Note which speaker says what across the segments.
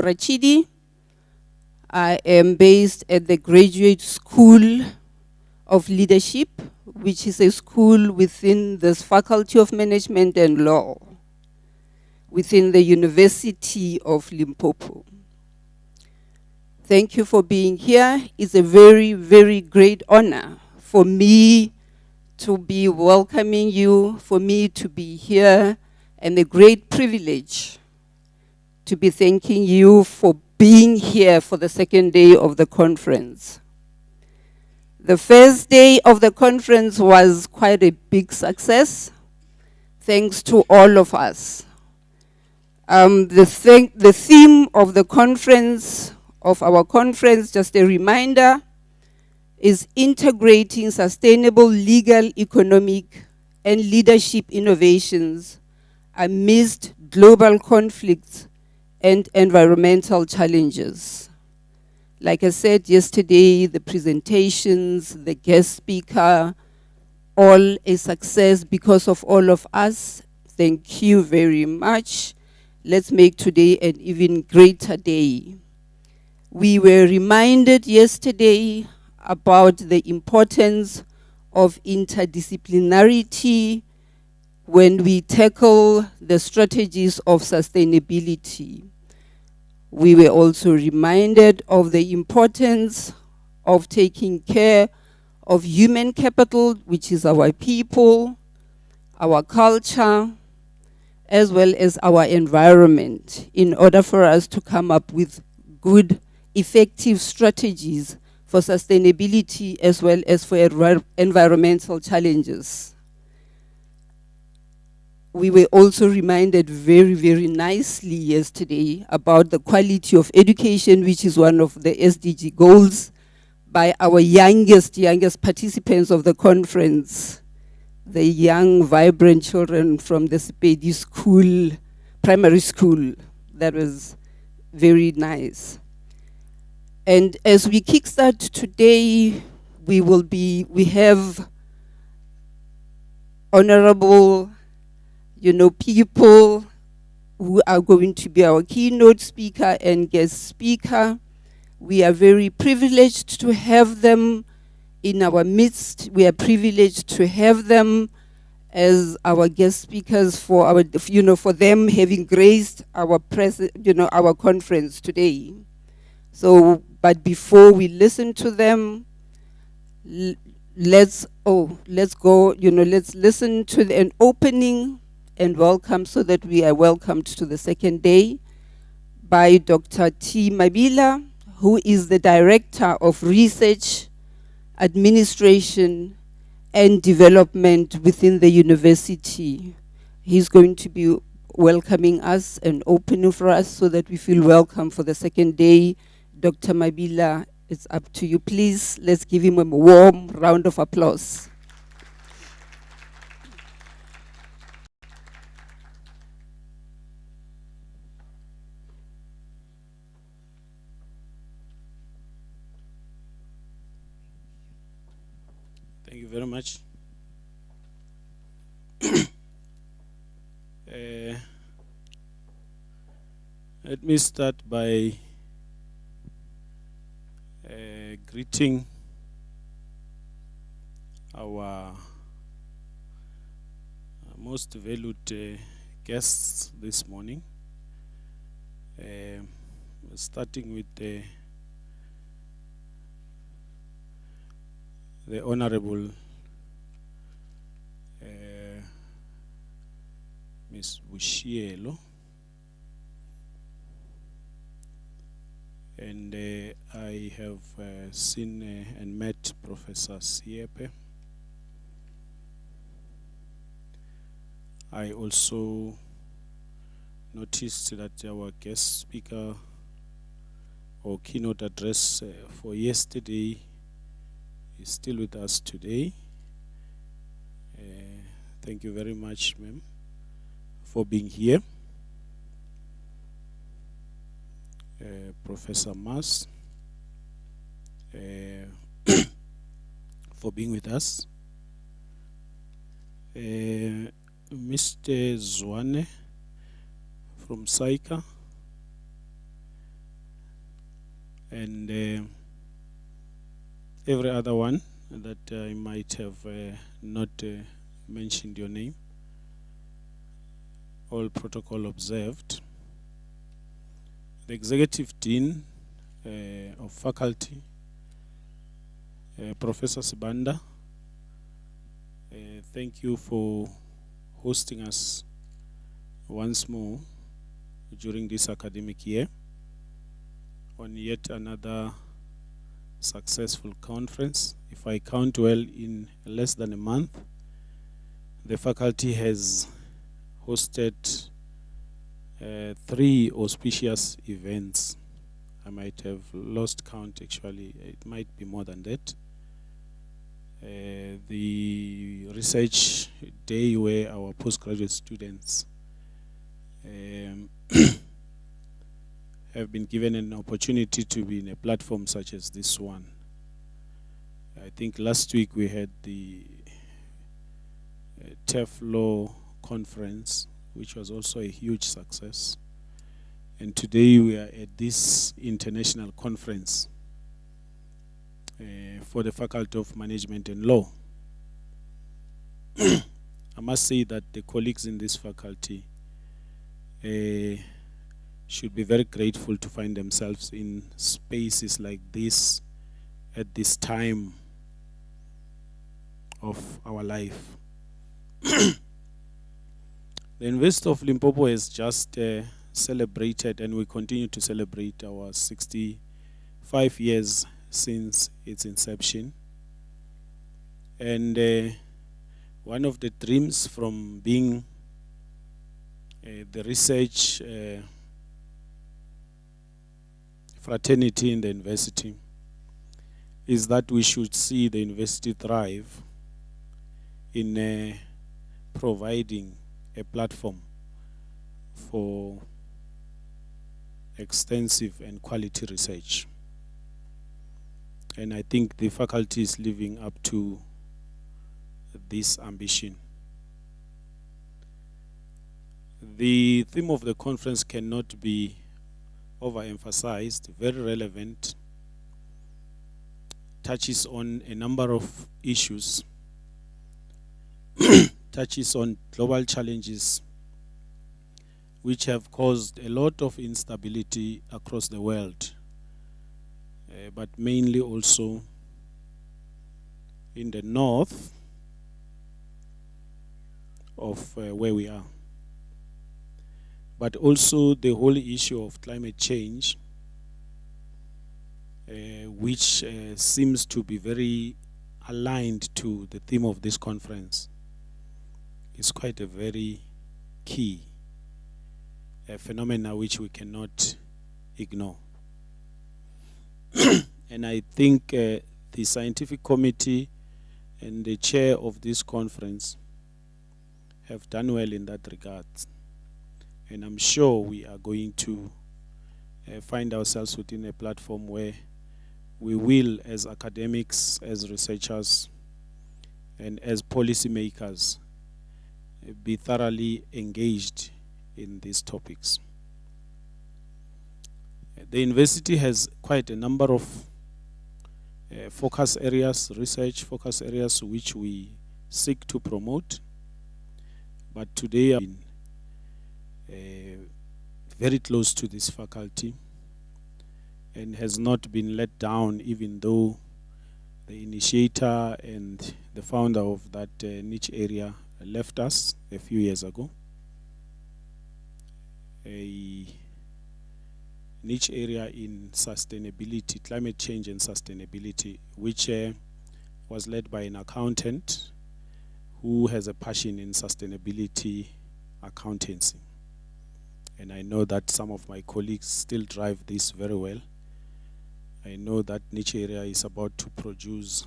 Speaker 1: Rachidi. I am based at the Graduate School of Leadership, which is a school within this Faculty of Management and Law, within the University of Limpopo. Thank you for being here. It's a very, very great honor for me to be welcoming you, for me to be here, and a great privilege to be thanking you for being here for the second day of the conference. The first day of the conference was quite a big success, thanks to all of us. The theme of the conference, of our conference, just a reminder, is integrating sustainable legal, economic, and leadership innovations amidst global conflicts and environmental challenges. Like I said yesterday, the presentations, the guest speaker, all a success because of all of us. Thank you very much. Let's make today an even greater day. We were reminded yesterday about the importance of interdisciplinarity when we tackle the strategies of sustainability. We were also reminded of the importance of taking care of human capital, which is our people, our culture, as well as our environment, in order for us to come up with good, effective strategies for sustainability as well as for environmental challenges. We were also reminded very, very nicely yesterday about the quality of education, which is one of the SDG goals, by our youngest participants of the conference, the young, vibrant children from the Sepedi school, primary school. That was very nice. And as we kickstart today, we have honorable, people who are going to be our keynote speaker and guest speaker. We are very privileged to have them in our midst. We are privileged to have them as our guest speakers for our, for them having graced our our conference today. So, but before we listen to them, let's listen to an opening and welcome, so that we are welcomed to the second day by Dr. T. Mabila, who is the Director of Research, Administration, and Development within the university. He's going to be welcoming us and opening for us so that we feel welcome for the second day. Dr. Mabila, it's up to you. Please, let's give him a warm round of applause.
Speaker 2: Thank you very much. Let me start by greeting our most valued guests this morning, starting with the Honorable Ms. Bushielo, and I have seen and met Professor Siepe. I also noticed that our guest speaker or keynote address for yesterday is still with us today. Thank you very much, ma'am, for being here. Professor Mas, for being with us. Mr. Zwane from SAICA, and every other one that I might have not mentioned your name. All protocol observed. The Executive Dean of Faculty, Professor Sibanda, thank you for hosting us once more during this academic year on yet another successful conference. If I count well, in less than a month, the faculty has hosted 3 auspicious events. I might have lost count, actually. It might be more than that. The research day where our postgraduate students have been given an opportunity to be in a platform such as this one. I think last week we had the TEF Law conference, which was also a huge success. And today we are at this international conference for the Faculty of Management and Law. I must say that the colleagues in this faculty should be very grateful to find themselves in spaces like this at this time of our life. The University of Limpopo has just celebrated, and we continue to celebrate, our 65 years since its inception. And one of the dreams from being the research fraternity in the university is that we should see the university thrive in providing a platform for extensive and quality research. And I think the faculty is living up to this ambition. The theme of the conference cannot be overemphasized, very relevant, touches on a number of issues, touches on global challenges which have caused a lot of instability across the world, but mainly also in the north of where we are. But also the whole issue of climate change, which seems to be very aligned to the theme of this conference, is quite a very key phenomena which we cannot ignore. And I think the scientific committee and the chair of this conference have done well in that regard. And I'm sure we are going to find ourselves within a platform where we will, as academics, as researchers, and as policymakers, be thoroughly engaged in these topics. The university has quite a number of focus areas, research focus areas, which we seek to promote. But today I've been very close to this faculty and has not been let down, even though the initiator and the founder of that niche area left us a few years ago. A niche area in sustainability, climate change and sustainability, which was led by an accountant who has a passion in sustainability accountancy. And I know that some of my colleagues still drive this very well. I know that niche area is about to produce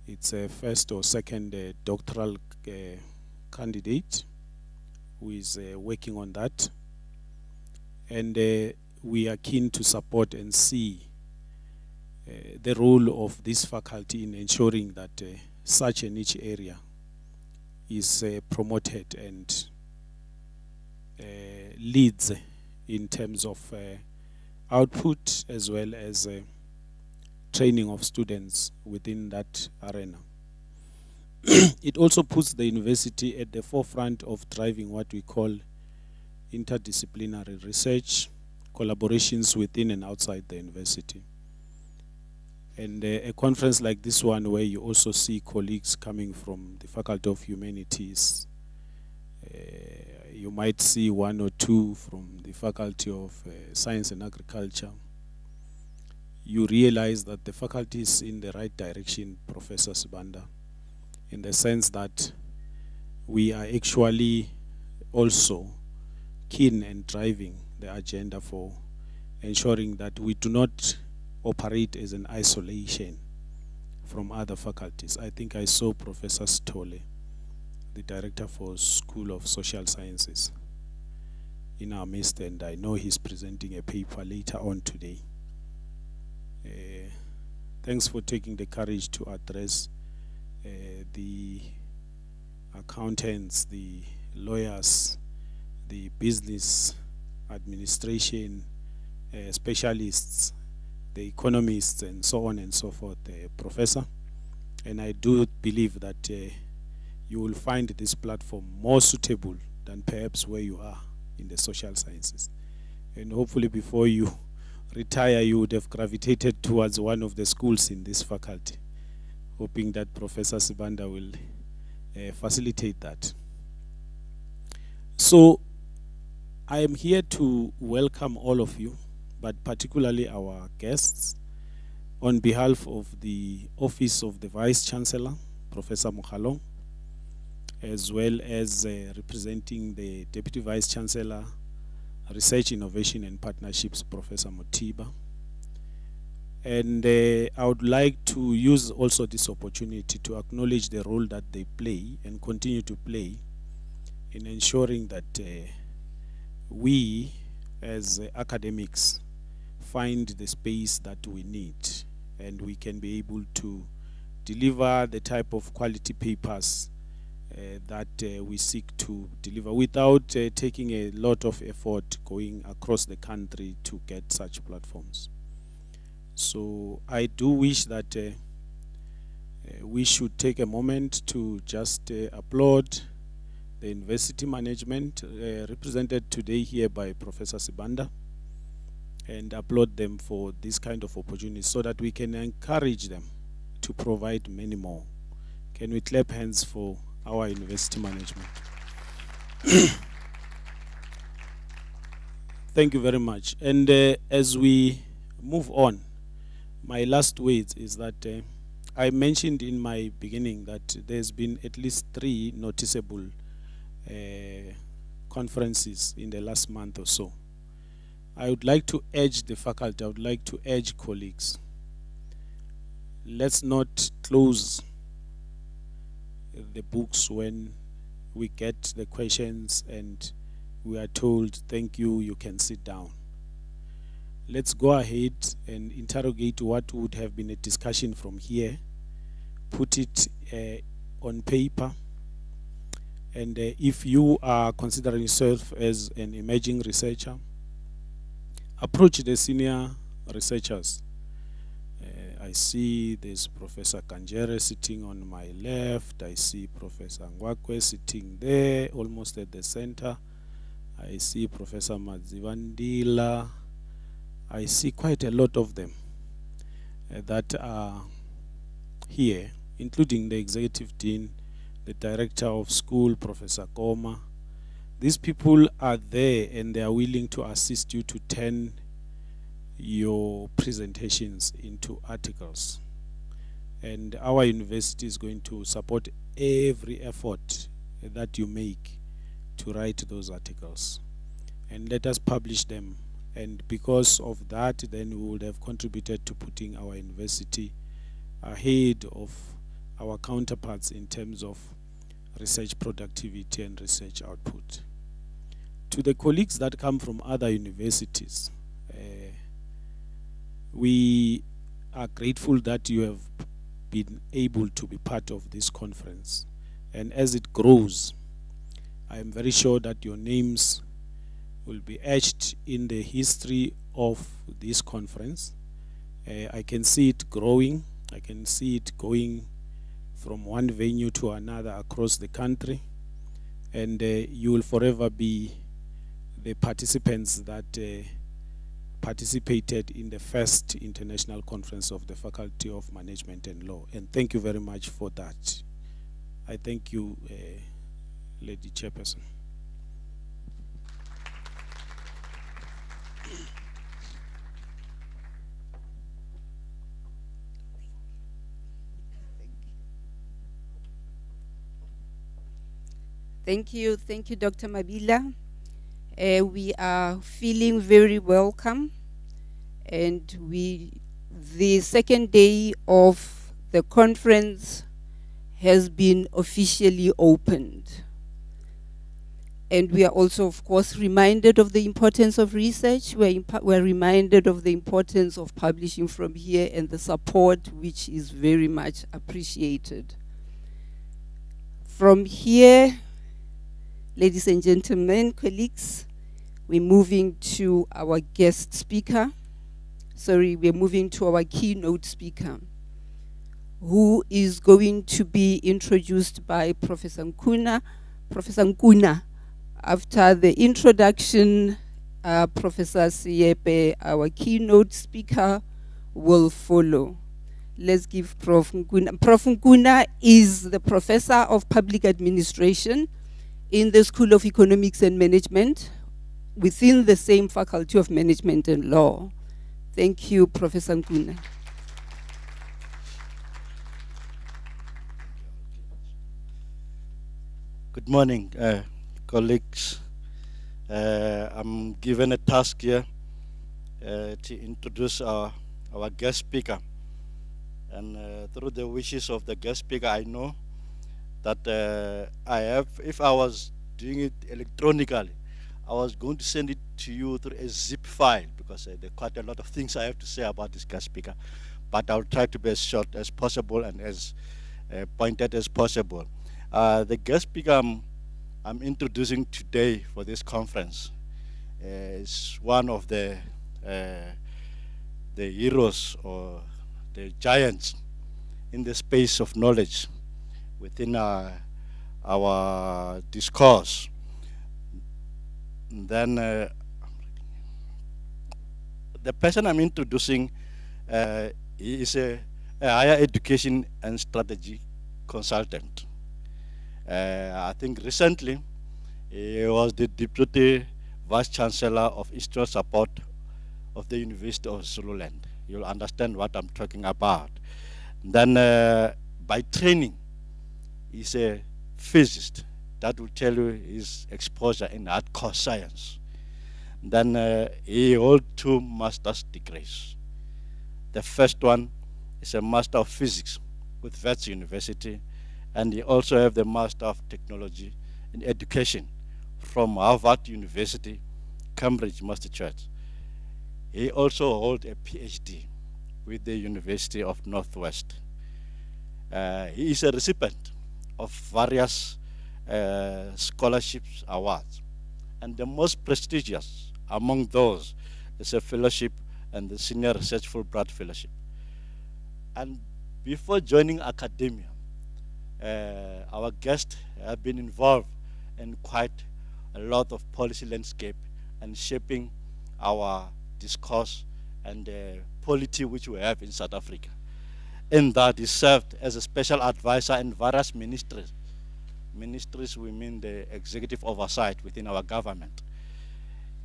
Speaker 2: its first or second doctoral candidate who is working on that. And we are keen to support and see the role of this faculty in ensuring that such a niche area is promoted and leads in terms of output as well as training of students within that arena. It also puts the university at the forefront of driving what we call interdisciplinary research, collaborations within and outside the university. And a conference like this one, where you also see colleagues coming from the Faculty of Humanities, you might see one or two from the Faculty of Science and Agriculture. You realize that the faculty is in the right direction, Professor Sibanda, in the sense that we are actually also keen and driving the agenda for ensuring that we do not operate as an isolation from other faculties. I think I saw Professor Stole, the Director for School of Social Sciences, in our midst, and I know he's presenting a paper later on today. Thanks for taking the courage to address the accountants, the lawyers, the business administration specialists, the economists, and so on and so forth, Professor. And I do believe that you will find this platform more suitable than perhaps where you are in the social sciences. And hopefully before you retire, you would have gravitated towards one of the schools in this faculty, hoping that Professor Sibanda will facilitate that. So I am here to welcome all of you, but particularly our guests, on behalf of the Office of the Vice Chancellor, Professor Mokhalong, as well as representing the Deputy Vice Chancellor, Research, Innovation and Partnerships, Professor Motiba. And I would like to use also this opportunity to acknowledge the role that they play and continue to play in ensuring that we as academics find the space that we need, and we can be able to deliver the type of quality papers that we seek to deliver without taking a lot of effort going across the country to get such platforms. So I do wish that we should take a moment to just applaud the university management represented today here by Professor Sibanda, and applaud them for this kind of opportunities so that we can encourage them to provide many more. Can we clap hands for our university management? Thank you very much. And as we move on, my last words is that I mentioned in my beginning that there's been at least 3 noticeable conferences in the last month or so. I would like to urge the faculty, I would like to urge colleagues, let's not close the books when we get the questions and we are told, thank you, you can sit down. Let's go ahead and interrogate what would have been a discussion from here, put it on paper, and if you are considering yourself as an emerging researcher, approach the senior researchers. I see there's Professor Kanjere sitting on my left. I see Professor Ngwakwe sitting there, almost at the center. I see Professor Madzivandila. I see quite a lot of them that are here, including the Executive Dean, the Director of School, Professor Koma. These people are there and they are willing to assist you to turn your presentations into articles. And our university is going to support every effort that you make to write those articles. And let us publish them. And because of that, then we would have contributed to putting our university ahead of our counterparts in terms of research productivity and research output. To the colleagues that come from other universities, we are grateful that you have been able to be part of this conference. And as it grows, I am very sure that your names will be etched in the history of this conference. I can see it growing. I can see it going from one venue to another across the country. And you will forever be the participants that participated in the first international conference of the Faculty of Management and Law. And thank you very much for that. I thank you, Lady Chairperson.
Speaker 1: Thank you, Dr. Mabila. We are feeling very welcome, and the second day of the conference has been officially opened. And we are also, of course, reminded of the importance of research. We're reminded of the importance of publishing from here and the support, which is very much appreciated. From here, ladies and gentlemen, colleagues, we're moving to our guest speaker. We're moving to our keynote speaker, who is going to be introduced by Professor Nkuna. Professor Nkuna. After the introduction, Professor Siepe, our keynote speaker, will follow. Let's give Prof. Nkuna. Prof. Nkuna is the Professor of Public Administration in the School of Economics and Management within the same Faculty of Management and Law. Thank you, Professor Nkuna.
Speaker 3: Good morning, colleagues. I'm given a task here to introduce our guest speaker. And through the wishes of the guest speaker, I know that if I was doing it electronically, I was going to send it to you through a zip file, because there are quite a lot of things I have to say about this guest speaker. But I'll try to be as short as possible and as pointed as possible. The guest speaker I'm introducing today for this conference is one of the heroes or the giants in the space of knowledge within our discourse. And then the person I'm introducing he is a higher education and strategy consultant. I think recently he was the Deputy Vice Chancellor of Institutional Support of the University of Zululand. You'll understand what I'm talking about. Then by training, he's a physicist. That will tell you his exposure in hardcore science. Then he holds 2 master's degrees. The first one is a Master of Physics with Wits University, and he also have the Master of Technology in Education from Harvard University, Cambridge, Massachusetts. He also holds a PhD with the University of Northwest. He is a recipient of various scholarships awards, and the most prestigious among those is a fellowship and the Senior Research Fulbright Fellowship. And before joining academia, our guests have been involved in quite a lot of policy landscape and shaping our discourse and the polity which we have in South Africa. In that, he served as a special advisor in various ministries. Ministries, we mean the executive oversight within our government.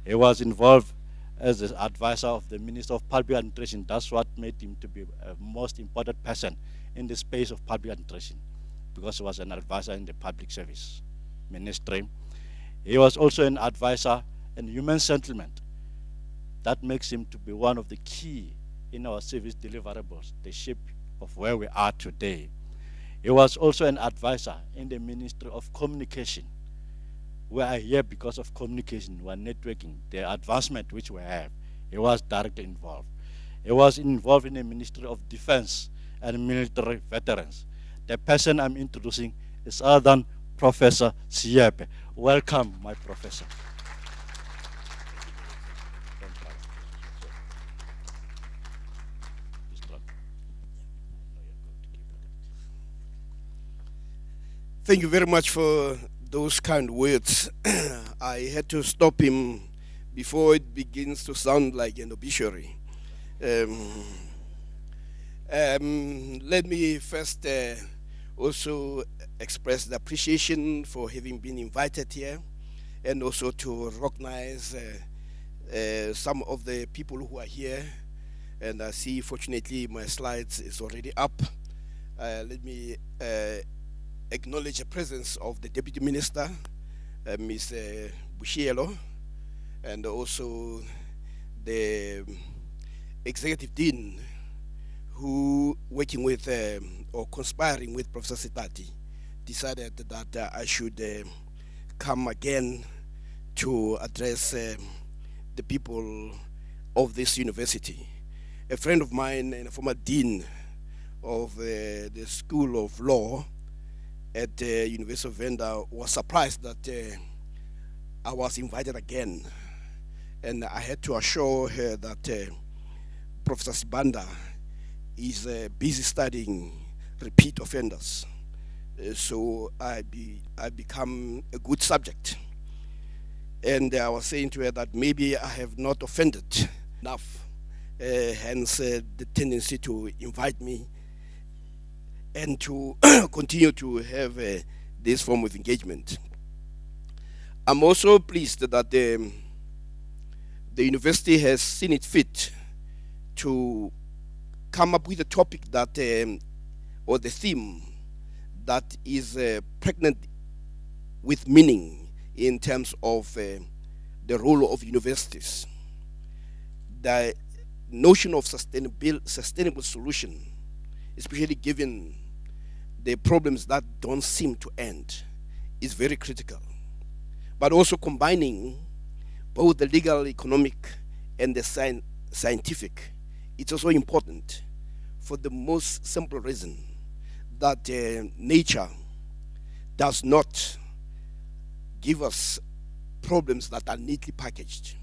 Speaker 3: He was involved as the advisor of the Minister of Public Administration. That's what made him to be a most important person in the space of public administration, because he was an advisor in the public service ministry. He was also an advisor in human settlement. That makes him to be one of the key in our service deliverables, the shape of where we are today. He was also an advisor in the Ministry of Communication. We are here because of communication, we are networking, the advancement which we have. He was directly involved. He was involved in the Ministry of Defense and Military Veterans. The person I'm introducing is other than Professor Siepe. Welcome, my professor.
Speaker 4: Thank you very much for those kind words. I had to stop him before it begins to sound like an obituary. Um, Let me first also express the appreciation for having been invited here, and also to recognize some of the people who are here. And I see, fortunately, my slides is already up. Let me acknowledge the presence of the Deputy Minister, Ms. Bushielo, and also the Executive Dean, who, working with or conspiring with Professor Sitati, decided that I should come again to address the people of this university. A friend of mine and a former dean of the School of Law at the University of Venda was surprised that I was invited again. And I had to assure her that Professor Sibanda is busy studying repeat offenders. So I become a good subject. And I was saying to her that maybe I have not offended enough, hence the tendency to invite me and to continue to have this form of engagement. I'm also pleased that the university has seen it fit to come up with a topic that, or the theme that is pregnant with meaning in terms of the role of universities. The notion of sustainable solution, especially given the problems that don't seem to end, is very critical. But also combining both the legal, economic, and the scientific, it's also important for the most simple reason that nature does not give us problems that are neatly packaged.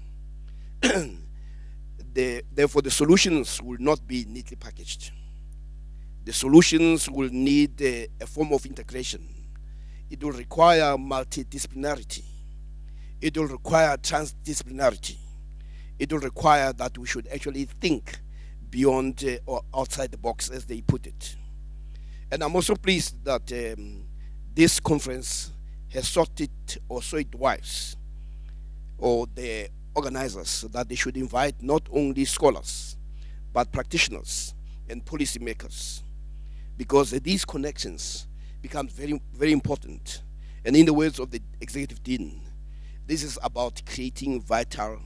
Speaker 4: Therefore, the solutions will not be neatly packaged. The solutions will need a form of integration. It will require multidisciplinarity. It will require transdisciplinarity. It will require that we should actually think beyond or outside the box, as they put it. And I'm also pleased that this conference has sought it wise, or the organizers, so that they should invite not only scholars, but practitioners and policymakers, because these connections become very, very important. And in the words of the Executive Dean, this is about creating vital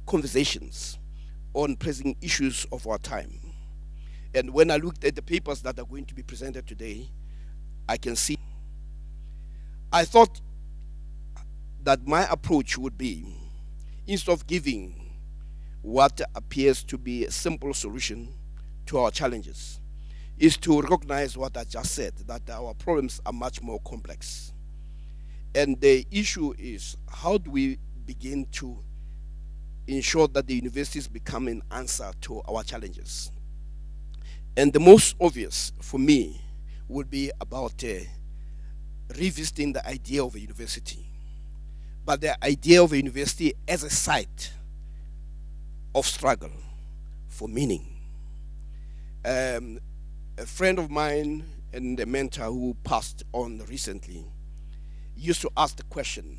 Speaker 4: conversations on pressing issues of our time. And when I looked at the papers that are going to be presented today, I can see. I thought that my approach would be, instead of giving what appears to be a simple solution to our challenges, is to recognize what I just said, that our problems are much more complex. And the issue is, how do we begin to ensure that the universities become an answer to our challenges? And the most obvious for me would be about revisiting the idea of a university, but the idea of a university as a site of struggle for meaning. A friend of mine and a mentor who passed on recently used to ask the question,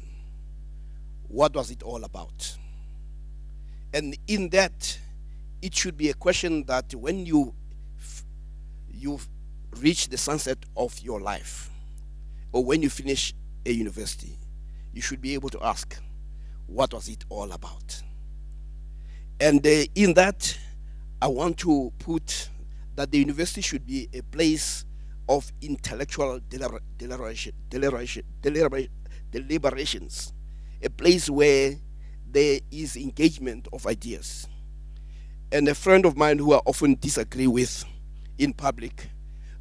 Speaker 4: what was it all about? And in that, it should be a question that when you reach the sunset of your life, or when you finish a university, you should be able to ask, what was it all about? And in that, I want to put that the university should be a place of intellectual deliberations, a place where there is engagement of ideas. And a friend of mine who I often disagree with in public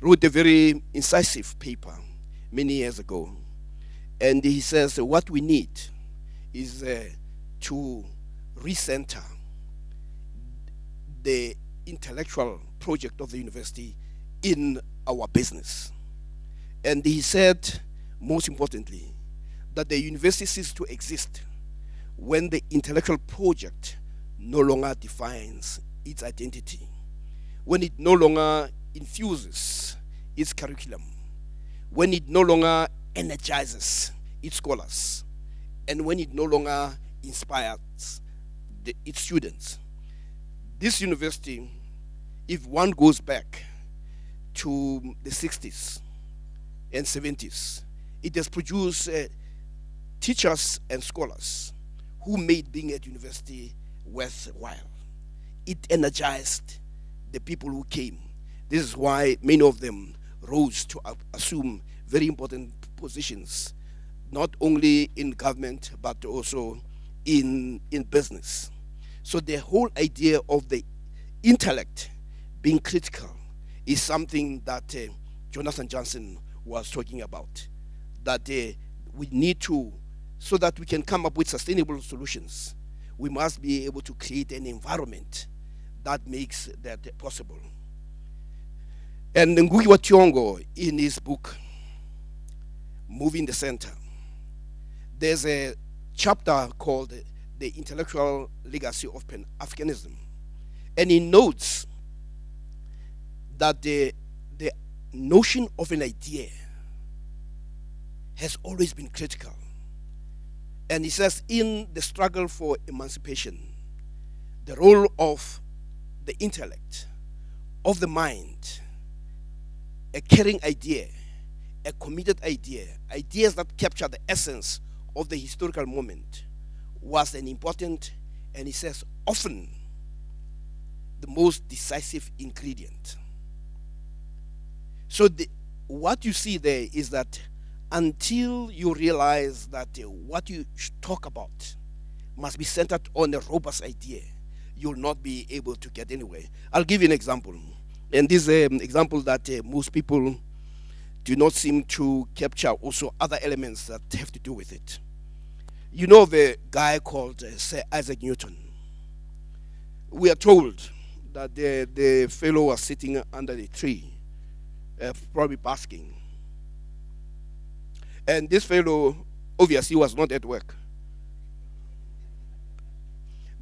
Speaker 4: wrote a very incisive paper many years ago. And he says what we need is to recenter the intellectual project of the university in our business. And he said most importantly, that the university ceases to exist when the intellectual project no longer defines its identity, when it no longer infuses its curriculum, when it no longer energizes its scholars, and when it no longer inspires its students. This university, if one goes back to the 60s and 70s, it has produced teachers and scholars who made being at university worthwhile. It energized the people who came. This is why many of them rose to assume very important positions, not only in government, but also in business. So the whole idea of the intellect being critical is something that Jonathan Johnson was talking about, that we need to, so that we can come up with sustainable solutions, we must be able to create an environment that makes that possible. And Ngugi wa Thiong'o, in his book, Moving the Center, there's a chapter called The Intellectual Legacy of Pan-Africanism. And he notes that the notion of an idea has always been critical. And he says, in the struggle for emancipation, the role of the intellect, of the mind, a caring idea, a committed idea, ideas that capture the essence of the historical moment, was an important, and he says, often the most decisive ingredient. So what you see there is that until you realize that what you talk about must be centered on a robust idea, you'll not be able to get anywhere. I'll give you an example. And this is an example that most people do not seem to capture also other elements that have to do with it. You know of a guy called Sir Isaac Newton. We are told that the fellow was sitting under a tree, probably basking. And this fellow obviously was not at work.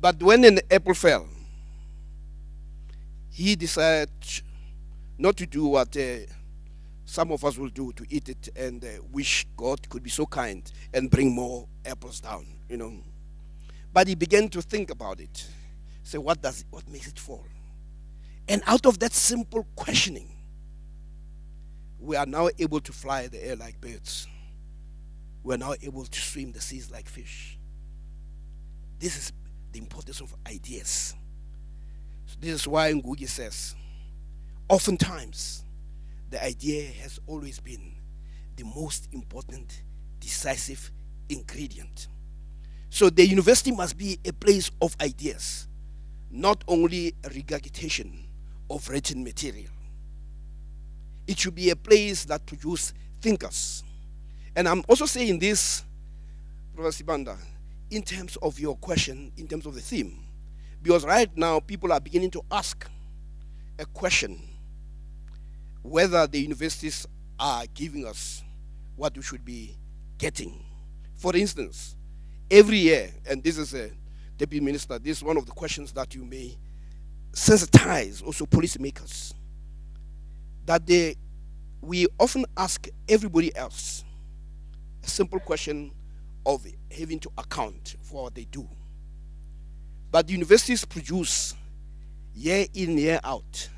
Speaker 4: But when an apple fell, he decided not to do what some of us will do, to eat it and wish God could be so kind and bring more apples down, you know. But he began to think about it. Say, what makes it fall? And out of that simple questioning, we are now able to fly the air like birds. We are now able to swim the seas like fish. This is the importance of ideas. So this is why Ngugi says, oftentimes, the idea has always been the most important, decisive ingredient. So the university must be a place of ideas, not only a regurgitation of written material. It should be a place that produces thinkers. And I'm also saying this, Professor Sibanda, in terms of your question, in terms of the theme, because right now people are beginning to ask a question whether the universities are giving us what we should be getting. For instance, every year, and this is a Deputy Minister, this is one of the questions that you may sensitize also policymakers, that we often ask everybody else a simple question of having to account for what they do. But the universities produce year in, year out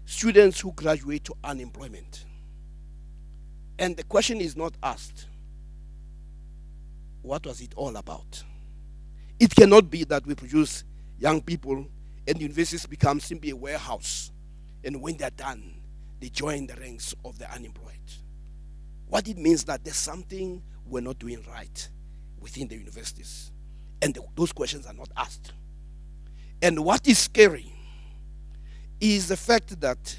Speaker 4: students who graduate to unemployment. And the question is not asked, what was it all about? It cannot be that we produce young people and the universities become simply a warehouse, and when they're done, they join the ranks of the unemployed. What it means that there's something we're not doing right within the universities, and those questions are not asked. And what is scary is the fact that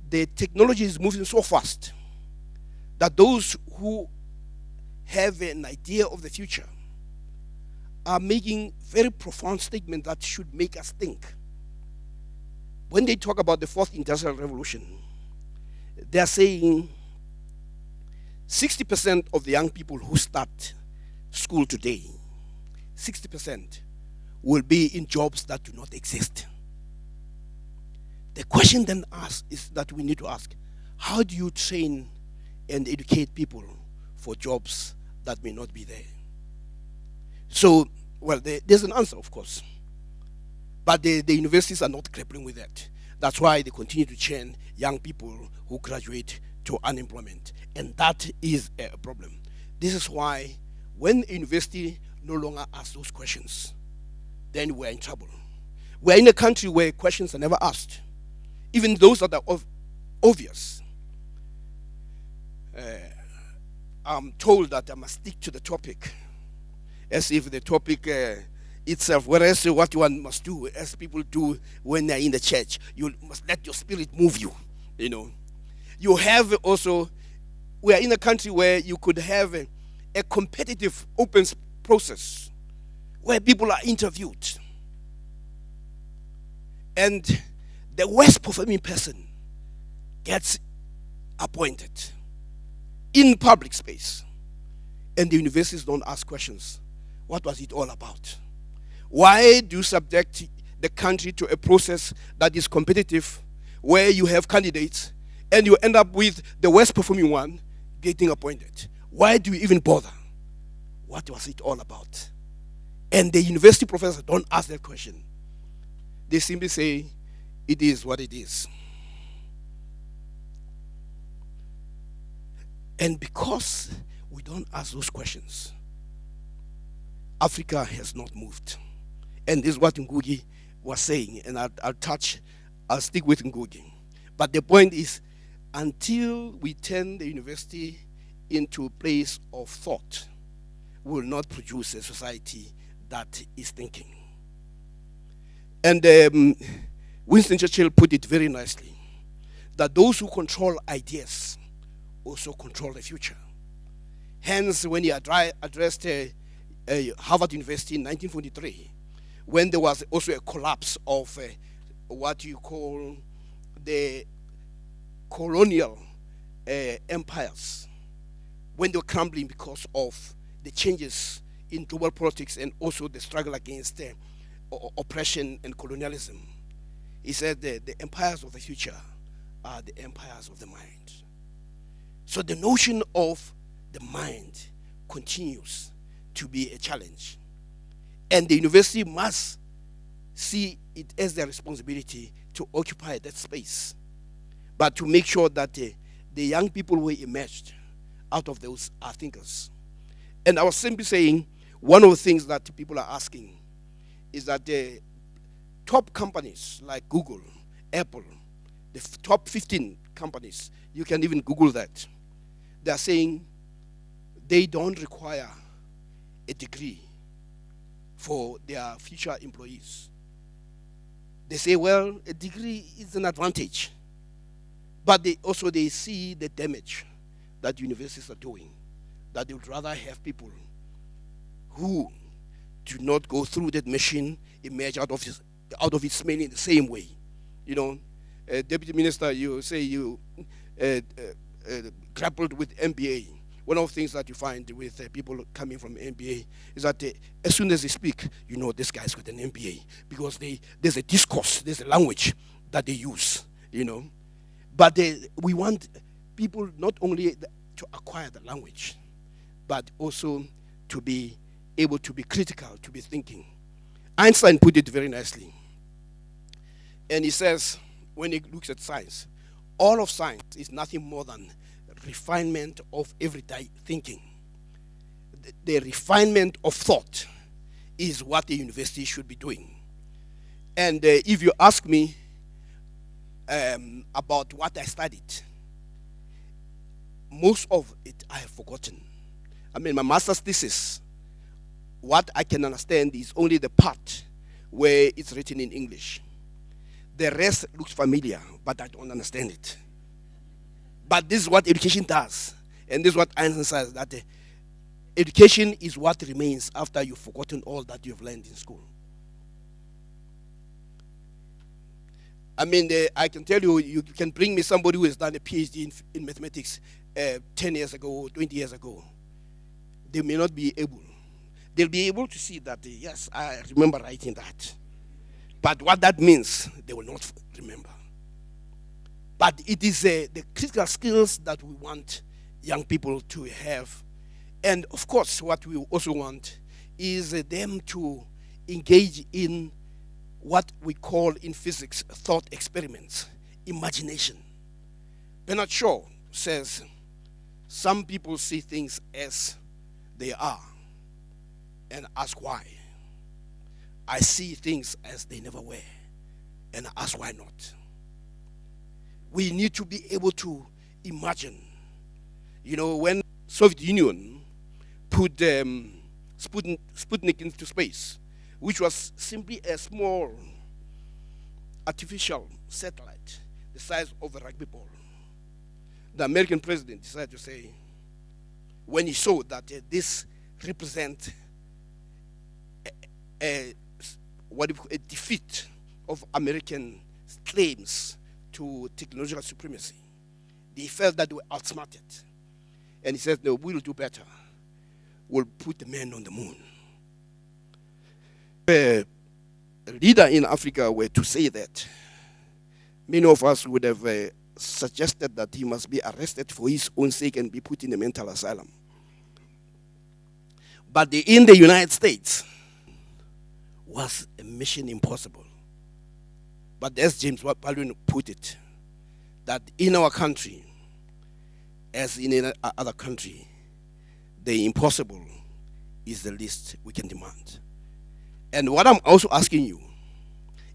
Speaker 4: the technology is moving so fast that those who have an idea of the future are making very profound statements that should make us think. When they talk about the fourth industrial revolution, they are saying 60% of the young people who start school today, 60% will be in jobs that do not exist. The question then asked is that we need to ask, how do you train and educate people for jobs that may not be there? So, well, there's an answer, of course. But the universities are not grappling with that. That's why they continue to train young people who graduate to unemployment. And that is a problem. This is why when a university no longer asks those questions, then we're in trouble. We're in a country where questions are never asked, even those that are obvious. I'm told that I must stick to the topic, as if the topic itself, whereas what one must do, as people do when they're in the church, you must let your spirit move you, you know. You have also, we are in a country where you could have a competitive open process where people are interviewed. And the worst performing person gets appointed in public space. And the universities don't ask questions. What was it all about? Why do you subject the country to a process that is competitive, where you have candidates and you end up with the worst performing one getting appointed? Why do you even bother? What was it all about? And the university professors don't ask that question. They simply say, it is what it is. And because we don't ask those questions, Africa has not moved. And this is what Ngugi was saying, and I'll stick with Ngugi. But the point is, until we turn the university into a place of thought, we will not produce a society that is thinking. And Winston Churchill put it very nicely, that those who control ideas also control the future. Hence, when he addressed Harvard University in 1943, when there was also a collapse of what you call the colonial empires, when they were crumbling because of the changes in global politics and also the struggle against oppression and colonialism, he said that the empires of the future are the empires of the mind. So the notion of the mind continues to be a challenge. And the university must see it as their responsibility to occupy that space, but to make sure that the young people who emerged out of those are thinkers. And I was simply saying, one of the things that people are asking is that the top companies like Google, Apple, the top 15 companies, you can even Google that, they're saying they don't require a degree for their future employees. They say, well, a degree is an advantage. But they see the damage that universities are doing, that they would rather have people who do not go through that machine, emerge out of it smelling the same way. You know, Deputy Minister, you say you grappled with MBA. One of the things that you find with people coming from MBA is that as soon as they speak, you know this guy's got an MBA, because there's a discourse, there's a language that they use, you know. But we want people not only to acquire the language, but also to be able to be critical, to be thinking. Einstein put it very nicely. And he says, when he looks at science, all of science is nothing more than refinement of everyday thinking. The refinement of thought is what the university should be doing. And if you ask me about what I studied, most of it I have forgotten. I mean, my master's thesis, what I can understand is only the part where it's written in English. The rest looks familiar, but I don't understand it. But this is what education does. And this is what Einstein says, that education is what remains after you've forgotten all that you've learned in school. I mean, I can tell you, you can bring me somebody who has done a PhD in mathematics 10 years ago, 20 years ago. They may not be able. They'll be able to see that, yes, I remember writing that. But what that means, they will not remember. But it is the critical skills that we want young people to have. And of course, what we also want is them to engage in what we call in physics thought experiments, imagination. Bernard Shaw says, some people see things as they are and ask why. I see things as they never were and ask why not. We need to be able to imagine. You know, when Soviet Union put Sputnik into space, which was simply a small artificial satellite the size of a rugby ball, the American president decided to say, when he saw that this represents a defeat of American claims to technological supremacy, they felt that they were outsmarted. And he said, no, we'll do better. We'll put the man on the moon. A leader in Africa were to say that, many of us would have suggested that he must be arrested for his own sake and be put in a mental asylum. But in the United States was a mission impossible. But as James Baldwin put it, that in our country, as in any other country, the impossible is the least we can demand. And what I'm also asking you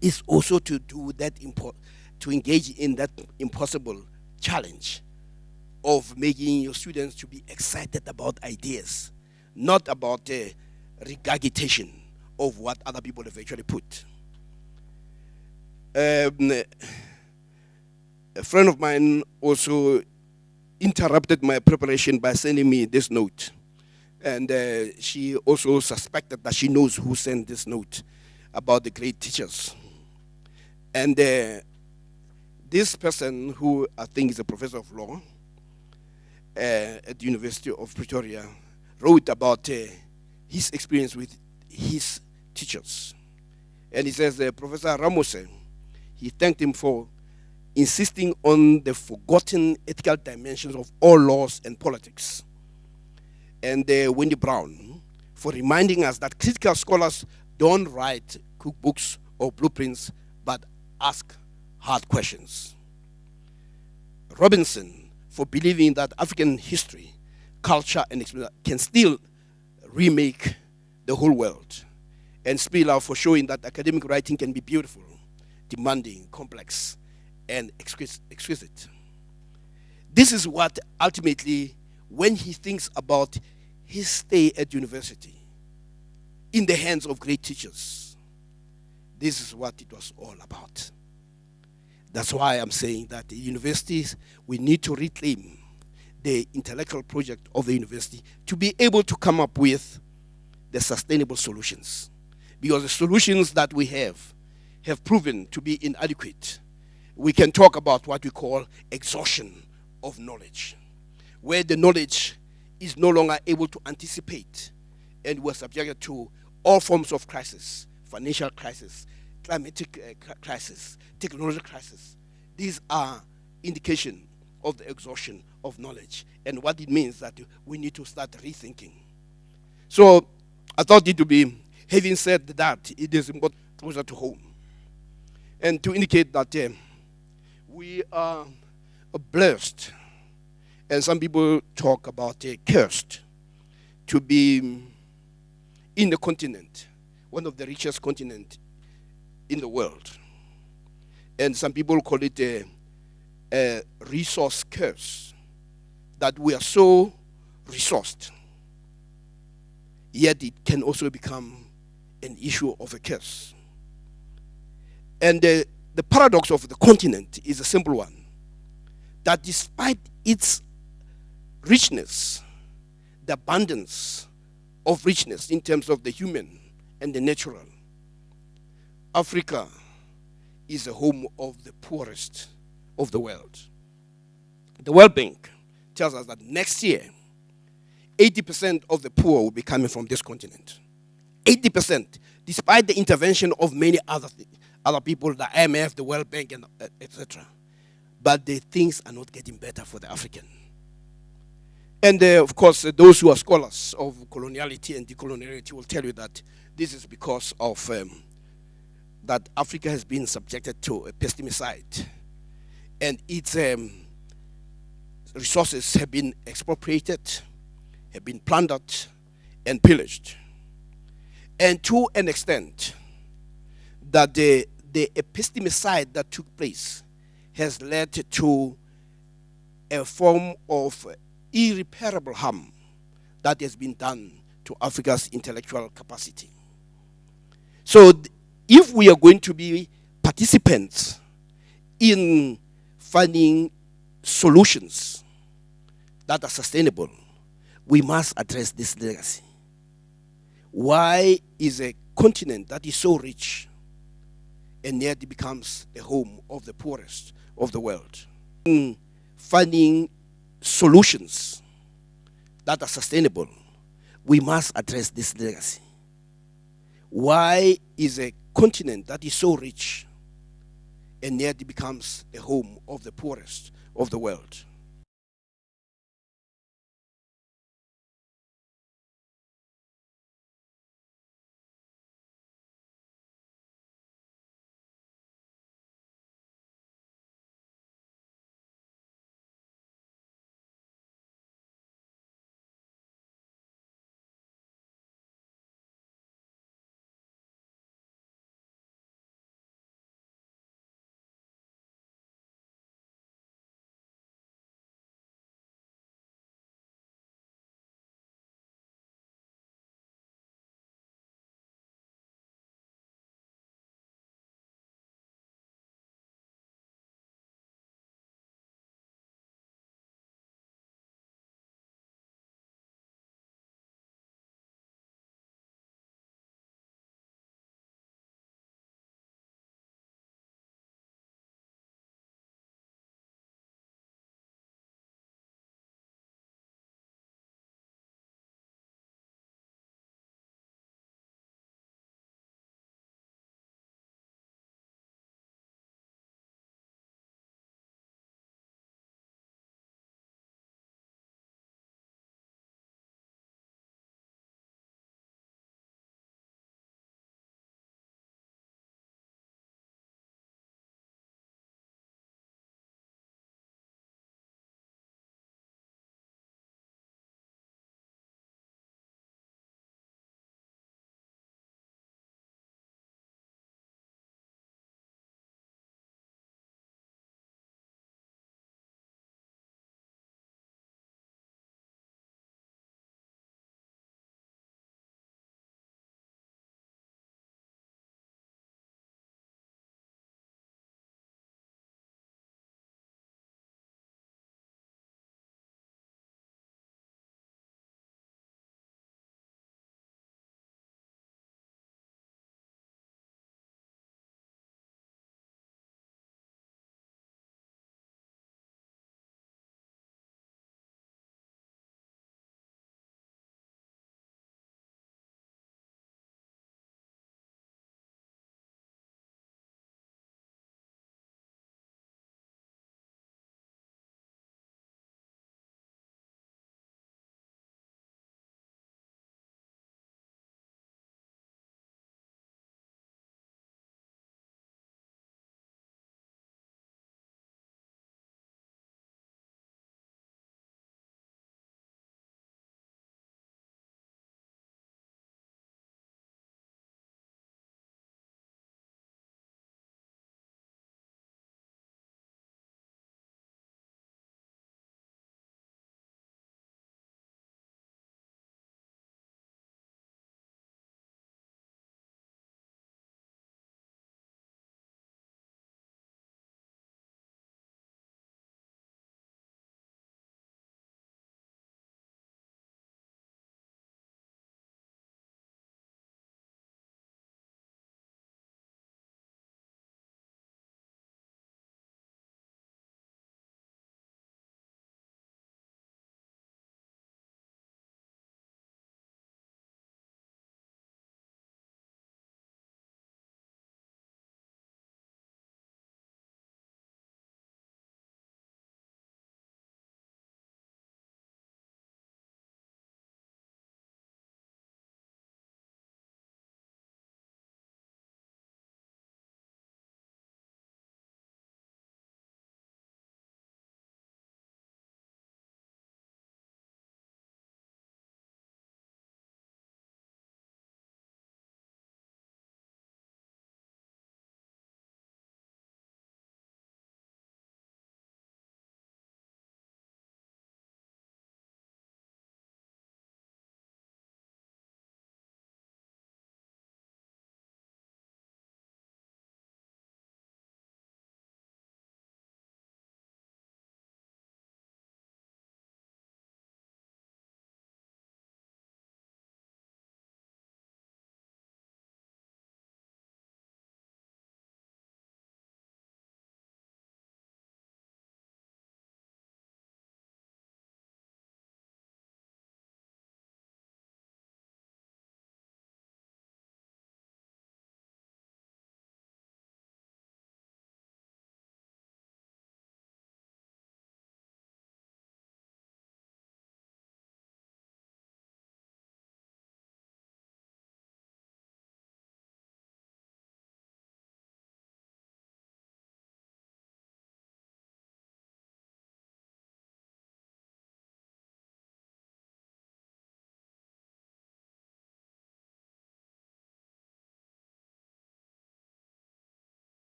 Speaker 4: is also to do that, to engage in that impossible challenge of making your students to be excited about ideas, not about regurgitation of what other people have actually put. A friend of mine also interrupted my preparation by sending me this note. And she also suspected that she knows who sent this note about the great teachers. And this person, who I think is a professor of law at the University of Pretoria, wrote about his experience with his teachers. And he says, Professor Ramos, he thanked him for insisting on the forgotten ethical dimensions of all laws and politics. And Wendy Brown for reminding us that critical scholars don't write cookbooks or blueprints, but ask hard questions. Robinson for believing that African history, culture, and experience can still remake the whole world. And Spiller for showing that academic writing can be beautiful, demanding, complex, and exquisite. This is what ultimately, when he thinks about his stay at university in the hands of great teachers, this is what it was all about. That's why I'm saying that the universities, we need to reclaim the intellectual project of the university to be able to come up with the sustainable solutions. Because the solutions that we have proven to be inadequate. We can talk about what we call exhaustion of knowledge, where the knowledge is no longer able to anticipate, and we're subjected to all forms of crisis, financial crisis, climatic crisis, technological crisis. These are indication of the exhaustion of knowledge and what it means that we need to start rethinking. So I thought it would be, having said that, it is important closer to home. And to indicate that we are blessed, and some people talk about cursed, to be in the continent, one of the richest continents in the world. And some people call it a resource curse, that we are so resourced, yet it can also become an issue of a curse. And the paradox of the continent is a simple one, that despite its richness, the abundance of richness in terms of the human and the natural, Africa is the home of the poorest of the world. The World Bank tells us that next year, 80% of the poor will be coming from this continent. 80%, despite the intervention of many other people, the IMF, the World Bank, and etc. But the things are not getting better for the African. And of course, those who are scholars of coloniality and decoloniality will tell you that this is because of that Africa has been subjected to a pesticide, and its resources have been expropriated, have been plundered and pillaged. And to an extent, that the pesticide that took place has led to a form of irreparable harm that has been done to Africa's intellectual capacity. So if we are going to be participants in finding solutions that are sustainable, we must address this legacy. Why is a continent that is so rich and yet it becomes the home of the poorest of the world? In finding solutions that are sustainable, we must address this legacy. Why is a continent that is so rich and yet it becomes the home of the poorest of the world?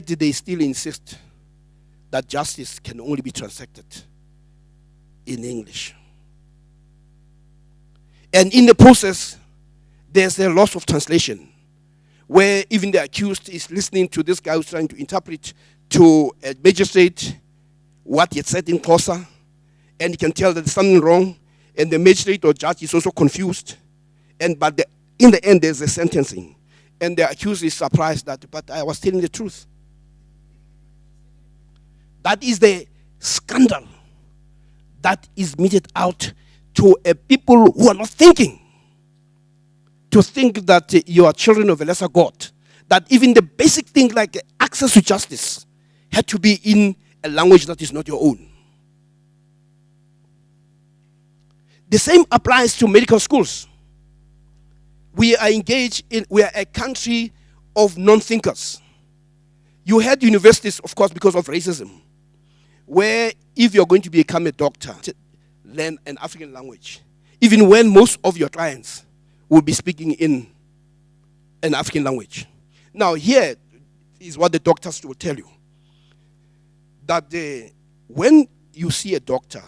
Speaker 4: they still insist that justice can only be transacted in English. And in the process, there's a loss of translation, where even the accused is listening to this guy who's trying to interpret to a magistrate what he had said in Xhosa, and he can tell that there's something wrong, and the magistrate or judge is also confused. But in the end, there's a sentencing, and the accused is surprised that, but I was telling the truth. That is the scandal that is meted out to a people who are not thinking. To think that you are children of a lesser God. That even the basic thing like access to justice had to be in a language that is not your own. The same applies to medical schools. We are a country of non-thinkers. You had universities, of course, because of racism, where if you're going to become a doctor, learn an African language, even when most of your clients will be speaking in an African language. Now here is what the doctors will tell you. That when you see a doctor,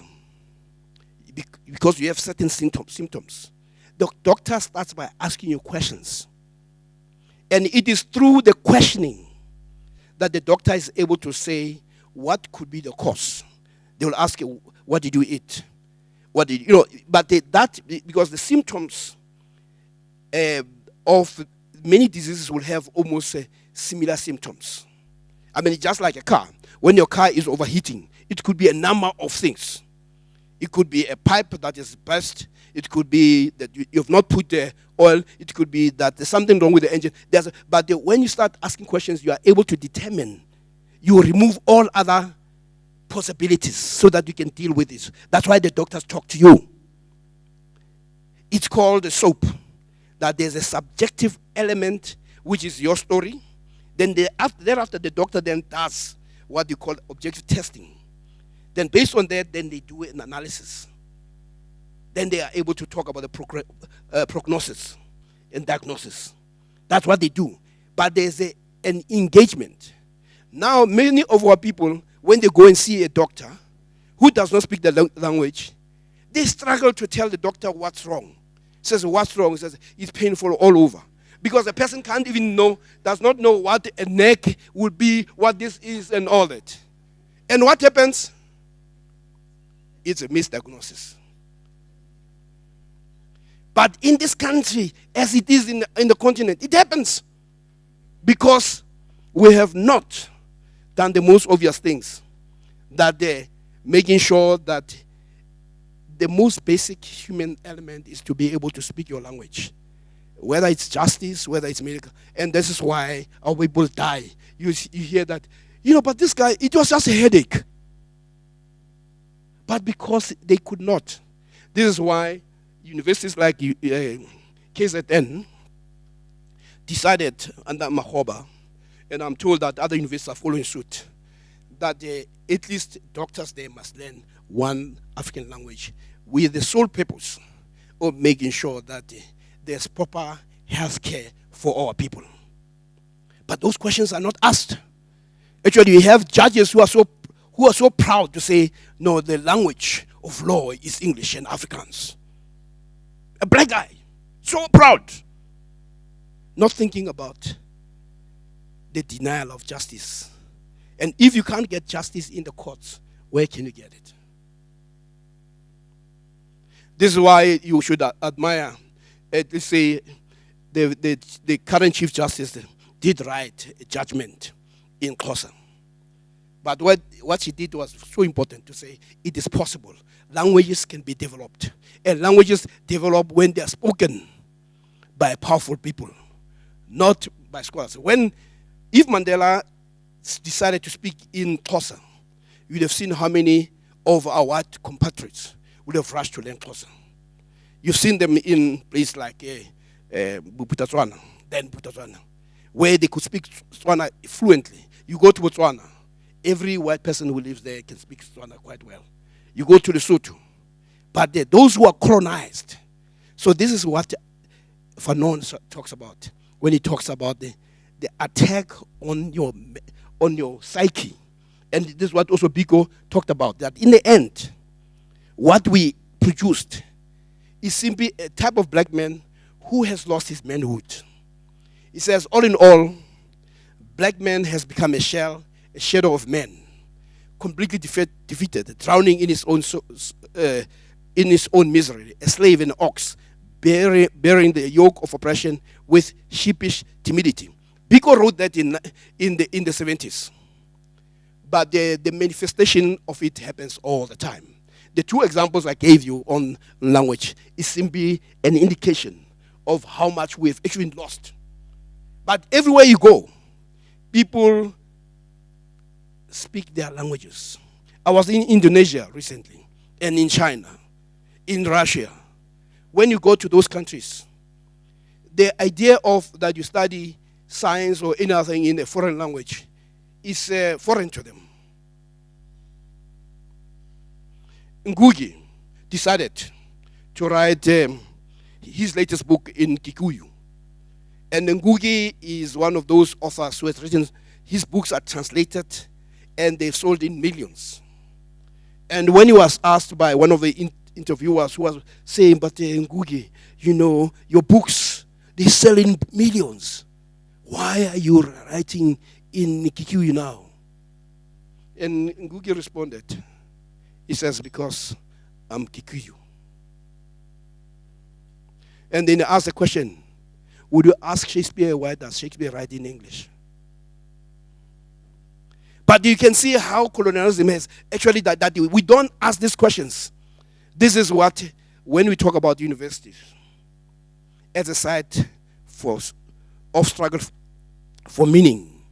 Speaker 4: because you have certain symptoms, the doctor starts by asking you questions. And it is through the questioning that the doctor is able to say what could be the cause. They will ask you, what did you eat? What did you know? But because the symptoms of many diseases will have almost similar symptoms. I mean, just like a car. When your car is overheating, it could be a number of things. It could be a pipe that is burst. It could be that you've not put the oil. It could be that there's something wrong with the engine. But when you start asking questions, you are able to determine. You remove all other possibilities so that you can deal with this. That's why the doctors talk to you. It's called a SOAP. That there's a subjective element, which is your story. Then thereafter, the doctor then does what you call objective testing. Then based on that, then they do an analysis. Then they are able to talk about the prognosis and diagnosis. That's what they do. But there's an engagement. Now, many of our people, when they go and see a doctor who does not speak the language, they struggle to tell the doctor what's wrong. Says, what's wrong? He says, it's painful all over. Because the person can't even know, does not know what a neck would be, what this is, and all that. And what happens? It's a misdiagnosis. But in this country, as it is in the continent, it happens. Because we have not done the most obvious things. That they're making sure that the most basic human element is to be able to speak your language. Whether it's justice, whether it's medical. And this is why our people die. You hear that, but this guy, it was just a headache. But because they could not. This is why universities like KZN decided under Makgoba, and I'm told that other universities are following suit, that at least doctors there must learn one African language with the sole purpose of making sure that there's proper health care for our people. But those questions are not asked. Actually, we have judges who are so proud to say, no, the language of law is English and Afrikaans. A black guy, so proud, not thinking about the denial of justice. And if you can't get justice in the courts, where can you get it? This is why you should admire, let's say, the current Chief Justice did write a judgment in Xhosa. But what she did was so important to say, it is possible. Languages can be developed. And languages develop when they are spoken by powerful people, not by scholars. If Mandela decided to speak in Xhosa, you'd have seen how many of our white compatriots would have rushed to learn Xhosa. You've seen them in places like Bophuthatswana, then Bophuthatswana, where they could speak Tswana fluently. You go to Botswana, every white person who lives there can speak Tswana quite well. You go to Lesotho, but those who are colonized. So this is what Fanon talks about when he talks about the attack on on your psyche. And this is what also Biko talked about, that in the end, what we produced is simply a type of black man who has lost his manhood. He says, all in all, black man has become a shell, a shadow of man, completely defeated, drowning in his own misery, a slave, an ox, bearing the yoke of oppression with sheepish timidity. Biko wrote that in the 70s. But the manifestation of it happens all the time. The two examples I gave you on language is simply an indication of how much we've actually lost. But everywhere you go, people speak their languages. I was in Indonesia recently, and in China, in Russia. When you go to those countries, the idea of that you study science or anything in a foreign language is foreign to them. Ngugi decided to write his latest book in Kikuyu. And Ngugi is one of those authors who has written, his books are translated and they've sold in millions. And when he was asked by one of the interviewers who was saying, but Ngugi, you know, your books, they sell in millions. Why are you writing in Kikuyu now? And Ngugi responded, he says, because I'm Kikuyu. And then he asked the question, would you ask Shakespeare why does Shakespeare write in English? But you can see how colonialism has actually that we don't ask these questions. This is what, when we talk about universities, as a site of struggle for meaning,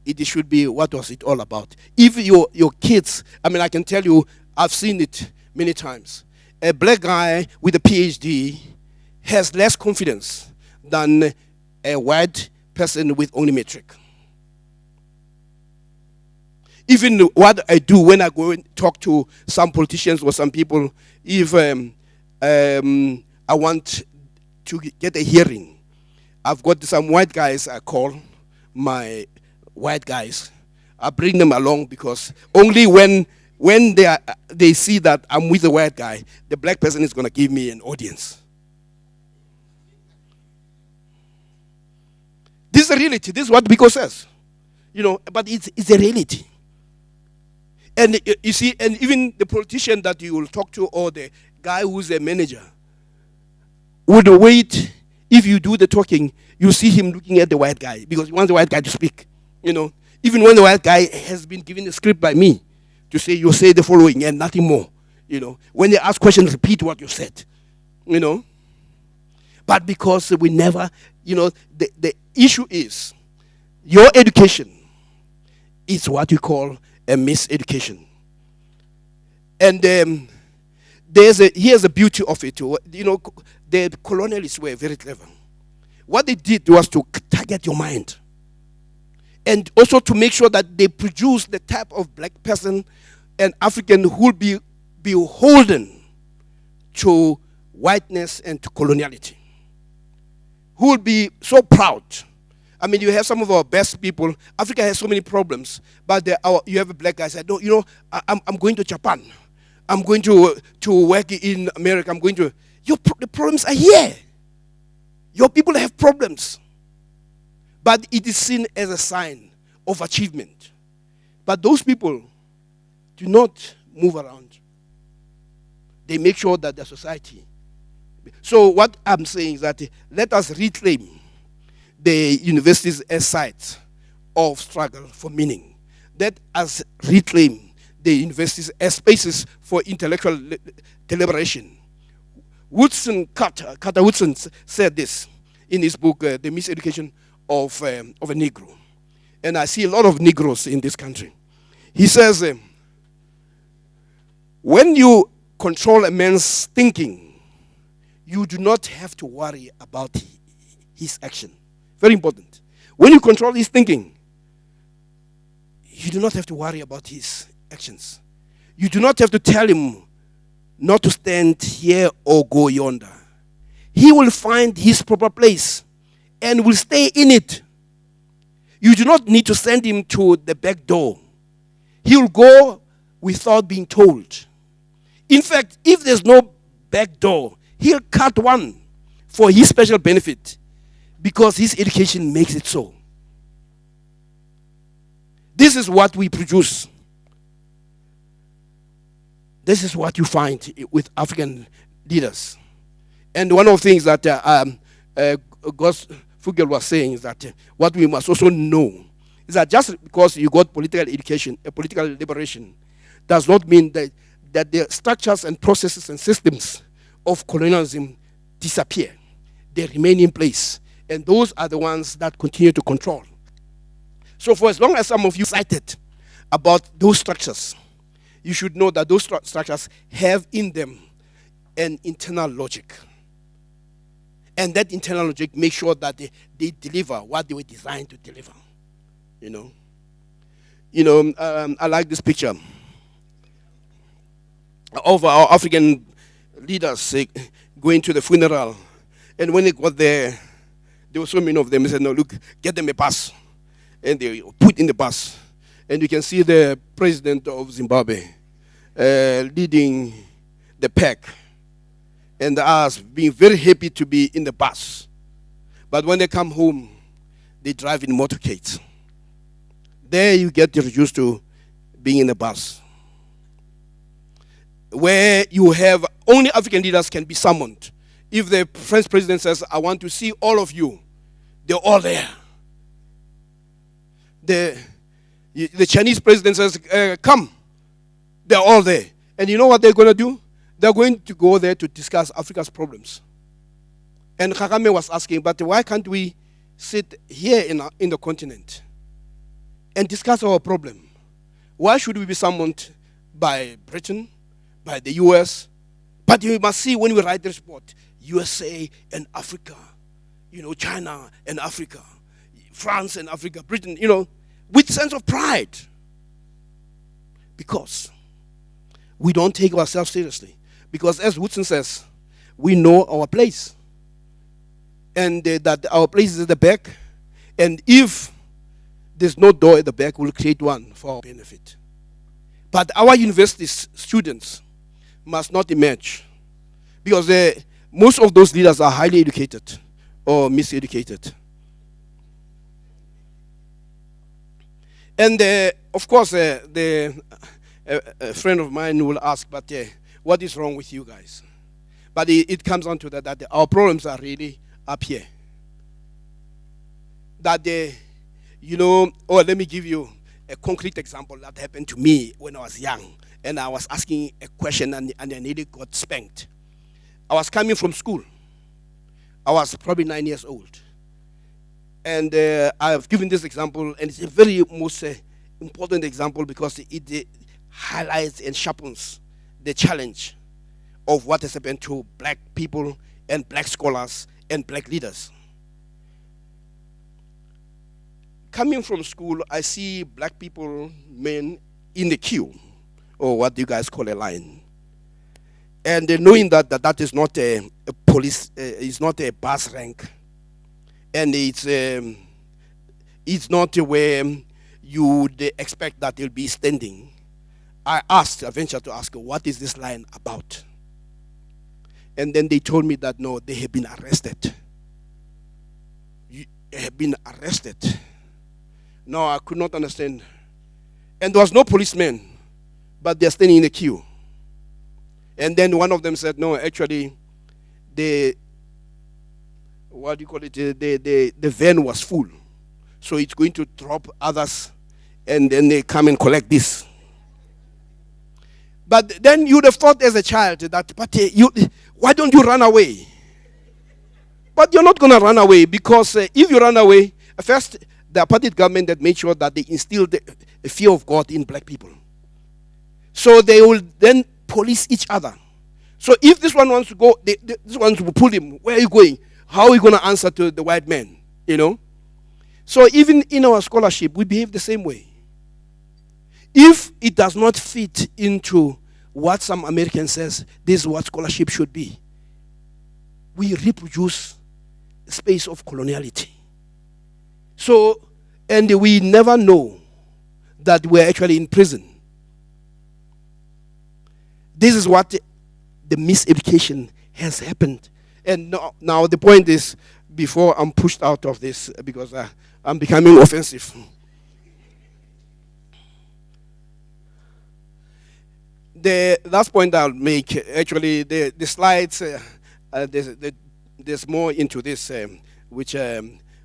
Speaker 4: it should be what was it all about. If your kids, I mean, I can tell you, I've seen it many times. A black guy with a PhD has less confidence than a white person with only metric. Even what I do when I go and talk to some politicians or some people, if I want to get a hearing, I've got some white guys I call my white guys. I bring them along because only when they see that I'm with the white guy, the black person is going to give me an audience. This is a reality. This is what Biko says. You know, but it's a reality. And you see, and even the politician that you will talk to or the guy who's a manager would wait. If you do the talking, you see him looking at the white guy because he wants the white guy to speak. You know, even when the white guy has been given a script by me to say, you say the following and nothing more. You know, when they ask questions, repeat what you said. You know, but because we never, you know, the issue is your education is what we call a miseducation. And here's the beauty of it. You know, the colonialists were very clever. What they did was to target your mind. And also to make sure that they produce the type of black person and African who will be beholden to whiteness and to coloniality. Who will be so proud. I mean, you have some of our best people. Africa has so many problems, but you have a black guy said, no, you know, I'm going to Japan. I'm going to work in America. I'm going to. The problems are here. Your people have problems. But it is seen as a sign of achievement. But those people do not move around. They make sure that the society. So what I'm saying is that let us reclaim the universities as sites of struggle for meaning. Let us reclaim the universities as spaces for intellectual deliberation. Carter Woodson said this in his book, The Miseducation of a Negro. And I see a lot of Negroes in this country. He says, when you control a man's thinking, you do not have to worry about his action. Very important. When you control his thinking, you do not have to worry about his actions. You do not have to tell him not to stand here or go yonder. He will find his proper place and will stay in it. You do not need to send him to the back door. He'll go without being told. In fact, if there's no back door, he'll cut one for his special benefit because his education makes it so. This is what we produce. This is what you find with African leaders. And one of the things that Gus Fugel was saying is that what we must also know is that just because you got political education, political liberation, does not mean that the structures and processes and systems of colonialism disappear. They remain in place. And those are the ones that continue to control. So for as long as some of you cited about those structures, you should know that those structures have in them an internal logic. And that internal logic makes sure that they deliver what they were designed to deliver. I like this picture of our African leaders going to the funeral. And when they got there were so many of them. They said, no, look, get them a bus. And they put in the bus. And you can see the president of Zimbabwe leading the pack. And us being very happy to be in the bus. But when they come home, they drive in motorcades. There you get reduced to being in the bus. Where you have only African leaders can be summoned. If the French president says, I want to see all of you, they're all there. The Chinese president says, come, they're all there. And you know what they're going to do? They're going to go there to discuss Africa's problems. And Kagame was asking, but why can't we sit here in the continent and discuss our problem? Why should we be summoned by Britain, by the US? But you must see when we write the report, USA and Africa, China and Africa, France and Africa, Britain, with sense of pride. Because we don't take ourselves seriously. Because as Woodson says, we know our place. And that our place is at the back. And if there's no door at the back, we'll create one for our benefit. But our university students must not emerge. Because most of those leaders are highly educated or miseducated. And of course, a friend of mine will ask, but what is wrong with you guys? But it comes down to that our problems are really up here. That, let me give you a concrete example that happened to me when I was young. And I was asking a question and I nearly got spanked. I was coming from school. I was probably 9 years old. And I've given this example, and it's a very most important example because it highlights and sharpens the challenge of what has happened to black people and black scholars and black leaders. Coming from school, I see black people, men, in the queue, or what you guys call a line. And knowing that is not a police, is not a bus rank, and it's not where you would expect that they'll be standing. I ventured to ask, what is this line about? And then they told me that no, they have been arrested. You have been arrested. No, I could not understand. And there was no policeman, but they're standing in the queue. And then one of them said, no, actually, the van was full. So it's going to drop others, and then they come and collect this. But then you'd have thought as a child that, why don't you run away? But you're not going to run away because if you run away, first, the apartheid government that made sure that they instilled the fear of God in black people. So they will then police each other. So if this one wants to go, this one will pull him. Where are you going? How are you going to answer to the white man? So even in our scholarship, we behave the same way. If it does not fit into what some American says, this is what scholarship should be, we reproduce a space of coloniality. So And we never know that we're actually in prison. This is what the miseducation has happened. And now the point is, before I'm pushed out of this, because I'm becoming offensive. The last point I'll make, actually, the slides, there's more into this, which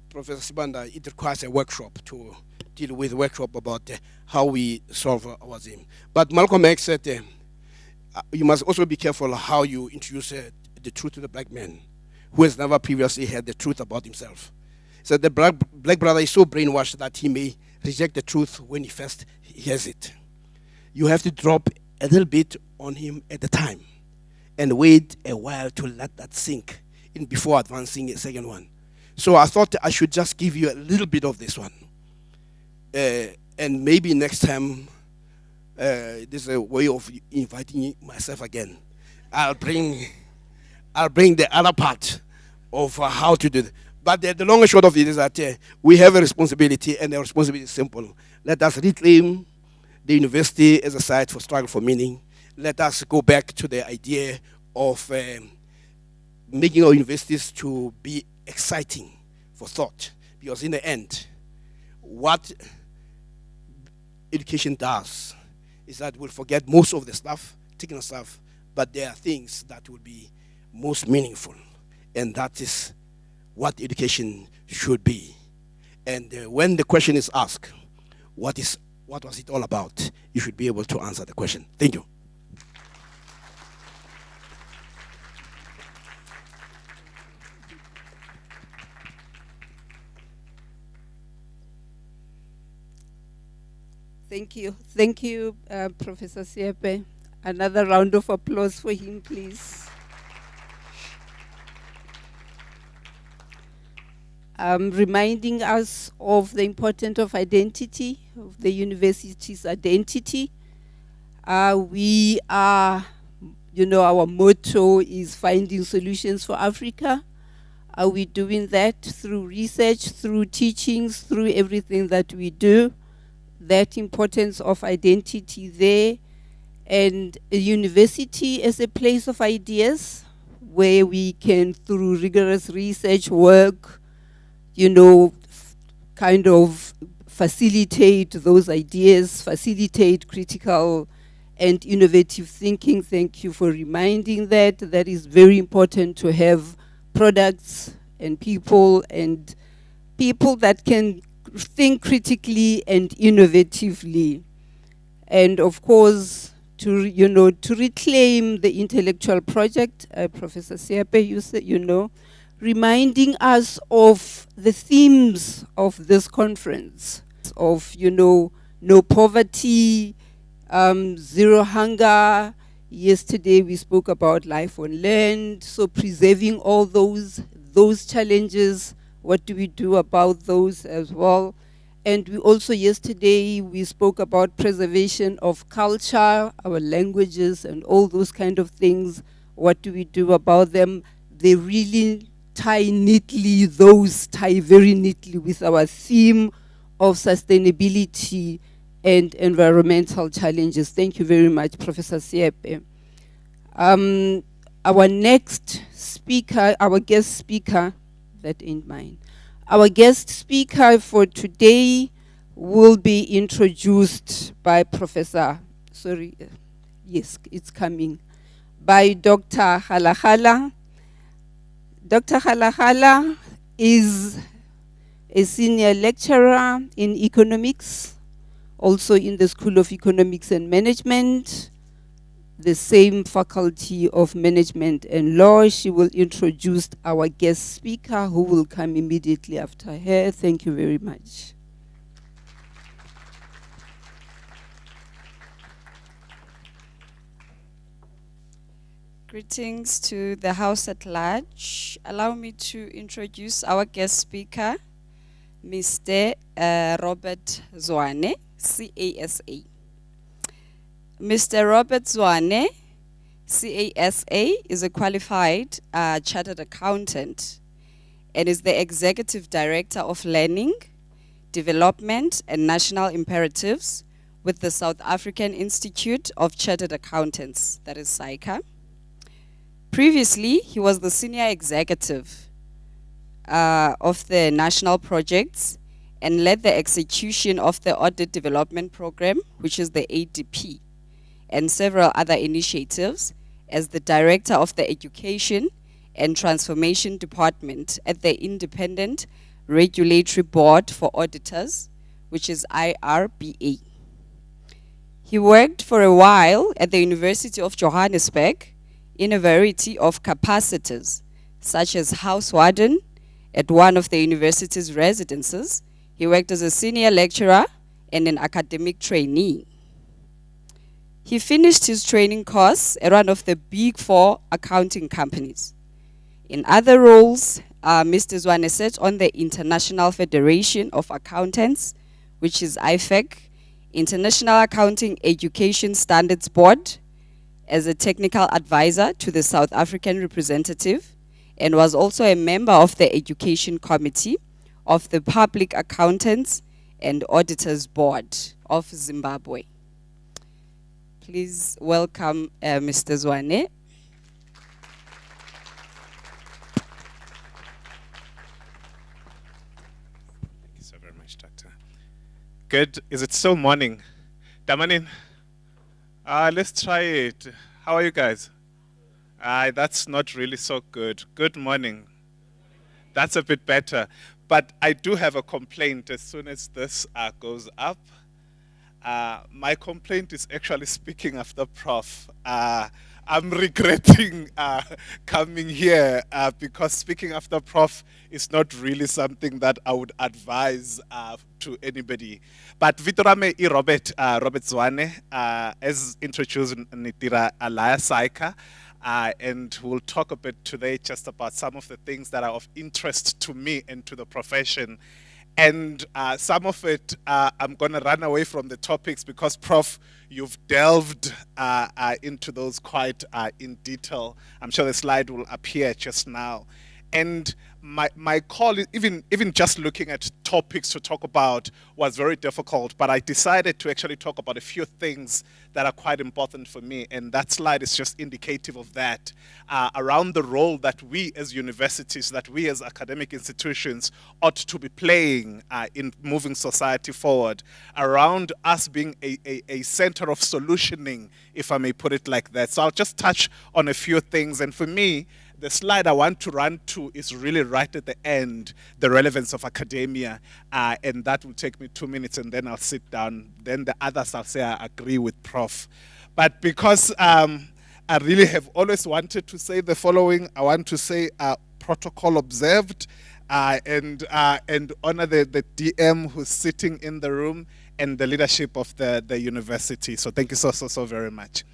Speaker 4: Professor Sibanda, it requires a workshop to deal with workshop about how we solve our thing. But Malcolm X said, you must also be careful how you introduce the truth to the black man who has never previously had the truth about himself. So the black brother is so brainwashed that he may reject the truth when he first hears it. You have to drop a little bit on him at the time and wait a while to let that sink in before advancing a second one. So I thought I should just give you a little bit of this one. And maybe next time, this is a way of inviting myself again. I'll bring the other part of how to do it. But the long and short of it is that we have a responsibility, and the responsibility is simple. Let us reclaim the university as a site for struggle for meaning. Let us go back to the idea of making our universities to be exciting for thought. Because in the end, what education does is that we'll forget most of the stuff, technical stuff, but there are things that will be most meaningful. And that is what education should be. And when the question is asked, what was it all about? You should be able to answer the question. Thank you.
Speaker 1: Thank you, Professor Siepe. Another round of applause for him, please. Reminding us of the importance of identity, of the university's identity. We are, our motto is finding solutions for Africa. Are we doing that through research, through teachings, through everything that we do? That importance of identity there, and a university as a place of ideas where we can, through rigorous research work, kind of facilitate those ideas, facilitate critical and innovative thinking. Thank you for reminding that. That is very important to have products and people that can think critically and innovatively. And of course, to reclaim the intellectual project, Professor Siepe, you said, reminding us of the themes of this conference, of, no poverty, zero hunger. Yesterday we spoke about life on land, so preserving all those challenges. What do we do about those as well? And we also, yesterday, we spoke about preservation of culture, our languages, and all those kind of things. What do we do about them? They really tie very neatly with our theme of sustainability and environmental challenges. Thank you very much, Professor Siepe. Our next speaker, our guest speaker, that ain't mine. Our guest speaker for today will be introduced by yes, it's coming, by Dr. Halakhala. Dr. Halakhala is a senior lecturer in economics, also in the School of Economics and Management, the same Faculty of Management and Law. She will introduce our guest speaker, who will come immediately after her. Thank you very much.
Speaker 5: Greetings to the House at large. Allow me to introduce our guest speaker, Mr. Robert Zwane, CASA. Mr. Robert Zwane, CASA, is a qualified chartered accountant and is the Executive Director of Learning, Development and National Imperatives with the South African Institute of Chartered Accountants, that is SAICA. Previously, he was the senior executive of the national projects and led the execution of the Audit Development Program, which is the ADP, and several other initiatives as the director of the Education and Transformation Department at the Independent Regulatory Board for Auditors, which is IRBA. He worked for a while at the University of Johannesburg in a variety of capacities, such as house warden at one of the university's residences. He worked as a senior lecturer and an academic trainee. He finished his training course at one of the big 4 accounting companies. In other roles, Mr. Zwane sat on the International Federation of Accountants, which is IFAC, International Accounting Education Standards Board, as a technical advisor to the South African representative, and was also a member of the Education Committee of the Public Accountants and Auditors Board of Zimbabwe. Please welcome Mr. Zwane.
Speaker 6: Thank you so very much, Doctor. Good. Is it still morning? Damanin? Let's try it. How are you guys? That's not really so good. Good morning. That's a bit better. But I do have a complaint as soon as this goes up. My complaint is actually speaking after Prof. I'm regretting coming here because speaking after Prof is not really something that I would advise to anybody. But Vitorame I Robert Zwane, as introduced Nitira Alaya Saika, and we'll talk a bit today just about some of the things that are of interest to me and to the profession. And some of it, I'm going to run away from the topics because, Prof, you've delved into those quite in detail. I'm sure the slide will appear just now. And my call, even just looking at topics to talk about was very difficult, but I decided to actually talk about a few things that are quite important for me, and that slide is just indicative of that, around the role that we as universities, that we as academic institutions ought to be playing in moving society forward, around us being a center of solutioning, if I may put it like that. So I'll just touch on a few things, and for me, the slide I want to run to is really right at the end, the relevance of academia, and that will take me 2 minutes and then I'll sit down. Then the others I'll say I agree with Prof. But because I really have always wanted to say the following, I want to say protocol observed and honor the DM who's sitting in the room and the leadership of the university. So thank you so very much.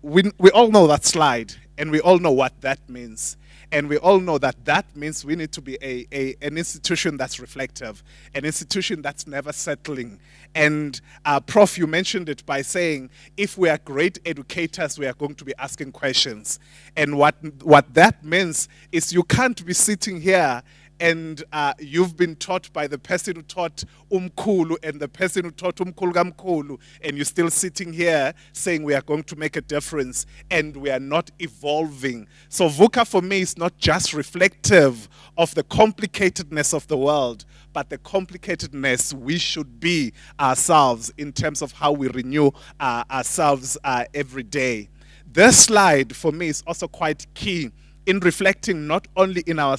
Speaker 6: We all know that slide, and we all know what that means. And we all know that that means we need to be an institution that's reflective, an institution that's never settling. And Prof, you mentioned it by saying, if we are great educators, we are going to be asking questions. And what that means is you can't be sitting here and you've been taught by the person who taught Umkulu and the person who taught Umkulu Gamkulu, and you're still sitting here saying we are going to make a difference and we are not evolving. So VUCA for me is not just reflective of the complicatedness of the world, but the complicatedness we should be ourselves in terms of how we renew ourselves every day. This slide for me is also quite key in reflecting not only in our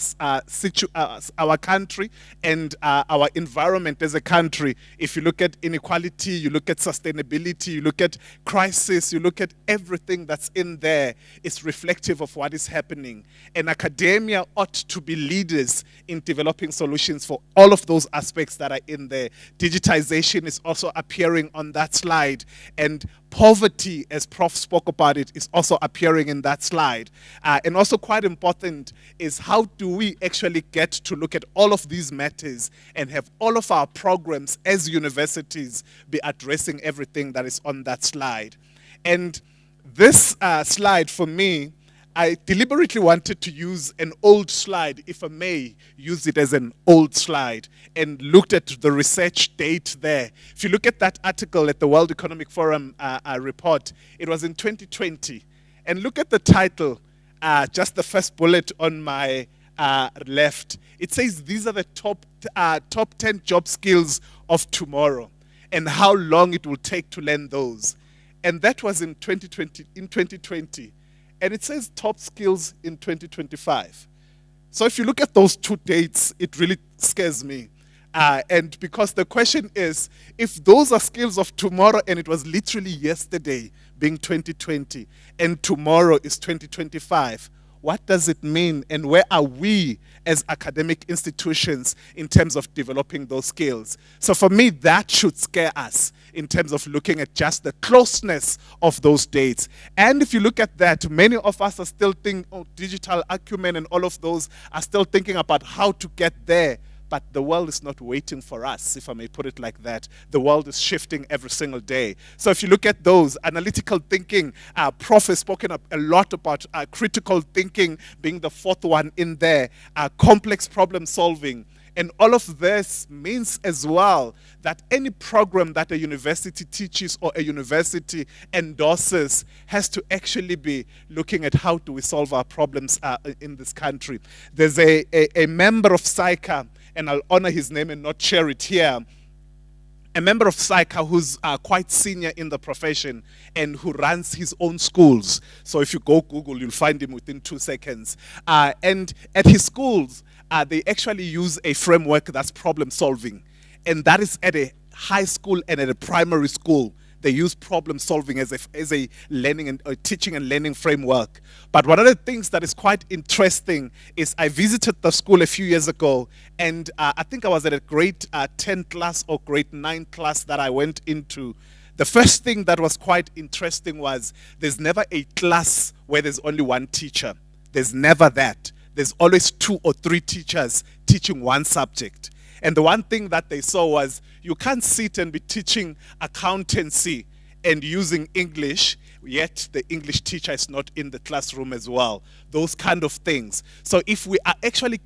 Speaker 6: country and our environment as a country. If you look at inequality, you look at sustainability, you look at crisis, you look at everything that's in there, it's reflective of what is happening. And academia ought to be leaders in developing solutions for all of those aspects that are in there. Digitization is also appearing on that slide, and poverty, as Prof spoke about it, is also appearing in that slide. And also quite important is how do we actually get to look at all of these matters and have all of our programs as universities be addressing everything that is on that slide. And this slide for me I deliberately wanted to use an old slide, if I may use it as an old slide, and looked at the research date there. If you look at that article at the World Economic Forum report, it was in 2020. And look at the title, just the first bullet on my left. It says these are the top 10 job skills of tomorrow and how long it will take to learn those. And that was in 2020. And it says top skills in 2025. So if you look at those two dates, it really scares me. And because the question is, if those are skills of tomorrow and it was literally yesterday being 2020 and tomorrow is 2025, what does it mean and where are we as academic institutions in terms of developing those skills? So for me, that should scare us in terms of looking at just the closeness of those dates. And if you look at that, many of us are still thinking, digital acumen and all of those are still thinking about how to get there. But the world is not waiting for us, if I may put it like that. The world is shifting every single day. So if you look at those, analytical thinking, Prof has spoken a lot about critical thinking being the fourth one in there, complex problem solving. And all of this means as well that any program that a university teaches or a university endorses has to actually be looking at how do we solve our problems in this country. There's a member of SAICA, and I'll honor his name and not share it here, a member of SAICA who's quite senior in the profession and who runs his own schools. So if you go Google, you'll find him within 2 seconds. And at his schools, they actually use a framework that's problem solving. And that is at a high school and at a primary school. They use problem solving as a learning and teaching and learning framework. But one of the things that is quite interesting is I visited the school a few years ago, and I think I was at a grade 10 class or grade 9 class that I went into. The first thing that was quite interesting was there's never a class where there's only one teacher. There's never that. There's always 2 or 3 teachers teaching one subject. And the one thing that they saw was you can't sit and be teaching accountancy and using English, yet the English teacher is not in the classroom as well. Those kind of things. So if we are actually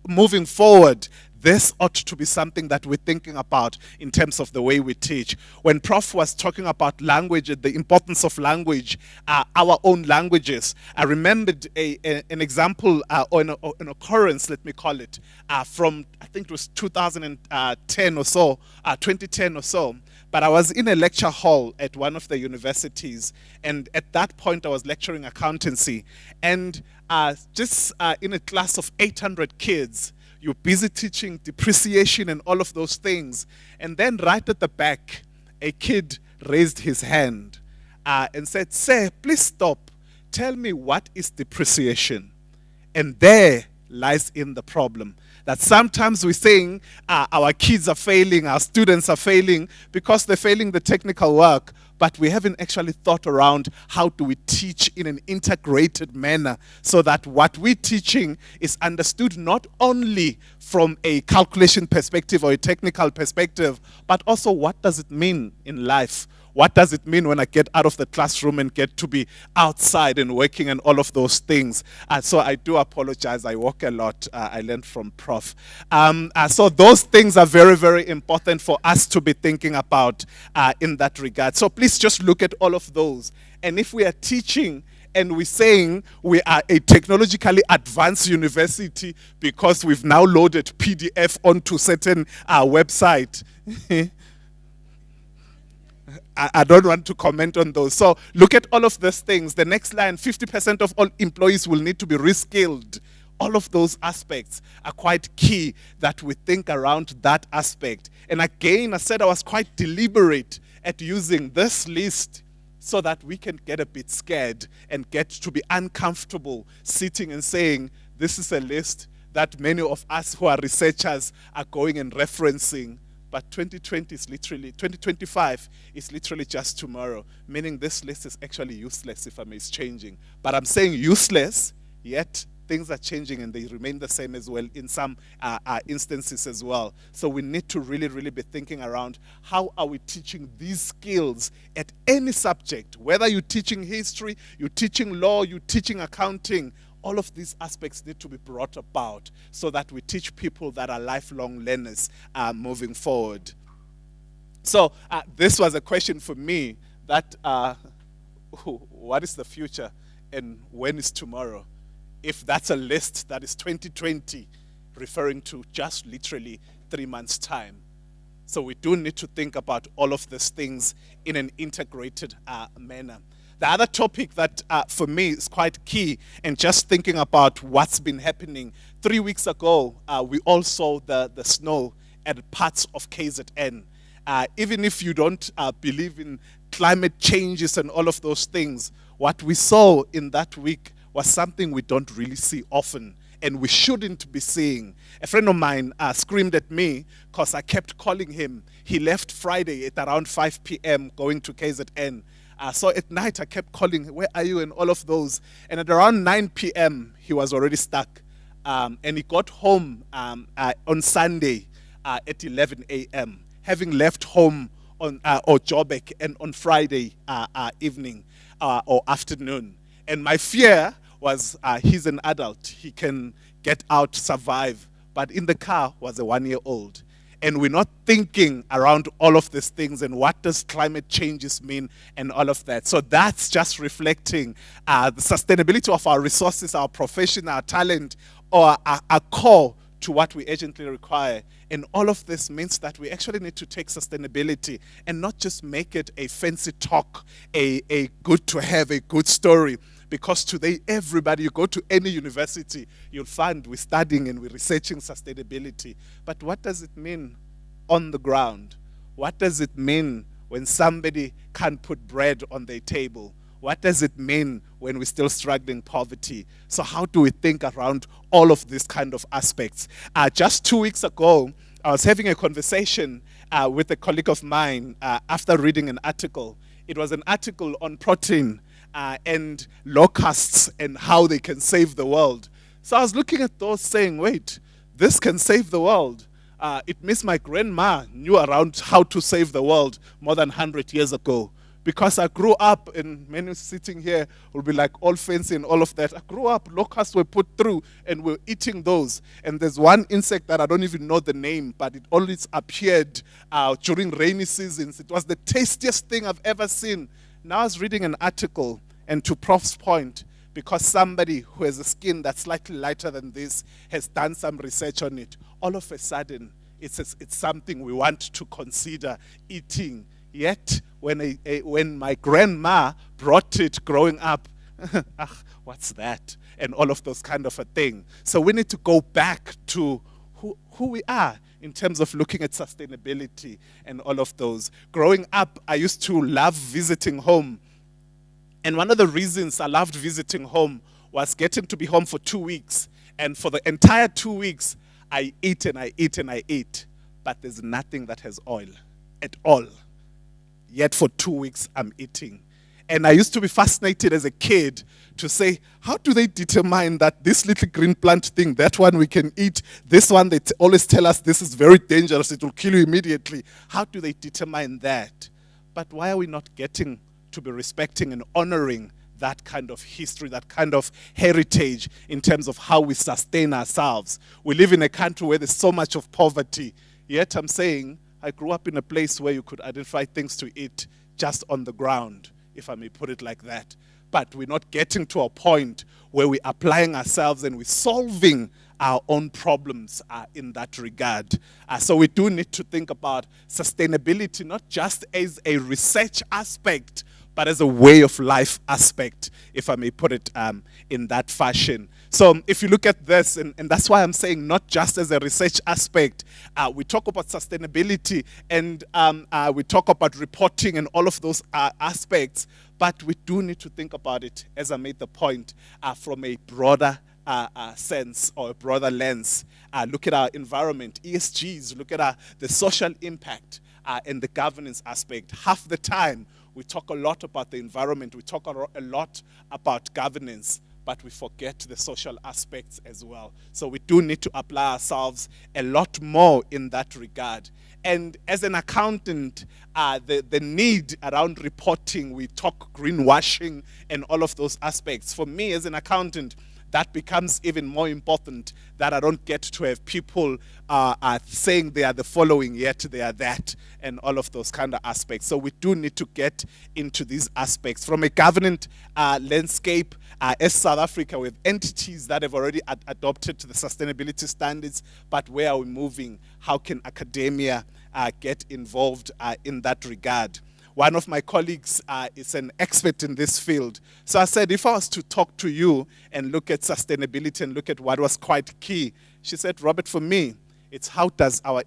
Speaker 6: moving forward, this ought to be something that we're thinking about in terms of the way we teach. When Prof was talking about language, the importance of language, our own languages, I remembered an example or an occurrence, let me call it, from I think it was 2010 or so, 2010 or so. But I was in a lecture hall at one of the universities, and at that point I was lecturing accountancy, and just in a class of 800 kids, you're busy teaching depreciation and all of those things. And then right at the back, a kid raised his hand and said, "Sir, please stop. Tell me what is depreciation." And there lies in the problem. That sometimes we're saying our kids are failing, our students are failing because they're failing the technical work, but we haven't actually thought around how do we teach in an integrated manner so that what we're teaching is understood not only from a calculation perspective or a technical perspective, but also what does it mean in life? What does it mean when I get out of the classroom and get to be outside and working and all of those things? So I do apologize. I walk a lot. I learned from Prof. So those things are very, very important for us to be thinking about in that regard. So please just look at all of those. And if we are teaching and we're saying we are a technologically advanced university because we've now loaded PDF onto certain website, I don't want to comment on those. So look at all of those things. The next line, 50% of all employees will need to be reskilled. All of those aspects are quite key that we think around that aspect. And again, I said I was quite deliberate at using this list so that we can get a bit scared and get to be uncomfortable sitting and saying, this is a list that many of us who are researchers are going and referencing. But 2025 is literally just tomorrow, meaning this list is actually useless if I may, it's changing. But I'm saying useless, yet things are changing and they remain the same as well in some instances as well. So we need to really, really be thinking around how are we teaching these skills at any subject, whether you're teaching history, you're teaching law, you're teaching accounting. All of these aspects need to be brought about so that we teach people that are lifelong learners moving forward. So this was a question for me that what is the future and when is tomorrow? If that's a list that is 2020, referring to just literally 3 months' time. So we do need to think about all of these things in an integrated manner. The other topic that for me is quite key, and just thinking about what's been happening. 3 weeks ago, we all saw the snow at parts of KZN. Even if you don't believe in climate changes and all of those things, what we saw in that week was something we don't really see often, and we shouldn't be seeing. A friend of mine screamed at me because I kept calling him. He left Friday at around 5 p.m. going to KZN. So at night I kept calling, where are you, and all of those. And at around 9 p.m. he was already stuck. And he got home on Sunday at 11 a.m., having left home on or Joburg and on Friday evening or afternoon. And my fear was he's an adult. He can get out, survive. But in the car was a 1-year-old. And we're not thinking around all of these things and what does climate changes mean and all of that. So that's just reflecting the sustainability of our resources, our profession, our talent, or our core to what we urgently require. And all of this means that we actually need to take sustainability and not just make it a fancy talk, a good to have, a good story. Because today, everybody, you go to any university, you'll find we're studying and we're researching sustainability. But what does it mean on the ground? What does it mean when somebody can't put bread on their table? What does it mean when we're still struggling poverty? So how do we think around all of these kind of aspects? Just 2 weeks ago, I was having a conversation with a colleague of mine after reading an article. It was an article on protein and locusts and how they can save the world. So I was looking at those saying, wait, this can save the world. It means my grandma knew around how to save the world more than 100 years ago. Because I grew up, and many sitting here will be like all fancy and all of that. I grew up, locusts were put through, and we're eating those. And there's one insect that I don't even know the name, but it always appeared during rainy seasons. It was the tastiest thing I've ever seen. Now I was reading an article, and to Prof's point, because somebody who has a skin that's slightly lighter than this has done some research on it, all of a sudden, it's something we want to consider eating. Yet, when my grandma brought it growing up, what's that? And all of those kind of a thing. So we need to go back to who we are in terms of looking at sustainability and all of those. Growing up, I used to love visiting home. And one of the reasons I loved visiting home was getting to be home for 2 weeks. And for the entire 2 weeks, I eat and I eat and I eat. But there's nothing that has oil at all. Yet for 2 weeks, I'm eating. And I used to be fascinated as a kid to say, how do they determine that this little green plant thing, that one we can eat, this one they always tell us this is very dangerous, it will kill you immediately. How do they determine that? But why are we not getting to be respecting and honoring that kind of history, that kind of heritage in terms of how we sustain ourselves? We live in a country where there's so much of poverty. Yet I'm saying, I grew up in a place where you could identify things to eat just on the ground, if I may put it like that. But we're not getting to a point where we're applying ourselves and we're solving our own problems in that regard. So we do need to think about sustainability not just as a research aspect, but as a way of life aspect, if I may put it in that fashion. So if you look at this, and that's why I'm saying not just as a research aspect, we talk about sustainability and we talk about reporting and all of those aspects, but we do need to think about it, as I made the point, from a broader sense or a broader lens. Look at our environment, ESGs, look at the social impact and the governance aspect. Half the time, we talk a lot about the environment, we talk a lot about governance, but we forget the social aspects as well. So we do need to apply ourselves a lot more in that regard. And as an accountant, the need around reporting, we talk greenwashing and all of those aspects. For me as an accountant, that becomes even more important, that I don't get to have people saying they are the following, yet they are that, and all of those kind of aspects. So we do need to get into these aspects. From a government landscape, as South Africa, we have entities that have already adopted the sustainability standards, but where are we moving? How can academia get involved in that regard? One of my colleagues is an expert in this field. So I said, if I was to talk to you and look at sustainability and look at what was quite key, she said, Robert, for me, it's how does our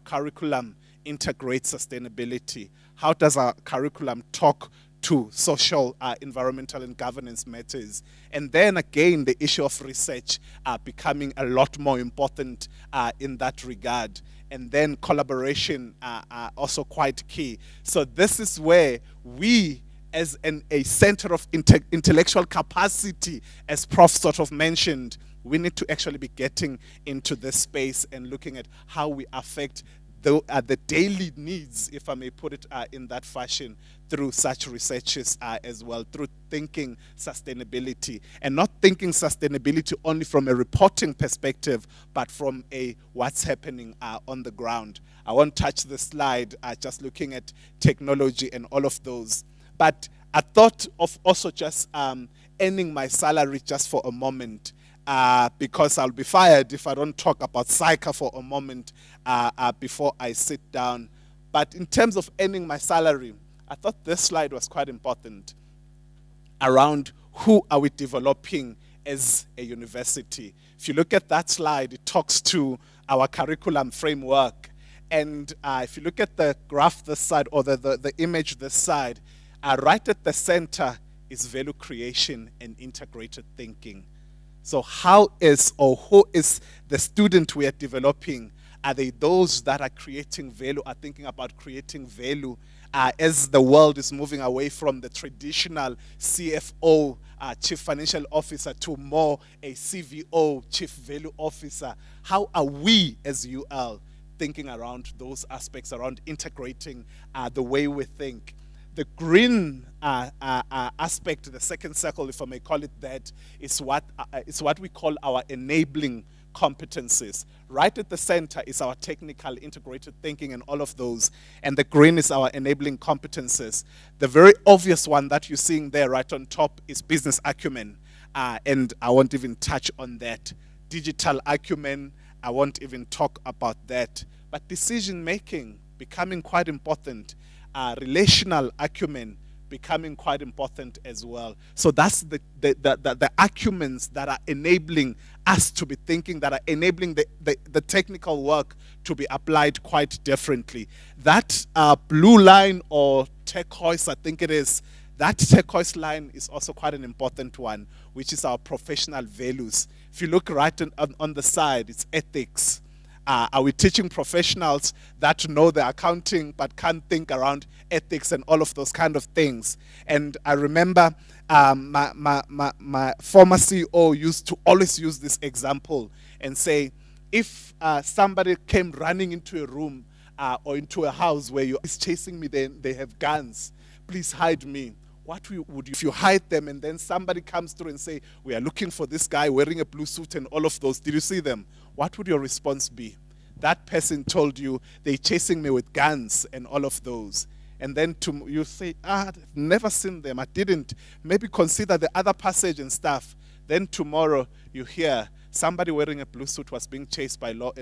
Speaker 6: curriculum integrate sustainability? How does our curriculum talk to social, environmental, and governance matters? And then again, the issue of research becoming a lot more important in that regard. And then collaboration are also quite key. So this is where we, as a center of intellectual capacity, as Prof sort of mentioned, we need to actually be getting into this space and looking at how we affect the daily needs, if I may put it in that fashion, through such researches as well, through thinking sustainability, and not thinking sustainability only from a reporting perspective, but from a what's happening on the ground. I won't touch the slide, just looking at technology and all of those. But I thought of also just earning my salary just for a moment, because I'll be fired if I don't talk about SAICA for a moment before I sit down. But in terms of earning my salary, I thought this slide was quite important around who are we developing as a university. If you look at that slide, it talks to our curriculum framework. And if you look at the graph this side, or the image this side, right at the center is value creation and integrated thinking. So how is, or who is the student we are developing? Are they those that are creating value, are thinking about creating value as the world is moving away from the traditional CFO, Chief Financial Officer, to more a CVO, Chief Value Officer? How are we as UL thinking around those aspects, around integrating the way we think? The green aspect, the second circle, if I may call it that, is what we call our enabling competencies. Right at the center is our technical integrated thinking and all of those, and the green is our enabling competencies. The very obvious one that you're seeing there right on top is business acumen, and I won't even touch on that. Digital acumen, I won't even talk about that. But decision making becoming quite important. Relational acumen becoming quite important as well. So that's the acumens that are enabling us to be thinking, that are enabling the technical work to be applied quite differently. That blue line, or turquoise, I think it is, that turquoise line is also quite an important one, which is our professional values. If you look right on the side, it's ethics. Are we teaching professionals that know the accounting but can't think around ethics and all of those kind of things? And I remember my former CEO used to always use this example and say, if somebody came running into a room or into a house where is chasing me, they have guns, please hide me. What would you, if you hide them and then somebody comes through and say, we are looking for this guy wearing a blue suit and all of those, did you see them? What would your response be? That person told you, they're chasing me with guns and all of those. And then you say, I've never seen them, I didn't. Maybe consider the other passage and stuff. Then tomorrow you hear somebody wearing a blue suit was being chased by law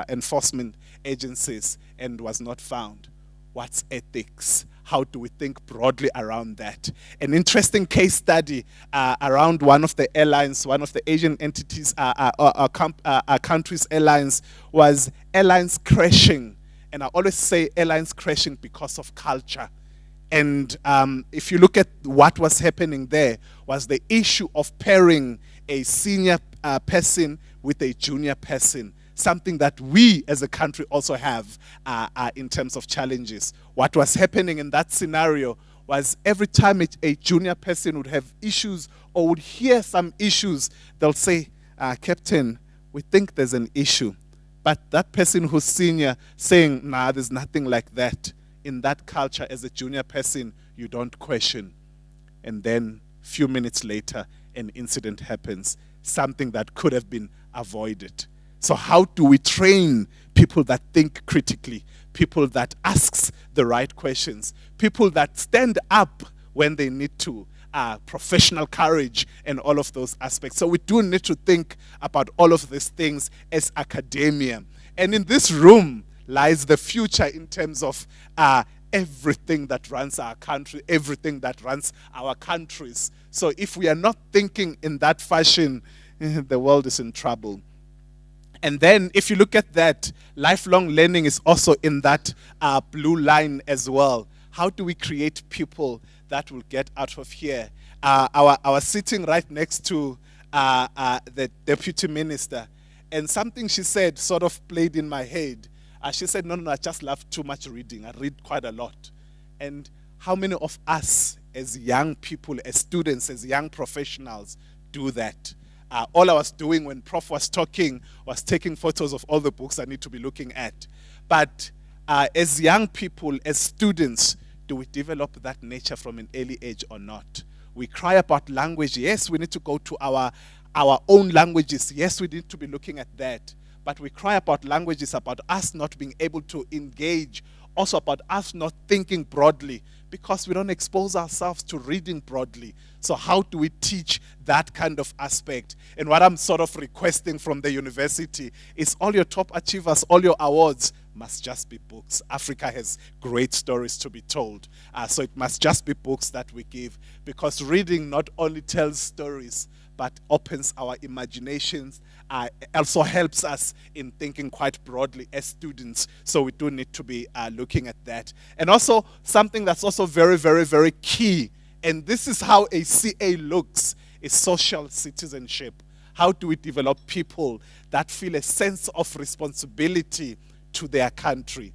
Speaker 6: enforcement agencies and was not found. What's ethics? How do we think broadly around that? An interesting case study around one of the airlines, one of the Asian entities, countries' airlines, was airlines crashing. And I always say airlines crashing because of culture. And if you look at what was happening there, was the issue of pairing a senior person with a junior person. Something that we as a country also have in terms of challenges. What was happening in that scenario was every time a junior person would have issues or would hear some issues, they'll say, Captain, we think there's an issue. But that person who's senior saying, nah, there's nothing like that. In that culture, as a junior person, you don't question. And then a few minutes later, an incident happens, something that could have been avoided. So how do we train people that think critically, people that asks the right questions, people that stand up when they need to, professional courage and all of those aspects. So we do need to think about all of these things as academia. And in this room lies the future in terms of everything that runs our country, everything that runs our countries. So if we are not thinking in that fashion, the world is in trouble. And then if you look at that, lifelong learning is also in that blue line as well. How do we create people that will get out of here? Our sitting right next to the deputy minister, and something she said sort of played in my head. She said, no, I just love too much reading. I read quite a lot. And how many of us as young people, as students, as young professionals do that? All I was doing when Prof was talking was taking photos of all the books I need to be looking at. But as young people, as students, do we develop that nature from an early age or not? We cry about language. Yes, we need to go to our own languages. Yes, we need to be looking at that. But we cry about languages, about us not being able to engage, also about us not thinking broadly, because we don't expose ourselves to reading broadly. So how do we teach that kind of aspect? And what I'm sort of requesting from the university is all your top achievers, all your awards must just be books. Africa has great stories to be told. So it must just be books that we give, because reading not only tells stories, but opens our imaginations, also helps us in thinking quite broadly as students. So we do need to be looking at that. And also something that's also very, very, very key, and this is how a CA looks, is social citizenship. How do we develop people that feel a sense of responsibility to their country?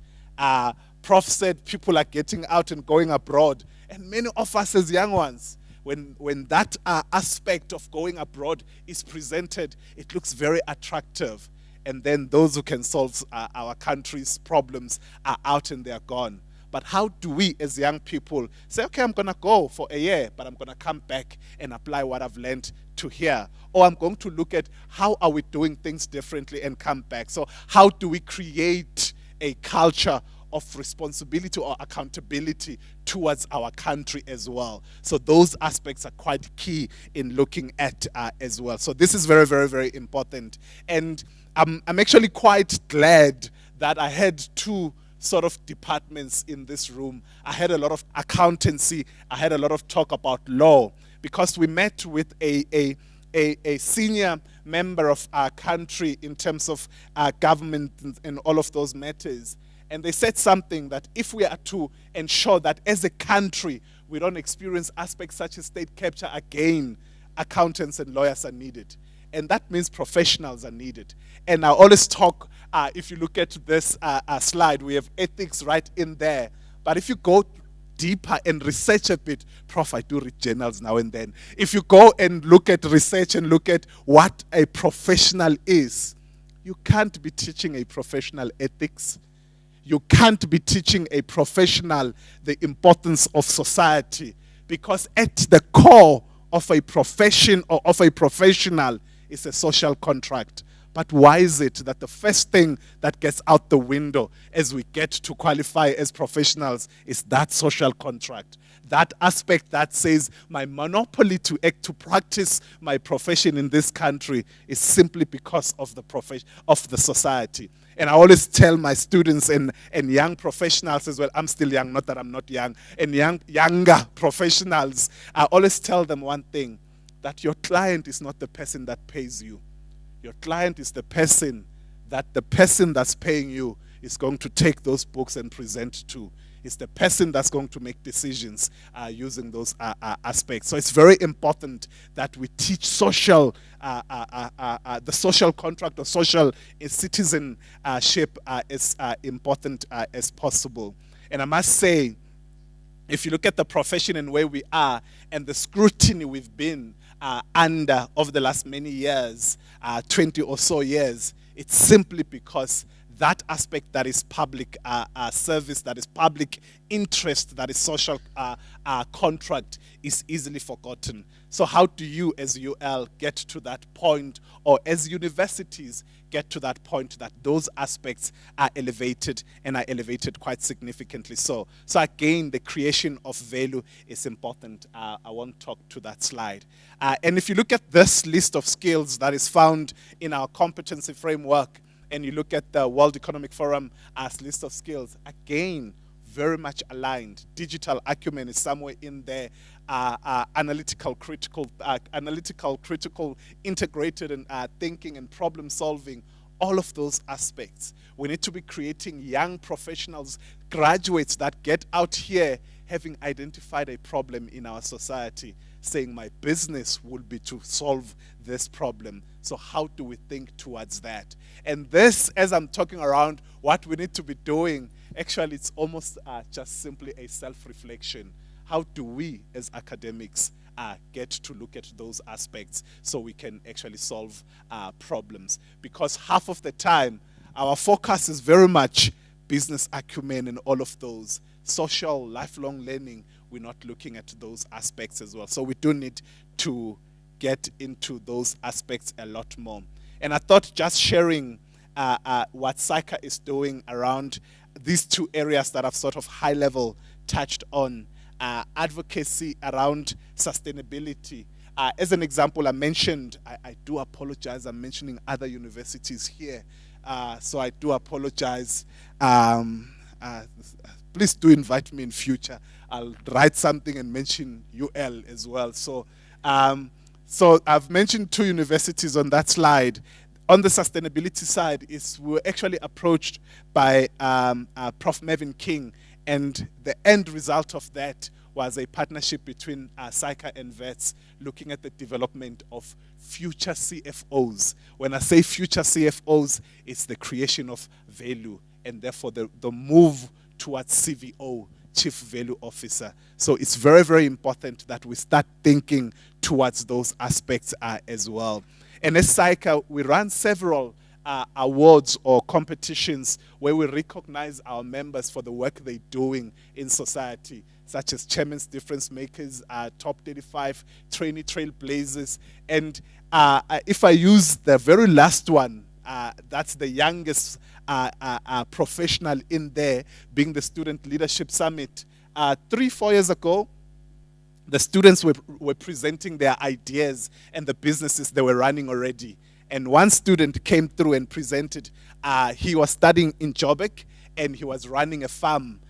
Speaker 6: Prof said people are getting out and going abroad, and many of us as young ones, when that aspect of going abroad is presented, it looks very attractive. And then those who can solve our country's problems are out and they're gone. But how do we as young people say, okay, I'm going to go for a year, but I'm going to come back and apply what I've learned to here? Or I'm going to look at how are we doing things differently and come back. So how do we create a culture of responsibility or accountability towards our country as well? So those aspects are quite key in looking at as well. So this is very, very, very important. And I'm actually quite glad that I had two sort of departments in this room. I had a lot of accountancy. I had a lot of talk about law, because we met with a senior member of our country in terms of government and all of those matters. And they said something that if we are to ensure that as a country we don't experience aspects such as state capture again, accountants and lawyers are needed. And that means professionals are needed. And I always talk, if you look at this slide, we have ethics right in there. But if you go deeper and research a bit, Prof, I do read journals now and then. If you go and look at research and look at what a professional is, you can't be teaching a professional ethics. You can't be teaching a professional the importance of society, because at the core of a profession or of a professional is a social contract. But why is it that the first thing that gets out the window as we get to qualify as professionals is that social contract? That aspect that says my monopoly to act, to practice my profession in this country is simply because of the profession, of the society. And I always tell my students and young professionals as well, I'm still young, not that I'm not young, and younger professionals, I always tell them one thing, that your client is not the person that pays you. Your client is the person that's paying you is going to take those books and present to. It's the person that's going to make decisions using those aspects. So it's very important that we teach social, the social contract or social citizenship as important as possible. And I must say, if you look at the profession and where we are and the scrutiny we've been under over the last many years, 20 or so years, it's simply because that aspect that is public service, that is public interest, that is social contract is easily forgotten. So how do you as UL get to that point, or as universities get to that point that those aspects are elevated and are elevated quite significantly? So again, the creation of value is important. I won't talk to that slide. And if you look at this list of skills that is found in our competency framework, and you look at the World Economic Forum as list of skills, again, very much aligned. Digital acumen is somewhere in there. Analytical, critical, integrated, and thinking and problem solving. All of those aspects. We need to be creating young professionals, graduates that get out here having identified a problem in our society, saying my business will be to solve this problem. So how do we think towards that? And this, as I'm talking around what we need to be doing, actually it's almost just simply a self-reflection. How do we as academics get to look at those aspects so we can actually solve problems? Because half of the time, our focus is very much business acumen and all of those. Social, lifelong learning, we're not looking at those aspects as well. So we do need to get into those aspects a lot more. And I thought just sharing what SAICA is doing around these two areas that I've sort of high level touched on, advocacy around sustainability. As an example, I mentioned, I do apologize, I'm mentioning other universities here. So I do apologize. Please do invite me in future. I'll write something and mention UL as well. So I've mentioned two universities on that slide. On the sustainability side, we were actually approached by Prof. Mervyn King, and the end result of that was a partnership between SAICA and VETS looking at the development of future CFOs. When I say future CFOs, it's the creation of value, and therefore the move towards CVO, Chief Value Officer. So it's very, very important that we start thinking towards those aspects as well. And as SAICA, we run several awards or competitions where we recognize our members for the work they're doing in society, such as Chairman's Difference Makers, Top 35, Trainee Trailblazers. And if I use the very last one, that's the youngest professional in there, being the Student Leadership Summit. 3-4 years ago, the students were presenting their ideas and the businesses they were running already. And one student came through and presented. He was studying in Joburg, and he was running a farm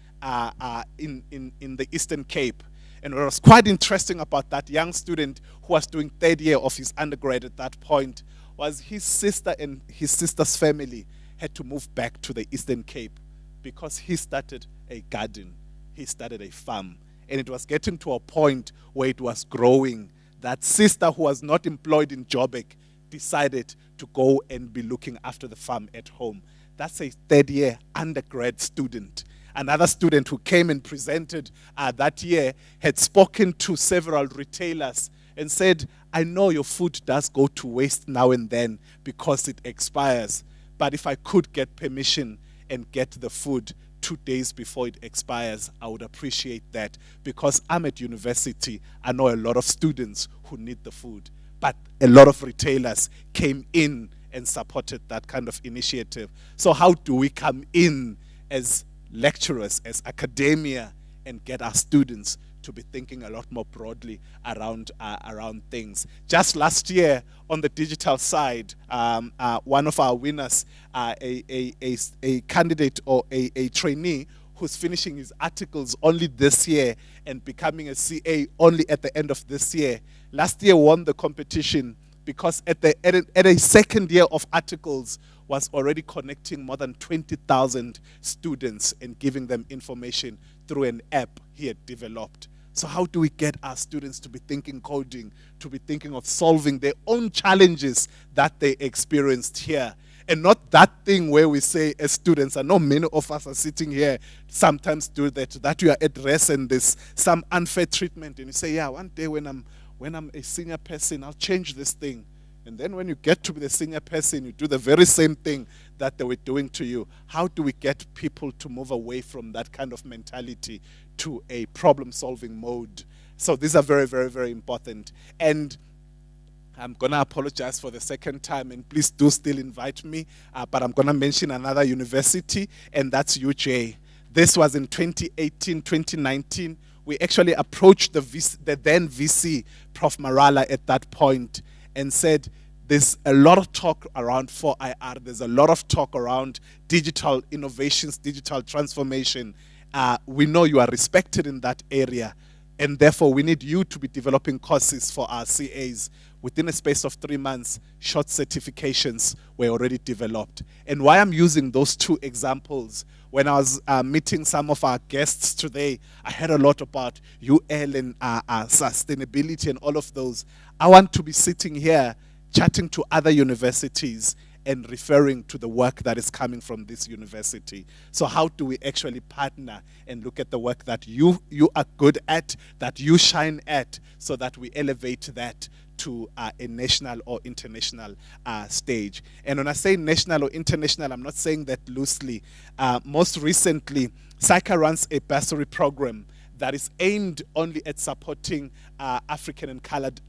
Speaker 6: in the Eastern Cape. And what was quite interesting about that young student who was doing third year of his undergrad at that point was his sister and his sister's family had to move back to the Eastern Cape because he started a garden. He started a farm. And it was getting to a point where it was growing. That sister who was not employed in Joburg decided to go and be looking after the farm at home. That's a third year undergrad student. Another student who came and presented that year had spoken to several retailers and said, I know your food does go to waste now and then because it expires, but if I could get permission and get the food 2 days before it expires, I would appreciate that, because I'm at university. I know a lot of students who need the food, but a lot of retailers came in and supported that kind of initiative. So how do we come in as lecturers, as academia, and get our students to be thinking a lot more broadly around things? Just last year, on the digital side, one of our winners, a candidate or a trainee who's finishing his articles only this year and becoming a CA only at the end of this year, last year won the competition because at a second year of articles was already connecting more than 20,000 students and giving them information through an app he had developed. So how do we get our students to be thinking coding, to be thinking of solving their own challenges that they experienced here? And not that thing where we say as students, I know many of us are sitting here, sometimes do that you are at rest and there's some unfair treatment. And you say, yeah, one day when I'm a senior person, I'll change this thing. And then when you get to be the senior person, you do the very same thing that they were doing to you. How do we get people to move away from that kind of mentality to a problem-solving mode? So these are very, very, very important. And I'm going to apologize for the second time, and please do still invite me. But I'm going to mention another university, and that's UJ. This was in 2018, 2019. We actually approached the then VC, Prof. Marala, at that point, and said, there's a lot of talk around 4IR. There's a lot of talk around digital innovations, digital transformation. We know you are respected in that area, and therefore we need you to be developing courses for our CAs. Within a space of 3 months, short certifications were already developed. And why I'm using those two examples, when I was meeting some of our guests today, I heard a lot about UL and sustainability and all of those. I want to be sitting here chatting to other universities and referring to the work that is coming from this university. So how do we actually partner and look at the work that you are good at, that you shine at, so that we elevate that to a national or international stage. And when I say national or international, I'm not saying that loosely. Most recently, SAICA runs a bursary program that is aimed only at supporting African and colored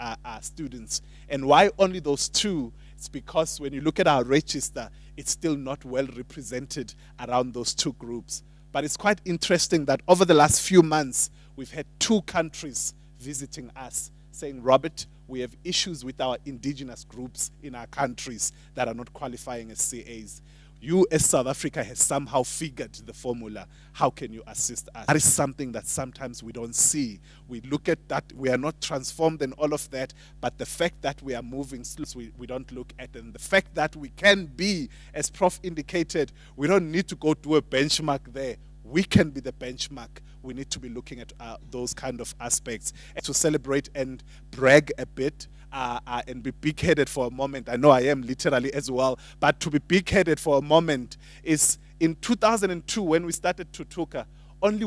Speaker 6: students. And why only those two? It's because when you look at our register, it's still not well represented around those two groups. But it's quite interesting that over the last few months, we've had 2 countries visiting us saying, Robert, we have issues with our indigenous groups in our countries that are not qualifying as CAs. You, as South Africa, has somehow figured the formula. How can you assist us? That is something that sometimes we don't see. We look at that, we are not transformed and all of that, but the fact that we are moving slow, we don't look at it. And the fact that we can be, as Prof indicated, we don't need to go do a benchmark there. We can be the benchmark. We need to be looking at those kind of aspects. And to celebrate and brag a bit, and be big-headed for a moment. I know I am literally as well, but to be big-headed for a moment is in 2002 when we started Tutuka, only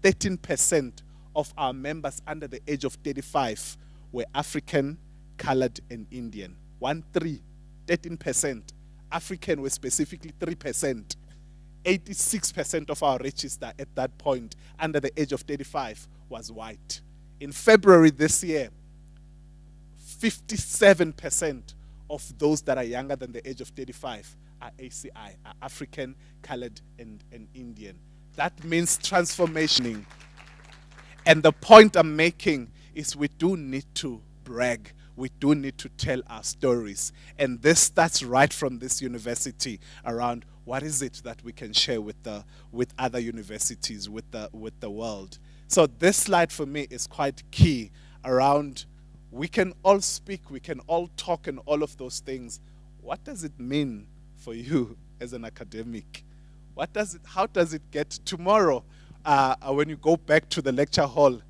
Speaker 6: 13% of our members under the age of 35 were African, colored, and Indian. 13%. African were specifically 3%. 86% of our register at that point under the age of 35 was white. In February this year, 57% of those that are younger than the age of 35 are ACI, are African, colored, and Indian. That means transformation. And the point I'm making is we do need to brag. We do need to tell our stories. And this starts right from this university around what is it that we can share with other universities, with the world. So this slide for me is quite key around we can all speak, we can all talk and all of those things. What does it mean for you as an academic? How does it get tomorrow when you go back to the lecture hall?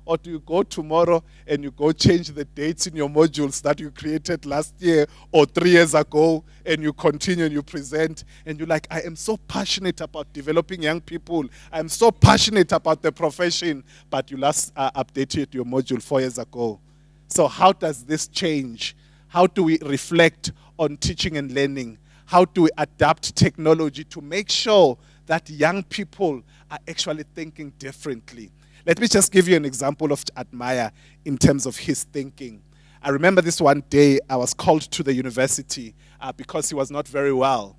Speaker 6: Or do you go tomorrow and you go change the dates in your modules that you created last year or 3 years ago, and you continue and you present and you're like, I am so passionate about developing young people. I'm so passionate about the profession, but you last updated your module 4 years ago. So how does this change? How do we reflect on teaching and learning? How do we adapt technology to make sure that young people are actually thinking differently? Let me just give you an example of Admire in terms of his thinking. I remember this one day I was called to the university because he was not very well.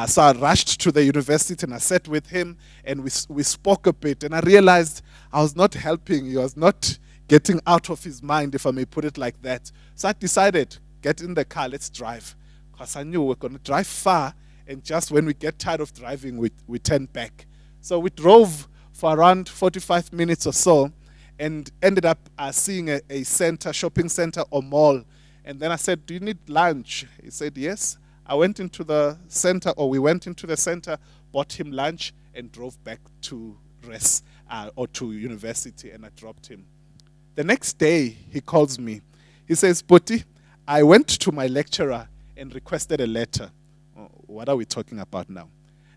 Speaker 6: So I rushed to the university and I sat with him and we spoke a bit, and I realized I was not helping. He was not getting out of his mind, if I may put it like that. So I decided, get in the car, let's drive. Because I knew we're going to drive far, and just when we get tired of driving, we turn back. So we drove for around 45 minutes or so and ended up seeing a shopping center or mall. And then I said, do you need lunch? He said, yes. I went into the center, or we went into the center, bought him lunch, and drove back to rest or to university, and I dropped him. The next day, he calls me. He says, Poti, I went to my lecturer and requested a letter. Oh, what are we talking about now?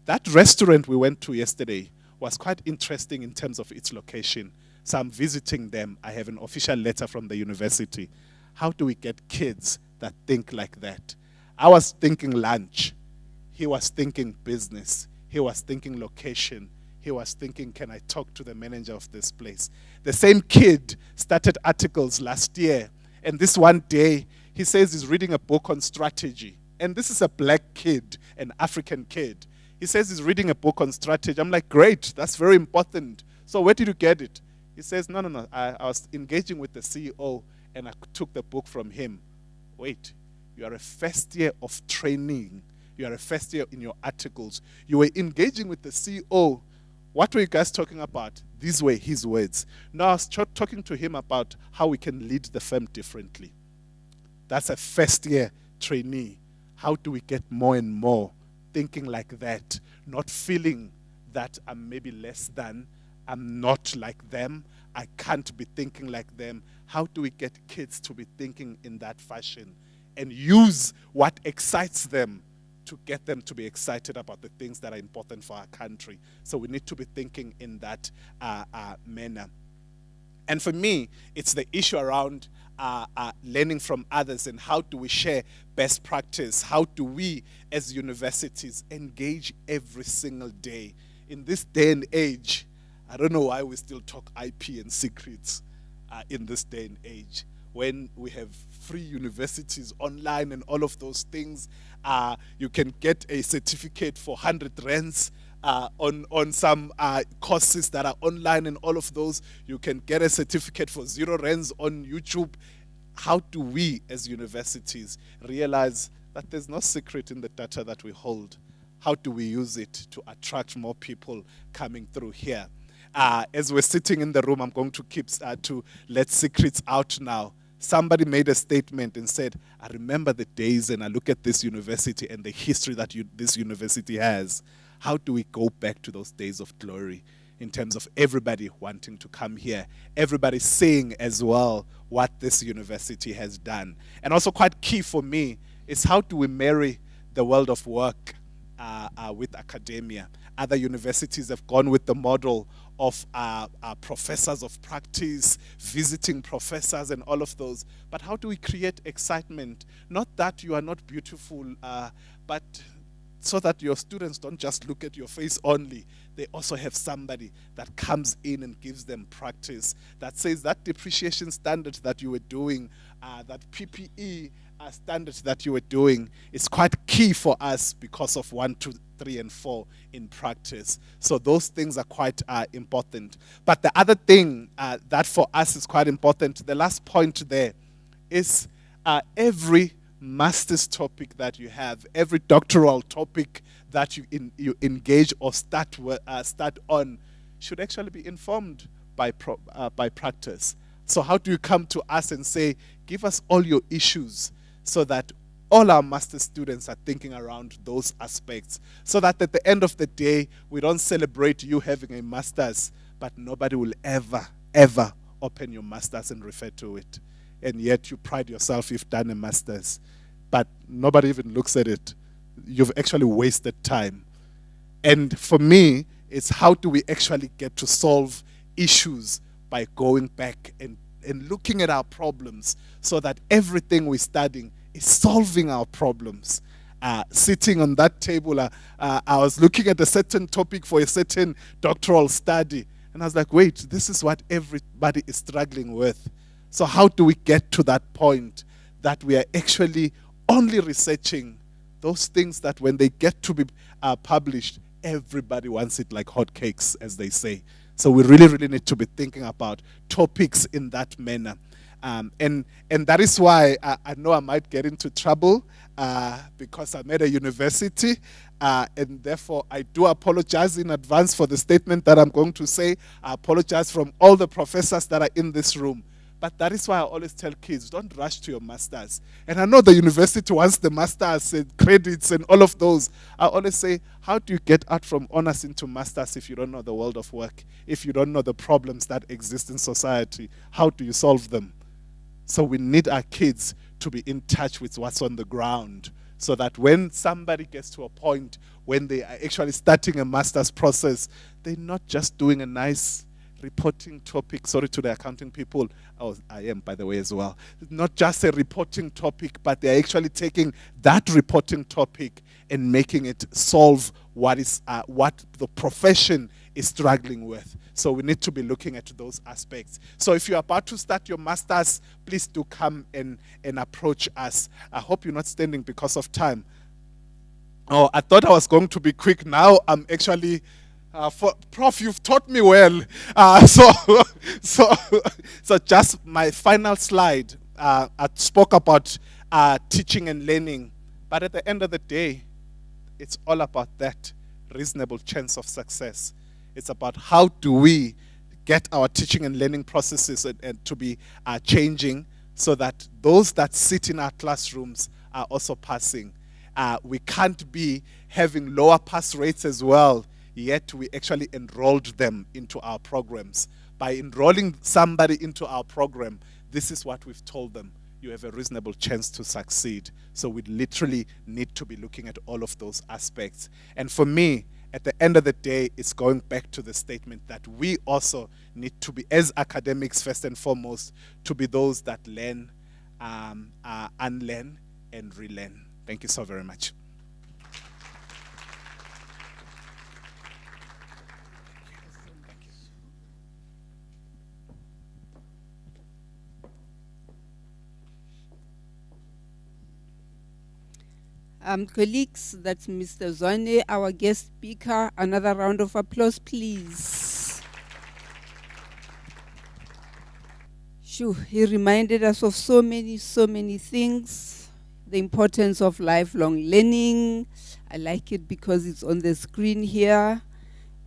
Speaker 6: That restaurant we went to yesterday was quite interesting in terms of its location. So I'm visiting them. I have an official letter from the university. How do we get kids that think like that? I was thinking lunch. He was thinking business. He was thinking location. He was thinking, can I talk to the manager of this place? The same kid started articles last year. And this one day, he says he's reading a book on strategy. And this is a black kid, an African kid. He says he's reading a book on strategy. I'm like, great, that's very important. So where did you get it? He says, no. I was engaging with the CEO and I took the book from him. Wait, you are a first year of training. You are a first year in your articles. You were engaging with the CEO. What were you guys talking about? These were his words. Now I was talking to him about how we can lead the firm differently. That's a first year trainee. How do we get more and more thinking like that? Not feeling that I'm maybe less than, I'm not like them, I can't be thinking like them. How do we get kids to be thinking in that fashion and use what excites them to get them to be excited about the things that are important for our country? So we need to be thinking in that manner. And for me, it's the issue around learning from others and how do we share best practice? How do we, as universities, engage every single day? In this day and age, I don't know why we still talk IP and secrets in this day and age. When we have free universities online and all of those things, you can get a certificate for 100 rands on some courses that are online and all of those. You can get a certificate for 0 rands on YouTube. How do we as universities realize that there's no secret in the data that we hold? How do we use it to attract more people coming through here? As we're sitting in the room, I'm going to keep to let secrets out now. Somebody made a statement and said, I remember the days and I look at this university and the history that this university has. How do we go back to those days of glory in terms of everybody wanting to come here? Everybody saying as well what this university has done. And also quite key for me is how do we marry the world of work with academia? Other universities have gone with the model of professors of practice, visiting professors and all of those. But how do we create excitement? Not that you are not beautiful, but so that your students don't just look at your face only. They also have somebody that comes in and gives them practice, that says that depreciation standard that you were doing, that PPE standard that you were doing is quite key for us because of 1, 2, 3, and 4 in practice. So those things are quite important. But the other thing that for us is quite important, the last point there is every master's topic that you have, every doctoral topic that you engage or start on should actually be informed by practice. So how do you come to us and say, give us all your issues so that all our master students are thinking around those aspects, so that at the end of the day, we don't celebrate you having a master's, but nobody will ever open your master's and refer to it. And yet you pride yourself you've done a master's, but nobody even looks at it. You've actually wasted time. And for me, it's how do we actually get to solve issues by going back and looking at our problems so that everything we're studying is solving our problems. Sitting on that table, I was looking at a certain topic for a certain doctoral study, and I was like, wait, this is what everybody is struggling with. So how do we get to that point that we are actually only researching those things that when they get to be published, everybody wants it like hotcakes, as they say. So we really need to be thinking about topics in that manner. And that is why I know I might get into trouble because I'm at a university, and therefore I do apologize in advance for the statement that I'm going to say. I apologize from all the professors that are in this room. But that is why I always tell kids, don't rush to your masters. And I know the university wants the masters and credits and all of those. I always say, how do you get out from honors into masters if you don't know the world of work? If you don't know the problems that exist in society, how do you solve them? So we need our kids to be in touch with what's on the ground, so that when somebody gets to a point when they are actually starting a master's process, they're not just doing a nice reporting topic. Sorry to the accounting people. Oh, I am, by the way, as well. Not just a reporting topic, but they're actually taking that reporting topic and making it solve what the profession is struggling with. So we need to be looking at those aspects. So if you're about to start your master's, please do come and approach us. I hope you're not standing because of time. Oh, I thought I was going to be quick. Now I'm actually, Prof, you've taught me well. So just my final slide. I spoke about teaching and learning, but at the end of the day, it's all about that reasonable chance of success. It's about how do we get our teaching and learning processes and to be changing, so that those that sit in our classrooms are also passing. We can't be having lower pass rates as well, yet we actually enrolled them into our programs. By enrolling somebody into our program, this is what we've told them: you have a reasonable chance to succeed. So we literally need to be looking at all of those aspects. And for me, at the end of the day, it's going back to the statement that we also need to be, as academics first and foremost, to be those that learn, unlearn, and relearn. Thank you so very much.
Speaker 1: Colleagues, that's Mr. Zwane, our guest speaker. Another round of applause, please. Sure, he reminded us of so many things. The importance of lifelong learning. I like it because it's on the screen here.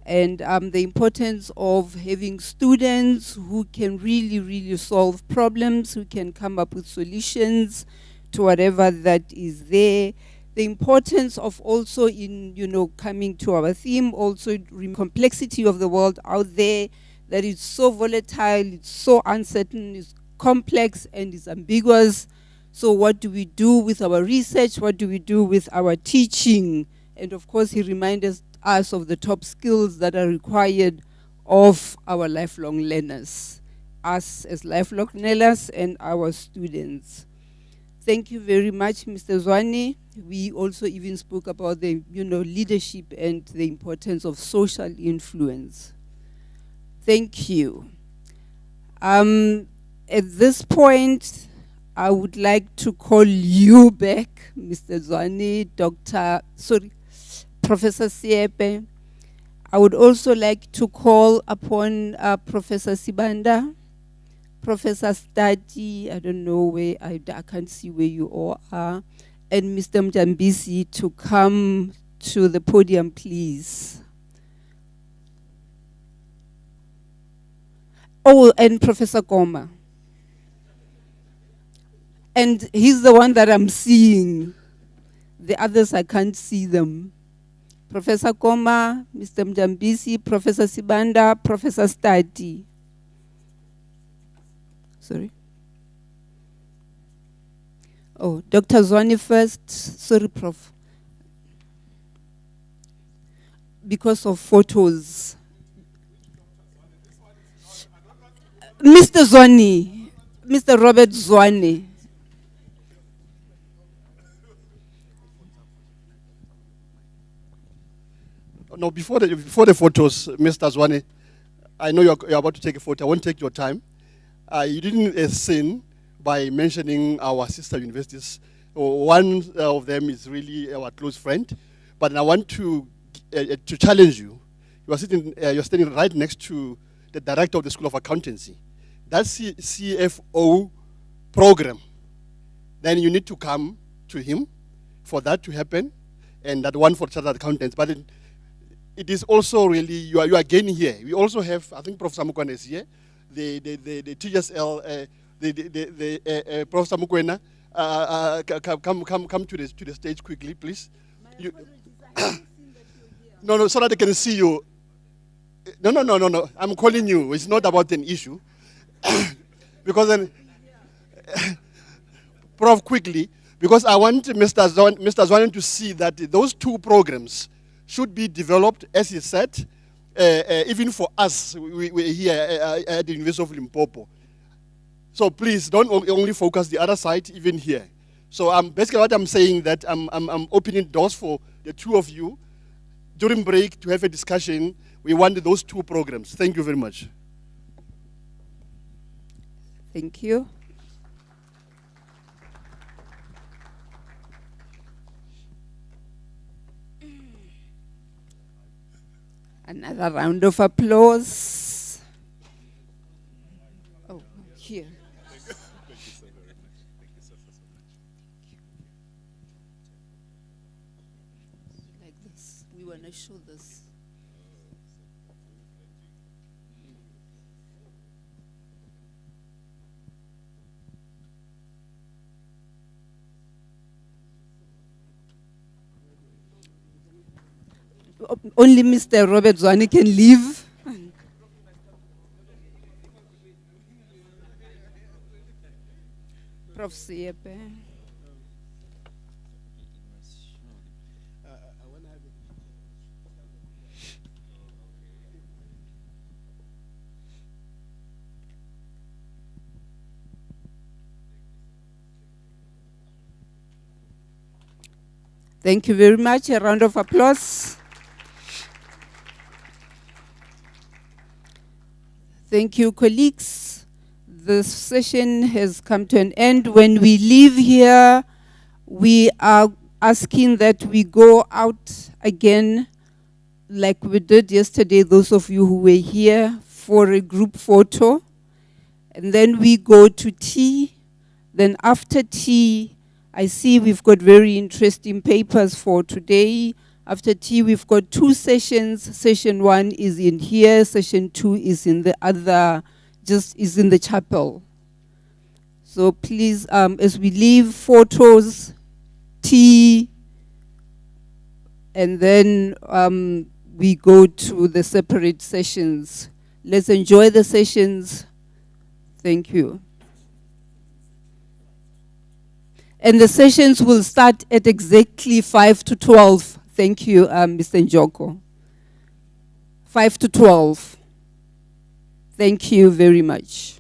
Speaker 1: And the importance of having students who can really solve problems, who can come up with solutions to whatever that is there. The importance of also in, coming to our theme, also complexity of the world out there, that it's so volatile, it's so uncertain, it's complex and it's ambiguous. So what do we do with our research? What do we do with our teaching? And of course, he reminded us of the top skills that are required of our lifelong learners, us as lifelong learners and our students. Thank you very much, Mr. Zwane. We also even spoke about the, leadership and the importance of social influence. Thank you. At this point, I would like to call you back, Mr. Zwane, Professor Siepe. I would also like to call upon Professor Sibanda, Professor Stati, I don't know where, I can't see where you all are, and Mr. Mjambisi to come to the podium, please. Oh, and Professor Goma. And he's the one that I'm seeing. The others, I can't see them. Professor Goma, Mr. Mjambisi, Professor Sibanda, Professor Stati. Sorry. Oh, Dr. Zwane first. Sorry, Prof. Because of photos. Mr. Zwane, Mr. Robert Zwane.
Speaker 7: No, before the photos, Mr. Zwane, I know you're about to take a photo. I won't take your time. You didn't sin by mentioning our sister universities. One of them is really our close friend, but I want to challenge you. You're standing right next to the director of the School of Accountancy. That's CFO program. Then you need to come to him for that to happen, and that one for chartered accountants. But it is also really you are gaining here. We also have, I think Professor Mukwena is here. The TSL, Professor Mukwena, come to the stage quickly, please. No, so that they can see you. No. I'm calling you. It's not about an issue, because then Prof, quickly, because I want Mr. Zwane to see that those two programs should be developed, as he said, even for us we here at the University of Limpopo. So please don't only focus the other side, even here. So basically what I'm saying that I'm opening doors for the two of you during break to have a discussion. We want those two programs. Thank you very much.
Speaker 1: Thank you. Another round of applause. Oh, here. Like this. We want to show this. Only Mr. Robert Zwane can leave. Prof. Siepe. Thank you very much. A round of applause. Thank you, colleagues. The session has come to an end. When we leave here, we are asking that we go out again, like we did yesterday, those of you who were here, for a group photo. And then we go to tea. Then after tea, I see we've got very interesting papers for today. After tea, we've got two sessions. Session 1 is in here. Session 2 is in the other, is in the chapel. So please, as we leave, photos, tea, and then we go to the separate sessions. Let's enjoy the sessions. Thank you. And the sessions will start at exactly 5 to 12. Thank you, Mr. Njoko. 5 to 12. Thank you very much.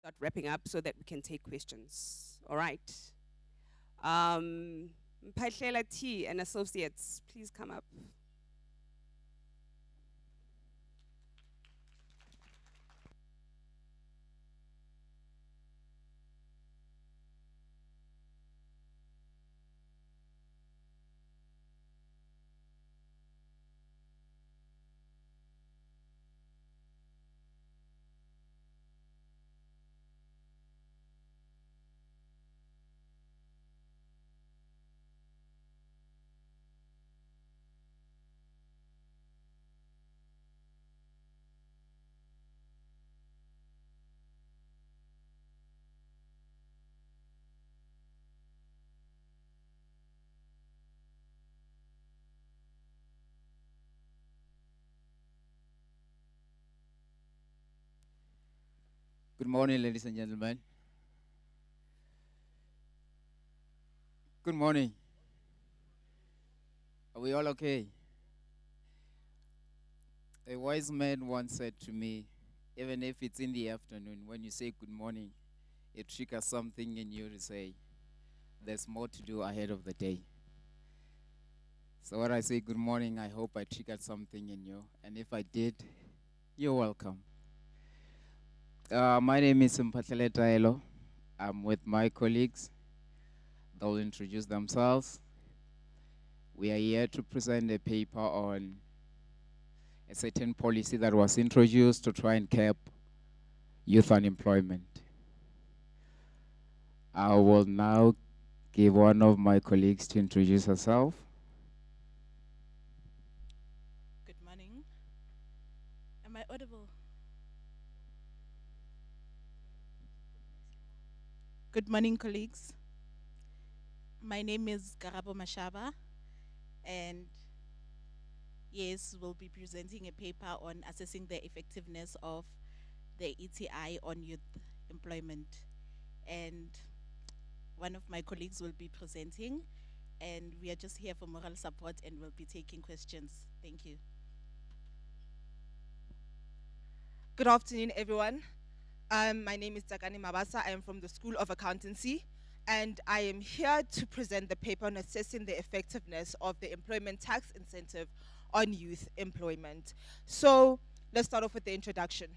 Speaker 8: start wrapping up so that we can take questions. All right. Mpahlela T and Associates, please come up.
Speaker 9: Good morning, ladies and gentlemen. Good morning. Are we all okay? A wise man once said to me, even if it's in the afternoon, when you say good morning, it triggers something in you to say, there's more to do ahead of the day. So when I say good morning, I hope I triggered something in you. And if I did, you're welcome. My name is Mpahlela Taelo. I'm with my colleagues. They'll introduce themselves. We are here to present a paper on a certain policy that was introduced to try and curb youth unemployment. I will now give one of my colleagues to introduce herself.
Speaker 10: Good morning. Am I audible? Good morning, colleagues. My name is Karabo Mashaba, and yes, we'll be presenting a paper on assessing the effectiveness of the ETI on youth employment. And one of my colleagues will be presenting, and we are just here for moral support and we'll be taking questions. Thank you.
Speaker 11: Good afternoon, everyone. My name is Takani Mabasa. I am from the School of Accountancy, and I am here to present the paper on assessing the effectiveness of the employment tax incentive on youth employment. So let's start off with the introduction.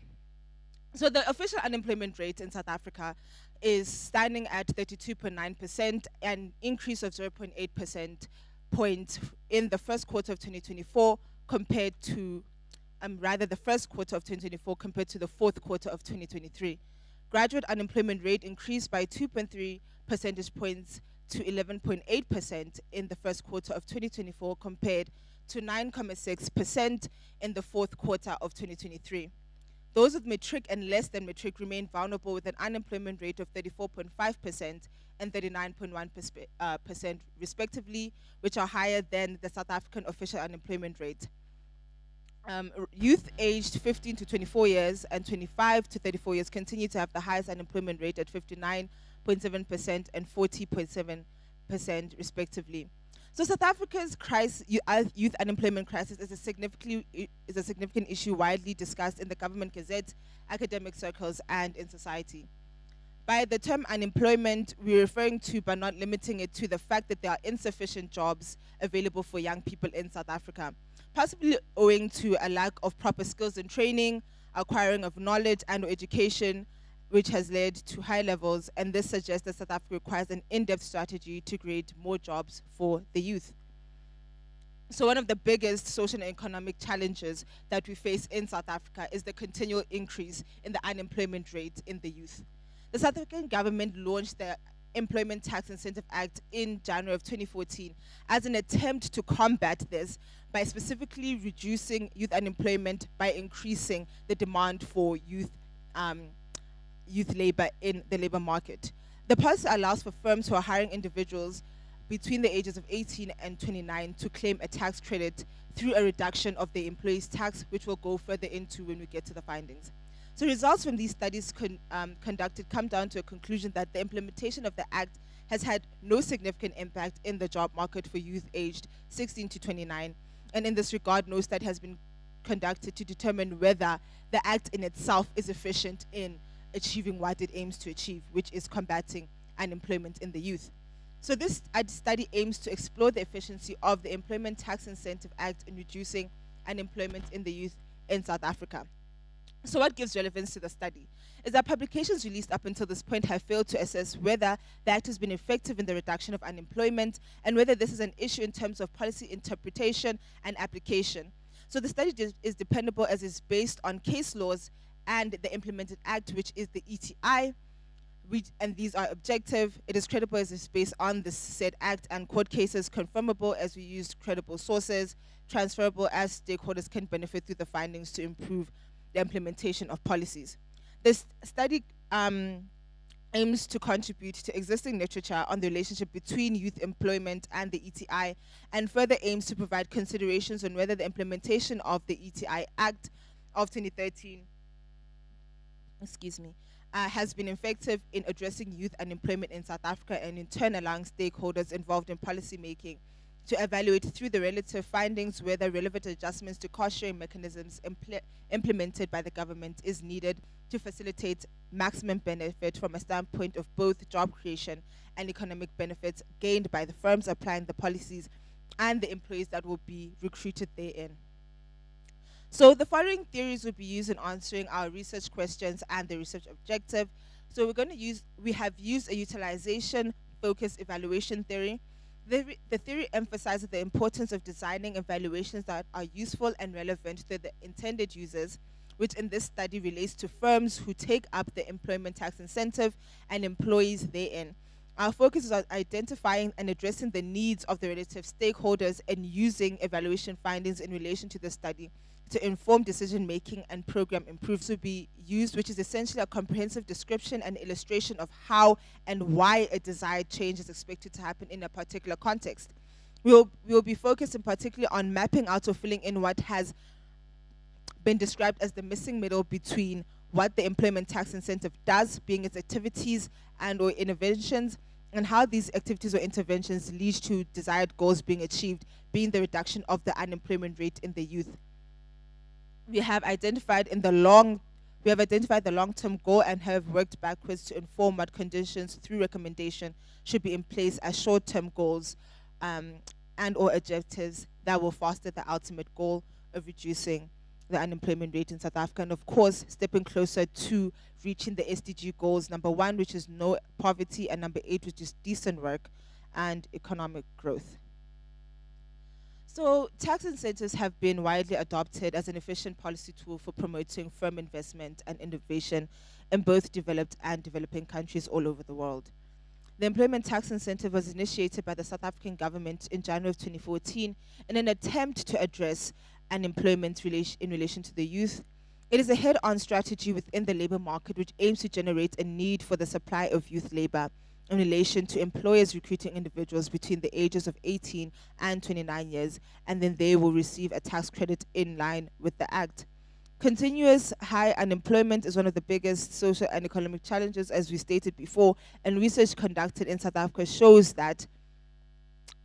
Speaker 11: So the official unemployment rate in South Africa is standing at 32.9%, an increase of 0.8% point in the first quarter of 2024 compared to the first quarter of 2024 compared to the fourth quarter of 2023. Graduate unemployment rate increased by 2.3 percentage points to 11.8% in the first quarter of 2024 compared to 9.6% in the fourth quarter of 2023. Those with matric and less than matric remain vulnerable with an unemployment rate of 34.5% and 39.1% respectively, which are higher than the South African official unemployment rate. Youth aged 15 to 24 years and 25 to 34 years continue to have the highest unemployment rate at 59.7% and 40.7% respectively. So South Africa's youth unemployment crisis is a significant issue widely discussed in the government gazette, academic circles, and in society. By the term unemployment, we're referring to, but not limiting it to, the fact that there are insufficient jobs available for young people in South Africa, possibly owing to a lack of proper skills and training, acquiring of knowledge and education, which has led to high levels, and this suggests that South Africa requires an in-depth strategy to create more jobs for the youth. So one of the biggest social and economic challenges that we face in South Africa is the continual increase in the unemployment rate in the youth. The South African government launched the Employment Tax Incentive Act in January of 2014 as an attempt to combat this by specifically reducing youth unemployment by increasing the demand for youth labor in the labor market. The policy allows for firms who are hiring individuals between the ages of 18 and 29 to claim a tax credit through a reduction of the employee's tax, which we'll go further into when we get to the findings. So results from these studies conducted come down to a conclusion that the implementation of the Act has had no significant impact in the job market for youth aged 16 to 29. And in this regard, no study has been conducted to determine whether the Act in itself is efficient in achieving what it aims to achieve, which is combating unemployment in the youth. So this study aims to explore the efficiency of the Employment Tax Incentive Act in reducing unemployment in the youth in South Africa. So what gives relevance to the study is that publications released up until this point have failed to assess whether the act has been effective in the reduction of unemployment and whether this is an issue in terms of policy interpretation and application. So the study is dependable as it's based on case laws and the implemented act, which is the ETI, and these are objective. It is credible as it's based on the said act, and court cases confirmable as we used credible sources, transferable as stakeholders can benefit through the findings to improve the implementation of policies. This study aims to contribute to existing literature on the relationship between youth employment and the ETI, and further aims to provide considerations on whether the implementation of the ETI Act of 2013 has been effective in addressing youth unemployment in South Africa, and in turn allowing stakeholders involved in policy making to evaluate through the relative findings whether relevant adjustments to cost-sharing mechanisms implemented by the government is needed to facilitate maximum benefit from a standpoint of both job creation and economic benefits gained by the firms applying the policies and the employees that will be recruited therein. So the following theories will be used in answering our research questions and the research objective. So we have used a utilization-focused evaluation theory. The theory emphasizes the importance of designing evaluations that are useful and relevant to the intended users, which in this study relates to firms who take up the employment tax incentive and employees therein. Our focus is on identifying and addressing the needs of the relative stakeholders and using evaluation findings in relation to the study to inform decision-making and program improvements to be used, which is essentially a comprehensive description and illustration of how and why a desired change is expected to happen in a particular context. We will be focusing particularly on mapping out or filling in what has been described as the missing middle between what the employment tax incentive does, being its activities and or interventions, and how these activities or interventions lead to desired goals being achieved, being the reduction of the unemployment rate in the youth. We have identified the long-term goal and have worked backwards to inform what conditions through recommendation should be in place as short-term goals and or objectives that will foster the ultimate goal of reducing the unemployment rate in South Africa, and of course stepping closer to reaching the SDG goals, number 1, which is no poverty, and number 8, which is decent work and economic growth. So tax incentives have been widely adopted as an efficient policy tool for promoting firm investment and innovation in both developed and developing countries all over the world. The employment tax incentive was initiated by the South African government in January of 2014 in an attempt to address unemployment in relation to the youth. It is a head-on strategy within the labor market which aims to generate a need for the supply of youth labor in relation to employers recruiting individuals between the ages of 18 and 29 years, and then they will receive a tax credit in line with the Act. Continuous high unemployment is one of the biggest social and economic challenges, as we stated before, and research conducted in South Africa shows that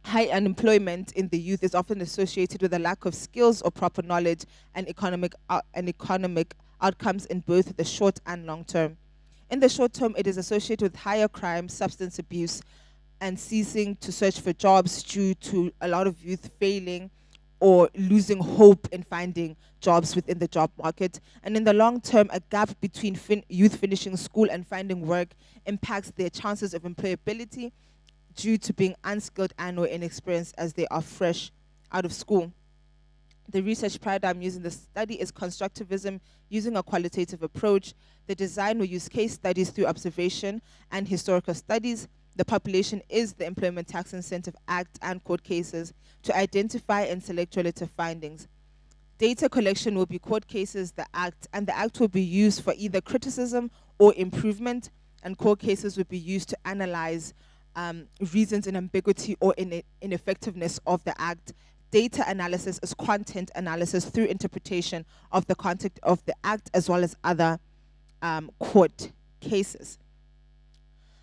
Speaker 11: high unemployment in the youth is often associated with a lack of skills or proper knowledge and economic outcomes in both the short and long term. In the short term, it is associated with higher crime, substance abuse, and ceasing to search for jobs due to a lot of youth failing or losing hope in finding jobs within the job market. And in the long term, a gap between youth finishing school and finding work impacts their chances of employability due to being unskilled and or inexperienced as they are fresh out of school. The research paradigm used in the study is constructivism using a qualitative approach. The design will use case studies through observation and historical studies. The population is the Employment Tax Incentive Act and court cases to identify and select relative findings. Data collection will be court cases, the Act, and the Act will be used for either criticism or improvement, and court cases will be used to analyze reasons in ambiguity or ineffectiveness of the Act. Data analysis is content analysis through interpretation of the content of the Act as well as other court cases.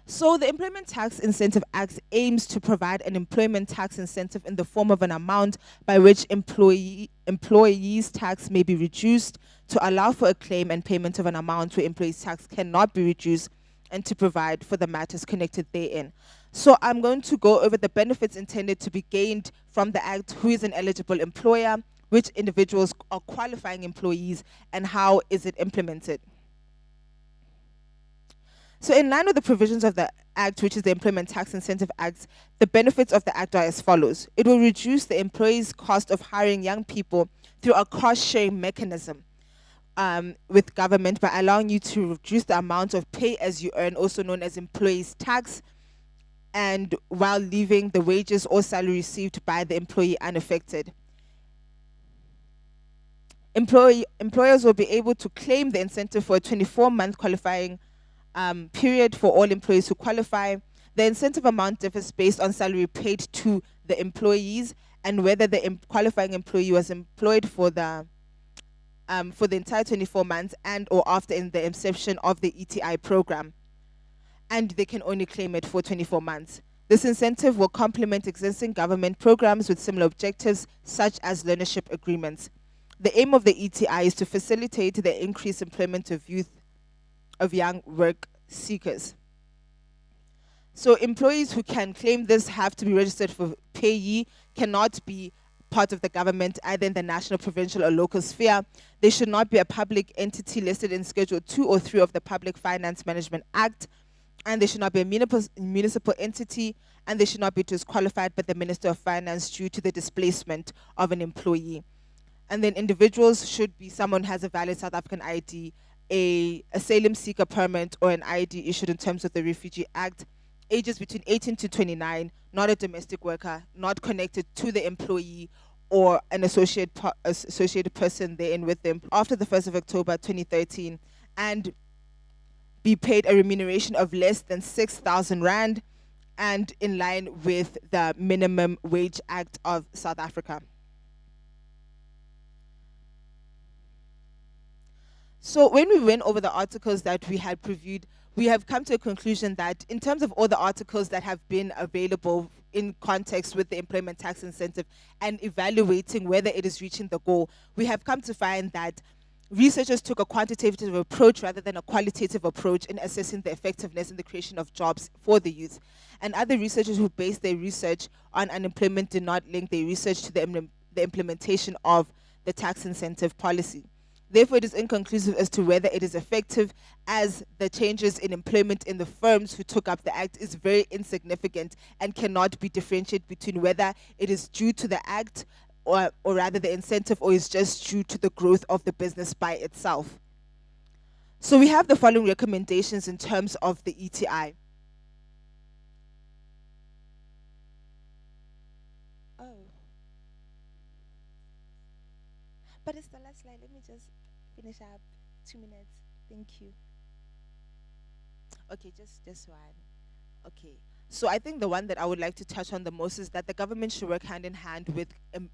Speaker 11: So the Employment Tax Incentive Act aims to provide an employment tax incentive in the form of an amount by which employees' tax may be reduced to allow for a claim and payment of an amount where employees' tax cannot be reduced and to provide for the matters connected therein. So I'm going to go over the benefits intended to be gained from the Act, who is an eligible employer, which individuals are qualifying employees, and how is it implemented. So in line with the provisions of the Act, which is the Employment Tax Incentive Act, the benefits of the Act are as follows. It will reduce the employee's cost of hiring young people through a cost-sharing mechanism with government by allowing you to reduce the amount of pay-as-you-earn, also known as employees' tax, and while leaving the wages or salary received by the employee unaffected. Employers will be able to claim the incentive for a 24-month qualifying period for all employees who qualify. The incentive amount differs based on salary paid to the employees and whether the qualifying employee was employed for the entire 24 months and or after in the inception of the ETI program. And they can only claim it for 24 months. This incentive will complement existing government programs with similar objectives, such as learnership agreements. The aim of the ETI is to facilitate the increased employment of young work seekers. So employees who can claim this have to be registered for payee, cannot be part of the government, either in the national, provincial, or local sphere. They should not be a public entity listed in Schedule 2 or 3 of the Public Finance Management Act, and they should not be a municipal entity, and they should not be disqualified by the Minister of Finance due to the displacement of an employee. And then individuals should be someone who has a valid South African ID, a asylum seeker permit, or an ID issued in terms of the Refugee Act, ages between 18 to 29, not a domestic worker, not connected to the employee, or an associated person therein with them after the 1st of October 2013, and be paid a remuneration of less than 6,000 Rand, and in line with the Minimum Wage Act of South Africa. So when we went over the articles that we had previewed, we have come to a conclusion that in terms of all the articles that have been available in context with the employment tax incentive and evaluating whether it is reaching the goal, we have come to find that researchers took a quantitative approach rather than a qualitative approach in assessing the effectiveness in the creation of jobs for the youth. And other researchers who based their research on unemployment did not link their research to the implementation of the tax incentive policy. Therefore, it is inconclusive as to whether it is effective, as the changes in employment in the firms who took up the act is very insignificant and cannot be differentiated between whether it is due to the act or rather the incentive, or is just due to the growth of the business by itself. So we have the following recommendations in terms of the ETI. Oh. But it's the last slide. Let me just finish up. 2 minutes. Thank you. Okay, just one. Okay. So I think the one that I would like to touch on the most is that the government should work hand in hand with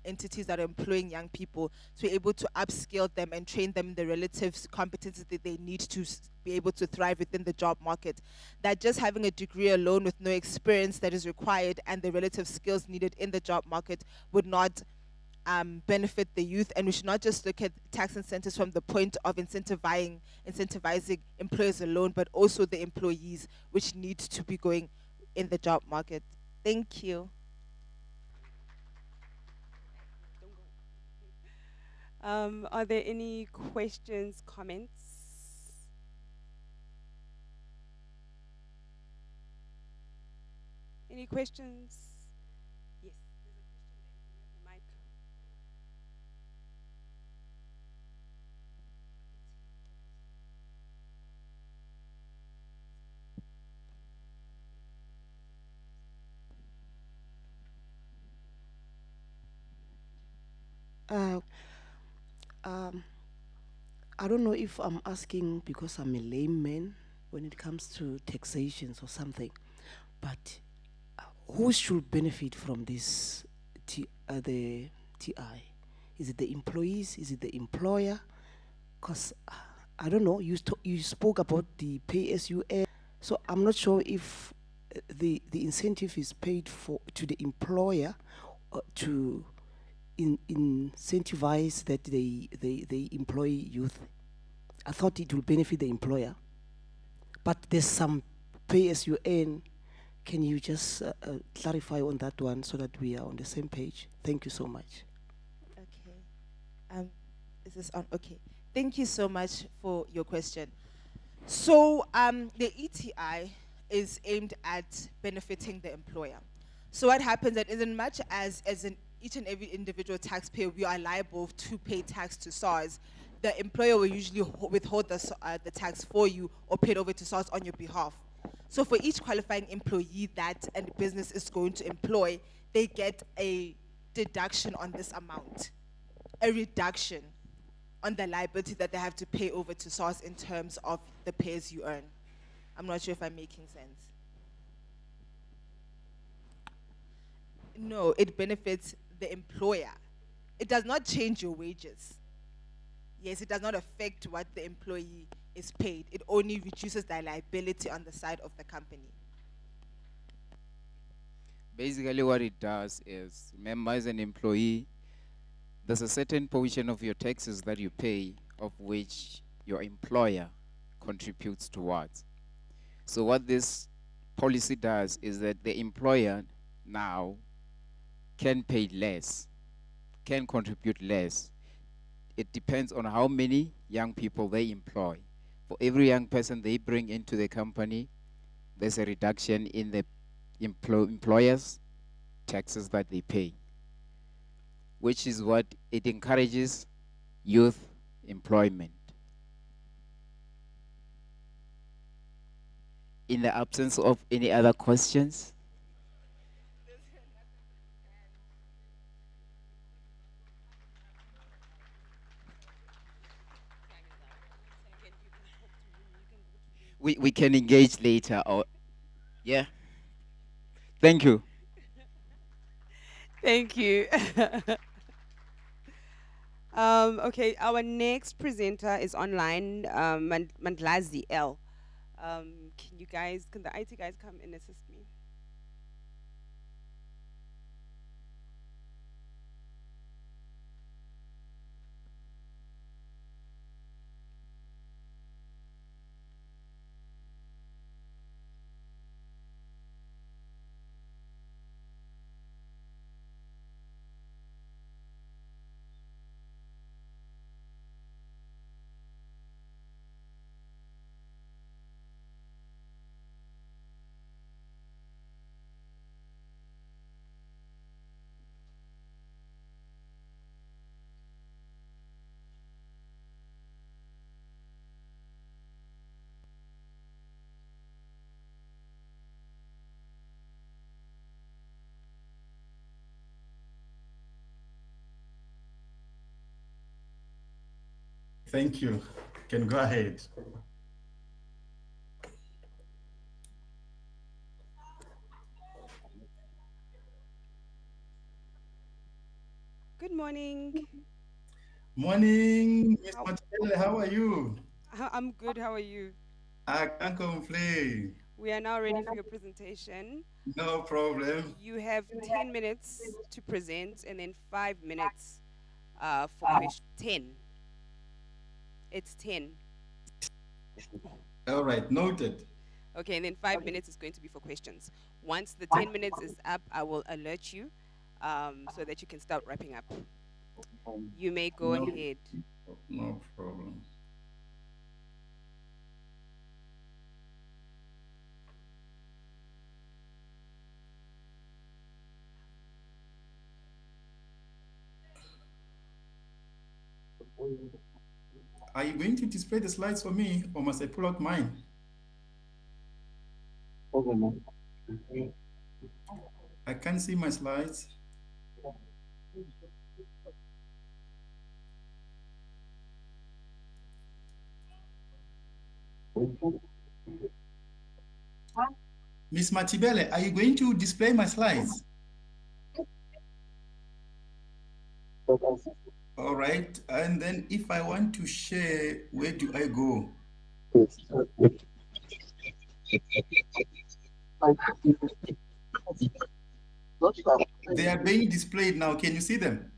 Speaker 11: entities that are employing young people to be able to upskill them and train them in the relative competencies that they need to be able to thrive within the job market. That just having a degree alone with no experience that is required and the relative skills needed in the job market would not benefit the youth. And we should not just look at tax incentives from the point of incentivizing employers alone, but also the employees, which need to be going in the job market. Thank you.
Speaker 8: Are there any questions, comments? Any questions? Yes, there's a question there. You have the mic.
Speaker 12: I don't know if I'm asking because I'm a layman when it comes to taxations or something, but who should benefit from this, the TI? Is it the employees? Is it the employer? Because I don't know, you spoke about the pay as you earn. So I'm not sure if the incentive is paid for to the employer to incentivize that they employ youth. I thought it will benefit the employer, but there's some pay as you earn. Can you just clarify on that one so that we are on the same page? Thank you so much.
Speaker 11: Okay. Is this on? Okay. Thank you so much for your question. So the ETI is aimed at benefiting the employer. So what happens that in much as each and every individual taxpayer, we are liable to pay tax to SARS, the employer will usually withhold the tax for you or pay it over to SARS on your behalf. So for each qualifying employee that a business is going to employ, they get a deduction on this amount, a reduction on the liability that they have to pay over to SARS in terms of the pay as you earn. I'm not sure if I'm making sense. No, it benefits the employer. It does not change your wages. Yes, it does not affect what the employee is paid. It only reduces the liability on the side of the company.
Speaker 9: Basically, what it does is, remember, as an employee, there's a certain portion of your taxes that you pay, of which your employer contributes towards. So what this policy does is that the employer now can pay less, can contribute less. It depends on how many young people they employ. For every young person they bring into the company, there's a reduction in the employer's taxes that they pay, which is what it encourages youth employment. In the absence of any other questions, we can engage later, or yeah. Thank you.
Speaker 8: Thank you. Okay, our next presenter is online, Mandlazi L. Can the IT guys come and assist me?
Speaker 13: Thank you. Can go ahead.
Speaker 8: Good morning.
Speaker 13: Morning, Ms. Matele, how are you?
Speaker 8: I'm good. How are you?
Speaker 13: I can't complain.
Speaker 8: We are now ready for your presentation.
Speaker 13: No problem.
Speaker 8: You have 10 minutes to present and then 5 minutes for question 10. It's 10.
Speaker 13: All right, noted.
Speaker 8: Okay, and then 5 minutes is going to be for questions. Once the 10 minutes is up, I will alert you so that you can start wrapping up. You may go ahead.
Speaker 13: No problem. Are you going to display the slides for me, or must I pull out mine? I can't see my slides. Miss Matibele, are you going to display my slides? All right, and then if I want to share, where do I go? They are being displayed now. Can you see them?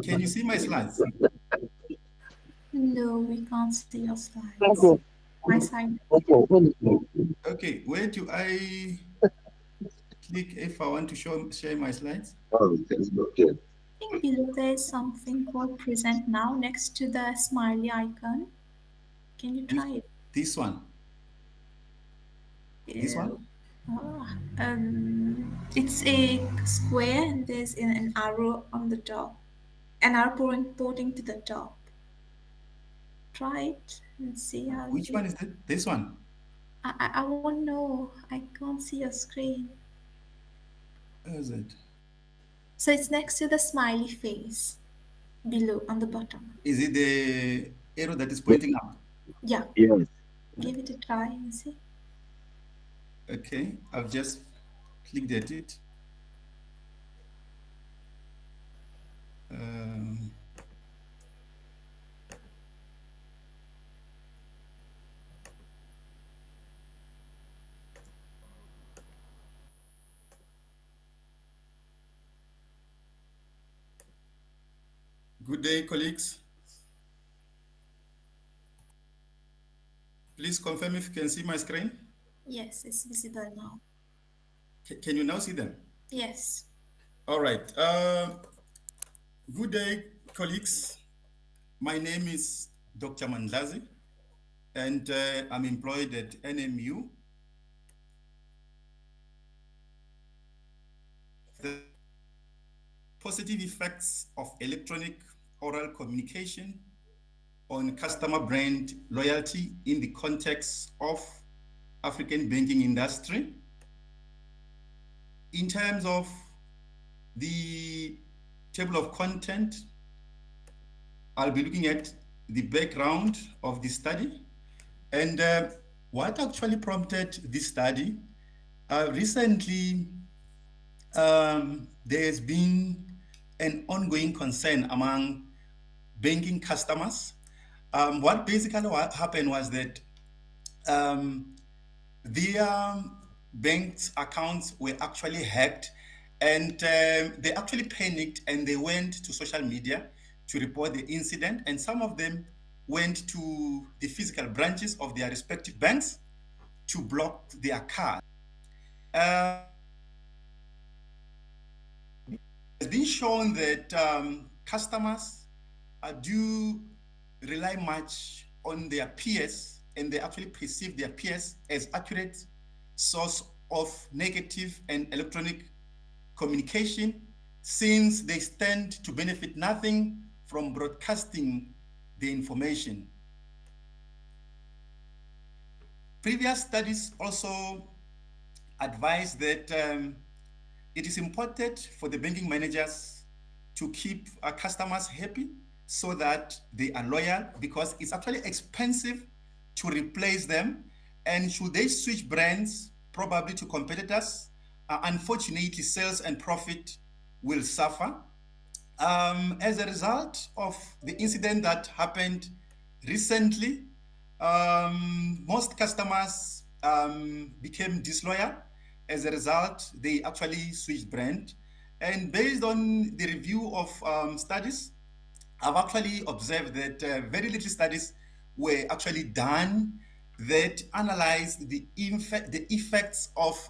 Speaker 13: Can you see my slides?
Speaker 14: No, we can't see your slides. My side.
Speaker 13: Okay, where do I click if I want to share my slides?
Speaker 14: I think below there is something called present now next to the smiley icon. Can you try it?
Speaker 13: This one. This one?
Speaker 14: It's a square and there's an arrow on the top. An arrow pointing to the top. Try it and see how.
Speaker 13: Which one is it? This one?
Speaker 14: I won't know. I can't see your screen.
Speaker 13: Where is it?
Speaker 14: So it's next to the smiley face. Below on the bottom.
Speaker 13: Is it the arrow that is pointing up?
Speaker 14: Yeah.
Speaker 15: Yes.
Speaker 14: Give it a try and see.
Speaker 13: Okay, I've just clicked at it. Good day, colleagues. Please confirm if you can see my screen.
Speaker 14: Yes, it's visible now.
Speaker 13: Can you now see them?
Speaker 14: Yes.
Speaker 13: All right. Good day, colleagues. My name is Dr. Mandlazi, and I'm employed at NMU. The positive effects of electronic oral communication on customer brand loyalty in the context of African banking industry. In terms of the table of content, I'll be looking at the background of the study and what actually prompted this study. Recently, there's been an ongoing concern among banking customers. What basically happened was that their bank's accounts were actually hacked, and they actually panicked and they went to social media to report the incident, and some of them went to the physical branches of their respective banks to block their card. It's been shown that customers do rely much on their peers, and they actually perceive their peers as accurate source of negative and electronic communication, since they stand to benefit nothing from broadcasting the information. Previous studies also advise that it is important for the banking managers to keep customers happy so that they are loyal, because it's actually expensive to replace them. And should they switch brands, probably to competitors, unfortunately, sales and profit will suffer. As a result of the incident that happened recently, most customers became disloyal. As a result, they actually switched brand. And based on the review of studies, I've actually observed that very little studies were actually done that analyzed the effects of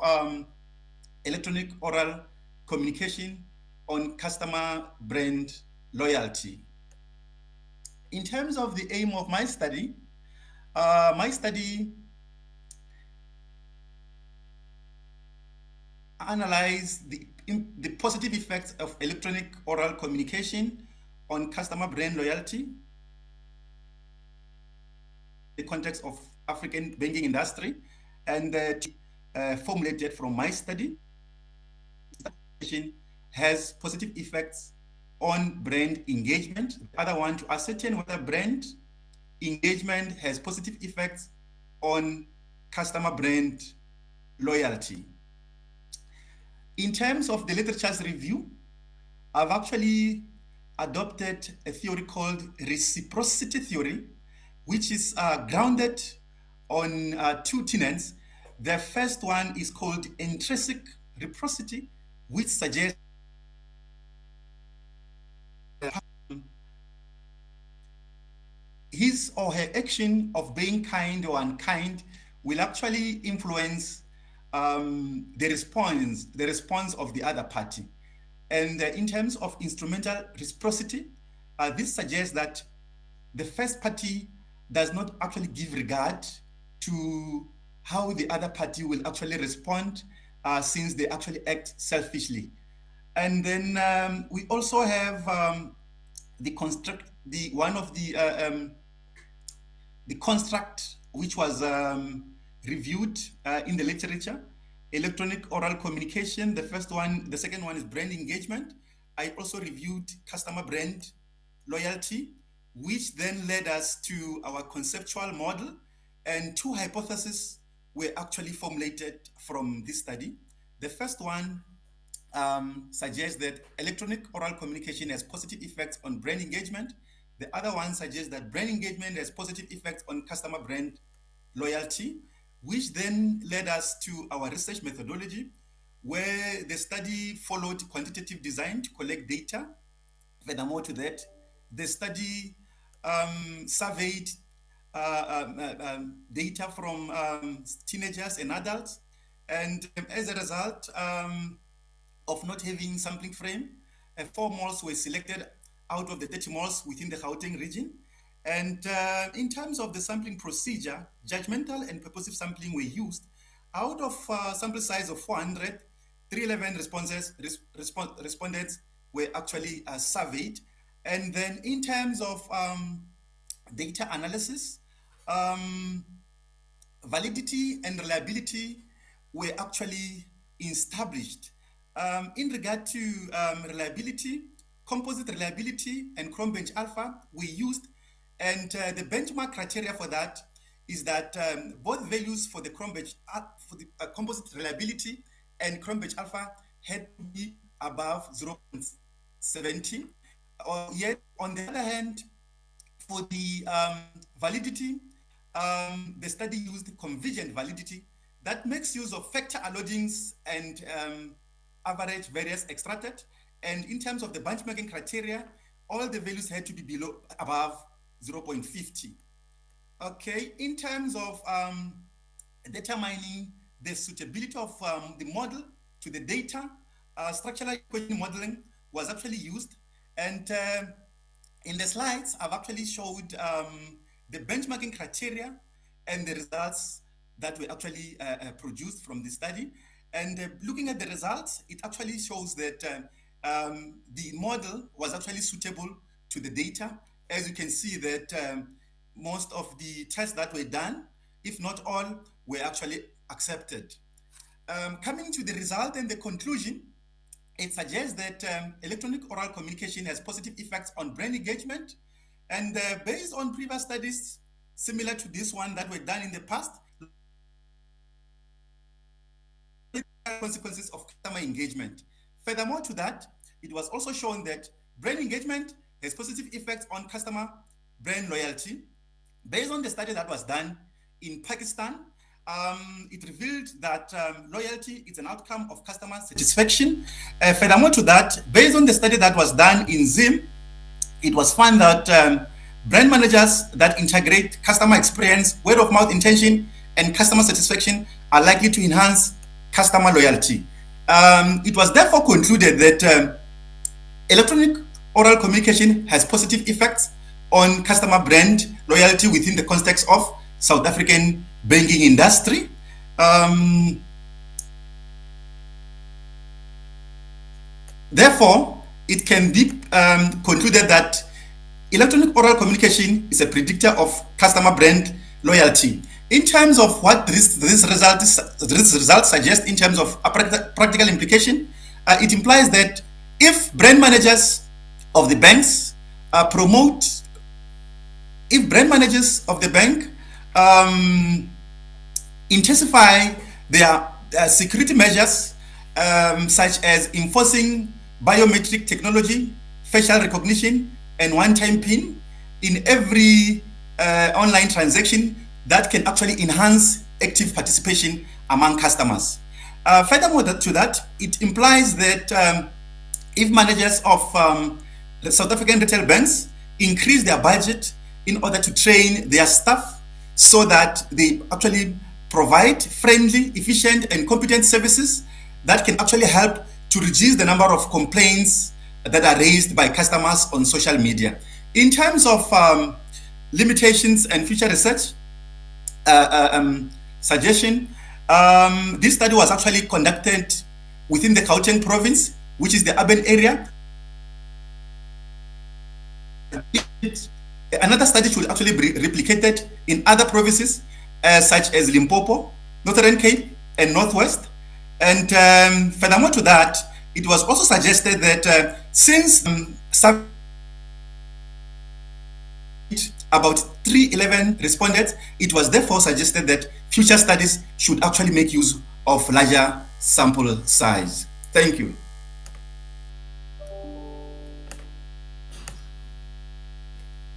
Speaker 13: electronic oral communication on customer brand loyalty. In terms of the aim of my study analyzed the positive effects of electronic oral communication on customer brand loyalty, the context of African banking industry, and formulated from my study has positive effects on brand engagement. The other one, to ascertain whether brand engagement has positive effects on customer brand loyalty. In terms of the literature's review, I've actually adopted a theory called reciprocity theory, which is grounded on two tenets. The first one is called intrinsic reciprocity, which suggests his or her action of being kind or unkind will actually influence the response of the other party. And in terms of instrumental reciprocity, this suggests that the first party does not actually give regard to how the other party will actually respond, since they actually act selfishly. And then we also have the construct which was reviewed in the literature, electronic oral communication. The second one is brand engagement. I also reviewed customer brand loyalty, which then led us to our conceptual model, and two hypotheses were actually formulated from this study. The first one suggests that electronic oral communication has positive effects on brand engagement. The other one suggests that brand engagement has positive effects on customer brand loyalty, which then led us to our research methodology, where the study followed quantitative design to collect data. Furthermore to that, the study surveyed data from teenagers and adults. And as a result of not having sampling frame, 4 malls were selected out of the 30 malls within the Gauteng region. And in terms of the sampling procedure, judgmental and purposive sampling were used. Out of sample size of 400, 311 respondents were actually surveyed. And then in terms of data analysis, validity and reliability were actually established. In regard to reliability, composite reliability and Cronbench Alpha were used, and the benchmark criteria for that is that both values for the Cronbench for the composite reliability and Cronbench Alpha had to be above 0.70. Yet, on the other hand, for the validity, the study used convergent validity that makes use of factor allodings and average variance extracted. And in terms of the benchmarking criteria, all the values had to be above 0.50. Okay, in terms of determining the suitability of the model to the data, structural equation modeling was actually used. And in the slides, I've actually showed the benchmarking criteria and the results that were actually produced from the study. And looking at the results, it actually shows that the model was actually suitable to the data. As you can see that most of the tests that were done, if not all, were actually accepted. Coming to the result and the conclusion, it suggests that electronic oral communication has positive effects on brand engagement. And based on previous studies similar to this one that were done in the past, consequences of customer engagement. Furthermore to that, it was also shown that brand engagement has positive effects on customer brand loyalty. Based on the study that was done in Pakistan, it revealed that loyalty is an outcome of customer satisfaction. Furthermore to that, based on the study that was done in Zim, it was found that brand managers that integrate customer experience, word of mouth intention, and customer satisfaction are likely to enhance customer loyalty. It was therefore concluded that electronic oral communication has positive effects on customer brand loyalty within the context of South African banking industry. Therefore, it can be concluded that electronic oral communication is a predictor of customer brand loyalty. In terms of what this result suggests in terms of a practical implication, it implies that if brand managers of the banks if brand managers of the bank intensify their security measures, such as enforcing biometric technology, facial recognition, and one-time PIN in every online transaction that can actually enhance active participation among customers. Furthermore to that, it implies that if managers of the South African retail banks increase their budget in order to train their staff so that they actually provide friendly, efficient, and competent services that can actually help to reduce the number of complaints that are raised by customers on social media. In terms of limitations and future research suggestion, this study was actually conducted within the Gauteng province, which is the urban area. Another study should actually be replicated in other provinces, such as Limpopo, Northern Cape, and Northwest. And furthermore to that, it was also suggested that since about 311 respondents, it was therefore suggested that future studies should actually make use of larger sample size. Thank you.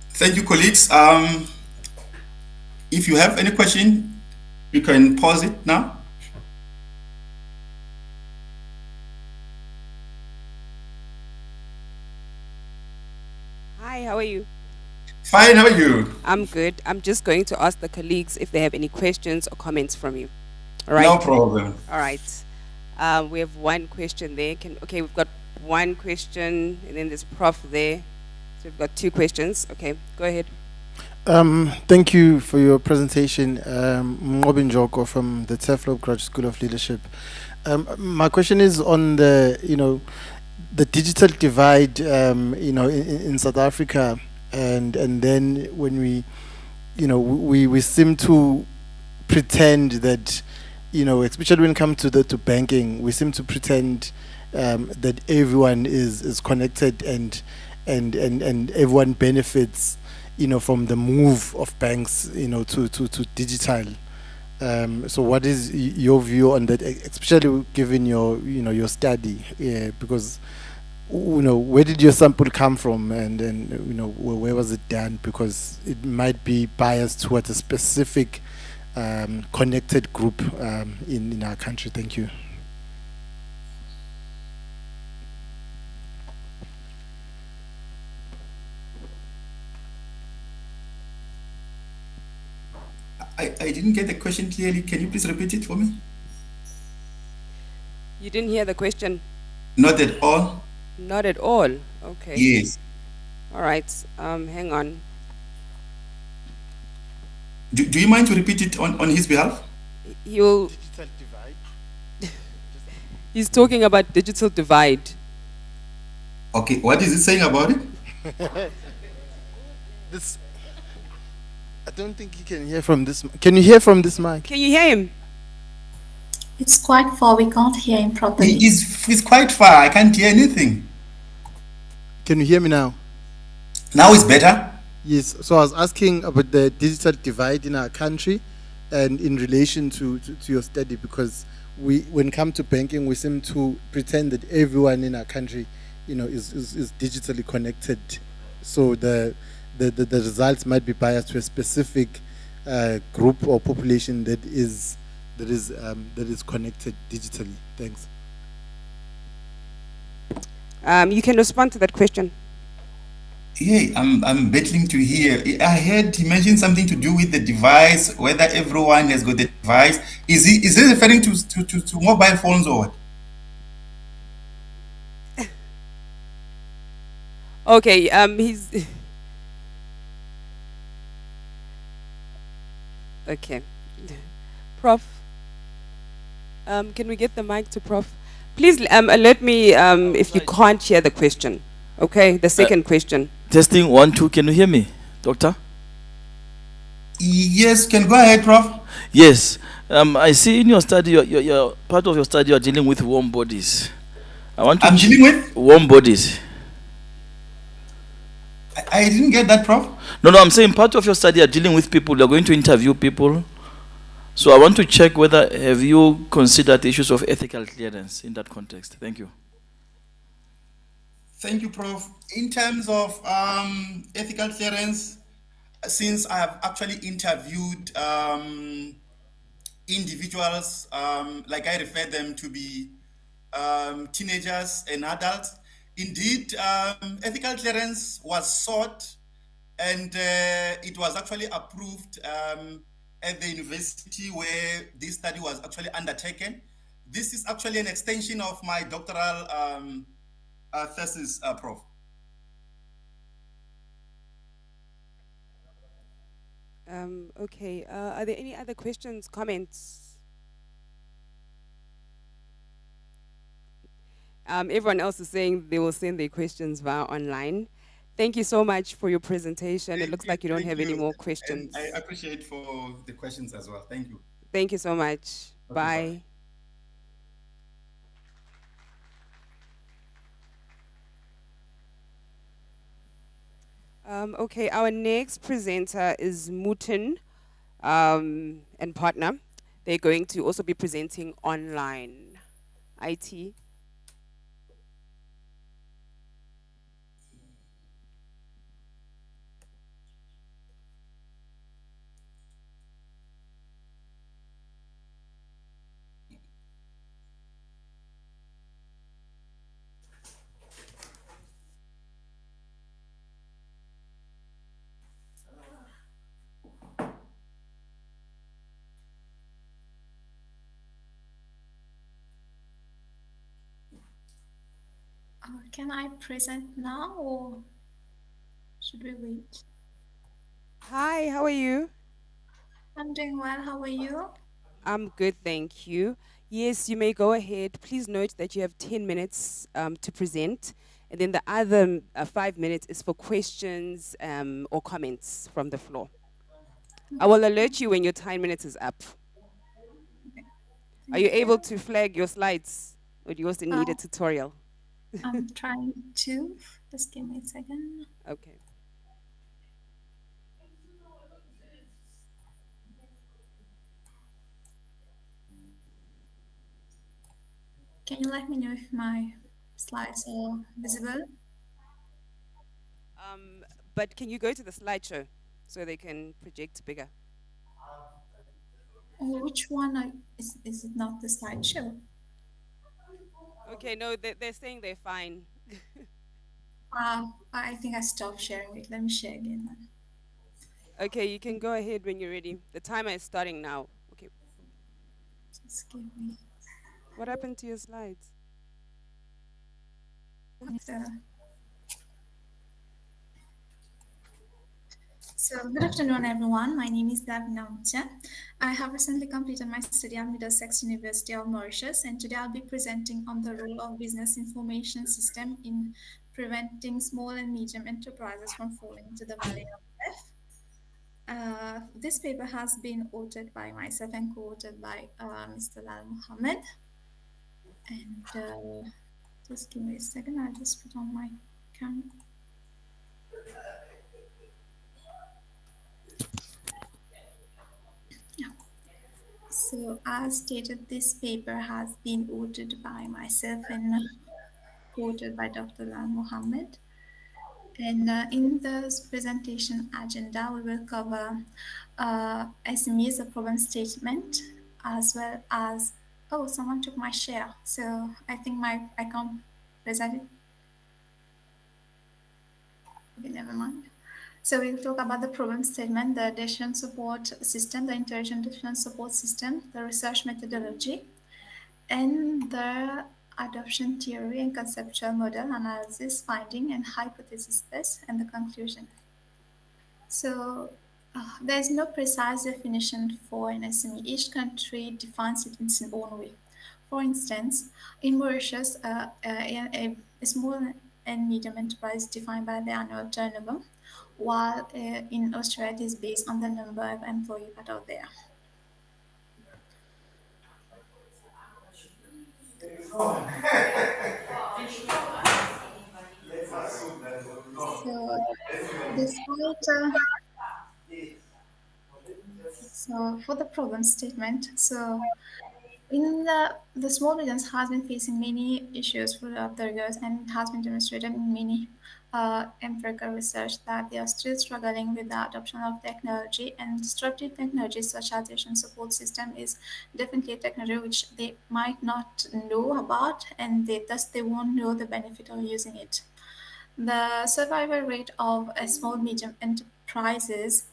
Speaker 13: Thank you, colleagues. If you have any question, you can pause it now.
Speaker 8: Hi, how are you?
Speaker 13: Fine, how are you?
Speaker 8: I'm good. I'm just going to ask the colleagues if they have any questions or comments from you. All right.
Speaker 13: No problem.
Speaker 8: All right. We have one question there. Okay, we've got one question, and then there's Prof there. So we've got two questions. Okay, go ahead.
Speaker 15: Thank you for your presentation. Robin Joko from the Turfloop Graduate School of Leadership. My question is on the, the digital divide, in South Africa, and then when we seem to pretend that, especially when it comes to banking, we seem to pretend that everyone is connected and everyone benefits, from the move of banks, to digital. So what is your view on that, especially given your, your study? Because, where did your sample come from, and where was it done? Because it might be biased towards a specific connected group in our country. Thank you.
Speaker 13: I didn't get the question clearly. Can you please repeat it for me?
Speaker 8: You didn't hear the question?
Speaker 13: Not at all.
Speaker 8: Not at all. Okay.
Speaker 13: Yes.
Speaker 8: All right. Hang on.
Speaker 13: Do you mind to repeat it on his behalf?
Speaker 8: He'll. Digital divide. He's talking about digital divide.
Speaker 13: Okay. What is he saying about it?
Speaker 15: This. I don't think you can hear from this. Can you hear from this mic?
Speaker 8: Can you hear him?
Speaker 14: It's quite far. We can't hear him properly.
Speaker 13: He's quite far. I can't hear anything.
Speaker 15: Can you hear me now?
Speaker 13: Now it's better.
Speaker 15: Yes. So I was asking about the digital divide in our country, and in relation to your study, because when it comes to banking, we seem to pretend that everyone in our country, is digitally connected. So the results might be biased to a specific group or population that is connected digitally. Thanks.
Speaker 8: You can respond to that question.
Speaker 13: Yeah, I'm battling to hear. I heard he mentioned something to do with the device, whether everyone has got the device. Is he referring to mobile phones or what?
Speaker 8: Okay. He's. Okay. Prof, can we get the mic to Prof? Please alert me if you can't hear the question. Okay, the second question.
Speaker 16: Testing 1, 2, can you hear me, Doctor?
Speaker 13: Yes, can go ahead, Prof.
Speaker 16: Yes, I see in your study, your part of your study, you are dealing with warm bodies. I'm
Speaker 13: dealing with?
Speaker 16: Warm bodies.
Speaker 13: I didn't get that, Prof.
Speaker 16: No, I'm saying part of your study are dealing with people. You're going to interview people. So I want to check whether have you considered issues of ethical clearance in that context. Thank you.
Speaker 13: Thank you, Prof. In terms of ethical clearance, since I have actually interviewed individuals, like I refer them to be teenagers and adults. Indeed, ethical clearance was sought, and it was actually approved at the university where this study was actually undertaken. This is actually an extension of my doctoral thesis, Prof.
Speaker 8: Okay, are there any other questions, comments? Everyone else is saying they will send their questions via online. Thank you so much for your presentation. It looks like you don't have any more questions.
Speaker 13: And I appreciate for the questions as well. Thank you.
Speaker 8: Thank you so much.
Speaker 13: Okay,
Speaker 8: Bye. Okay, our next presenter is Muten and partner. They're going to also be presenting online. IT.
Speaker 14: Can I present now or should we wait?
Speaker 8: Hi, how are you?
Speaker 14: I'm doing well. How are you?
Speaker 8: I'm good, thank you. Yes, you may go ahead. Please note that you have 10 minutes to present, and then the other 5 minutes is for questions or comments from the floor. I will alert you when your 10 minutes is up. Are you able to flag your slides, or do you also need a tutorial?
Speaker 14: I'm trying to. Just give me a second.
Speaker 8: Okay.
Speaker 14: Can you let me know if my slides are visible?
Speaker 8: But can you go to the slideshow so they can project bigger?
Speaker 14: Which one is it not the slideshow?
Speaker 8: Okay, no, they're saying they're fine.
Speaker 14: I think I stopped sharing it. Let me share again then.
Speaker 8: Okay, you can go ahead when you're ready. The timer is starting now. Okay.
Speaker 14: Just give me.
Speaker 8: What happened to your slides?
Speaker 14: So, good afternoon, everyone. My name is Davina Mucha. I have recently completed my study at Middlesex University of Mauritius, and today I'll be presenting on the role of business information system in preventing small and medium enterprises from falling into the valley of death. This paper has been authored by myself and co-authored by Mr. Lal Mohammed. And just give me a second, I'll just put on my camera. Yeah. So as stated, this paper has been authored by myself and co-authored by Dr. Lal Mohammed. And in this presentation agenda, we will cover SME as a problem statement, as well as, oh, someone took my share. So I think I can't present it. Okay, never mind. So we'll talk about the problem statement, the decision support system, the intelligent decision support system, the research methodology, and the adoption theory and conceptual model analysis, finding and hypothesis test, and the conclusion. So there's no precise definition for an SME. Each country defines it in its own way. For instance, in Mauritius, a small and medium enterprise is defined by the annual turnover, while in Australia it is based on the number of employees that are there. So, so for the problem statement, so In the small business has been facing many issues throughout the years, and it has been demonstrated in many empirical research that they are still struggling with the adoption of technology, and disruptive technologies such as decision support system is definitely a technology which they might not know about, and thus they won't know the benefit of using it. The survival rate of small medium enterprises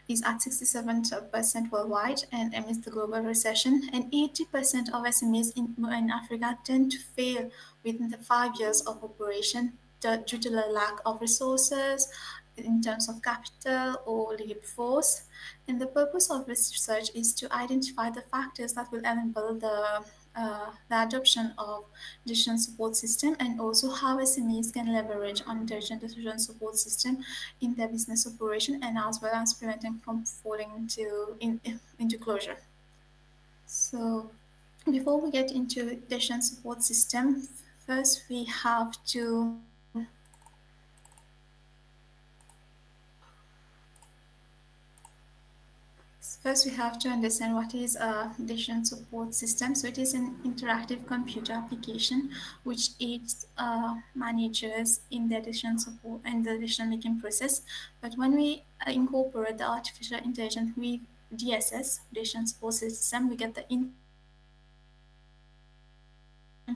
Speaker 14: is at 67% worldwide and amidst the global recession, and 80% of SMEs in Africa tend to fail within the 5 years of operation due to the lack of resources in terms of capital or labor force. And the purpose of this research is to identify the factors that will enable the adoption of decision support system, and also how SMEs can leverage on intelligent decision support system in their business operation, and as well as preventing from falling into closure. So before we get into decision support system, first we have to First, we have to understand what is a decision support system. So it is an interactive computer application which aids managers in their decision support and the decision making process. But when we incorporate the artificial intelligence with DSS, decision support system, we get the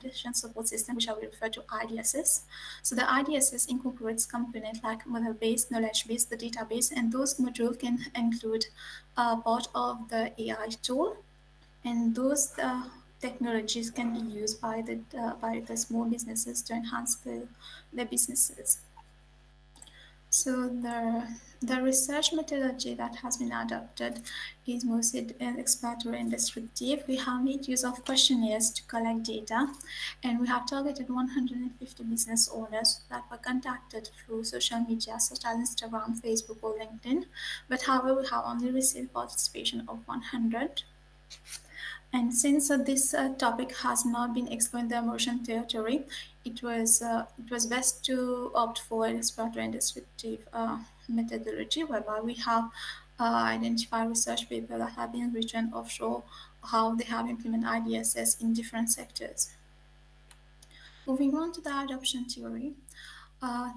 Speaker 14: decision support system, which I will refer to IDSS. So the IDSS incorporates components like model base, knowledge base, the database, and those modules can include part of the AI tool, and those technologies can be used by the small businesses to enhance their businesses. So the research methodology that has been adopted is mostly exploratory and descriptive. We have made use of questionnaires to collect data, and we have targeted 150 business owners that were contacted through social media such as Instagram, Facebook, or LinkedIn. But however, we have only received participation of 100. And since this topic has not been explored in the immersion territory, it was best to opt for an exploratory and descriptive methodology, whereby we have identified research papers that have been written offshore, how they have implemented IDSS in different sectors. Moving on to the adoption theory,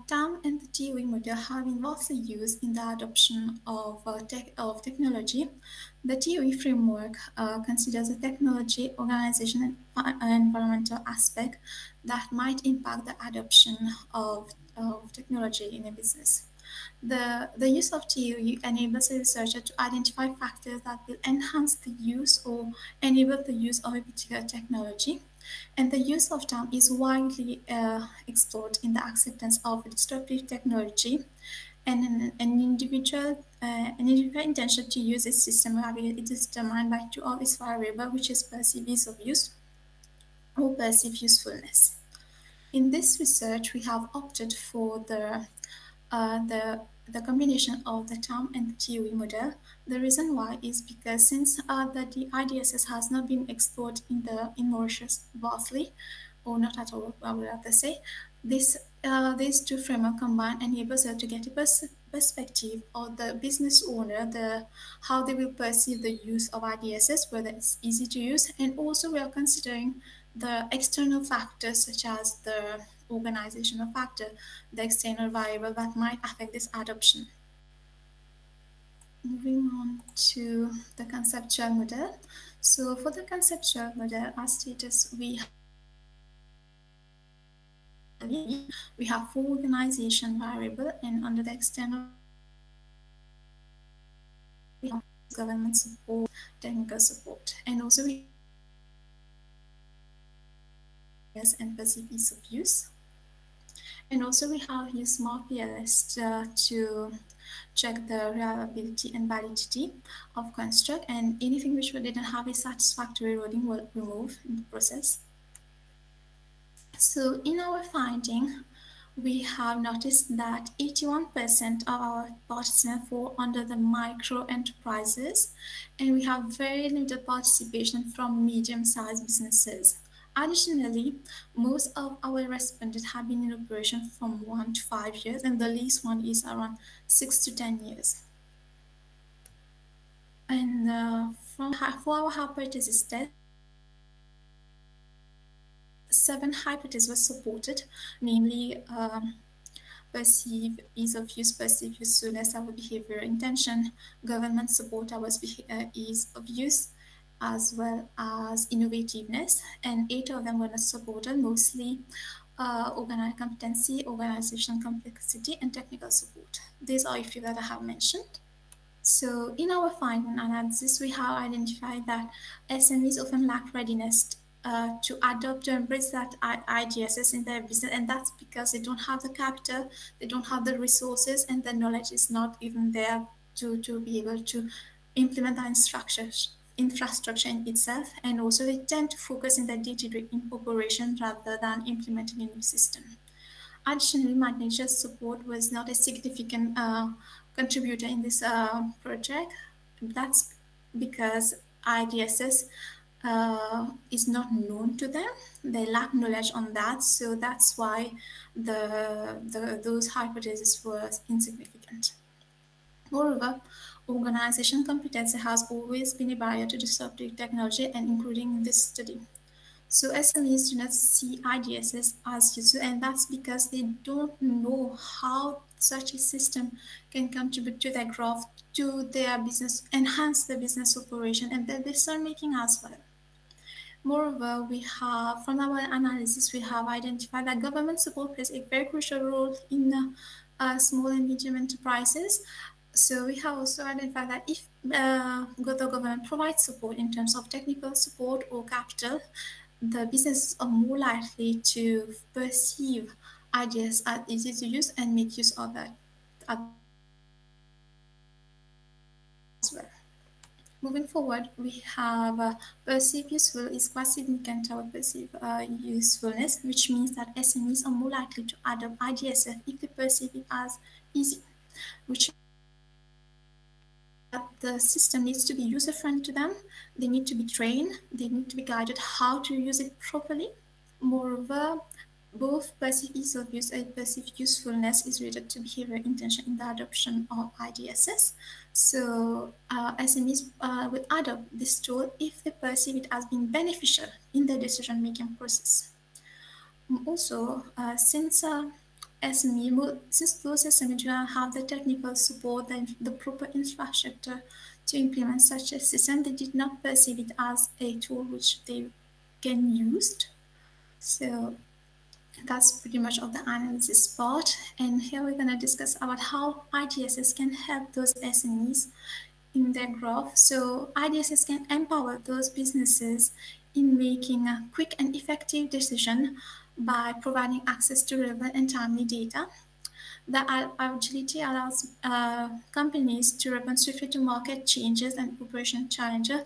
Speaker 14: TAM and the TOE model have been vastly used in the adoption of technology. The TOE framework considers the technology, organization, and environmental aspect that might impact the adoption of technology in a business. The use of TOE enables a researcher to identify factors that will enhance the use or enable the use of a particular technology, and the use of TAM is widely explored in the acceptance of disruptive technology, and an individual intention to use a system where it is determined by two of its variables, which is perceived ease of use or perceived usefulness. In this research, we have opted for the combination of the TAM and the TOE model. The reason why is because since the IDSS has not been explored in Mauritius vastly, or not at all, I would have to say, these two frameworks combined enables us to get a perspective of the business owner, how they will perceive the use of IDSS, whether it's easy to use, and also we are considering the external factors such as the organizational factor, the external variable that might affect this adoption. Moving on to the conceptual model. So for the conceptual model, as stated, we have four organization variable, and under the external we have government support, technical support, and also we and perceived ease of use. And also we have used Smart PLS to check the reliability and validity of construct, and anything which we didn't have a satisfactory wording will remove in the process. So in our finding, we have noticed that 81% of our participants fall under the micro enterprises, and we have very limited participation from medium-sized businesses. Additionally, most of our respondents have been in operation from 1 to 5 years, and the least one is around 6 to 10 years. And for our hypothesis test, 7 hypotheses were supported, namely perceive ease of use, perceive usefulness, our behavioral intention, government support, our ease of use, as well as innovativeness. And 8 of them were not supported, mostly organized competency, organizational complexity, and technical support. These are a few that I have mentioned. So in our finding analysis, we have identified that SMEs often lack readiness to adopt to embrace that IGSS in their business, and that's because they don't have the capital, they don't have the resources, and the knowledge is not even there to be able to implement the infrastructure in itself, and also they tend to focus in their day-to-day operation rather than implementing a new system. Additionally, manager support was not a significant contributor in this project. That's because IDSS is not known to them. They lack knowledge on that, so that's why those hypotheses were insignificant. Moreover, organization competency has always been a barrier to disruptive technology, and including in this study. So SMEs do not see IDSS as useful, and that's because they don't know how such a system can contribute to their growth, to their business, enhance their business operation, and their decision making as well. Moreover, we have, from our analysis, we have identified that government support plays a very crucial role in small and medium enterprises. So we have also identified that if the government provides support in terms of technical support or capital, the businesses are more likely to perceive ideas as easy to use and make use of that as well. Moving forward, we have perceived useful is quite significant, our perceived usefulness, which means that SMEs are more likely to adopt IDSF if they perceive it as easy, which the system needs to be user-friendly to them, they need to be trained, they need to be guided how to use it properly. Moreover, both perceived ease of use and perceived usefulness is related to behavior intention in the adoption of IDSS. So SMEs will adopt this tool if they perceive it as being beneficial in their decision-making process. Also, since those SMEs do not have the technical support and the proper infrastructure to implement such a system, they did not perceive it as a tool which they can use. So that's pretty much of the analysis part. And here we're going to discuss about how IDSS can help those SMEs in their growth. So IDSS can empower those businesses in making a quick and effective decision by providing access to relevant and timely data. The agility allows companies to respond swiftly to market changes and operation challenges.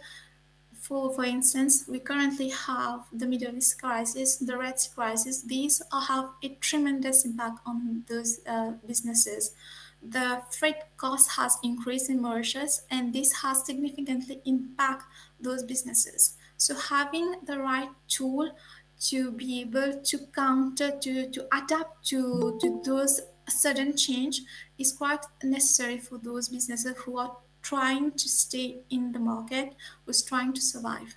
Speaker 14: For instance, we currently have the Middle East crisis, the Red Sea crisis. These have a tremendous impact on those businesses. The freight cost has increased in Mauritius, and this has significantly impacted those businesses. So having the right tool to be able to counter, to adapt to those sudden change is quite necessary for those businesses who are trying to stay in the market, who's trying to survive.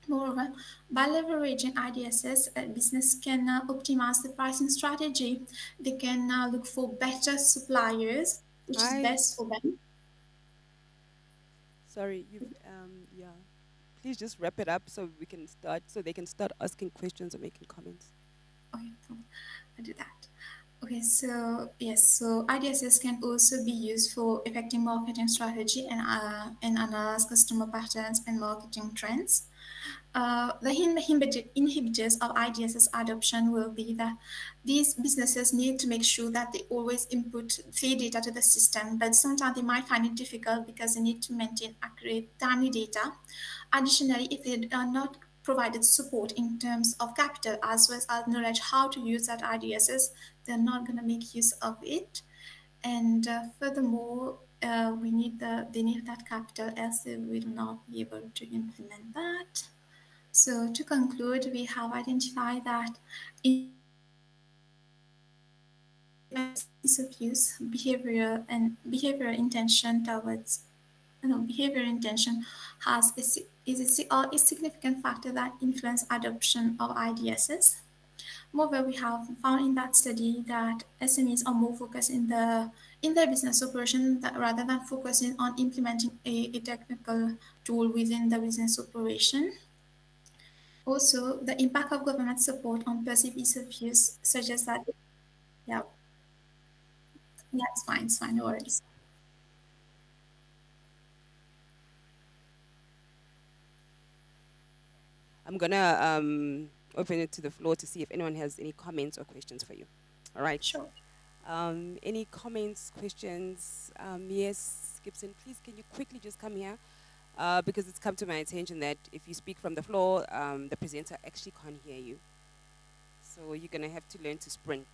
Speaker 14: Moreover, by leveraging IDSS, a business can optimize the pricing strategy. They can look for better suppliers, which is best for them.
Speaker 8: Sorry, yeah. Please just wrap it up so we can start, so they can start asking questions or making comments.
Speaker 14: Okay, cool. I'll do that. Okay, so yes, so IDSS can also be used for effective marketing strategy and analyze customer patterns and marketing trends. The inhibitors of IDSS adoption will be that these businesses need to make sure that they always input feed data to the system, but sometimes they might find it difficult because they need to maintain accurate, timely data. Additionally, if they are not provided support in terms of capital as well as knowledge how to use that IDSS, they're not going to make use of it. And furthermore, they need that capital, else they will not be able to implement that. So to conclude, we have identified that in ease of use, behavioral intention towards behavior intention is a significant factor that influence adoption of IDSs. Moreover, we have found in that study that SMEs are more focused in their business operation rather than focusing on implementing a technical tool within the business operation. Also, the impact of government support on perceived ease of use suggests that, yeah, yeah, it's fine, no worries.
Speaker 8: I'm gonna open it to the floor to see if anyone has any comments or questions for you. All right.
Speaker 14: Sure.
Speaker 8: Any comments, questions? Yes, Gibson, please can you quickly just come here? Because it's come to my attention that if you speak from the floor, the presenter actually can't hear you. So you're gonna have to learn to sprint.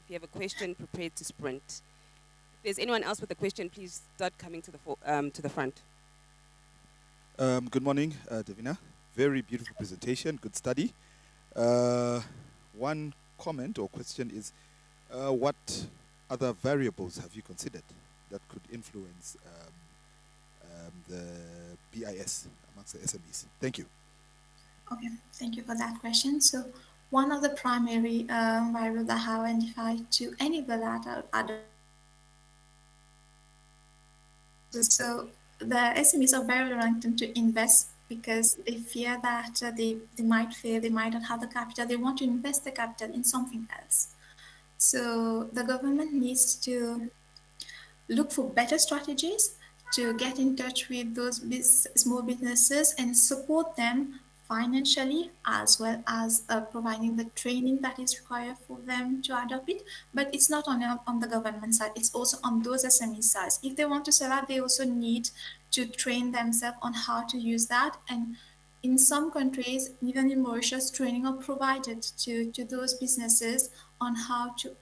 Speaker 8: If you have a question, prepare to sprint. If there's anyone else with a question, please start coming to the front.
Speaker 17: Good morning, Davina. Very beautiful presentation, good study. One comment or question is, what other variables have you considered that could influence the BIS amongst the SMEs? Thank you.
Speaker 14: Okay, thank you for that question. So one of the primary variables that I have identified to enable that are so the SMEs are very reluctant to invest because they fear that they might fail, they might not have the capital. They want to invest the capital in something else. So the government needs to look for better strategies to get in touch with those small businesses and support them financially as well as providing the training that is required for them to adopt it. But it's not only on the government side, it's also on those SME sides. If they want to sell out, they also need to train themselves on how to use that. And in some countries, even in Mauritius, training are provided to those businesses on how to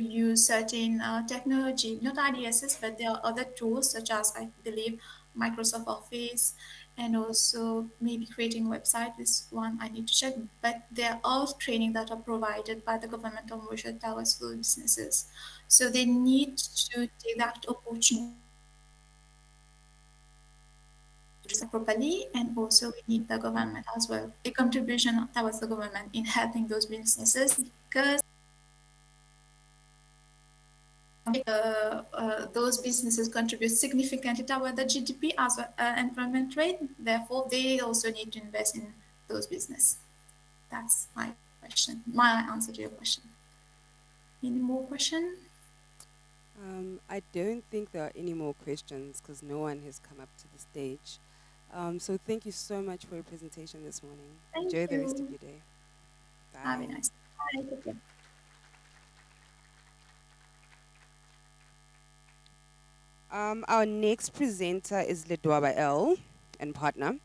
Speaker 14: use certain technology, not IDSs, but there are other tools such as, I believe, Microsoft Office, and also maybe creating a website. This one I need to check, but there are all training that are provided by the government of Mauritius towards those businesses. So they need to take that opportunity properly, and also we need the government as well, a contribution towards the government in helping those businesses, because those businesses contribute significantly toward the GDP as well employment rate. Therefore, they also need to invest in those business. That's my question, my answer to your question. Any more question?
Speaker 8: I don't think there are any more questions because no one has come up to the stage. So thank you so much for your presentation this morning.
Speaker 14: Thank
Speaker 8: Enjoy the rest
Speaker 14: you.
Speaker 8: of your day. Bye.
Speaker 14: Have a nice day. Bye.
Speaker 8: Our next presenter is Ledwaba L and partner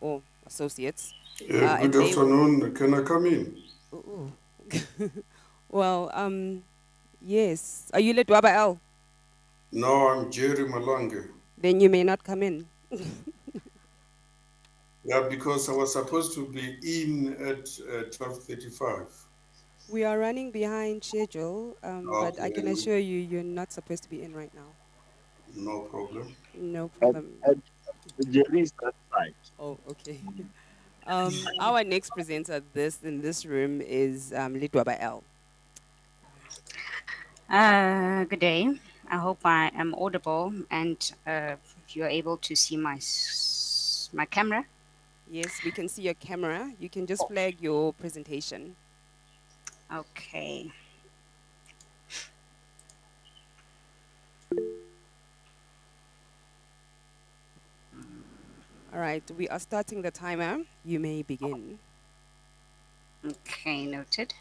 Speaker 8: or associates.
Speaker 18: Good
Speaker 8: and they will-
Speaker 18: afternoon. Can I come in?
Speaker 8: Ooh. Well, yes. Are you Ledwaba L?
Speaker 18: No, I'm Jerry Malange.
Speaker 8: Then you may not come in.
Speaker 18: Yeah, because I was supposed to be in at 12:35.
Speaker 8: We are running behind schedule, but I can
Speaker 18: Okay.
Speaker 8: assure you, you're not supposed to be in right now.
Speaker 18: No problem.
Speaker 8: No problem.
Speaker 3: Jerry is that side.
Speaker 8: Oh, okay. Our next presenter in this room is Litwaba L.
Speaker 19: Good day. I hope I am audible and you're able to see my camera.
Speaker 8: Yes, we can see your camera. You can just flag your presentation.
Speaker 19: Okay.
Speaker 8: All right, we are starting the timer. You may begin.
Speaker 19: Okay, noted.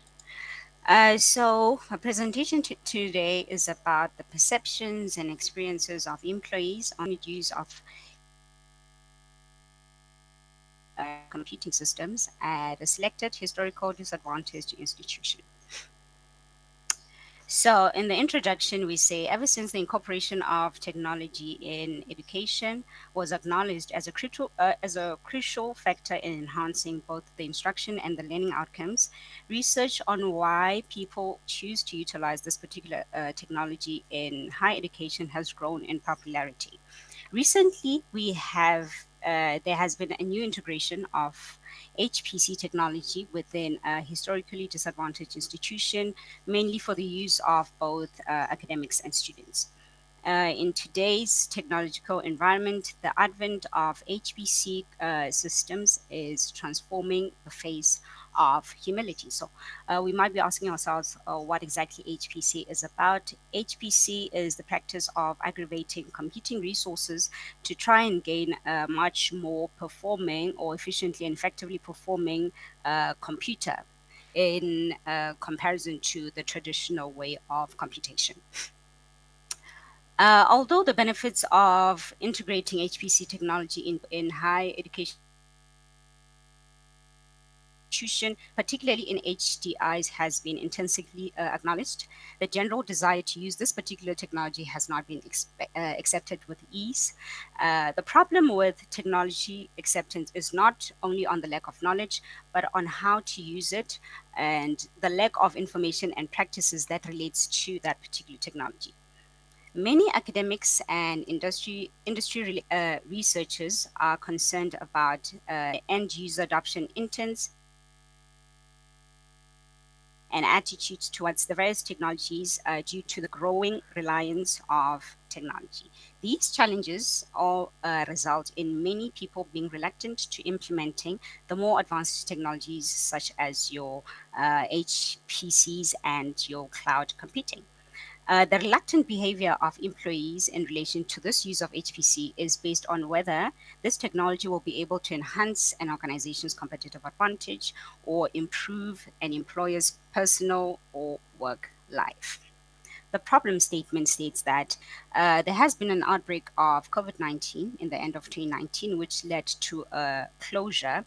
Speaker 19: So my presentation today is about the perceptions and experiences of employees on the use of computing systems at a selected historical disadvantaged institution. So, in the introduction, we say ever since the incorporation of technology in education was acknowledged as a crucial factor in enhancing both the instruction and the learning outcomes, research on why people choose to utilize this particular technology in higher education has grown in popularity. Recently, there has been a new integration of HPC technology within a historically disadvantaged institution, mainly for the use of both academics and students. In today's technological environment, the advent of HPC systems is transforming the face of humility. So, we might be asking ourselves what exactly HPC is about. HPC is the practice of aggregating computing resources to try and gain a much more performing or efficiently and effectively performing computer in comparison to the traditional way of computation. Although the benefits of integrating HPC technology in higher education, particularly in HDIs, has been intensively acknowledged, the general desire to use this particular technology has not been accepted with ease. The problem with technology acceptance is not only on the lack of knowledge, but on how to use it and the lack of information and practices that relates to that particular technology. Many academics and industry researchers are concerned about end user adoption intents and attitudes towards the various technologies due to the growing reliance of technology. These challenges all result in many people being reluctant to implementing the more advanced technologies such as your HPCs and your cloud computing. The reluctant behavior of employees in relation to this use of HPC is based on whether this technology will be able to enhance an organization's competitive advantage or improve an employer's personal or work life. The problem statement states that there has been an outbreak of COVID 19 in the end of 2019, which led to a closure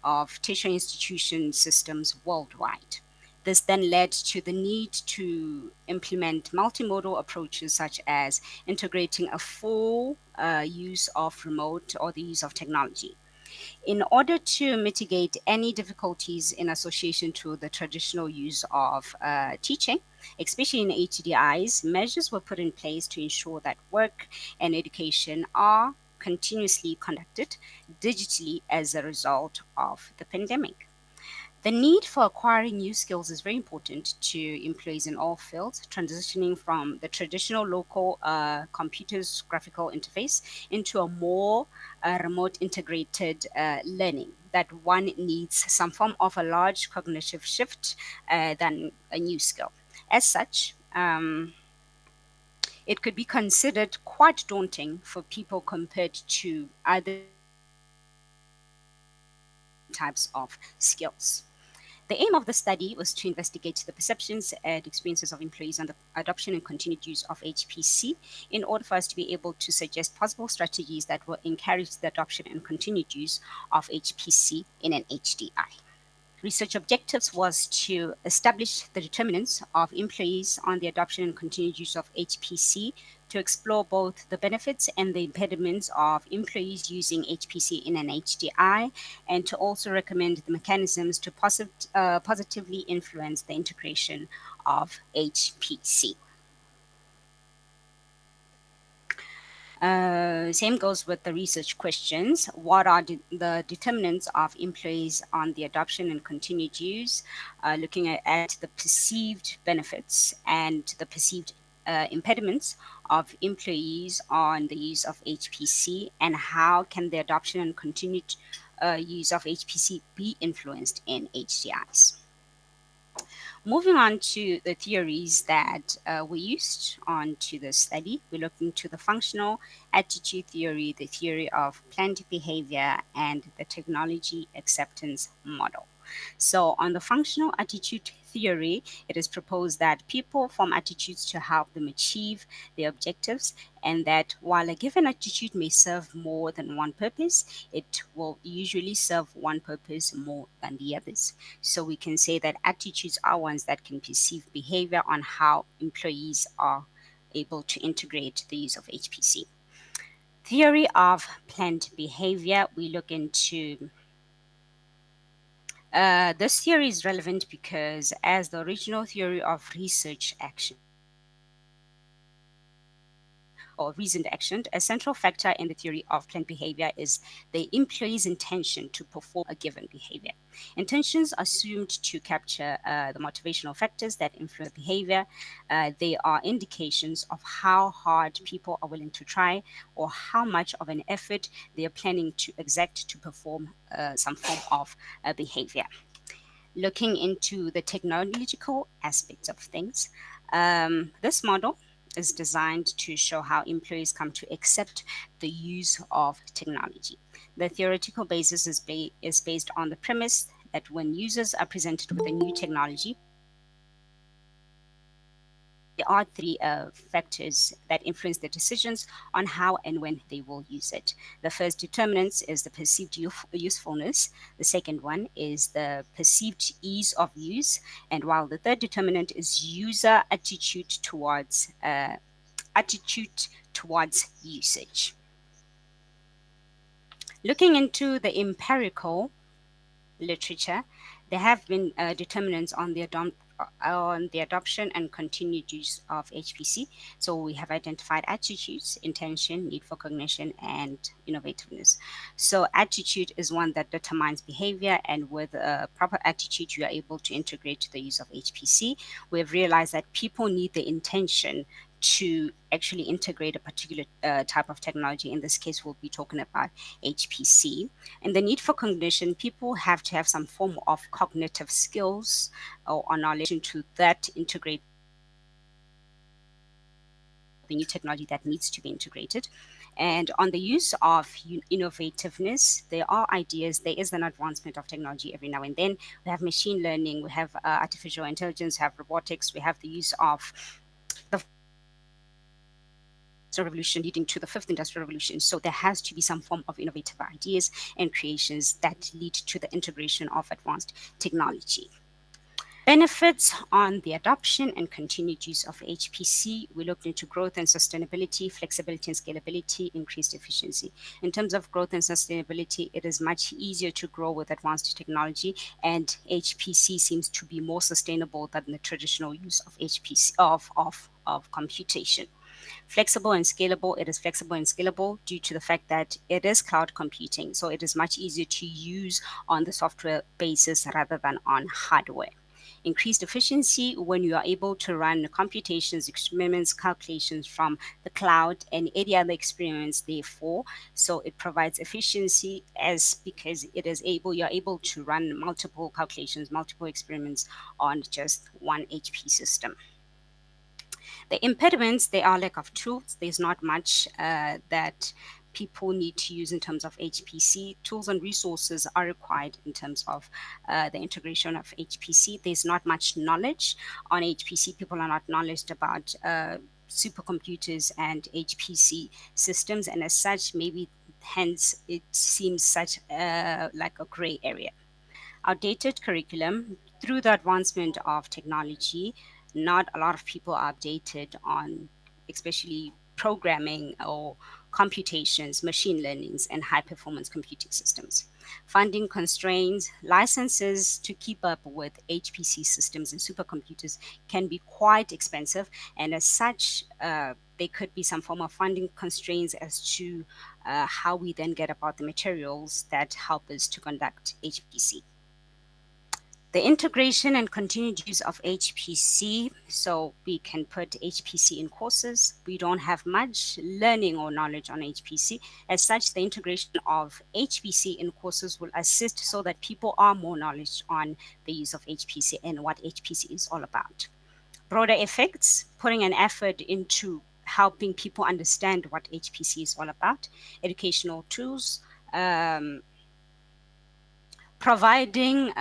Speaker 19: of tertiary institution systems worldwide. This then led to the need to implement multimodal approaches, such as integrating a full use of remote or the use of technology. In order to mitigate any difficulties in association to the traditional use of teaching, especially in HDIs, measures were put in place to ensure that work and education are continuously conducted digitally as a result of the pandemic. The need for acquiring new skills is very important to employees in all fields, transitioning from the traditional local computer's graphical interface into a more remote integrated learning that one needs some form of a large cognitive shift than a new skill. As such, it could be considered quite daunting for people compared to other types of skills. The aim of the study was to investigate the perceptions and experiences of employees on the adoption and continued use of HPC in order for us to be able to suggest possible strategies that will encourage the adoption and continued use of HPC in an HDI. Research objectives was to establish the determinants of employees on the adoption and continued use of HPC, to explore both the benefits and the impediments of employees using HPC in an HDI, and to also recommend the mechanisms to positively influence the integration of HPC. Same goes with the research questions. What are the determinants of employees on the adoption and continued use? Looking at the perceived benefits and the perceived impediments of employees on the use of HPC, and how can the adoption and continued use of HPC be influenced in HDIs. Moving on to the theories that were used on to the study, we looked into the functional attitude theory, the theory of planned behavior, and the technology acceptance model. So on the functional attitude theory, it is proposed that people form attitudes to help them achieve their objectives, and that while a given attitude may serve more than one purpose, it will usually serve one purpose more than the others. So we can say that attitudes are ones that can perceive behavior on how employees are able to integrate the use of HPC. Theory of planned behavior, we look into this theory is relevant because, as the original theory of research action or reasoned action, a central factor in the theory of planned behavior is the employee's intention to perform a given behavior. Intentions are assumed to capture the motivational factors that influence behavior. They are indications of how hard people are willing to try or how much of an effort they are planning to exact to perform some form of behavior. Looking into the technological aspects of things, this model is designed to show how employees come to accept the use of technology. The theoretical basis is based on the premise that when users are presented with a new technology, there are three factors that influence their decisions on how and when they will use it. The first determinant is the perceived usefulness. The second one is the perceived ease of use. And while the third determinant is user attitude towards usage. Looking into the empirical literature, there have been determinants on the adoption and continued use of HPC. So we have identified attitudes, intention, need for cognition, and innovativeness. So attitude is one that determines behavior, and with a proper attitude, you are able to integrate the use of HPC. We have realized that people need the intention to actually integrate a particular type of technology. In this case, we'll be talking about HPC. And the need for cognition, people have to have some form of cognitive skills or knowledge into that integrate the new technology that needs to be integrated. And on the use of innovativeness, there are ideas, there is an advancement of technology every now and then. We have machine learning, we have artificial intelligence, we have robotics, we have the use of the revolution leading to the fifth industrial revolution. So there has to be some form of innovative ideas and creations that lead to the integration of advanced technology. Benefits on the adoption and continued use of HPC, we looked into growth and sustainability, flexibility and scalability, increased efficiency. In terms of growth and sustainability, it is much easier to grow with advanced technology, and HPC seems to be more sustainable than the traditional use of HPC of computation. Flexible and scalable, it is flexible and scalable due to the fact that it is cloud computing, so it is much easier to use on the software basis rather than on hardware. Increased efficiency when you are able to run computations, experiments, calculations from the cloud and any other experiments therefore. So it provides efficiency because you're able to run multiple calculations, multiple experiments on just one HP system. The impediments, they are lack of tools. There's not much that people need to use in terms of HPC. Tools and resources are required in terms of the integration of HPC. There's not much knowledge on HPC. People are not knowledgeable about supercomputers and HPC systems, and as such, maybe hence it seems such like a gray area. Outdated curriculum. Through the advancement of technology, not a lot of people are updated on especially programming or computations, machine learnings, and high performance computing systems. Funding constraints, licenses to keep up with HPC systems and supercomputers can be quite expensive, and as such, there could be some form of funding constraints as to how we then get about the materials that help us to conduct HPC. The integration and continued use of HPC, so we can put HPC in courses. We don't have much learning or knowledge on HPC. As such, the integration of HPC in courses will assist so that people are more knowledge on the use of HPC and what HPC is all about. Broader effects, putting an effort into helping people understand what HPC is all about. Educational tools, providing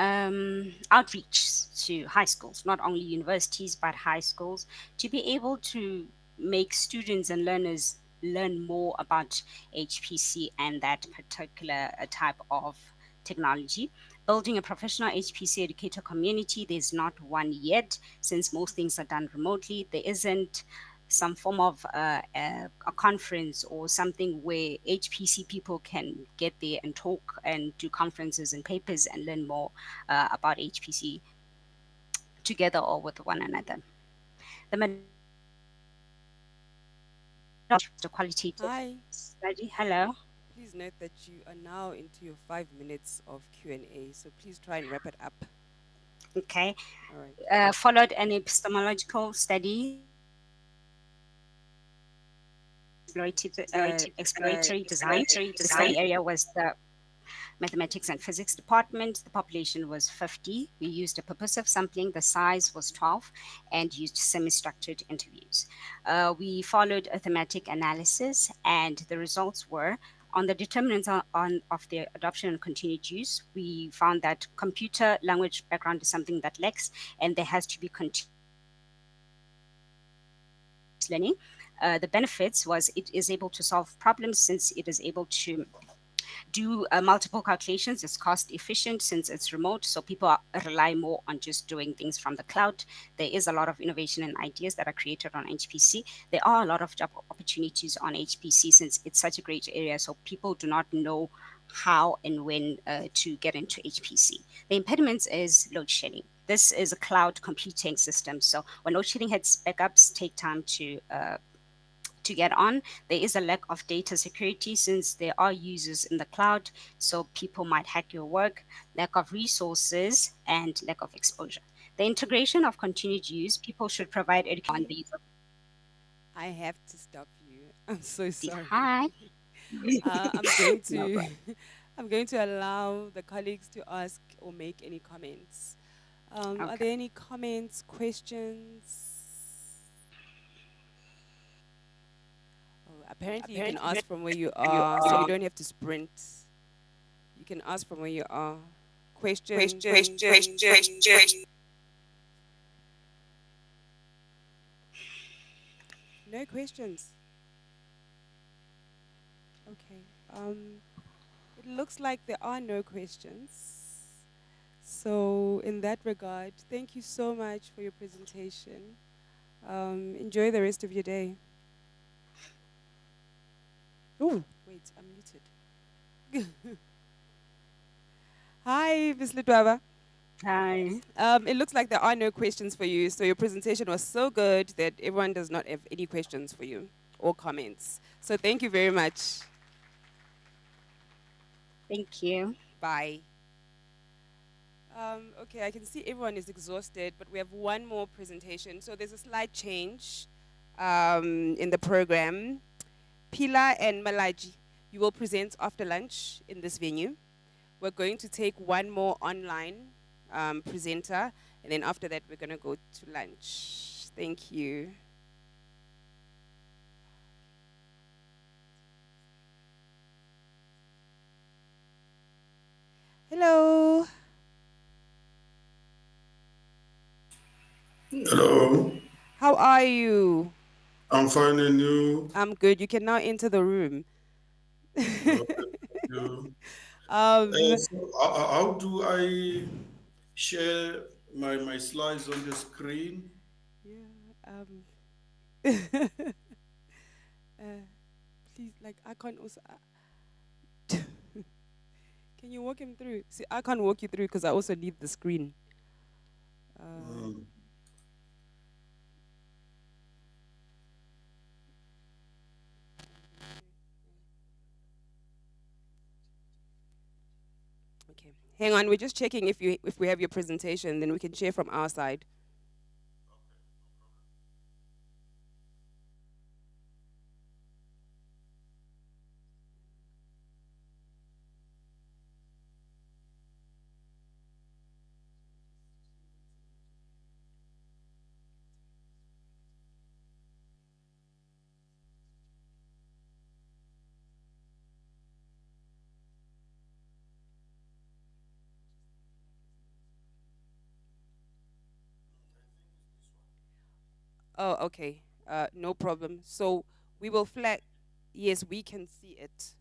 Speaker 19: outreach to high schools, not only universities, but high schools, to be able to make students and learners learn more about HPC and that particular type of technology. Building a professional HPC educator community, there's not one yet, since most things are done remotely. There isn't some form of a conference or something where HPC people can get there and talk and do conferences and papers and learn more about HPC together or with one another. The qualitative
Speaker 8: Hi.
Speaker 19: study. Hello.
Speaker 8: Please note that you are now into your 5 minutes of Q&A, so please try and wrap it up.
Speaker 19: Okay.
Speaker 8: All right.
Speaker 19: Followed an epistemological study, exploratory design. The study area was the mathematics and physics department. The population was 50. We used a purposive sampling. The size was 12 and used semi-structured interviews. We followed a thematic analysis, and the results were on the determinants of the adoption and continued use. We found that computer language background is something that lacks, and there has to be continuous learning. The benefits was it is able to solve problems since it is able to do multiple calculations. It's cost efficient since it's remote, so people rely more on just doing things from the cloud. There is a lot of innovation and ideas that are created on HPC. There are a lot of job opportunities on HPC since it's such a great area, so people do not know how and when to get into HPC. The impediments is load shedding. This is a cloud computing system, so when load shedding hits, backups take time to get on. There is a lack of data security since there are users in the cloud, so people might hack your work, lack of resources, and lack of exposure. The integration of continued use, people should provide education on these.
Speaker 8: I have to stop you. I'm so sorry.
Speaker 19: Hi.
Speaker 8: I'm going to I'm going to allow the colleagues to ask or make any comments. Are there any comments, questions? Apparently, you can ask from where you are, so you don't have to sprint. You can ask from where you are. Questions? No questions. Okay. It looks like there are no questions. So, in that regard, thank you so much for your presentation. Enjoy the rest of your day. Oh, wait, I'm muted. Hi, Ms. Ludwaba.
Speaker 19: Hi.
Speaker 8: It looks like there are no questions for you, so your presentation was so good that everyone does not have any questions for you or comments. So thank you very much.
Speaker 19: Thank you.
Speaker 8: Bye. Okay, I can see everyone is exhausted, but we have one more presentation. So there's a slight change in the program. Pila and Malaji, you will present after lunch in this venue. We're going to take one more online presenter, and then after that, we're going to go to lunch. Thank you. Hello.
Speaker 18: Hello.
Speaker 8: How are you?
Speaker 18: I'm fine, and you?
Speaker 8: I'm good. You can now enter the room.
Speaker 18: You.
Speaker 8: Um,
Speaker 18: So how do I share my slides on the screen?
Speaker 8: Please, like, I can't also. Can you walk him through? See, I can't walk you through because I also need the screen. Okay, hang on. We're just checking if we have your presentation, then we can share from our side. Oh, okay. No problem. So we will flag. Yes, we can see it.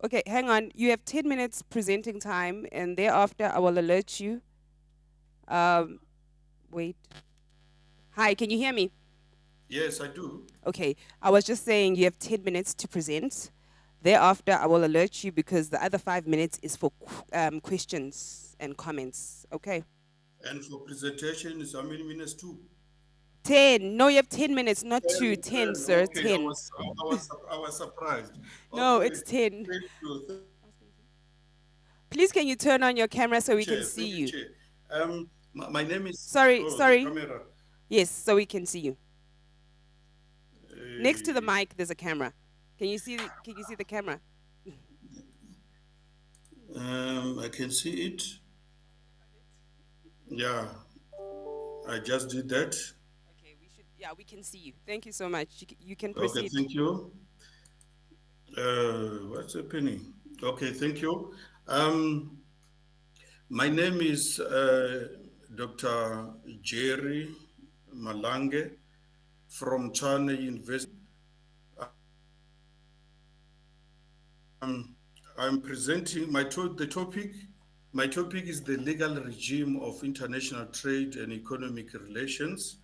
Speaker 8: Okay, hang on. You have 10 minutes presenting time, and thereafter I will alert you. Wait. Hi, can you hear me?
Speaker 18: Yes, I do.
Speaker 8: Okay, I was just saying you have 10 minutes to present. Thereafter, I will alert you because the other 5 minutes is for questions and comments. Okay.
Speaker 18: And for presentation, is how many minutes too?
Speaker 8: 10. No, you have 10 minutes, not 2. 10,
Speaker 18: 10.
Speaker 8: sir.
Speaker 18: Okay,
Speaker 8: 10.
Speaker 18: I was surprised.
Speaker 8: No,
Speaker 18: Okay,
Speaker 8: it's 10.
Speaker 18: Thank you.
Speaker 8: Please, can you turn on your camera so we
Speaker 18: Chair,
Speaker 8: can see
Speaker 18: thank
Speaker 8: you?
Speaker 18: Chair. My name is.
Speaker 8: Sorry,
Speaker 18: oh, the
Speaker 8: sorry.
Speaker 18: camera.
Speaker 8: Yes, so we can see you. Next to the mic, there's a camera. Can you see the camera?
Speaker 18: I can see it. Yeah, I just did that.
Speaker 8: Yeah, we can see you. Thank you so much. You can
Speaker 18: Okay,
Speaker 8: proceed.
Speaker 18: thank you. What's happening? Okay, thank you. My name is Dr. Jerry Malange from China University. I'm presenting the topic. My topic is the legal regime of international trade and economic relations.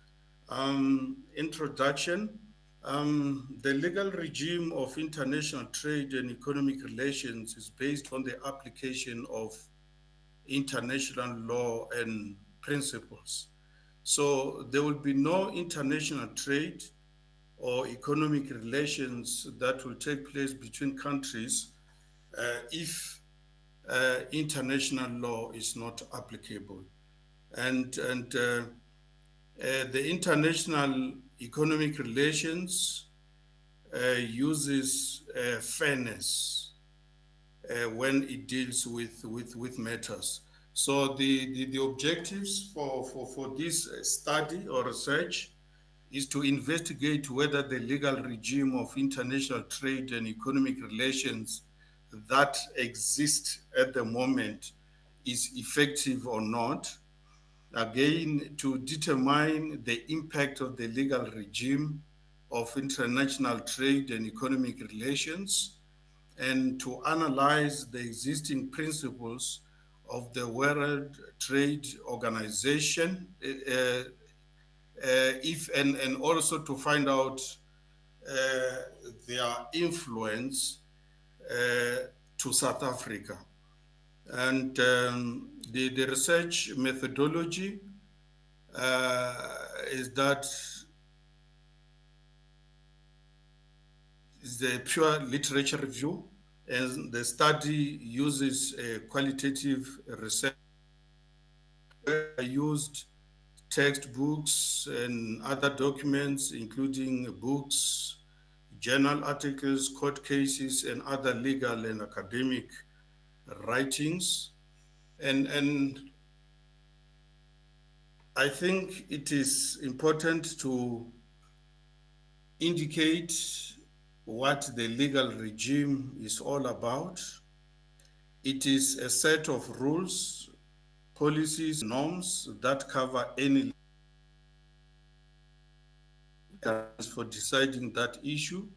Speaker 18: Introduction. The legal regime of international trade and economic relations is based on the application of international law and principles. So there will be no international trade or economic relations that will take place between countries if international law is not applicable. And the international economic relations uses fairness when it deals with matters. So the objectives for this study or research is to investigate whether the legal regime of international trade and economic relations that exist at the moment is effective or not. Again, to determine the impact of the legal regime of international trade and economic relations, and to analyze the existing principles of the World Trade Organization, and also to find out their influence to South Africa. And the research methodology is that is the pure literature review, and the study uses a qualitative research. I used textbooks and other documents, including books, journal articles, court cases, and other legal and academic writings. And I think it is important to indicate what the legal regime is all about. It is a set of rules, policies, norms that cover any for deciding that issue.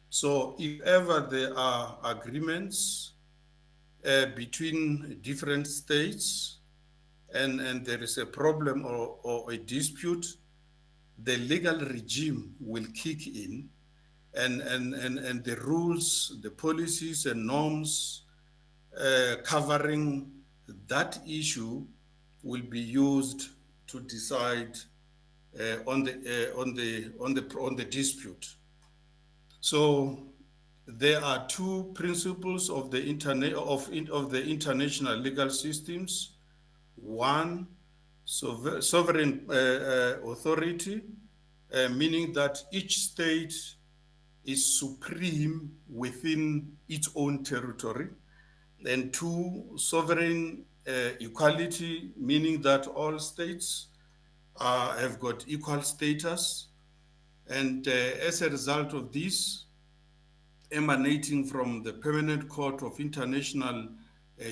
Speaker 18: So if ever there are agreements between different states and there is a problem or a dispute, the legal regime will kick in, and the rules, the policies and norms covering that issue will be used to decide on the dispute. So there are two principles of the international legal systems. One, sovereign authority, meaning that each state is supreme within its own territory. And two, sovereign equality, meaning that all states have got equal status. And as a result of this, emanating from the Permanent Court of International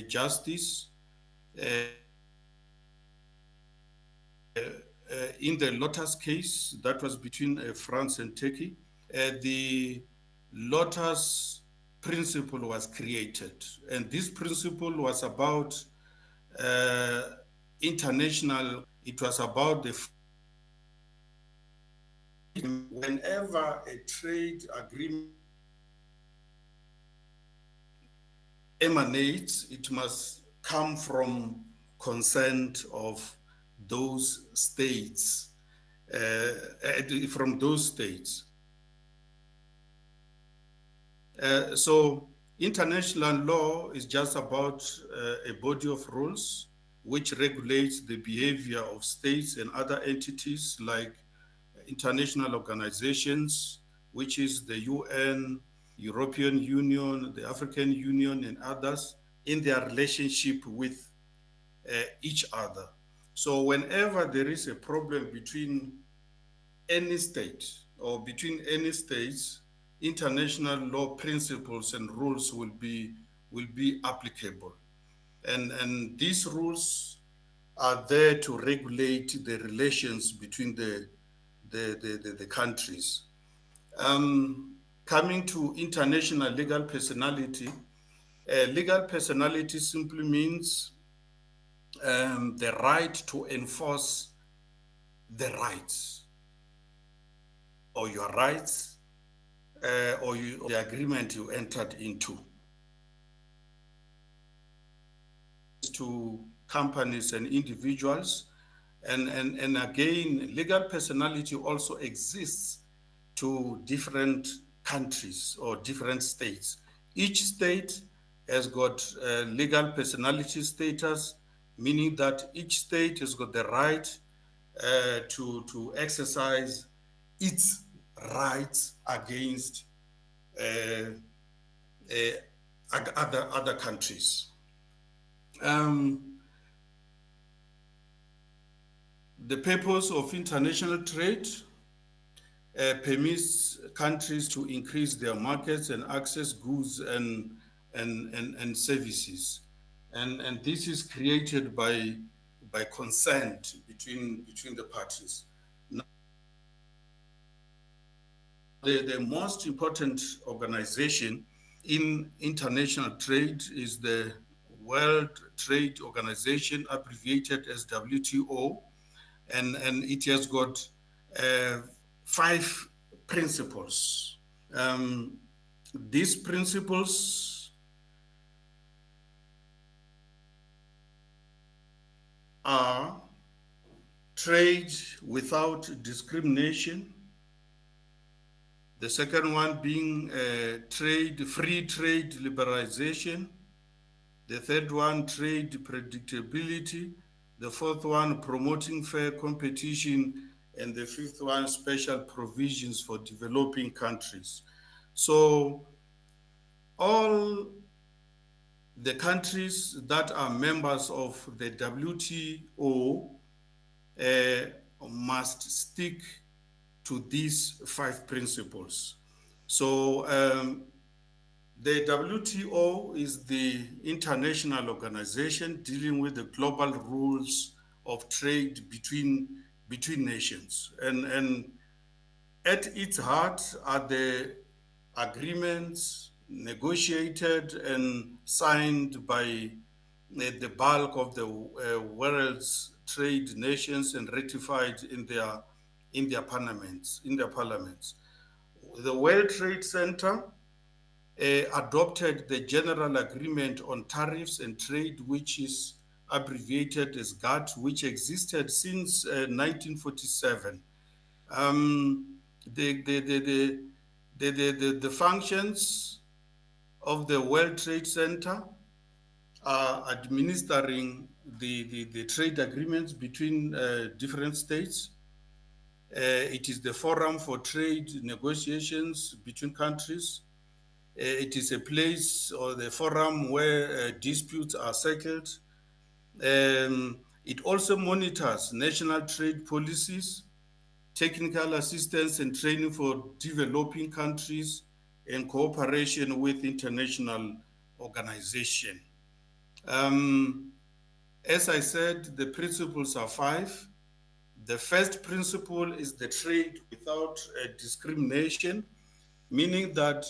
Speaker 18: Justice, in the Lotus case, that was between France and Turkey, the Lotus principle was created. And this principle was about international, it was about the whenever a trade agreement emanates, it must come from consent of those states, So international law is just about a body of rules which regulates the behavior of states and other entities like international organizations, which is the UN, European Union, the African Union, and others, in their relationship with each other. So whenever there is a problem between any state or between any states, international law principles and rules will be applicable. And these rules are there to regulate the relations between the countries. Coming to international legal personality, legal personality simply means the right to enforce the rights or your rights or the agreement you entered into. To companies and individuals. And again, legal personality also exists to different countries or different states. Each state has got legal personality status, meaning that each state has got the right to exercise its rights against other countries. The purpose of international trade permits countries to increase their markets and access goods and services. And this is created by consent between the parties. Now, the most important organization in international trade is the World Trade Organization, abbreviated as WTO, and it has got 5 principles. These principles are trade without discrimination. The second one being free trade liberalization. The third one, trade predictability. The fourth one, promoting fair competition. And the fifth one, special provisions for developing countries. So all the countries that are members of the WTO must stick to these 5 principles. So the WTO is the international organization dealing with the global rules of trade between nations. And at its heart are the agreements negotiated and signed by the bulk of the world's trade nations and ratified in their parliaments. The World Trade Center adopted the General Agreement on Tariffs and Trade, which is abbreviated as GATT, which existed since 1947. The functions of the World Trade Center are administering the trade agreements between different states. It is the forum for trade negotiations between countries. It is a place or the forum where disputes are settled. It also monitors national trade policies, technical assistance and training for developing countries, and cooperation with international organizations. As I said, the principles are 5. The first principle is the trade without discrimination, meaning that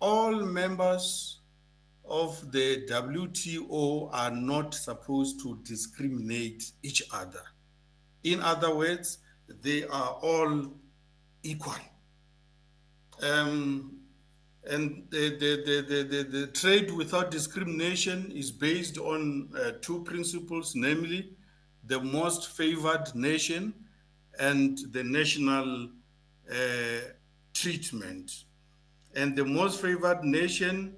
Speaker 18: all members of the WTO are not supposed to discriminate each other. In other words, they are all equal. And the trade without discrimination is based on two principles, namely the most favored nation and the national treatment. And the most favored nation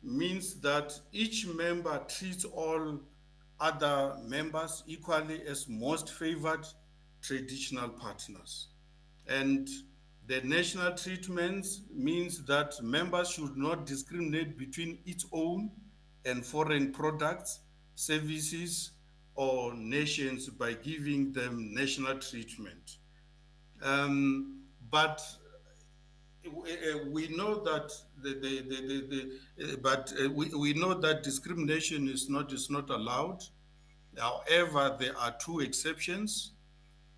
Speaker 18: means that each member treats all other members equally as most favored traditional partners. And the national treatments means that members should not discriminate between its own and foreign products, services, or nations by giving them national treatment. But we know that we know that discrimination is not allowed. However, there are two exceptions.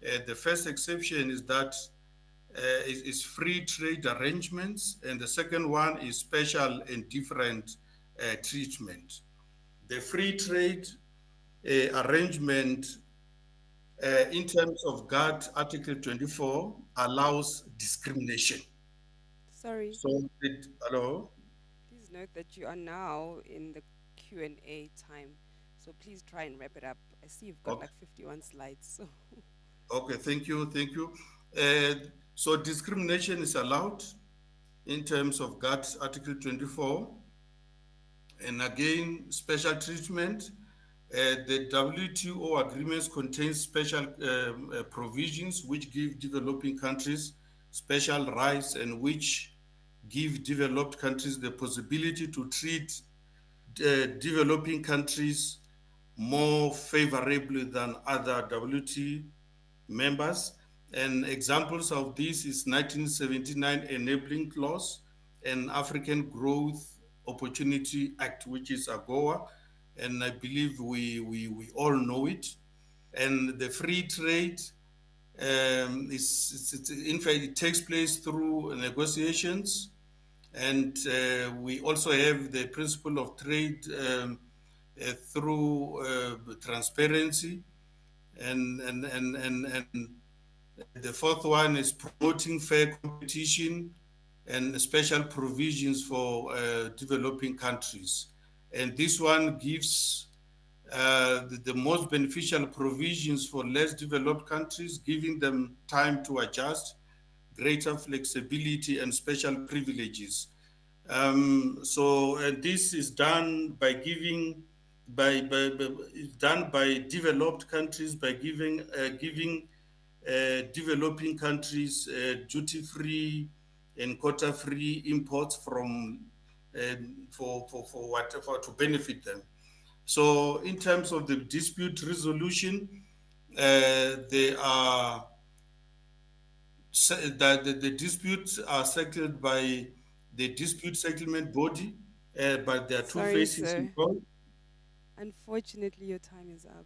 Speaker 18: The first exception is that is free trade arrangements, and the second one is special and different treatment. The free trade arrangement in terms of GATT Article 24 allows discrimination.
Speaker 8: Sorry.
Speaker 18: So, hello?
Speaker 8: Please note that you are now in the Q&A time, so please try and wrap it up. I see you've got like 51 slides. So.
Speaker 18: Okay, thank you. So discrimination is allowed in terms of GATT Article 24. And again, special treatment. The WTO agreements contain special provisions which give developing countries special rights and which give developed countries the possibility to treat developing countries more favorably than other WTO members. And examples of this is 1979 Enabling Clause and African Growth Opportunity Act, which is AGOA, and I believe we all know it. And the free trade in fact, it takes place through negotiations, and we also have the principle of trade through transparency, and the fourth one is promoting fair competition and special provisions for developing countries. And this one gives the most beneficial provisions for less developed countries, giving them time to adjust, greater flexibility, and special privileges. And this is done by giving, done by developed countries by giving developing countries duty-free and quota-free imports from to benefit them. So in terms of the dispute resolution, the disputes are settled by the dispute settlement body, but there are two
Speaker 8: Sorry,
Speaker 18: phases
Speaker 8: sir.
Speaker 18: involved.
Speaker 8: Unfortunately, your time is up.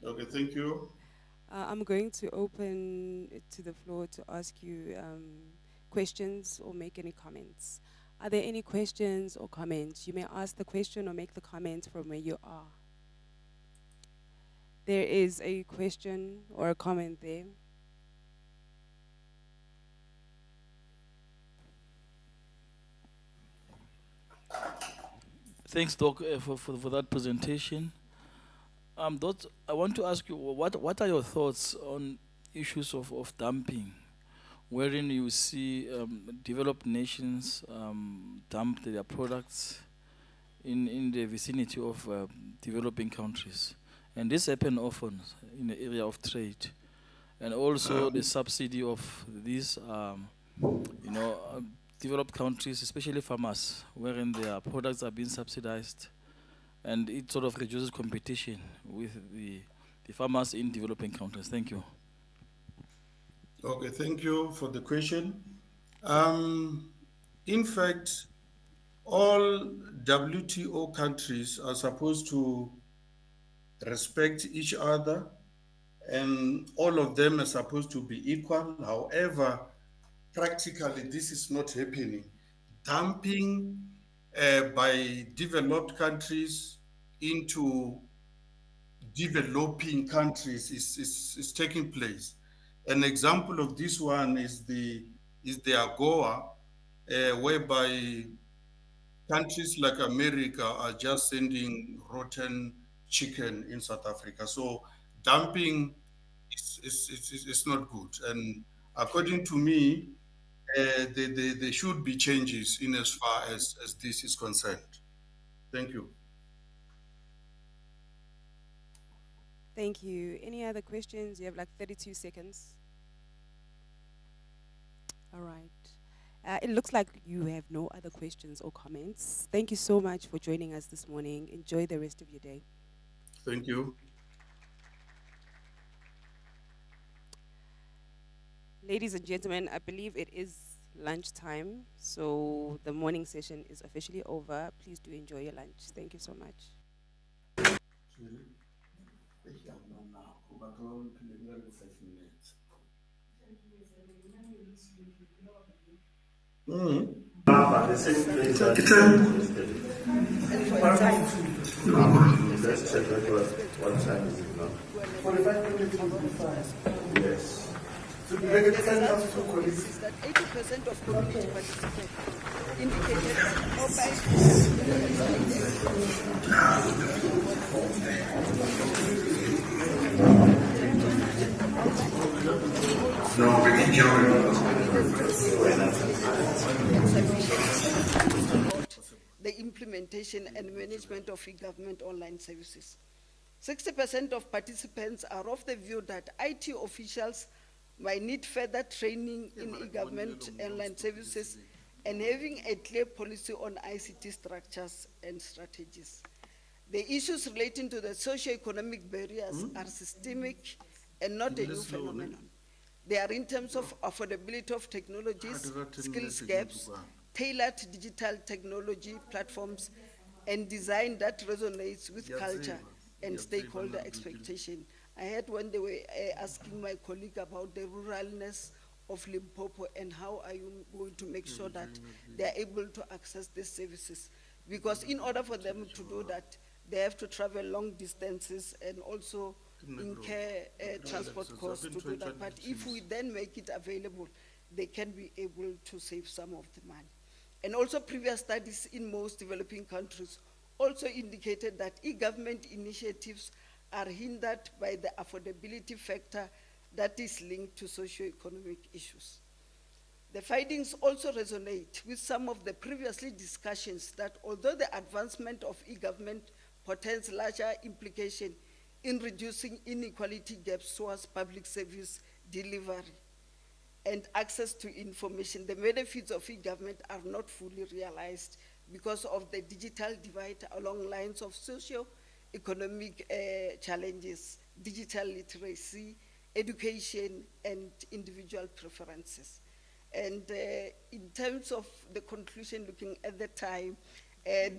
Speaker 18: Okay, thank you.
Speaker 8: I'm going to open it to the floor to ask you questions or make any comments. Are there any questions or comments? You may ask the question or make the comment from where you are. There is a question or a comment there.
Speaker 16: Thanks, Doc, for that presentation. I want to ask you, what are your thoughts on issues of dumping, wherein you see developed nations dump their products in the vicinity of developing countries? And this happens often in the area of trade. And also the subsidy of these, developed countries, especially farmers, wherein their products are being subsidized, and it sort of reduces competition with the farmers in developing countries. Thank you.
Speaker 18: Okay, thank you for the question. In fact, all WTO countries are supposed to respect each other, and all of them are supposed to be equal. However, practically, this is not happening. Dumping by developed countries into developing countries is taking place. An example of this one is the AGOA, whereby countries like America are just sending rotten chicken in South Africa. So dumping is not good. And according to me, there should be changes in as far as this is concerned. Thank you.
Speaker 8: Thank you. Any other questions? You have like 32 seconds. All right. It looks like you have no other questions or comments. Thank you so much for joining us this morning. Enjoy the rest of your day.
Speaker 18: Thank you.
Speaker 8: Ladies and gentlemen, I believe it is lunchtime, so the morning session is officially over. Please do enjoy your lunch. Thank you so much.
Speaker 20: Let's check what time is it now? 45 minutes. Yes. So the representatives of colleagues is that 80% of community participants indicated that the implementation and management of e-government online services. 60% of participants are of the view that IT officials might need further training in e-government online services and having a clear policy on ICT structures and strategies. The issues relating to the socio-economic barriers are systemic and not a new phenomenon. They are in terms of affordability of technologies, skills gaps, tailored digital technology platforms, and design that resonates with culture and stakeholder expectation. I heard when they were asking my colleague about the ruralness of Limpopo and how are you going to make sure that they are able to access these services. Because in order for them to do that, they have to travel long distances and also incur transport costs to do that. But if we then make it available, they can be able to save some of the money. And also previous studies in most developing countries also indicated that e-government initiatives are hindered by the affordability factor that is linked to socio-economic issues. The findings also resonate with some of the previously discussions that although the advancement of e-government portends larger implication in reducing inequality gaps towards public service delivery and access to information, the benefits of e-government are not fully realized because of the digital divide along lines of socio-economic challenges, digital literacy, education, and individual preferences. And in terms of the conclusion, looking at the time,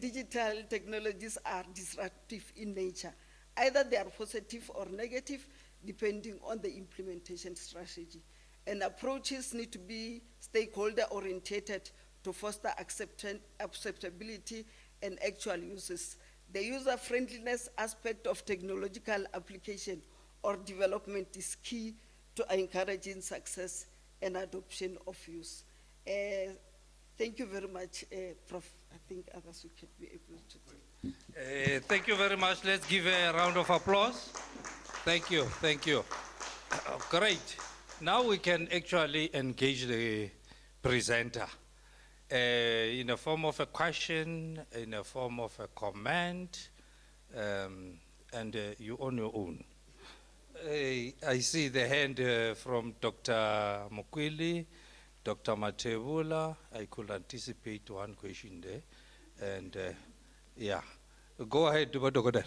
Speaker 20: digital technologies are disruptive in nature. Either they are positive or negative, depending on the implementation strategy. And approaches need to be stakeholder-oriented to foster acceptability and actual uses. The user-friendliness aspect of technological application or development is key to encouraging success and adoption of use. Thank you very much, Prof. I think others we can be able to do.
Speaker 21: Thank you very much. Let's give a round of applause. Thank you, thank you. Great. Now we can actually engage the presenter in a form of a question, in a form of a comment, and you on your own. I see the hand from Dr. Mokwili, Dr. Matebula. I could anticipate one question there. And yeah, go ahead, Dr.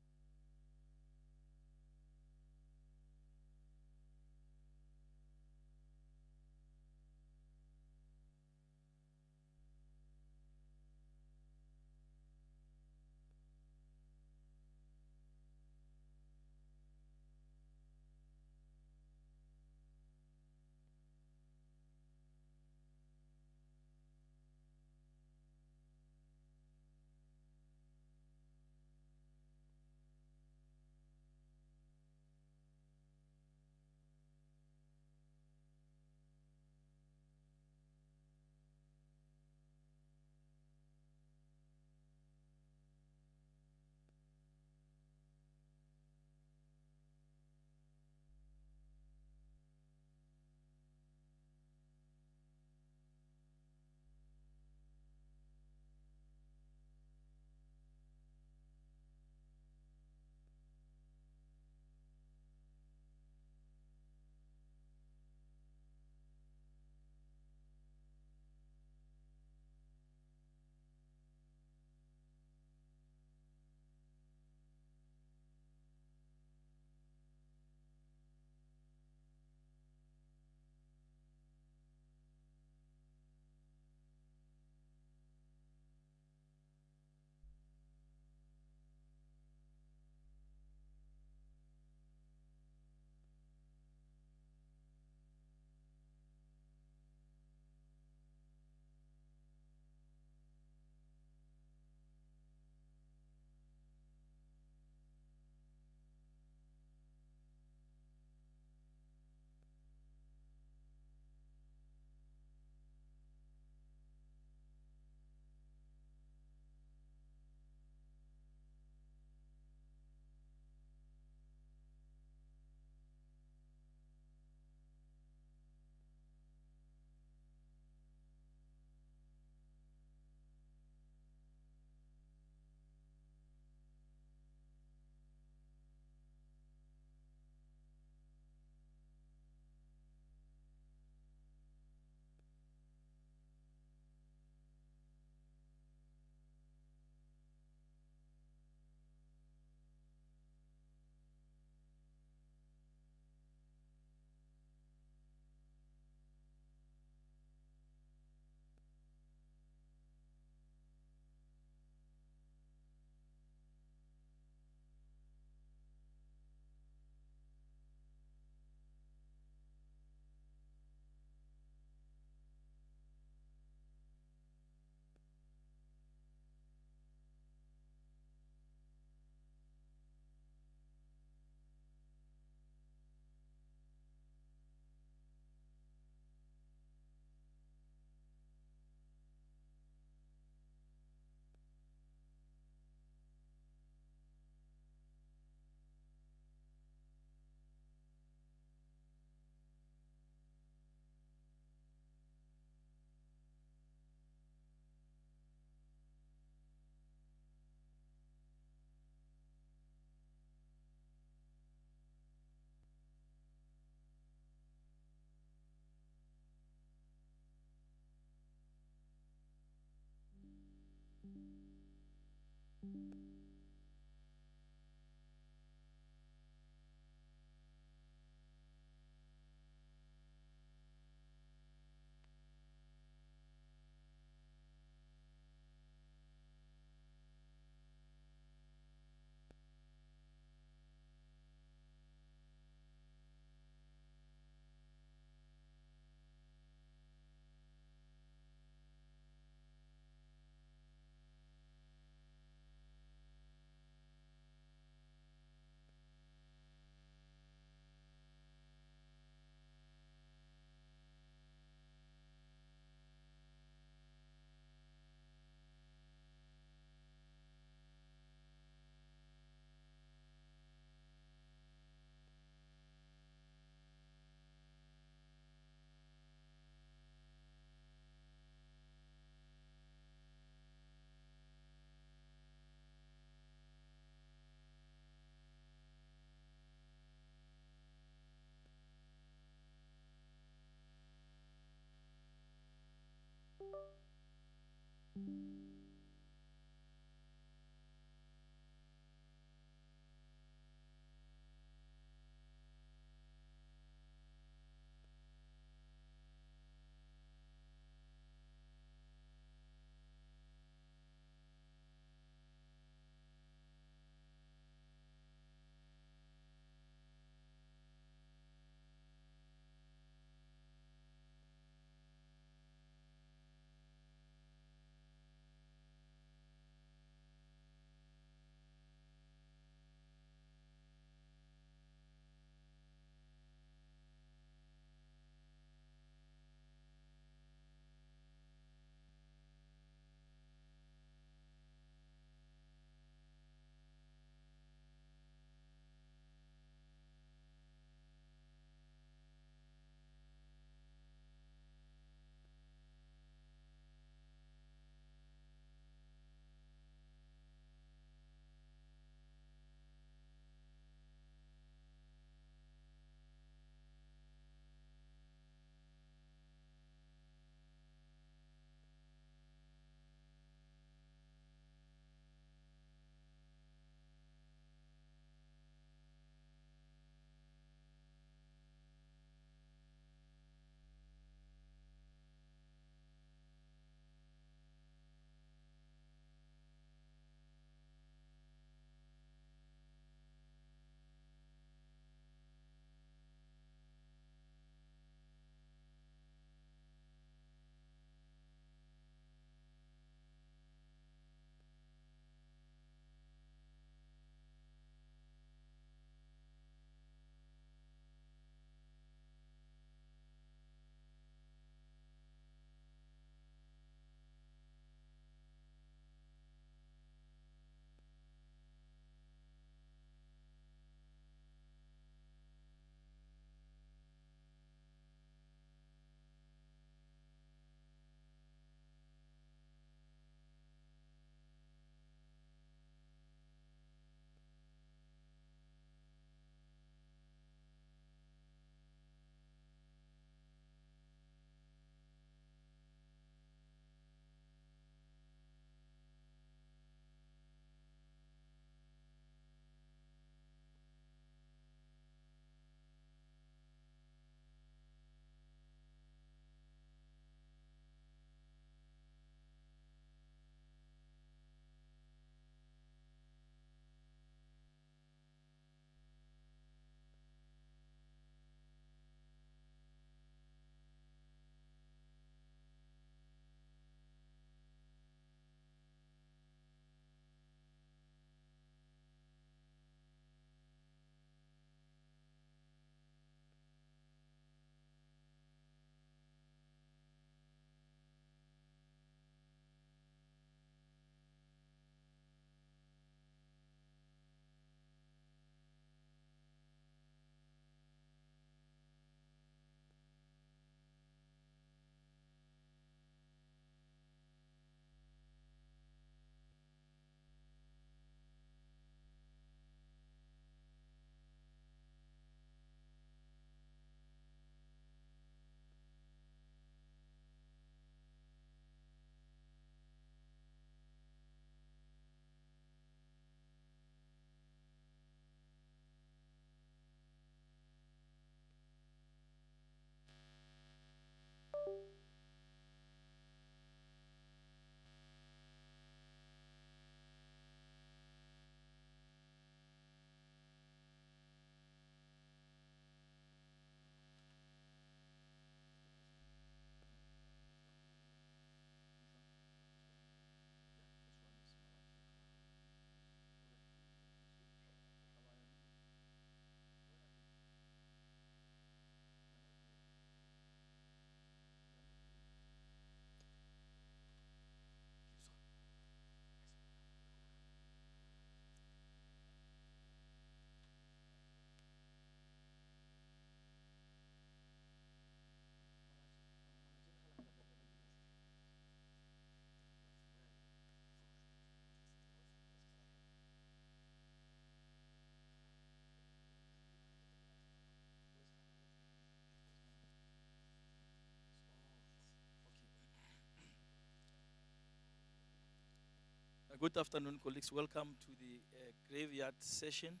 Speaker 16: Good afternoon, colleagues. Welcome to the graveyard session.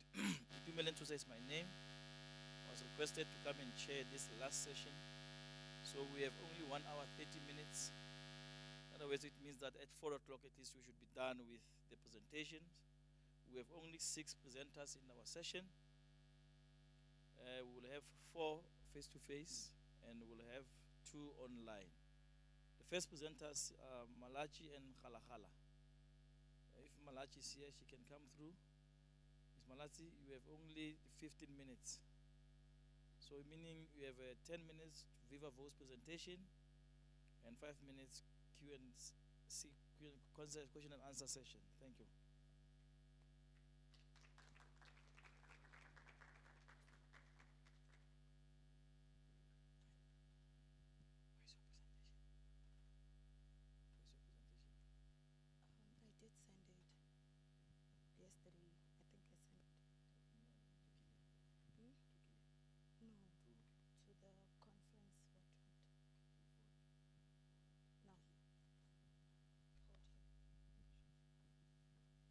Speaker 16: Itumeleng Thusa is my name. I was requested to come and chair this last session. So we have only 1 hour, 30 minutes. In other words, it means that at 4 o'clock at least we should be done with the presentations. We have only 6 presenters in our session. We will have 4 face-to-face and we'll have 2 online. The first presenters are Malachi and Khalakhala. If Malachi is here, she can come through. Ms. Malachi, you have only 15 minutes. So meaning you have 10 minutes Viva Voce presentation and 5 minutes Q&C, question and answer session. Thank you.
Speaker 2: I did send it yesterday. I think I sent it. No, to the conference virtual. No. Hold here.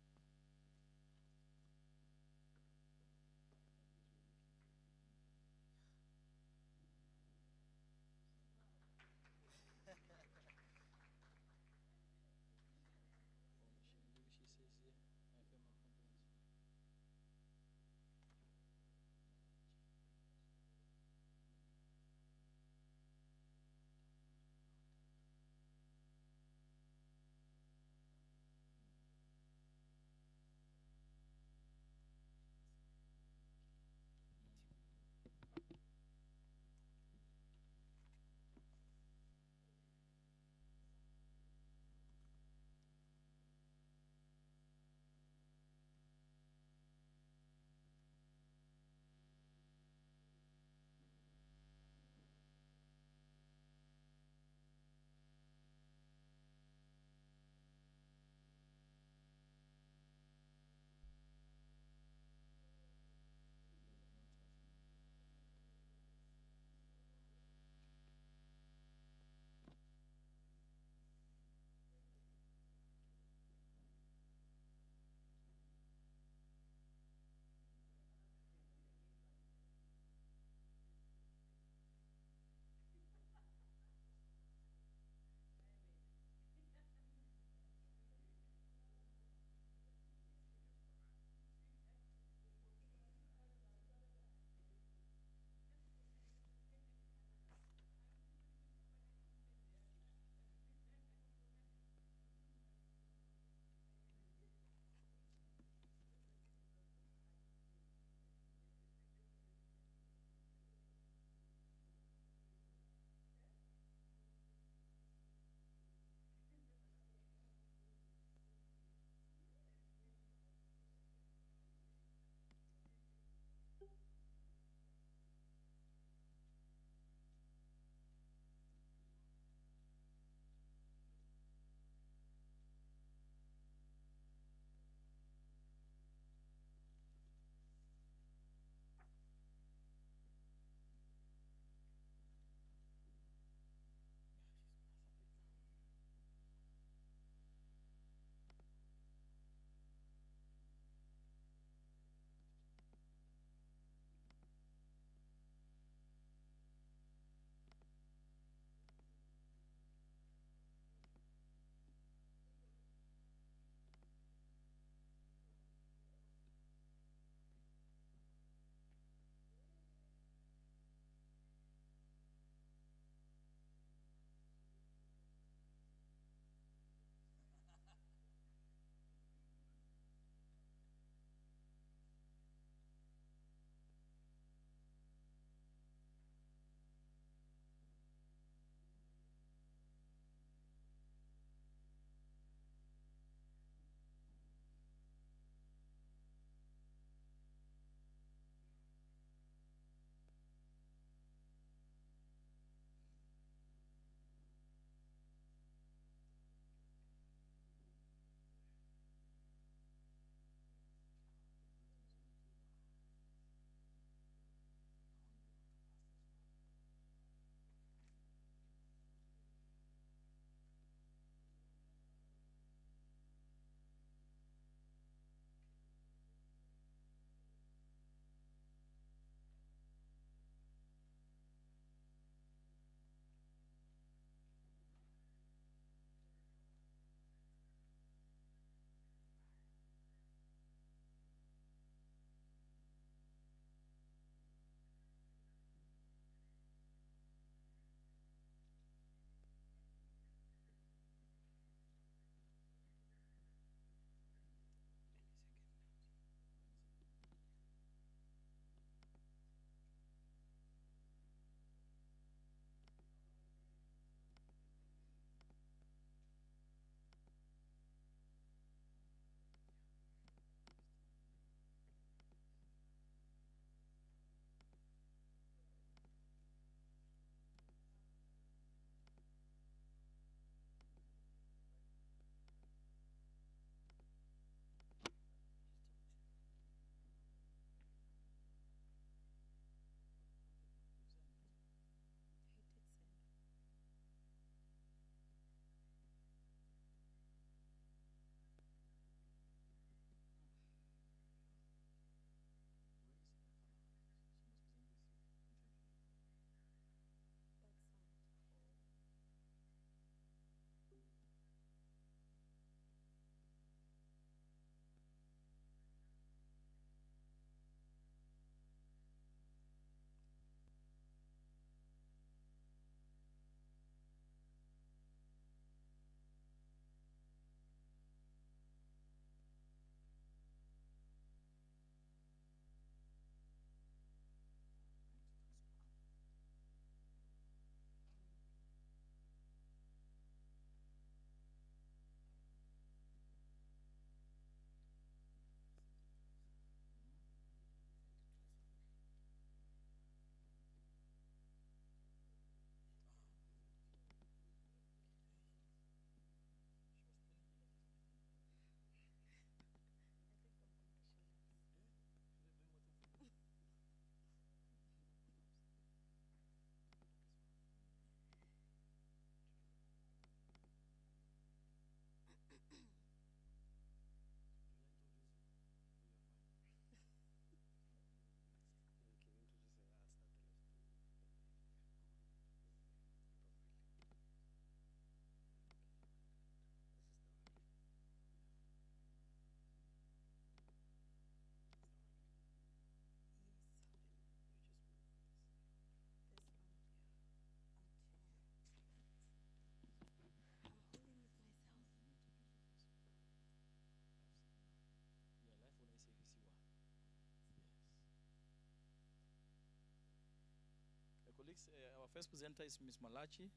Speaker 16: first presenter is Ms. Malachi.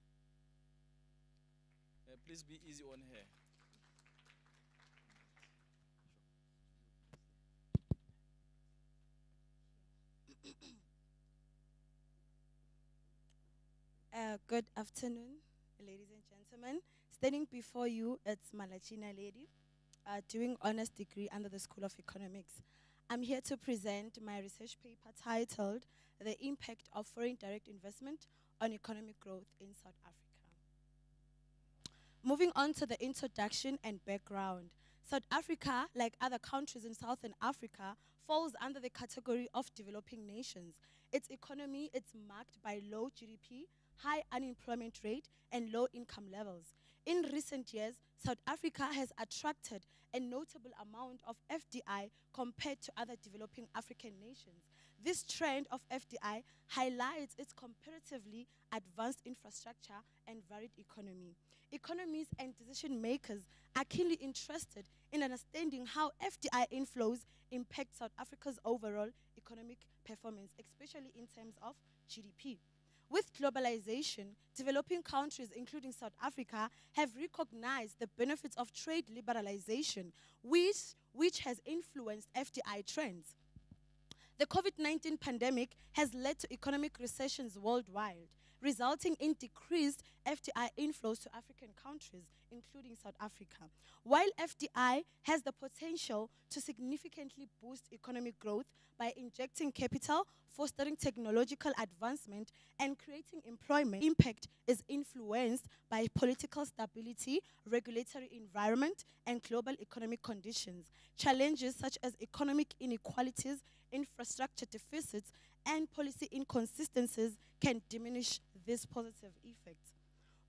Speaker 16: Please be easy on her.
Speaker 2: Good afternoon, ladies and gentlemen. Standing before you, it's Malachina Lady, doing honors degree under the School of Economics. I'm here to present my research paper titled The Impact of Foreign Direct Investment on Economic Growth in South Africa. Moving on to the introduction and background. South Africa, like other countries in Southern Africa, falls under the category of developing nations. Its economy is marked by low GDP, high unemployment rate, and low income levels. In recent years, South Africa has attracted a notable amount of FDI compared to other developing African nations. This trend of FDI highlights its comparatively advanced infrastructure and varied economy. Economies and decision makers are keenly interested in understanding how FDI inflows impact South Africa's overall economic performance, especially in terms of GDP. With globalization, developing countries, including South Africa, have recognized the benefits of trade liberalization, which has influenced FDI trends. The COVID-19 pandemic has led to economic recessions worldwide, resulting in decreased FDI inflows to African countries, including South Africa. While FDI has the potential to significantly boost economic growth by injecting capital, fostering technological advancement, and creating employment, impact is influenced by political stability, regulatory environment, and global economic conditions. Challenges such as economic inequalities, infrastructure deficits, and policy inconsistencies can diminish this positive effect.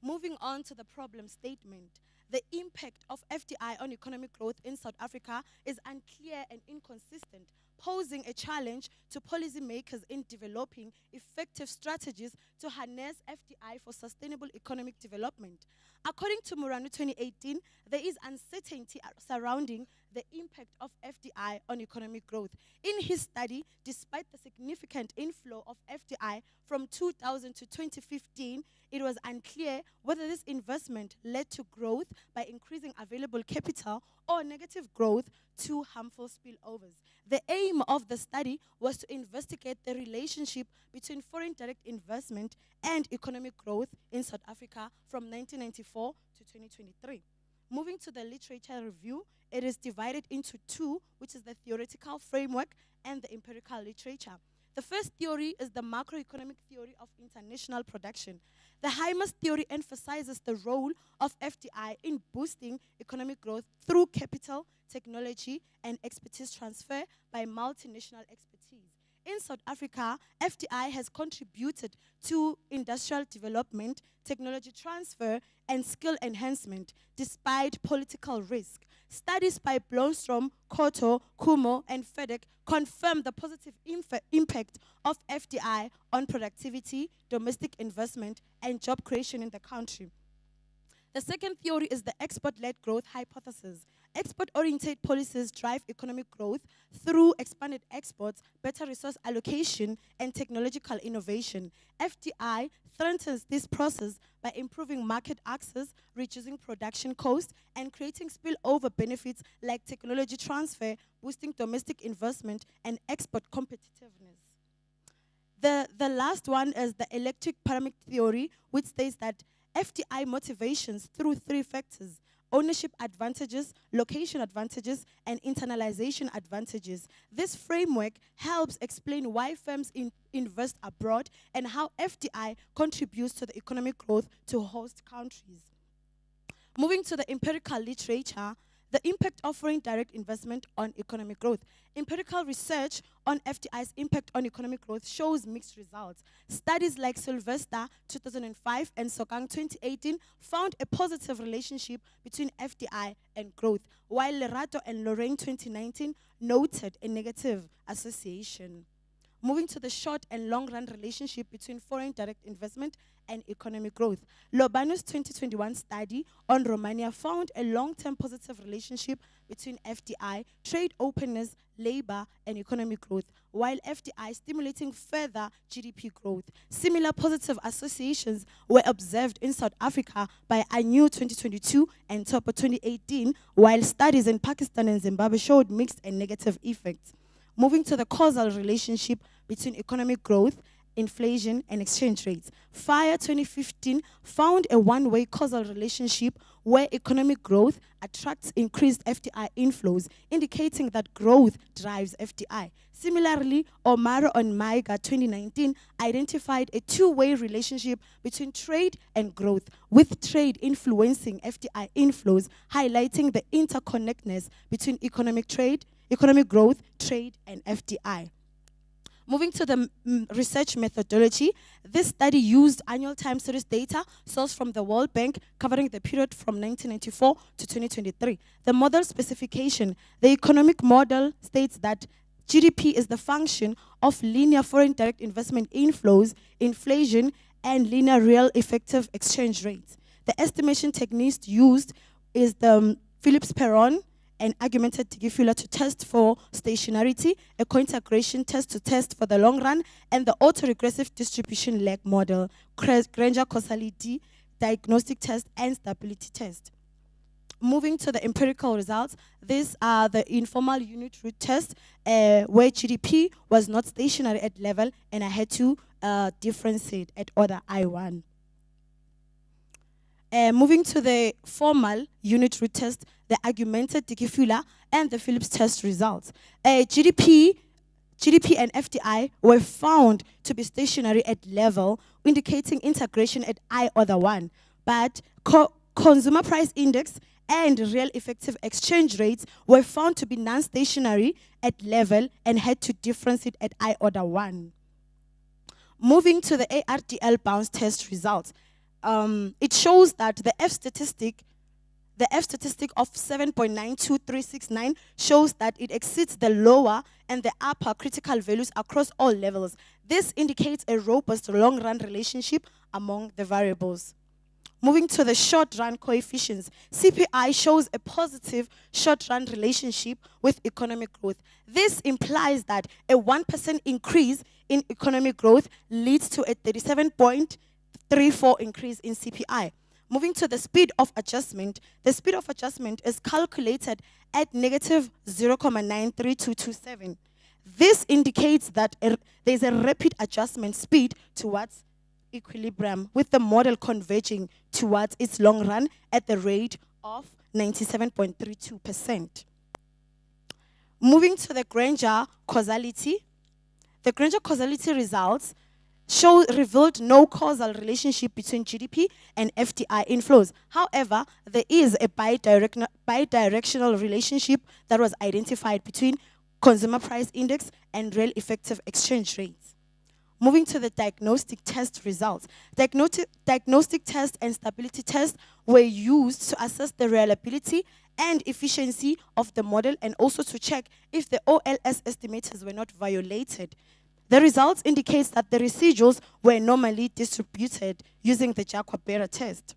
Speaker 2: Moving on to the problem statement. The impact of FDI on economic growth in South Africa is unclear and inconsistent, posing a challenge to policymakers in developing effective strategies to harness FDI for sustainable economic development. According to Murano 2018, there is uncertainty surrounding the impact of FDI on economic growth. In his study, despite the significant inflow of FDI from 2000 to 2015, it was unclear whether this investment led to growth by increasing available capital or negative growth to harmful spillovers. The aim of the study was to investigate the relationship between foreign direct investment and economic growth in South Africa from 1994 to 2023. Moving to the literature review, it is divided into two, which is the theoretical framework and the empirical literature. The first theory is the macroeconomic theory of international production. The Hymas theory emphasizes the role of FDI in boosting economic growth through capital, technology, and expertise transfer by multinational expertise. In South Africa, FDI has contributed to industrial development, technology transfer, and skill enhancement, despite political risk. Studies by Blomstrom, Koto, Kumo, and FEDEC confirm the positive impact of FDI on productivity, domestic investment, and job creation in the country. The second theory is the export-led growth hypothesis. Export-oriented policies drive economic growth through expanded exports, better resource allocation, and technological innovation. FDI strengthens this process by improving market access, reducing production costs, and creating spillover benefits like technology transfer, boosting domestic investment, and export competitiveness. The last one is the electric pyramid theory, which states that FDI motivations through three factors: ownership advantages, location advantages, and internalization advantages. This framework helps explain why firms invest abroad and how FDI contributes to the economic growth to host countries. Moving to the empirical literature, the impact of foreign direct investment on economic growth. Empirical research on FDI's impact on economic growth shows mixed results. Studies like Sylvester 2005 and Sokang 2018 found a positive relationship between FDI and growth, while Lerato and Lorraine 2019 noted a negative association. Moving to the short and long run relationship between foreign direct investment and economic growth. Lobano's 2021 study on Romania found a long-term positive relationship between FDI, trade openness, labor, and economic growth, while FDI stimulating further GDP growth. Similar positive associations were observed in South Africa by ANU 2022 and TOPA 2018, while studies in Pakistan and Zimbabwe showed mixed and negative effects. Moving to the causal relationship between economic growth, inflation, and exchange rates. FIRE 2015 found a one-way causal relationship where economic growth attracts increased FDI inflows, indicating that growth drives FDI. Similarly, Omaro and Maiga 2019 identified a two-way relationship between trade and growth, with trade influencing FDI inflows, highlighting the interconnectedness between economic growth, trade, and FDI. Moving to the research methodology, this study used annual time series data sourced from the World Bank covering the period from 1994 to 2023. The model specification, the economic model states that GDP is the function of linear foreign direct investment inflows, inflation, and linear real effective exchange rates. The estimation techniques used is the Phillips-Perron and augmented Tigifula to test for stationarity, a co-integration test to test for the long run, and the autoregressive distribution lag model, Granger causality, diagnostic test, and stability test. Moving to the empirical results, these are the informal unit root test where GDP was not stationary at level, and I had to differentiate at order I1. Moving to the formal unit root test, the augmented Tigifula and the Phillips test results. GDP and FDI were found to be stationary at level, indicating integration at I order 1. But consumer price index and real effective exchange rates were found to be non-stationary at level and had to differentiate at I order 1. Moving to the ARDL bounce test results. It shows that the F statistic of 7.92369 shows that it exceeds the lower and the upper critical values across all levels. This indicates a robust long-run relationship among the variables. Moving to the short-run coefficients, CPI shows a positive short-run relationship with economic growth. This implies that a 1% increase in economic growth leads to a 37.34 increase in CPI. Moving to the speed of adjustment, the speed of adjustment is calculated at negative 0.93227. This indicates that there's a rapid adjustment speed towards equilibrium, with the model converging towards its long run at the rate of 97.32%. Moving to the Granger causality, the Granger causality results revealed no causal relationship between GDP and FDI inflows. However, there is a bidirectional relationship that was identified between consumer price index and real effective exchange rates. Moving to the diagnostic test results. Diagnostic test and stability test were used to assess the reliability and efficiency of the model, and also to check if the OLS estimators were not violated. The results indicates that the residuals were normally distributed using the Jacobera test.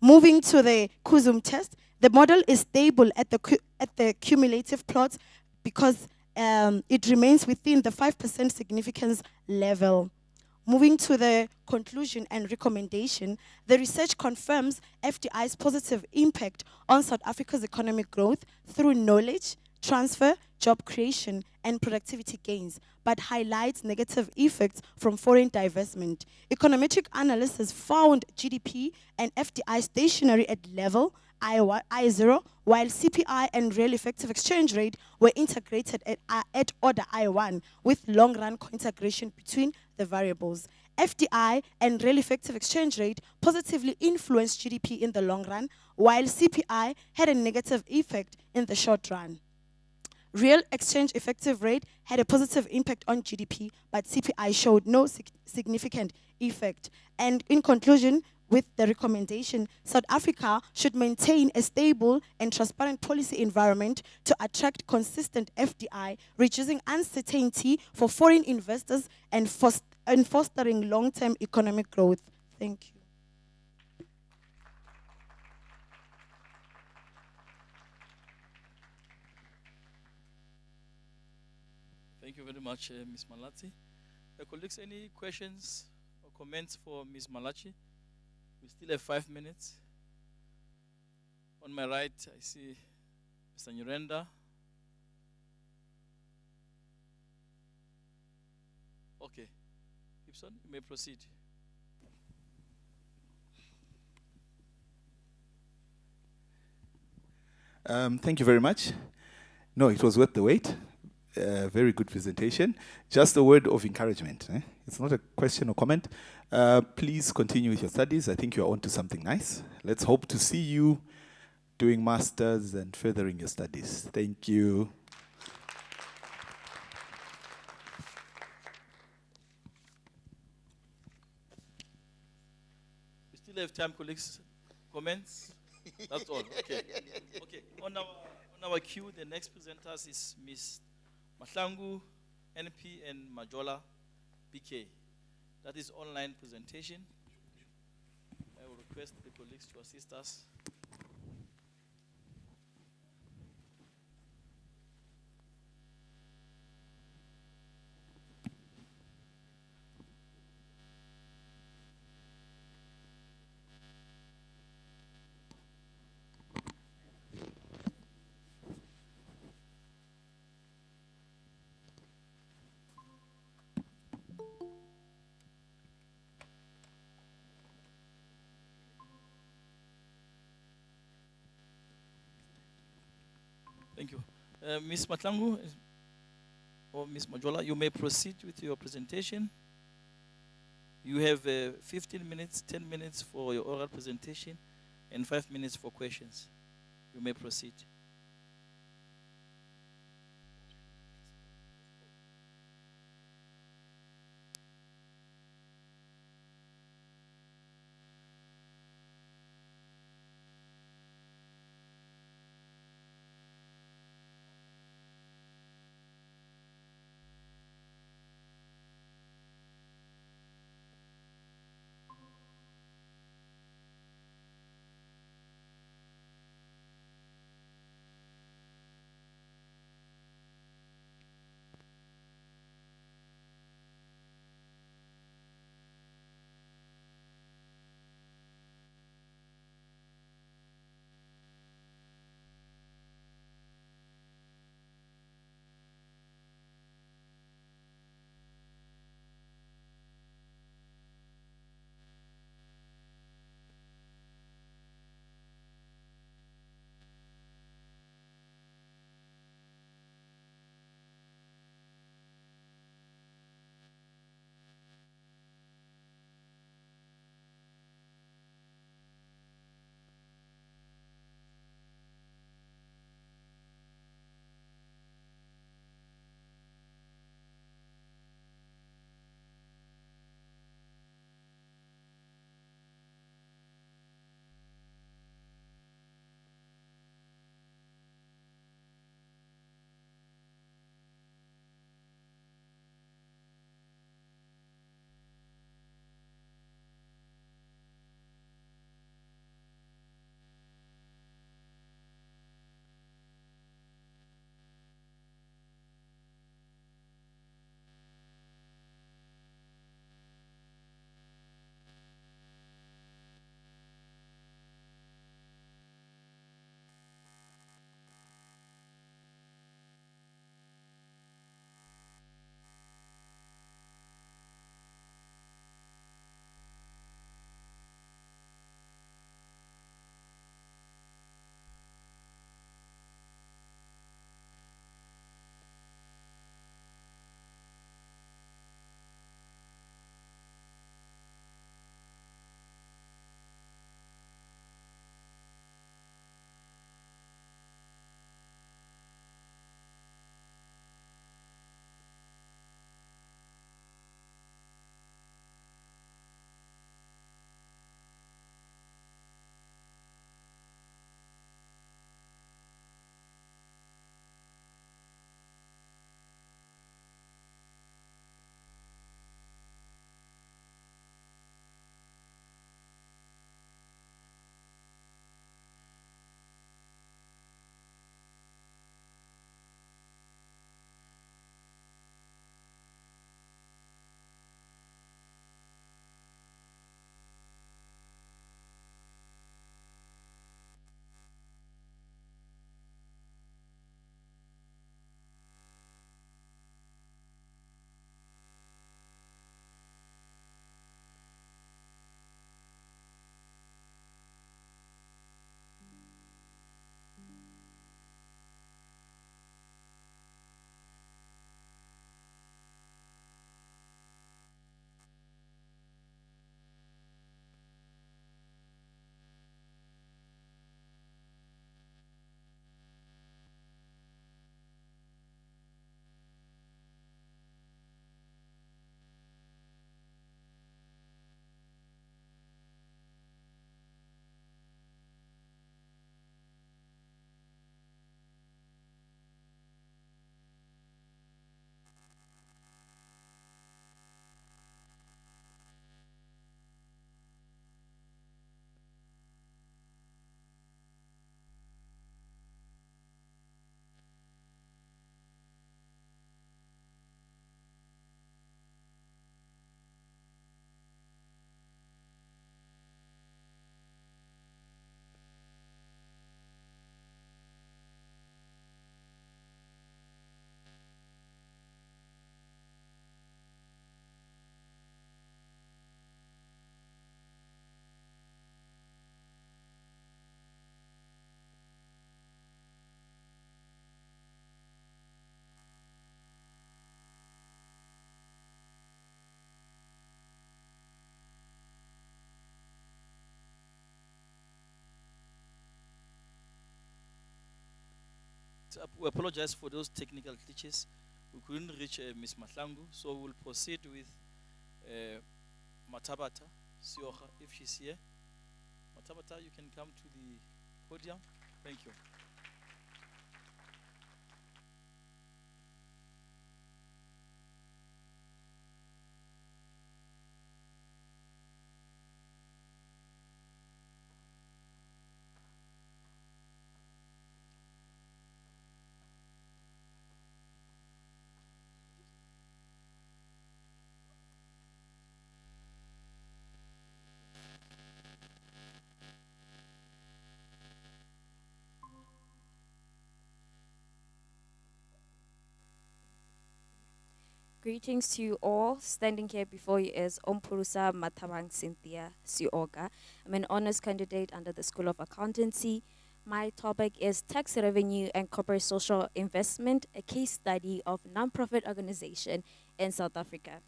Speaker 2: Moving to the Kuzum test, the model is stable at the cumulative plots because it remains within the 5% significance level. Moving to the conclusion and recommendation, the research confirms FDI's positive impact on South Africa's economic growth through knowledge transfer, job creation, and productivity gains, but highlights negative effects from foreign divestment. Econometric analysis found GDP and FDI stationary at level I0, while CPI and real effective exchange rate were integrated at order I1, with long-run co-integration between the variables. FDI and real effective exchange rate positively influenced GDP in the long run, while CPI had a negative effect in the short run. Real exchange effective rate had a positive impact on GDP, but CPI showed no significant effect. And in conclusion, with the recommendation, South Africa should maintain a stable and transparent policy environment to attract consistent FDI, reducing uncertainty for foreign investors and fostering long-term economic growth. Thank you.
Speaker 16: Thank you very much, Ms. Malachi. Colleagues, any questions or comments for Ms. Malachi? We still have 5 minutes. On my right, I see Mr. Nyurenda. Okay. Gibson, you may proceed.
Speaker 17: Thank you very much. No, it was worth the wait. Very good presentation. Just a word of encouragement. It's not a question or comment. Please continue with your studies. I think you're onto something nice. Let's hope to see you doing masters and furthering your studies. Thank you.
Speaker 16: We still have time, colleagues. Comments? That's all. Okay. Okay. On our queue, the next presenters is Ms. Mahlangu, NP, and Majola, BK. That is online presentation. I will request the colleagues to assist us. Thank you. Ms. Mahlangu or Ms. Majola, you may proceed with your presentation. You have 15 minutes, 10 minutes for your oral presentation, and 5 minutes for questions. You may proceed. we apologize for those technical glitches. We couldn't reach Ms. Mahlangu, so we'll proceed with Matabata Sioha, if she's here. Matabata, you can come to the podium. Thank you.
Speaker 4: Greetings to you all. Standing here before you is Ompurusa Matabang Cynthia Sioga. I'm an honors candidate under the School of Accountancy. My topic is tax revenue and corporate social investment, a case study of nonprofit organization in South Africa.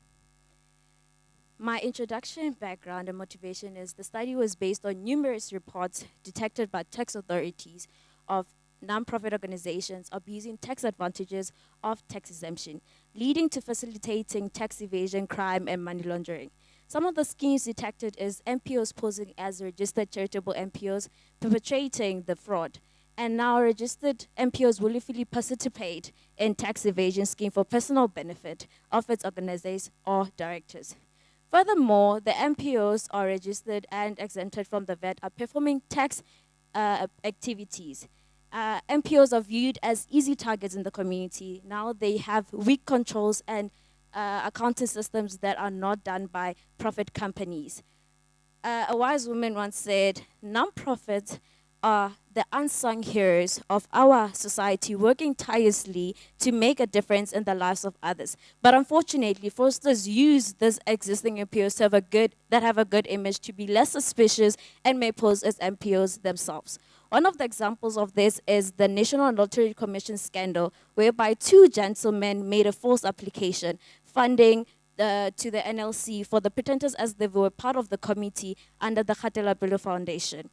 Speaker 4: My introduction, background, and motivation is the study was based on numerous reports detected by tax authorities of nonprofit organizations abusing tax advantages of tax exemption, leading to facilitating tax evasion, crime, and money laundering. Some of the schemes detected is NPOs posing as registered charitable NPOs perpetrating the fraud, and now registered NPOs willfully participate in tax evasion scheme for personal benefit of its organizers or directors. Furthermore, the NPOs are registered and exempted from the VAT are performing tax activities. NPOs are viewed as easy targets in the community. Now they have weak controls and accounting systems that are not done by profit companies. A wise woman once said, non-profits are the unsung heroes of our society, working tirelessly to make a difference in the lives of others. But unfortunately, fraudsters use this existing NPOs that have a good image to be less suspicious and may pose as NPOs themselves. One of the examples of this is the National Lottery Commission scandal, whereby two gentlemen made a false application funding to the NLC for the pretenders as they were part of the committee under the Khatela Bello Foundation.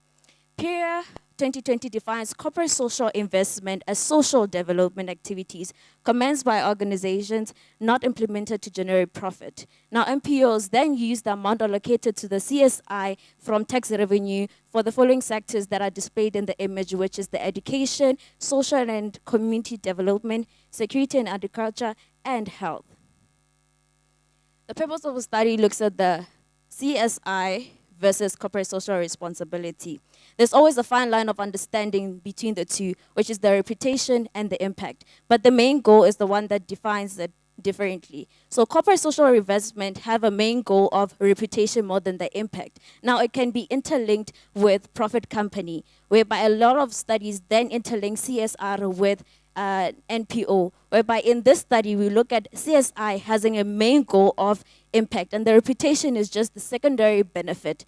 Speaker 4: PERIA 2020 defines corporate social investment as social development activities commenced by organizations not implemented to generate profit. Now, NPOs then use the amount allocated to the CSI from tax revenue for the following sectors that are displayed in the image, which is the education, social and community development, security and agriculture, and health. The purpose of the study looks at the CSI versus corporate social responsibility. There's always a fine line of understanding between the two, which is the reputation and the impact. But the main goal is the one that defines it differently. So corporate social investment have a main goal of reputation more than the impact. Now it can be interlinked with profit company, whereby a lot of studies then interlink CSR with NPO, whereby in this study we look at CSI having a main goal of impact, and the reputation is just the secondary benefit.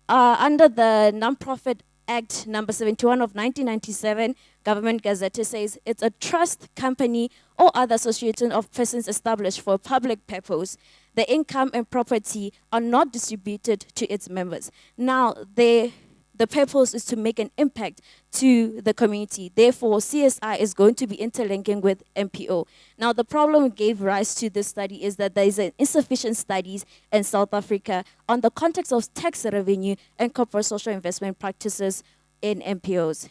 Speaker 4: Under the Nonprofit Act number 71 of 1997, Government Gazette says it's a trust company or other association of persons established for public purpose. The income and property are not distributed to its members. Now, the purpose is to make an impact to the community. Therefore, CSI is going to be interlinking with NPO. Now, the problem gave rise to this study is that there is insufficient studies in South Africa on the context of tax revenue and corporate social investment practices in NPOs.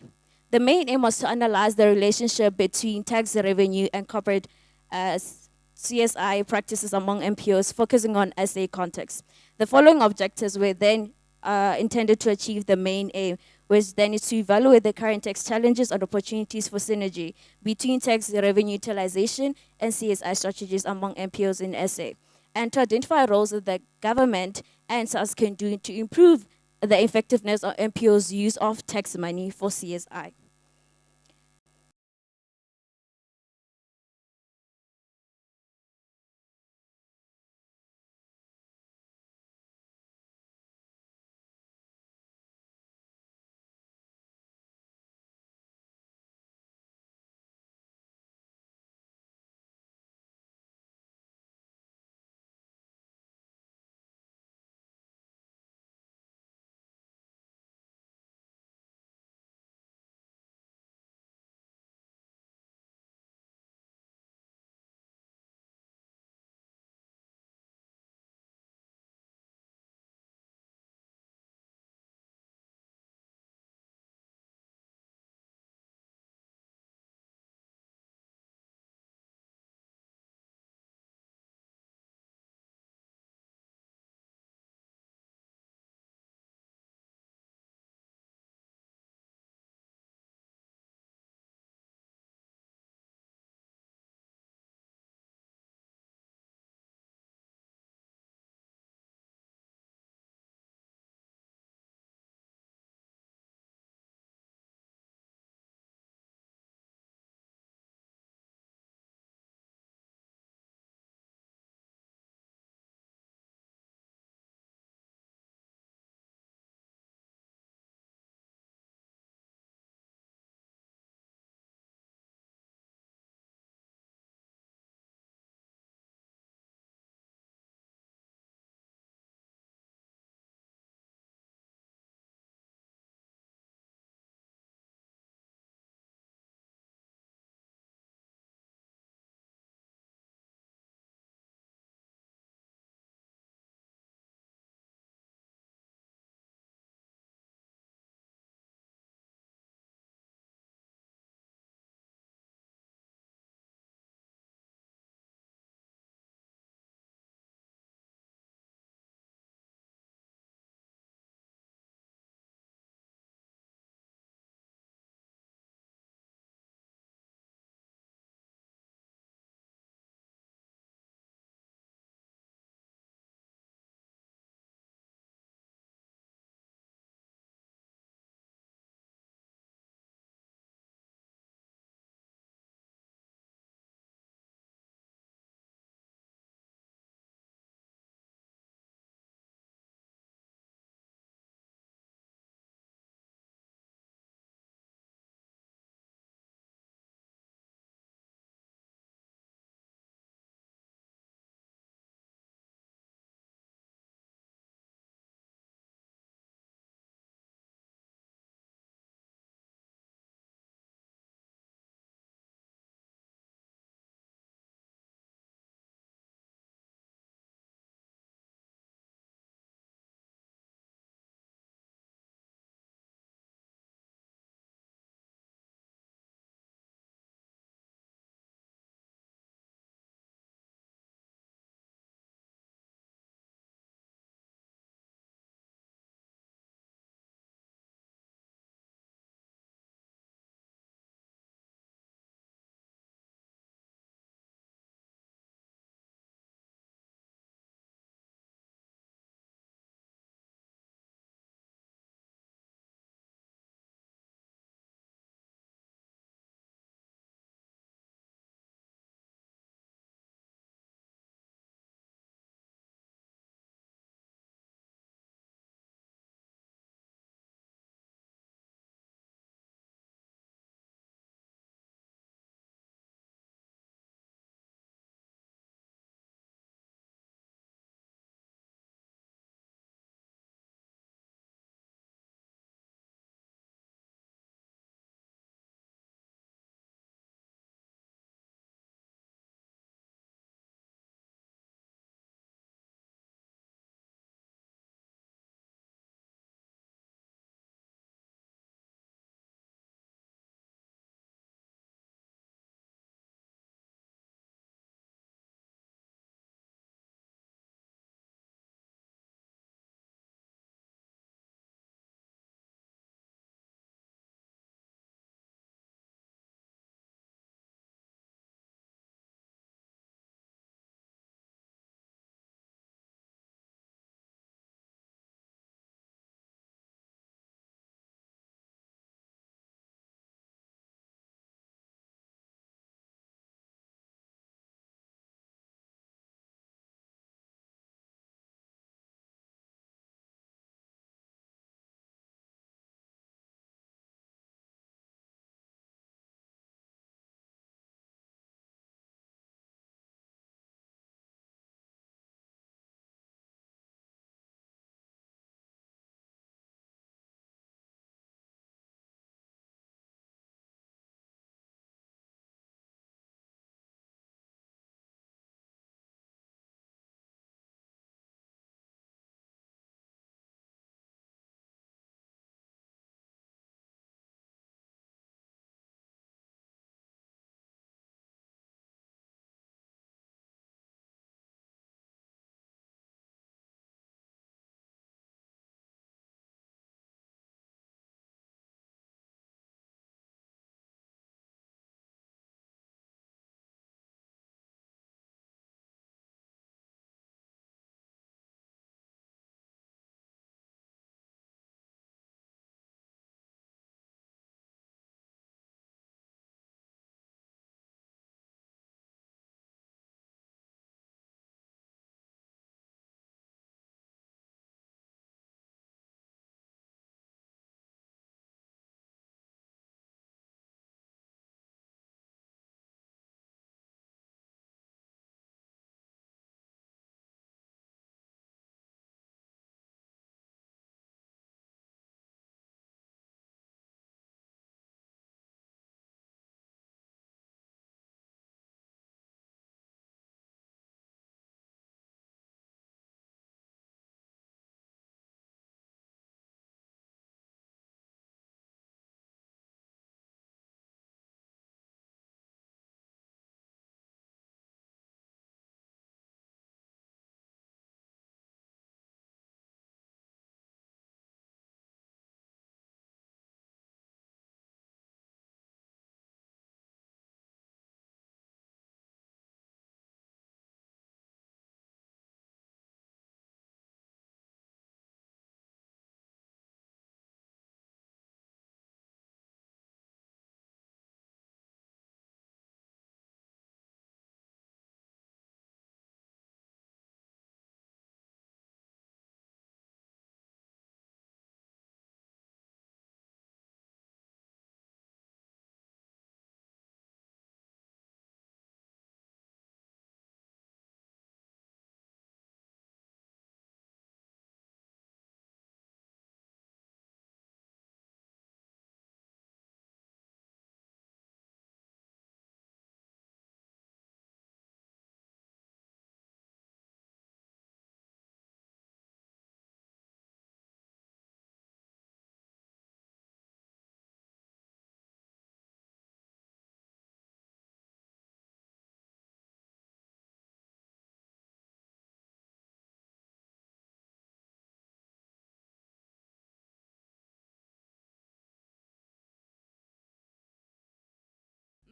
Speaker 4: The main aim was to analyze the relationship between tax revenue and corporate CSI practices among NPOs, focusing on SA context. The following objectives were then intended to achieve the main aim, which then is to evaluate the current tax challenges and opportunities for synergy between tax revenue utilization and CSI strategies among NPOs in SA, and to identify roles that the government and SARS can do to improve the effectiveness of NPOs' use of tax money for CSI.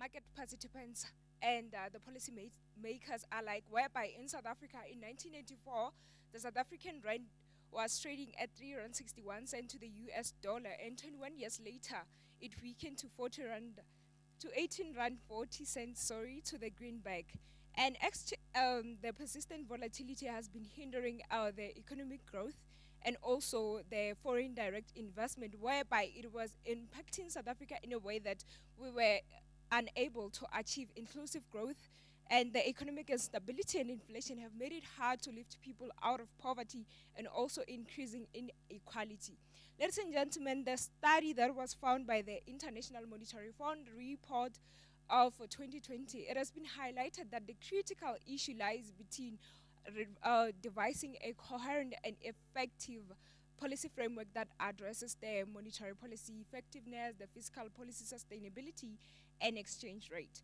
Speaker 5: market participants and the policy makers alike, whereby in South Africa in 1984, the South African rand was trading at 3.61 cents to the US dollar, and 21 years later, it weakened to 40 rand, to 18 rand 40 cents, to the greenback. And the persistent volatility has been hindering the economic growth and also the foreign direct investment, whereby it was impacting South Africa in a way that we were unable to achieve inclusive growth, and the economic instability and inflation have made it hard to lift people out of poverty and also increasing inequality. Ladies and gentlemen, the study that was found by the International Monetary Fund report of 2020, it has been highlighted that the critical issue lies between devising a coherent and effective policy framework that addresses the monetary policy effectiveness, the fiscal policy sustainability, and exchange rate.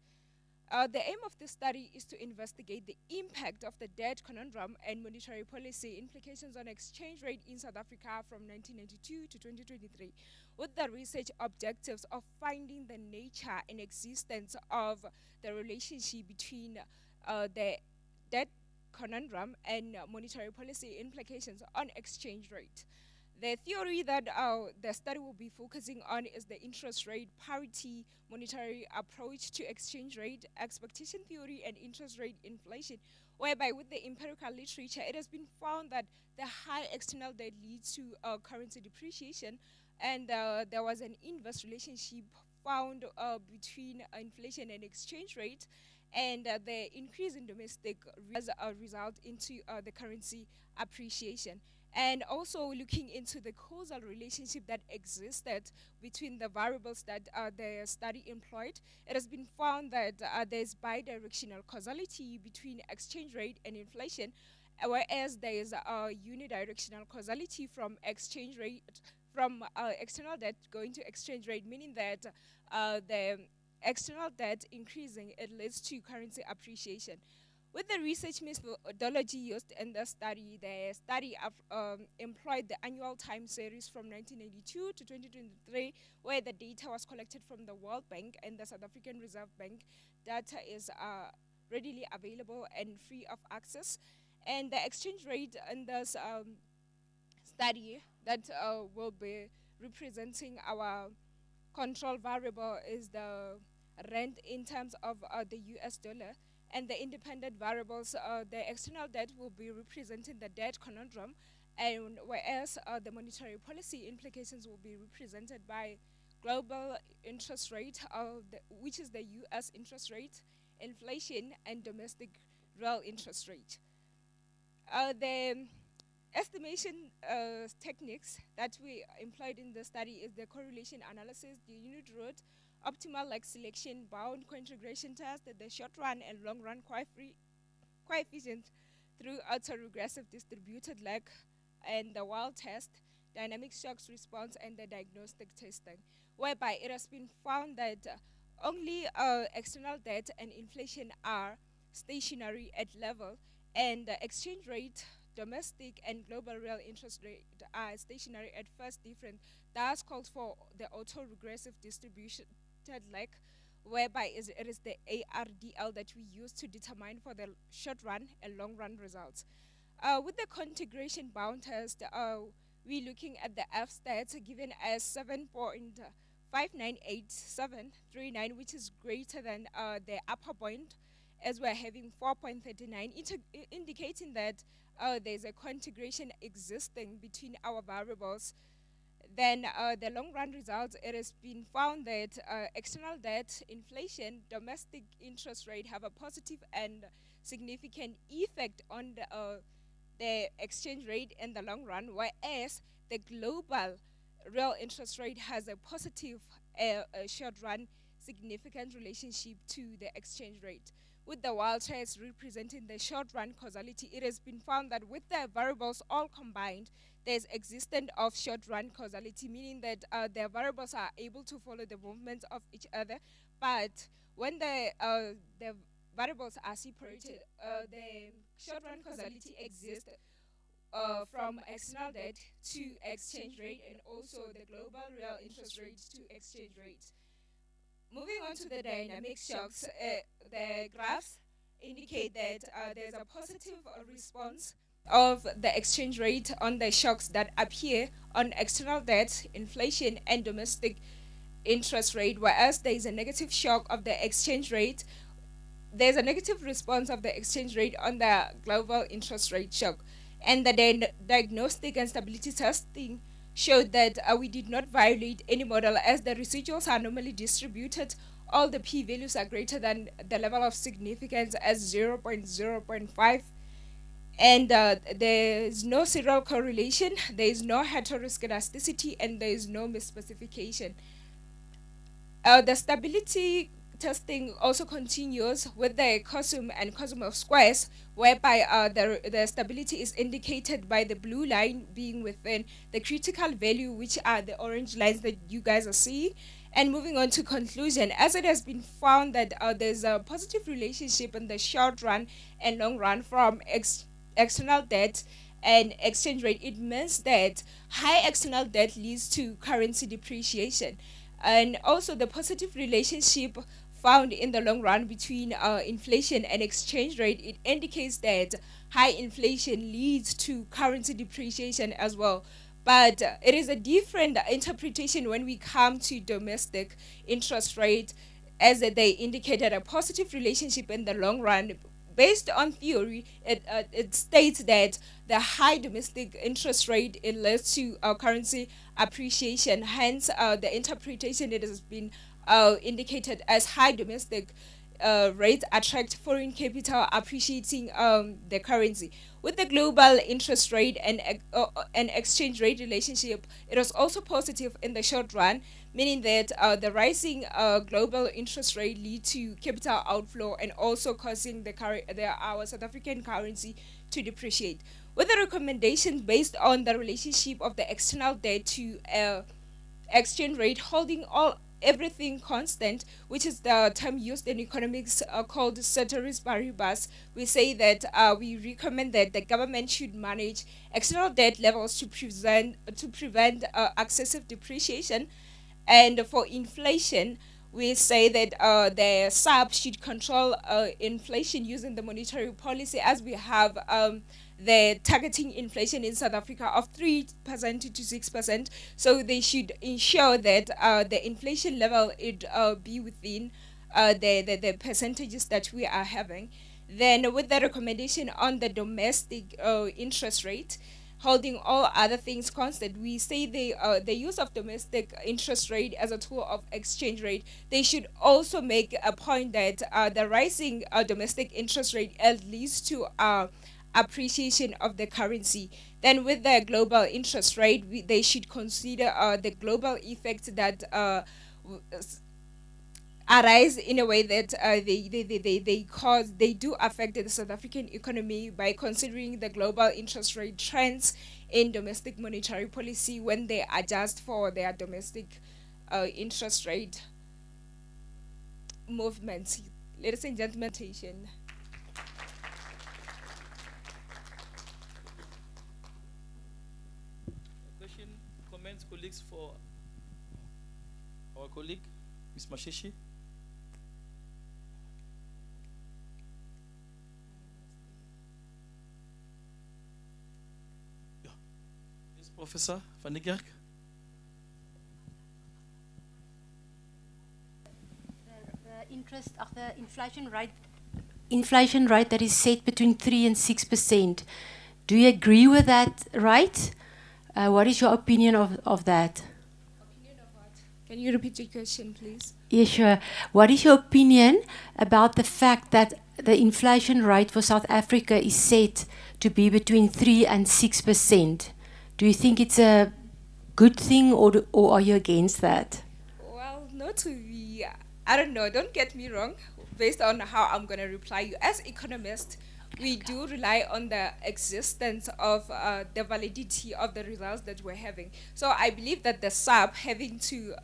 Speaker 5: The aim of the study is to investigate the impact of the debt conundrum and monetary policy implications on exchange rate in South Africa from 1992 to 2023, with the research objectives of finding the nature and existence of the relationship between the debt conundrum and monetary policy implications on exchange rate. The theory that the study will be focusing on is the interest rate parity monetary approach to exchange rate expectation theory and interest rate inflation, whereby with the empirical literature, it has been found that the high external debt leads to currency depreciation, and there was an inverse relationship found between inflation and exchange rate, and the increase in domestic as a result into the currency appreciation. And also looking into the causal relationship that existed between the variables that the study employed, it has been found that there's bidirectional causality between exchange rate and inflation, whereas there is a unidirectional causality from exchange rate, from external debt going to exchange rate, meaning that the external debt increasing, it leads to currency appreciation. With the research methodology used in the study employed the annual time series from 1982 to 2023, where the data was collected from the World Bank and the South African Reserve Bank. Data is readily available and free of access. And the exchange rate in this study that will be representing our control variable is the rand in terms of the US dollar. And the independent variables, the external debt will be representing the debt conundrum, and whereas the monetary policy implications will be represented by global interest rate, which is the US interest rate, inflation, and domestic real interest rate. The estimation techniques that we employed in the study is the correlation analysis, the unit root, optimal leg selection, bound co-integration test, the short run and long run coefficient through autoregressive distributed leg, and the wild test, dynamic shocks response, and the diagnostic testing, whereby it has been found that only external debt and inflation are stationary at level, and the exchange rate, domestic and global real interest rate are stationary at first different. Thus calls for the autoregressive distribution leg, whereby it is the ARDL that we use to determine for the short run and long run results. With the co-integration bound test, we're looking at the F stats given as 7.598,739, which is greater than the upper bound, as we're having 4.39, indicating that there's a co-integration existing between our variables. Then the long run results, it has been found that external debt, inflation, domestic interest rate have a positive and significant effect on the exchange rate in the long run, whereas the global real interest rate has a positive short run significant relationship to the exchange rate. With the wild test representing the short run causality, it has been found that with the variables all combined, there's existence of short run causality, meaning that the variables are able to follow the movements of each other. But when the variables are separated, the short run causality exists from external debt to exchange rate, and also the global real interest rate to exchange rate. Moving on to the dynamic shocks, the graphs indicate that there's a positive response of the exchange rate on the shocks that appear on external debt, inflation, and domestic interest rate, whereas there is a negative shock of the exchange rate. There's a negative response of the exchange rate on the global interest rate shock. And the diagnostic and stability testing showed that we did not violate any model, as the residuals are normally distributed. All the p-values are greater than the level of significance as 0.0.5. And there is no serial correlation, there is no heteroscedasticity, and there is no misspecification. The stability testing also continues with the COSUM and COSUM of squares, whereby the stability is indicated by the blue line being within the critical value, which are the orange lines that you guys are seeing. And moving on to conclusion, as it has been found that there's a positive relationship in the short run and long run from external debt and exchange rate, it means that high external debt leads to currency depreciation. And also the positive relationship found in the long run between inflation and exchange rate, it indicates that high inflation leads to currency depreciation as well. But it is a different interpretation when we come to domestic interest rate, as they indicated a positive relationship in the long run. Based on theory, it states that the high domestic interest rate, it leads to currency appreciation. Hence, the interpretation, it has been indicated as high domestic rates attract foreign capital, appreciating the currency. With the global interest rate and exchange rate relationship, it was also positive in the short run, meaning that the rising global interest rate lead to capital outflow and also causing our South African currency to depreciate. With the recommendation based on the relationship of the external debt to exchange rate, holding everything constant, which is the term used in economics called ceteris paribus, we say that we recommend that the government should manage external debt levels to prevent excessive depreciation. And for inflation, we say that the SARB should control inflation using the monetary policy, as we have the targeting inflation in South Africa of 3% to 6%. So they should ensure that the inflation level be within the percentages that we are having. Then with the recommendation on the domestic interest rate, holding all other things constant, we say the use of domestic interest rate as a tool of exchange rate. They should also make a point that the rising domestic interest rate leads to appreciation of the currency. Then with the global interest rate, they should consider the global effects that arise in a way that they do affect the South African economy by considering the global interest rate trends in domestic monetary policy when they adjust for their domestic interest rate movements. Ladies and gentlemen,
Speaker 16: Question, comments, colleagues, for our colleague, Ms. Mashishi. Yes, Professor Van der Kerk.
Speaker 6: The interest of the inflation rate that is set between 3 and 6%. Do you agree with that rate? What is your opinion of that?
Speaker 5: Can you repeat your question, please?
Speaker 6: Yeah, sure. What is your opinion about the fact that the inflation rate for South Africa is set to be between 3 and 6%? Do you think it's a good thing, or are you against that?
Speaker 5: Well, not to be, I don't know, don't get me wrong, based on how I'm going to reply you. As economists, we do rely on the existence of the validity of the results that we're having. So I believe that the SARB having to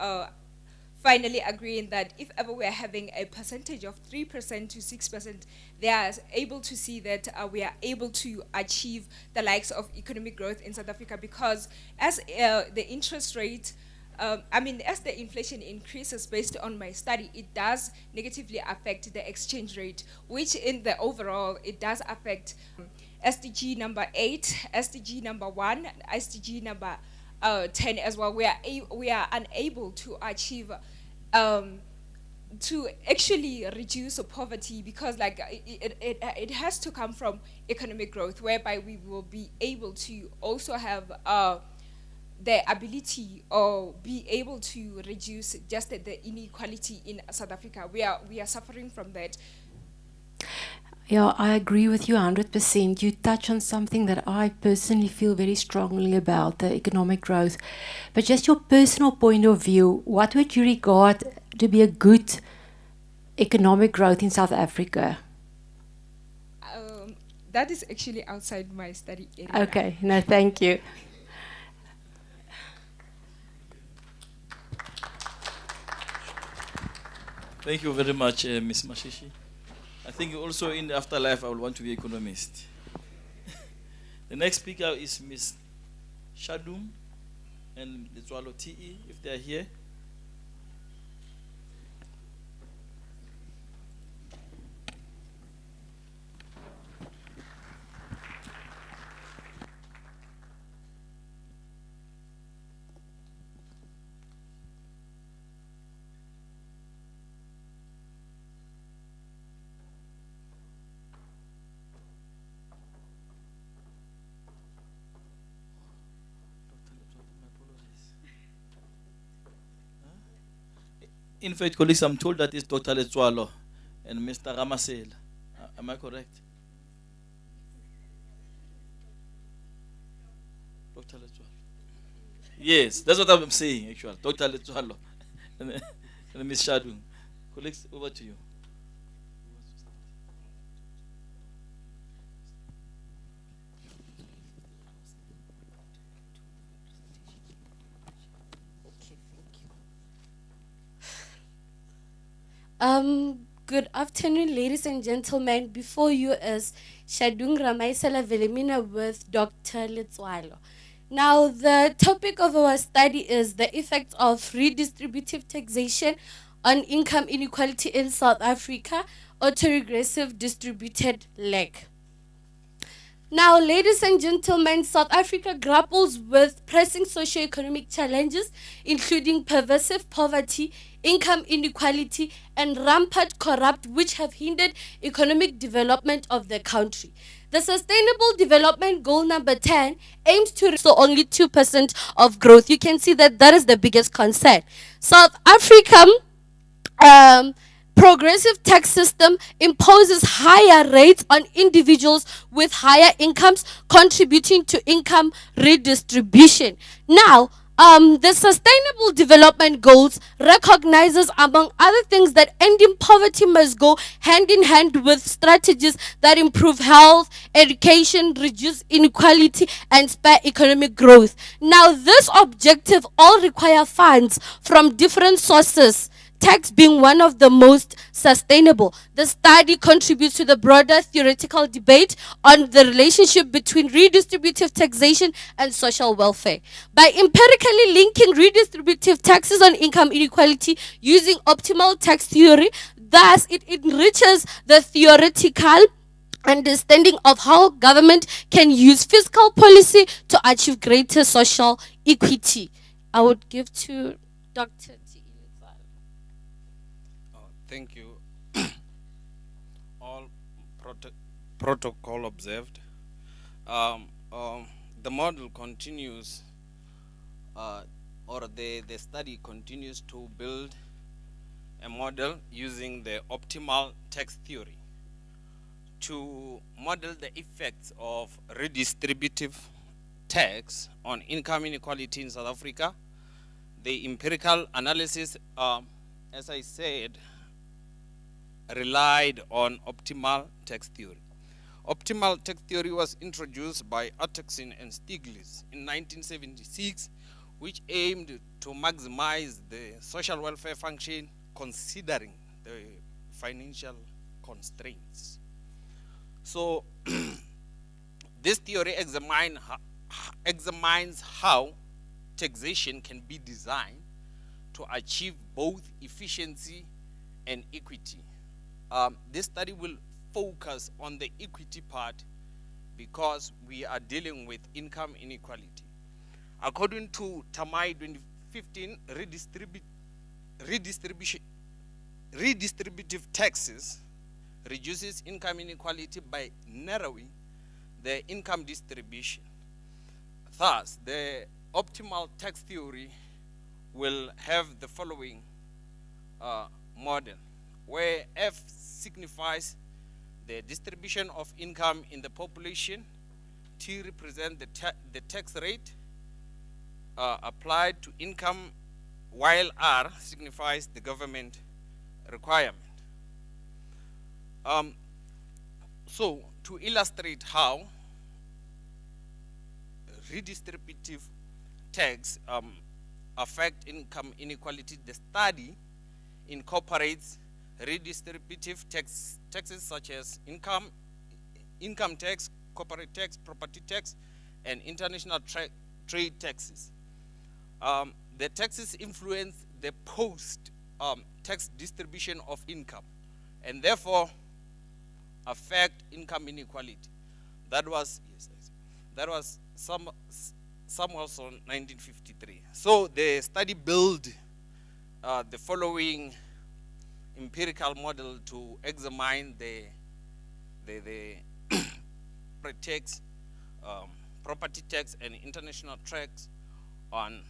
Speaker 5: finally agreeing that if ever we're having a percentage of 3% to 6%, they are able to see that we are able to achieve the likes of economic growth in South Africa, because as the interest rate as the inflation increases based on my study, it does negatively affect the exchange rate, which in the overall, it does affect SDG number 8, SDG number 1, SDG number 10 as well. We are unable to achieve, to actually reduce poverty, because like it has to come from economic growth, whereby we will be able to also have the ability or be able to reduce just the inequality in South Africa. We are suffering from that.
Speaker 6: Yeah, I agree with you 100%. You touch on something that I personally feel very strongly about, the economic growth. But just your personal point of view, what would you regard to be a good economic growth in South Africa?
Speaker 5: That is actually outside my study area.
Speaker 6: Okay, no, thank you.
Speaker 16: Thank you very much, Ms. Mashishi. I think also in the afterlife I will want to be economist. The next speaker is Ms. Shadung and Letswalo TE, if they are here. In fact, colleagues, I'm told that it's Dr. Letswalo and Mr. Ramasela. Am I correct? Dr. Letswalo. Yes, that's what I'm saying, actually. Dr. Letswalo and Ms. Shadung. Colleagues, over to you.
Speaker 7: Good afternoon, ladies and gentlemen. Before you is Shadung Ramaisela Velemina with Dr. Letswalo. Now, the topic of our study is the effects of redistributive taxation on income inequality in South Africa, autoregressive distributed lag. Now, ladies and gentlemen, South Africa grapples with pressing socio-economic challenges, including pervasive poverty, income inequality, and rampant corruption, which have hindered economic development of the country. The Sustainable Development Goal number 10 aims to so only 2% of growth. You can see that that is the biggest concern. South Africa progressive tax system imposes higher rates on individuals with higher incomes, contributing to income redistribution. Now, the Sustainable Development Goals recognizes, among other things, that ending poverty must go hand in hand with strategies that improve health, education, reduce inequality, and spur economic growth. Now, this objective all require funds from different sources, tax being one of the most sustainable. The study contributes to the broader theoretical debate on the relationship between redistributive taxation and social welfare. By empirically linking redistributive taxes on income inequality using optimal tax theory, thus it enriches the theoretical understanding of how government can use fiscal policy to achieve greater social equity. I would give to Dr.
Speaker 22: Thank you. All protocol observed. The model continues, or the study continues to build a model using the optimal tax theory to model the effects of redistributive tax on income inequality in South Africa. The empirical analysis, as I said, relied on optimal tax theory. Optimal tax theory was introduced by Atkinson and Stiglitz in 1976, which aimed to maximize the social welfare function considering the financial constraints. So this theory examines how taxation can be designed to achieve both efficiency and equity. This study will focus on the equity part because we are dealing with income inequality. According to Tamai 2015 redistributive taxes reduces income inequality by narrowing the income distribution. Thus, the optimal tax theory will have the following model, where F signifies the distribution of income in the population, T represents the tax rate applied to income, while R signifies the government requirement. So, to illustrate how redistributive tax affect income inequality, the study incorporates redistributive taxes such as income tax, corporate tax, property tax, and international trade taxes. The taxes influence the post-tax distribution of income and therefore affect income inequality. That was Samuelson 1953. So the study built the following empirical model to examine the tax, property tax, and international tax on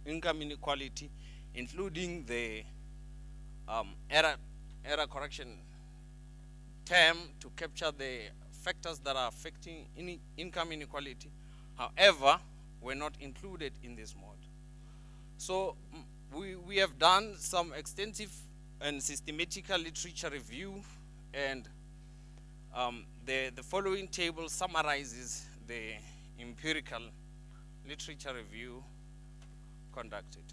Speaker 22: income inequality, including the error correction term to capture the factors that are affecting income inequality. However, were not included in this model. So we have done some extensive and systematical literature review, and the following table summarizes the empirical literature review conducted.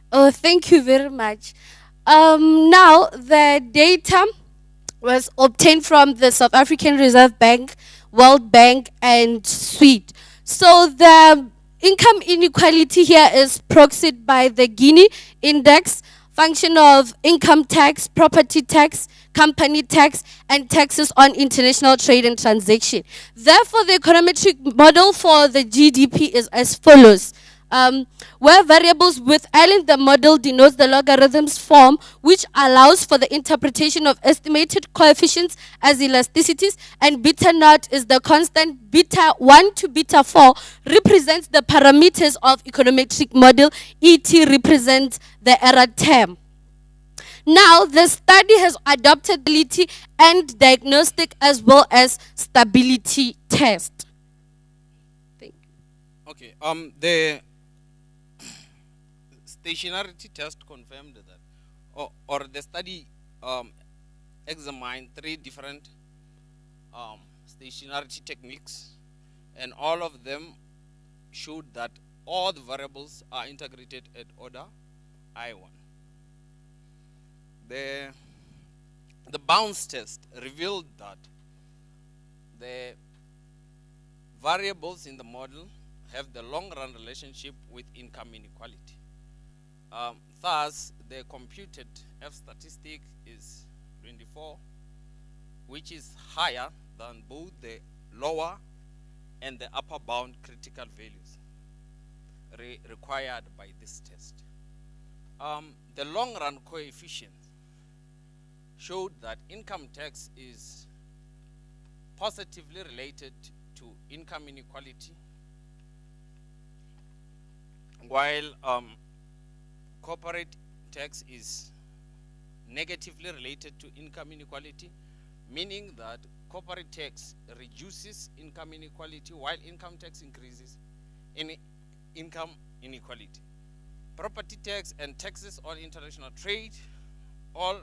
Speaker 7: Oh, thank you very much. Now, the data was obtained from the South African Reserve Bank, World Bank, and SWEET. So the income inequality here is proxied by the Gini index, function of income tax, property tax, company tax, and taxes on international trade and transaction. Therefore, the econometric model for the GDP is as follows. Where variables within the model denotes the logarithms form, which allows for the interpretation of estimated coefficients as elasticities, and beta naught is the constant. Beta 1 to beta 4 represents the parameters of econometric model. ET represents the error term. Now, the study has adopted stability and diagnostic as well as stability test. Thank you.
Speaker 22: Okay, the stationarity test confirmed that, or the study examined 3 different stationarity techniques, and all of them showed that all the variables are integrated at order I1. The bounce test revealed that the variables in the model have the long-run relationship with income inequality. Thus, the computed F statistic is 24, which is higher than both the lower and the upper bound critical values required by this test. The long-run coefficient showed that income tax is positively related to income inequality, while corporate tax is negatively related to income inequality, meaning that corporate tax reduces income inequality while income tax increases income inequality. Property tax and taxes on international trade all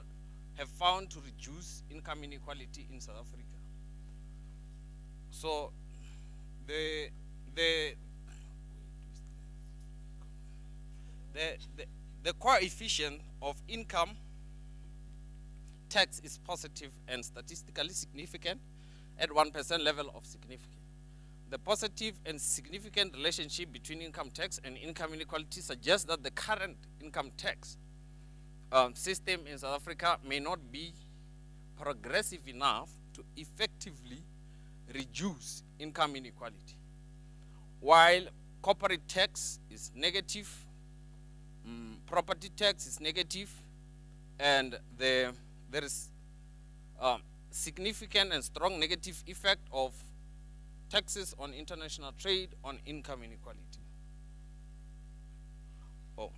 Speaker 22: have found to reduce income inequality in South Africa. So the coefficient of income tax is positive and statistically significant at 1% level of significance. The positive and significant relationship between income tax and income inequality suggests that the current income tax system in South Africa may not be progressive enough to effectively reduce income inequality. While corporate tax is negative, property tax is negative, and there is significant and strong negative effect of taxes on international trade on income inequality. Oh.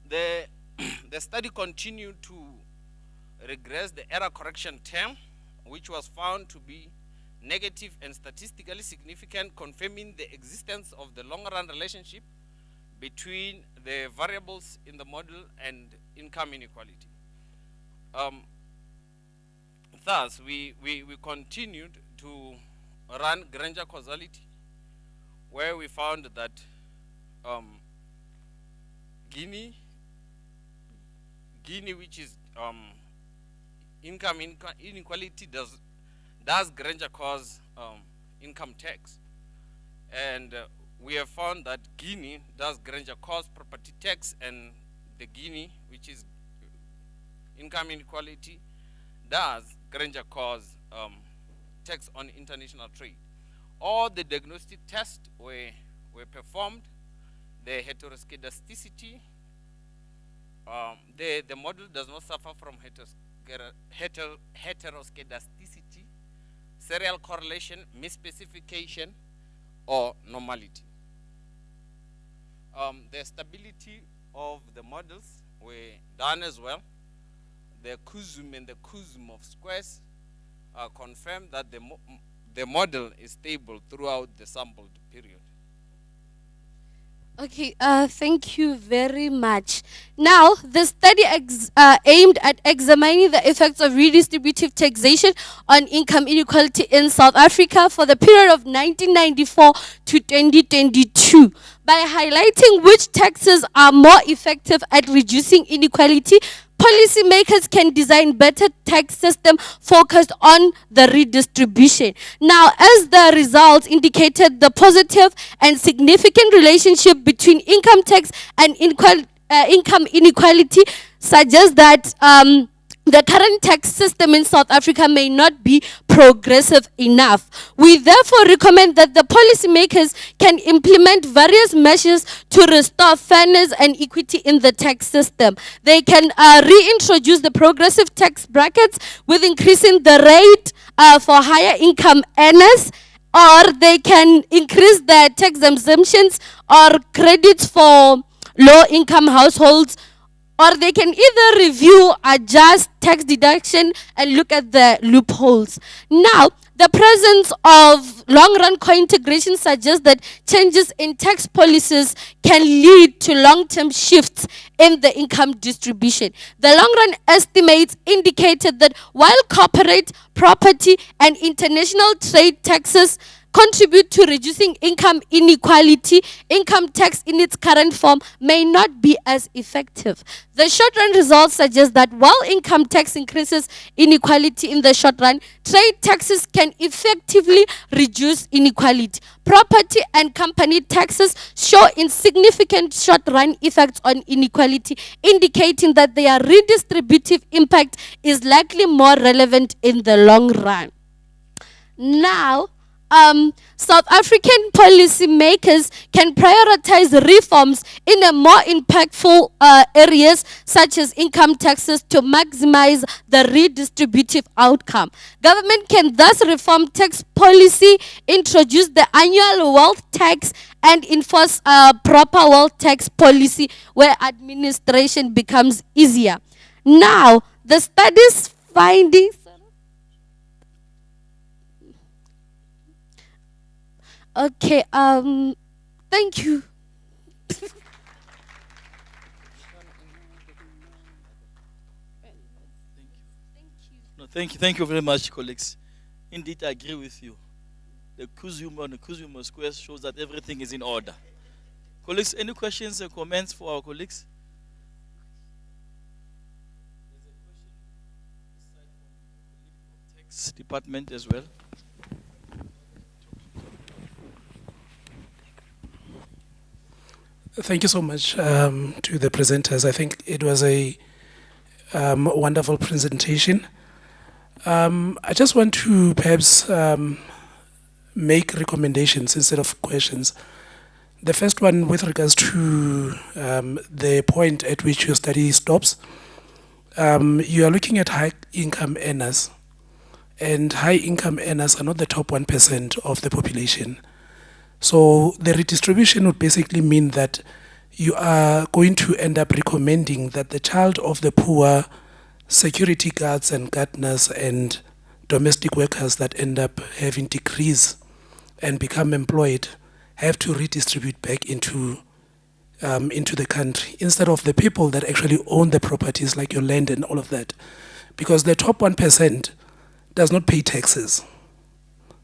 Speaker 22: The study continued to regress the error correction term, which was found to be negative and statistically significant, confirming the existence of the long-run relationship between the variables in the model and income inequality. Thus, we continued to run Granger causality, where we found that Guinea, which is income inequality, does Granger cause income tax, and we have found that Guinea does Granger cause property tax, and the Guinea, which is income inequality, does Granger cause tax on international trade. All the diagnostic tests were performed. The heteroscedasticity, the model does not suffer from heteroscedasticity, serial correlation, misspecification, or normality. The stability of the models were done as well. The CUSUM and the CUSUM of squares confirmed that the model is stable throughout the sampled period.
Speaker 7: Okay, thank you very much. Now, the study aimed at examining the effects of redistributive taxation on income inequality in South Africa for the period of 1994 to 2022 by highlighting which taxes are more effective at reducing inequality. Policymakers can design better tax system focused on the redistribution. Now, as the results indicated, the positive and significant relationship between income tax and income inequality suggests that the current tax system in South Africa may not be progressive enough. We therefore recommend that the policymakers can implement various measures to restore fairness and equity in the tax system. They can reintroduce the progressive tax brackets with increasing the rate for higher income earners, or they can increase the tax exemptions or credits for low income households, or they can either review, adjust tax deduction, and look at the loopholes. Now, the presence of long-run co-integration suggests that changes in tax policies can lead to long-term shifts in the income distribution. The long-run estimates indicated that while corporate, property, and international trade taxes contribute to reducing income inequality, income tax in its current form may not be as effective. The short-run results suggest that while income tax increases inequality in the short run, trade taxes can effectively reduce inequality. Property and company taxes show insignificant short-run effects on inequality, indicating that their redistributive impact is likely more relevant in the long run. Now, South African policymakers can prioritize reforms in a more impactful areas such as income taxes to maximize the redistributive outcome. Government can thus reform tax policy, introduce the annual wealth tax, and enforce proper wealth tax policy where administration becomes easier. Now, the study's findings. Okay, thank you.
Speaker 16: No, thank you very much, colleagues. Indeed, I agree with you. The CUSUM and the CUSUM squares shows that everything is in order. Colleagues, any questions or comments for our colleagues? Statistics Department as well.
Speaker 1: Thank you so much to the presenters. I think it was a wonderful presentation. I just want to perhaps make recommendations instead of questions. The first one with regards to the point at which your study stops. You are looking at high income earners, and high income earners are not the top 1% of the population. So the redistribution would basically mean that you are going to end up recommending that the child of the poor security guards and gardeners and domestic workers that end up having degrees and become employed have to redistribute back into the country instead of the people that actually own the properties like your land and all of that. Because the top 1% does not pay taxes.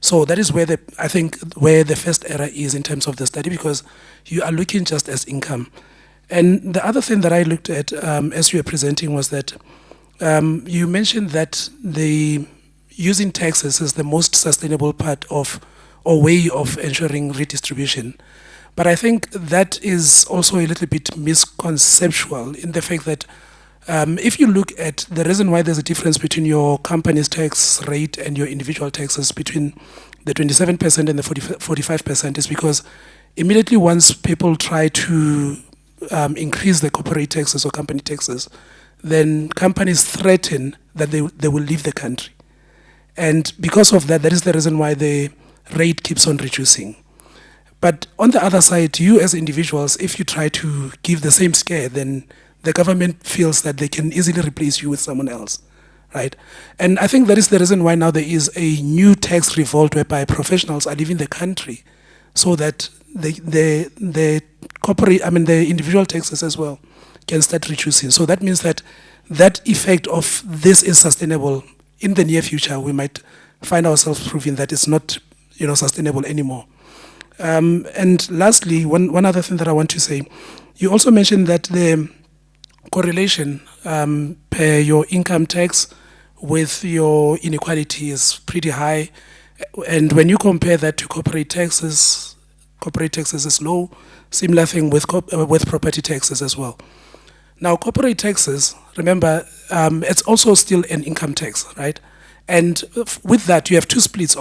Speaker 1: So that is where I think where the first error is in terms of the study, because you are looking just as income. And the other thing that I looked at as you were presenting was that you mentioned that using taxes is the most sustainable part of or way of ensuring redistribution. But I think that is also a little bit misconceptual in the fact that if you look at the reason why there's a difference between your company's tax rate and your individual taxes between the 27% and the 45% is because immediately once people try to increase the corporate taxes or company taxes, then companies threaten that they will leave the country. And because of that, that is the reason why the rate keeps on reducing. But on the other side, you as individuals, if you try to give the same scare, then the government feels that they can easily replace you with someone else, right? And I think that is the reason why now there is a new tax revolt whereby professionals are leaving the country so that the corporate, the individual taxes as well can start reducing. So that means that that effect of this is sustainable. In the near future, we might find ourselves proving that it's not, sustainable anymore. And lastly, one other thing that I want to say, you also mentioned that the correlation per your income tax with your inequality is pretty high. And when you compare that to corporate taxes is low. Similar thing with property taxes as well. Now, corporate taxes, remember, it's also still an income tax, right? And with that, you have two splits.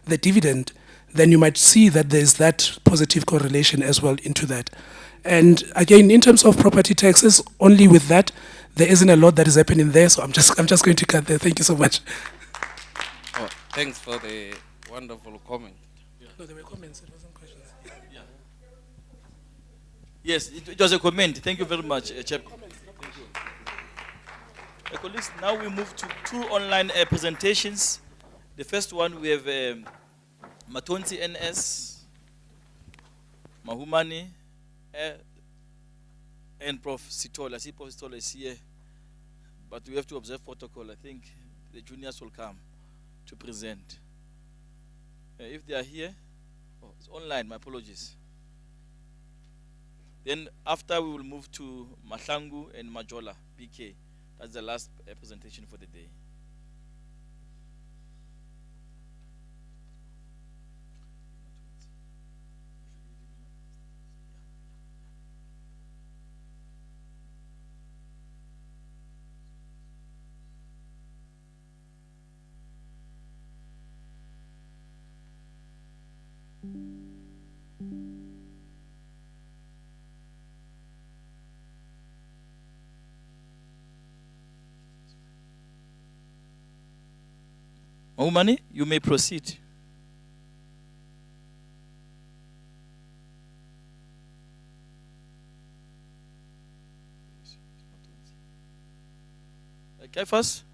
Speaker 1: The dividend, then you might see that there's that positive correlation as well into that. And again, in terms of property taxes, only with that, there isn't a lot that is happening there. So I'm just going to cut there. Thank you so much.
Speaker 22: Oh, thanks for the wonderful comment.
Speaker 1: No, there were comments. It wasn't questions.
Speaker 16: Yeah. Yes, it was a comment. Thank you very much, Chap. Thank you. Colleagues, now we move to two online presentations. The first one we have Matonzi NS, Mahumani, and Prof. Sitola. I see Prof. Sitola is here, but we have to observe protocol. I think the juniors will come to present. If they are here, it's online, my apologies. Then after we will move to Mahlangu and Majola, BK. That's the last presentation for the day. Mahumani, you may proceed. Caiphas?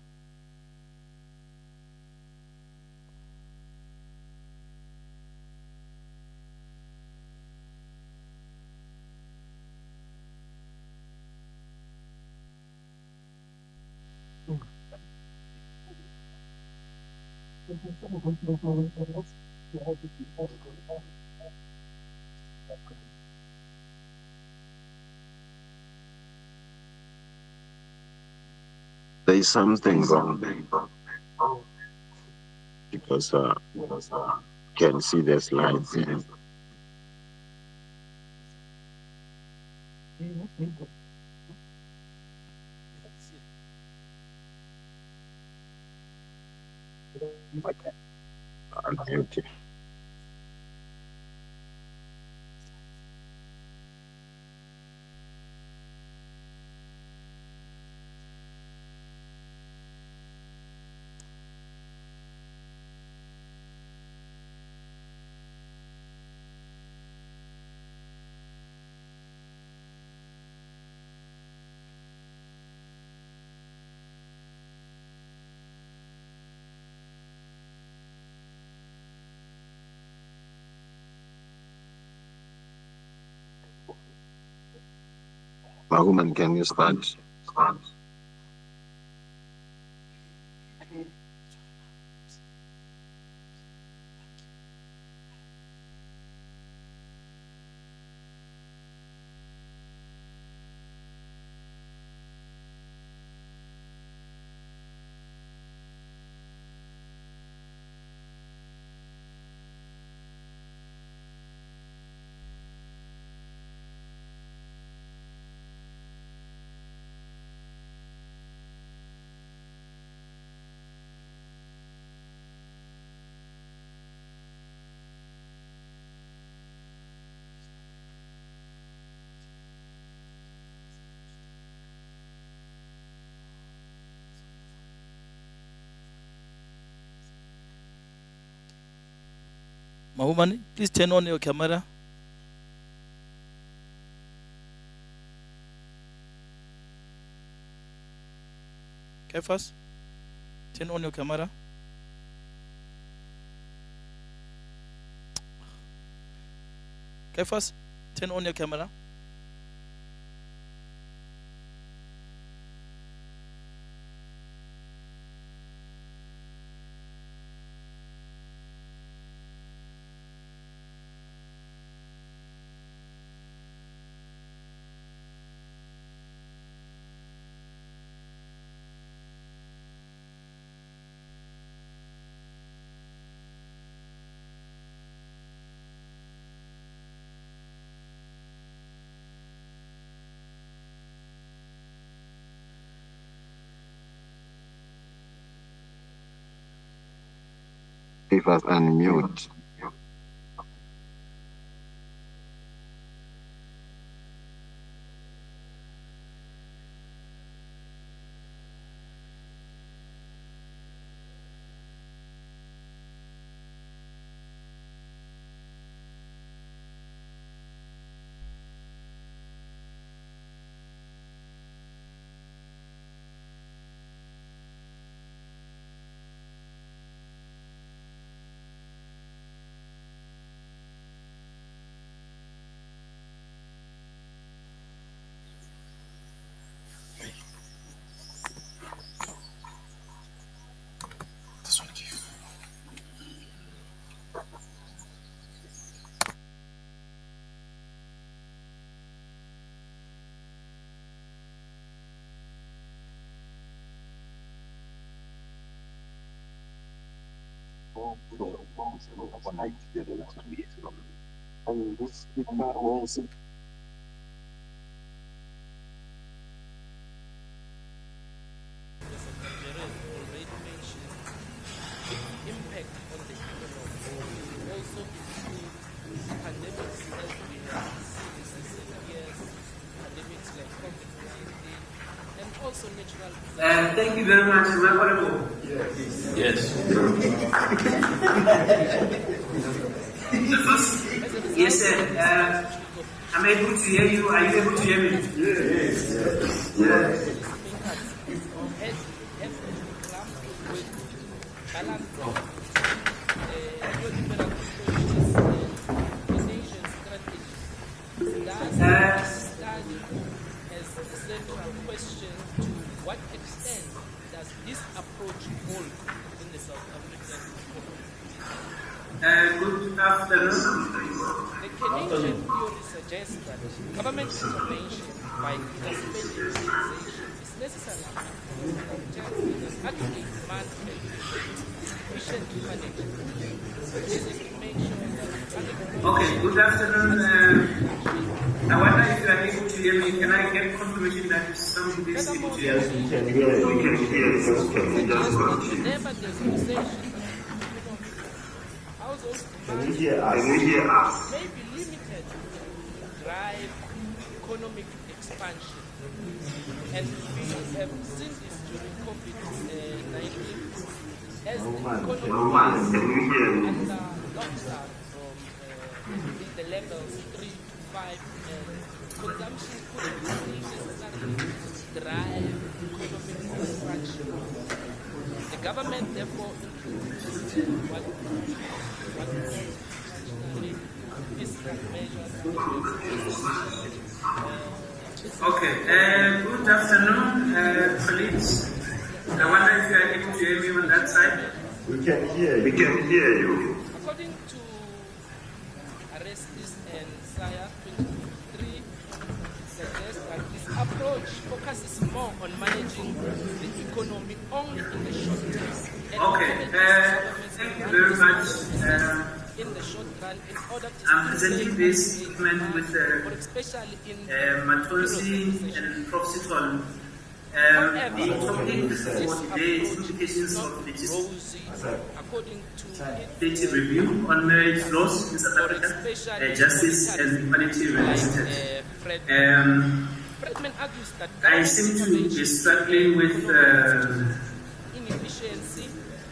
Speaker 10: There is something wrong because can see the slides. Unmute. Mahuman, can you start?
Speaker 16: Mahuman, please turn on your camera. Kefas, turn on your camera. Kefas, turn on your camera. If us unmute.
Speaker 12: Thank you very much, my honorable.
Speaker 16: Yes.
Speaker 12: Yes, sir. I'm able to hear you. Are you able to hear me? Yes.
Speaker 9: what extent does this approach hold in the South African economy?
Speaker 12: Good afternoon.
Speaker 9: The Keynesian theory suggests that government intervention by spending taxation is necessary to an adequate demand and efficient management. This is to make sure that
Speaker 12: Okay, good afternoon. I wonder if you are able to hear me. Can I get confirmation that somebody is able to hear me?
Speaker 10: We can hear you. We can hear you. Can you just continue?
Speaker 9: whenever there's recession, household
Speaker 10: Can you hear us? Can you hear us?
Speaker 9: may be limited to drive economic expansion. And we have seen this during COVID-19 as the economy
Speaker 10: Can you hear me?
Speaker 9: under lockdown from the levels 3 to 5 and consumption couldn't necessarily drive economic expansion. The government therefore introduced what traditionally fiscal measures.
Speaker 12: Okay, good afternoon, colleagues. I wonder if you are able to hear me on that side.
Speaker 10: We can hear you. We can hear you.
Speaker 9: According to Arestis and Saya 2023, suggests that this approach focuses more on managing the economy only in the short term.
Speaker 12: Okay, thank you very much.
Speaker 9: In the short run, in order to
Speaker 12: I'm presenting this document with
Speaker 9: especially in
Speaker 12: Matonsi and Prof. Sitol. The topic for today is implications of
Speaker 9: according to
Speaker 12: legislative review on marriage laws in South Africa, justice and equality related.
Speaker 9: Fredman argues that
Speaker 12: I seem to be struggling with
Speaker 9: inefficiency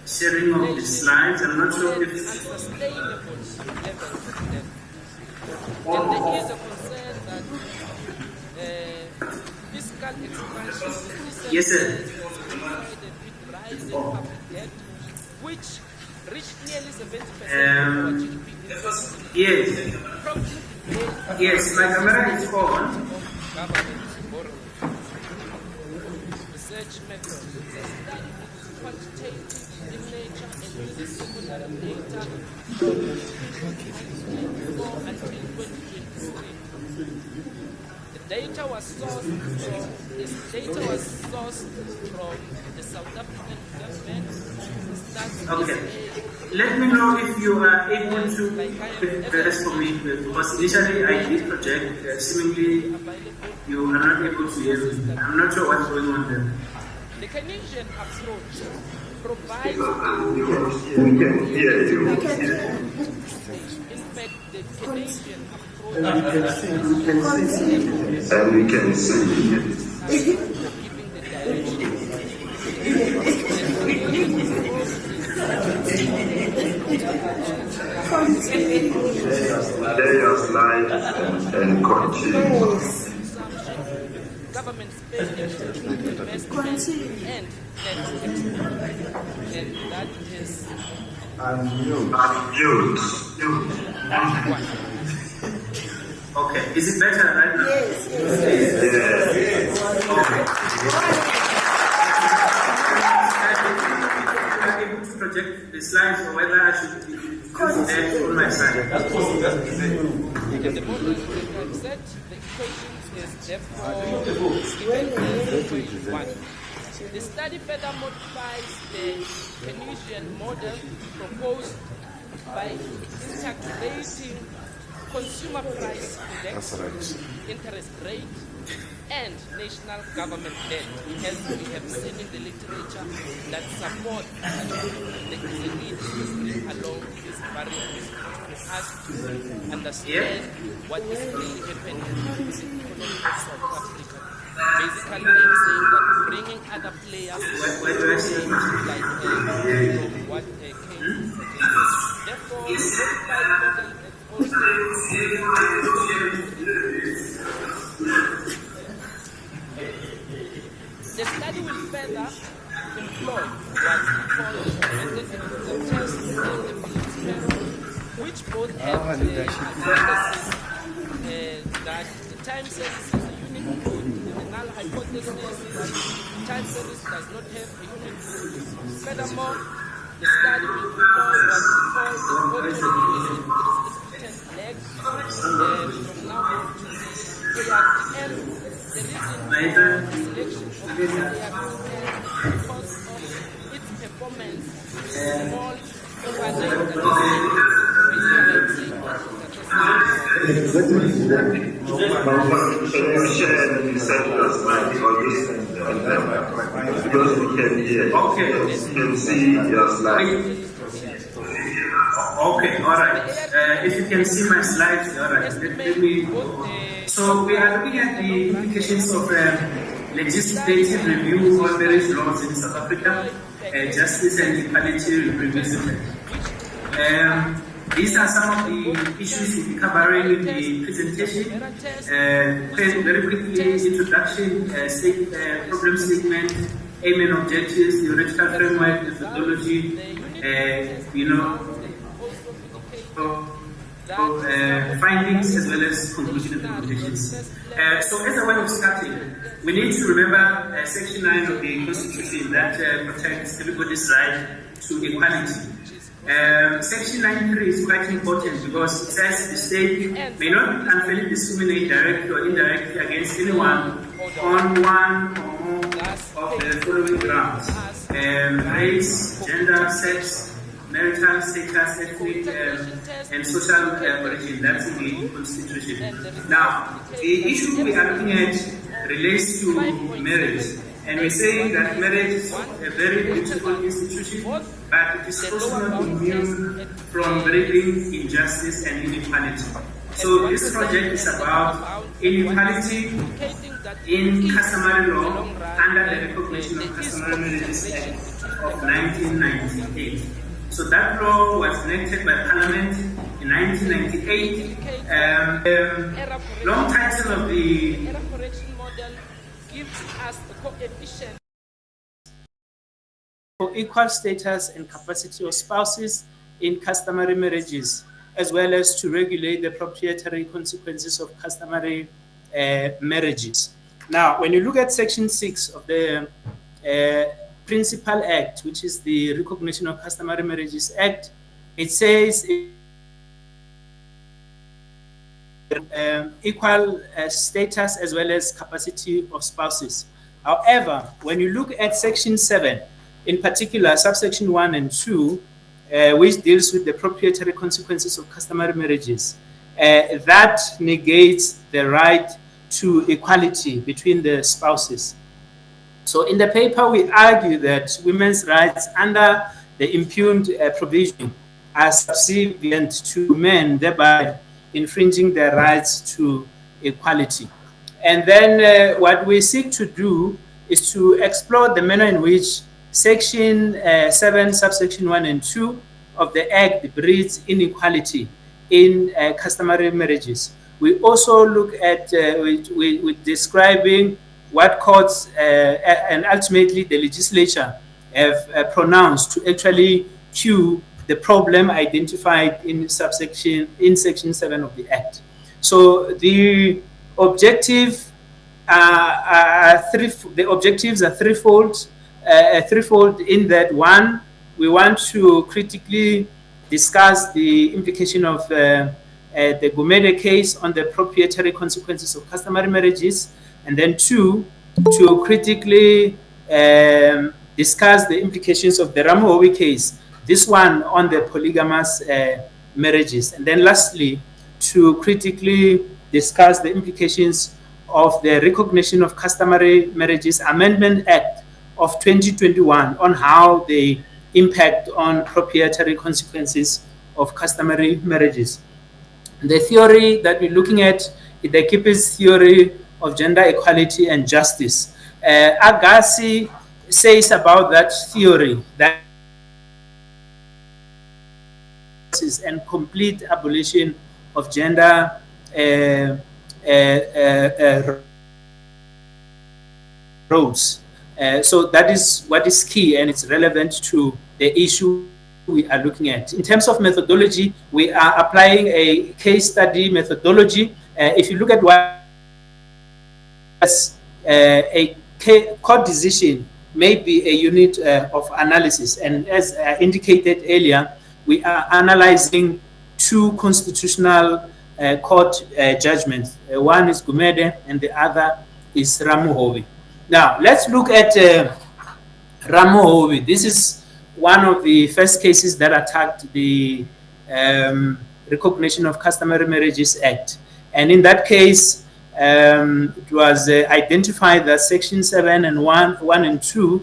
Speaker 12: sharing of the slides. I'm not sure if
Speaker 9: unsustainable levels of debt. And there is a concern that fiscal expansion
Speaker 12: yes, sir.
Speaker 9: with rising public debt, which reached nearly 70% of GDP.
Speaker 12: Yes. Yes, my camera is on.
Speaker 9: Research methods. The study is quantitative in nature and uses secondary data from 1994 until 2023. The data was sourced from the South African government.
Speaker 12: Okay. Let me know if you are able to rest for me, because initially I did project, seemingly you are not able to hear me. I'm not sure what's going on there.
Speaker 9: The Keynesian approach provides
Speaker 10: We can hear you.
Speaker 9: in fact, the Keynesian approach
Speaker 10: And we can see.
Speaker 9: giving the direction.
Speaker 10: Lay your slide and continue.
Speaker 9: Government spending, investment, and net export. And that is
Speaker 10: Unmute.
Speaker 12: Okay, is it better right now?
Speaker 10: Yes.
Speaker 12: I'm able to project the slides, or whether I should use that on my side.
Speaker 9: the model set the equation is therefore given as equation 1. The study further modifies the Keynesian model proposed by integrating consumer price index, interest rate, and national government debt, as we have seen in the literature that support the need to bring along these variables for us to understand what is really happening in the economy of South Africa. Basically, I'm saying that bringing other players like what Keynes suggested. Therefore, the modified model the study will further employ what we call the test and the Phillips method, which both have the advantages that the time series is a unique code in the null hypothesis that child service does not have a human being. Furthermore, the study will deploy what we call the auto-regulation intermittent lag from now on to the ARTM. The reason for selection of the ARTM because of its performance with small overnight
Speaker 10: Can you share the sectors like because we can hear. Okay. You can see your slide.
Speaker 12: Okay, all right. If you can see my slides, all right. Let me. So we are looking at the implications of legislative review on various laws in South Africa, justice and equality review. These are some of the issues we'll be covering in the presentation. Very quickly, introduction, problem statement, aim and objectives, theoretical framework, methodology, findings as well as conclusion and recommendations. So as a way of starting, we need to remember Section 9 of the Constitution that protects everybody's right to equality. Section 9.3 is quite important because it says the state may not unfairly discriminate directly or indirectly against anyone on one or more of the following grounds: race, gender, sex, marital status, ethnic and social origin. That's in the Constitution. Now, the issue we are looking at relates to marriage. And we're saying that marriage is a very beautiful institution, but it is also not immune from breeding injustice and inequality. So this project is about inequality in customary law under the Recognition of Customary Marriages Act of 1998. So that law was enacted by Parliament in 1998. Long title of the
Speaker 9: gives us the coefficient
Speaker 12: for equal status and capacity of spouses in customary marriages, as well as to regulate the proprietary consequences of customary marriages. Now, when you look at Section 6 of the Principal Act, which is the Recognition of Customary Marriages Act, it says equal status as well as capacity of spouses. However, when you look at Section 7, in particular subsection 1 and 2, which deals with the proprietary consequences of customary marriages, that negates the right to equality between the spouses. So in the paper, we argue that women's rights under the impugned provision are subservient to men, thereby infringing their rights to equality. And then what we seek to do is to explore the manner in which Section 7, subsection 1 and 2 of the Act breeds inequality in customary marriages. We also look at with describing what courts and ultimately the legislature have pronounced to actually cue the problem identified in Section 7 of the Act. So the objectives are threefold. Threefold in that: one, we want to critically discuss the implication of the Gumede case on the proprietary consequences of customary marriages, and then two, to critically discuss the implications of the Ramohowi case, this one on the polygamous marriages, and then lastly, to critically discuss the implications of the Recognition of Customary Marriages Amendment Act of 2021 on how they impact on proprietary consequences of customary marriages. The theory that we're looking at is the Kipes theory of gender equality and justice. Agassi says about that theory that is a complete abolition of gender roles. So that is what is key, and it's relevant to the issue we are looking at. In terms of methodology, we are applying a case study methodology. If you look at what a court decision may be a unit of analysis. And as indicated earlier, we are analyzing two constitutional court judgments. One is Gumede and the other is Ramohovi. Now, let's look at Ramohovi. This is one of the first cases that attacked the Recognition of Customary Marriages Act. And in that case, it was identified that Section 7 and 1 and 2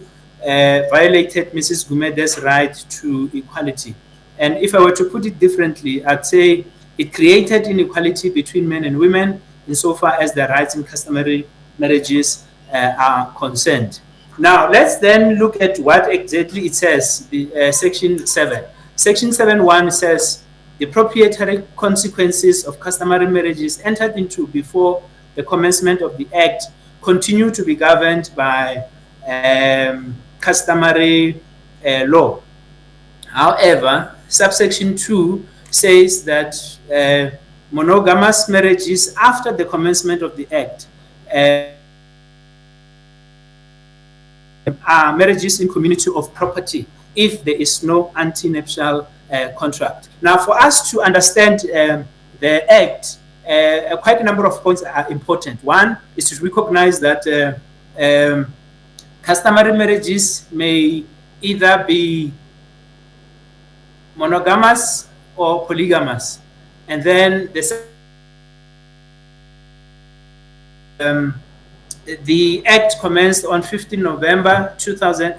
Speaker 12: violated Mrs. Gumede's right to equality. And if I were to put it differently, I'd say it created inequality between men and women insofar as their rights in customary marriages are concerned. Now, let's then look at what exactly it says, the Section 7. Section 7.1 says, the proprietary consequences of customary marriages entered into before the commencement of the Act continue to be governed by customary law. However, subsection 2 says that monogamous marriages after the commencement of the Act are marriages in community of property if there is no antenuptial contract. Now, for us to understand the Act, quite a number of points are important. One is to recognize that customary marriages may either be monogamous or polygamous. And then the Act commenced on 15 November 2000,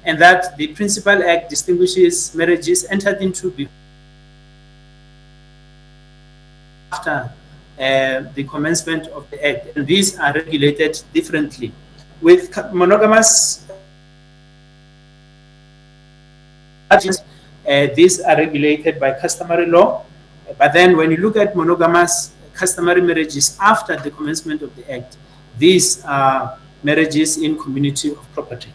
Speaker 12: and that the Principal Act distinguishes marriages entered into after the commencement of the Act, and these are regulated differently. With monogamous these are regulated by customary law, but then when you look at monogamous customary marriages after the commencement of the Act, these are marriages in community of property.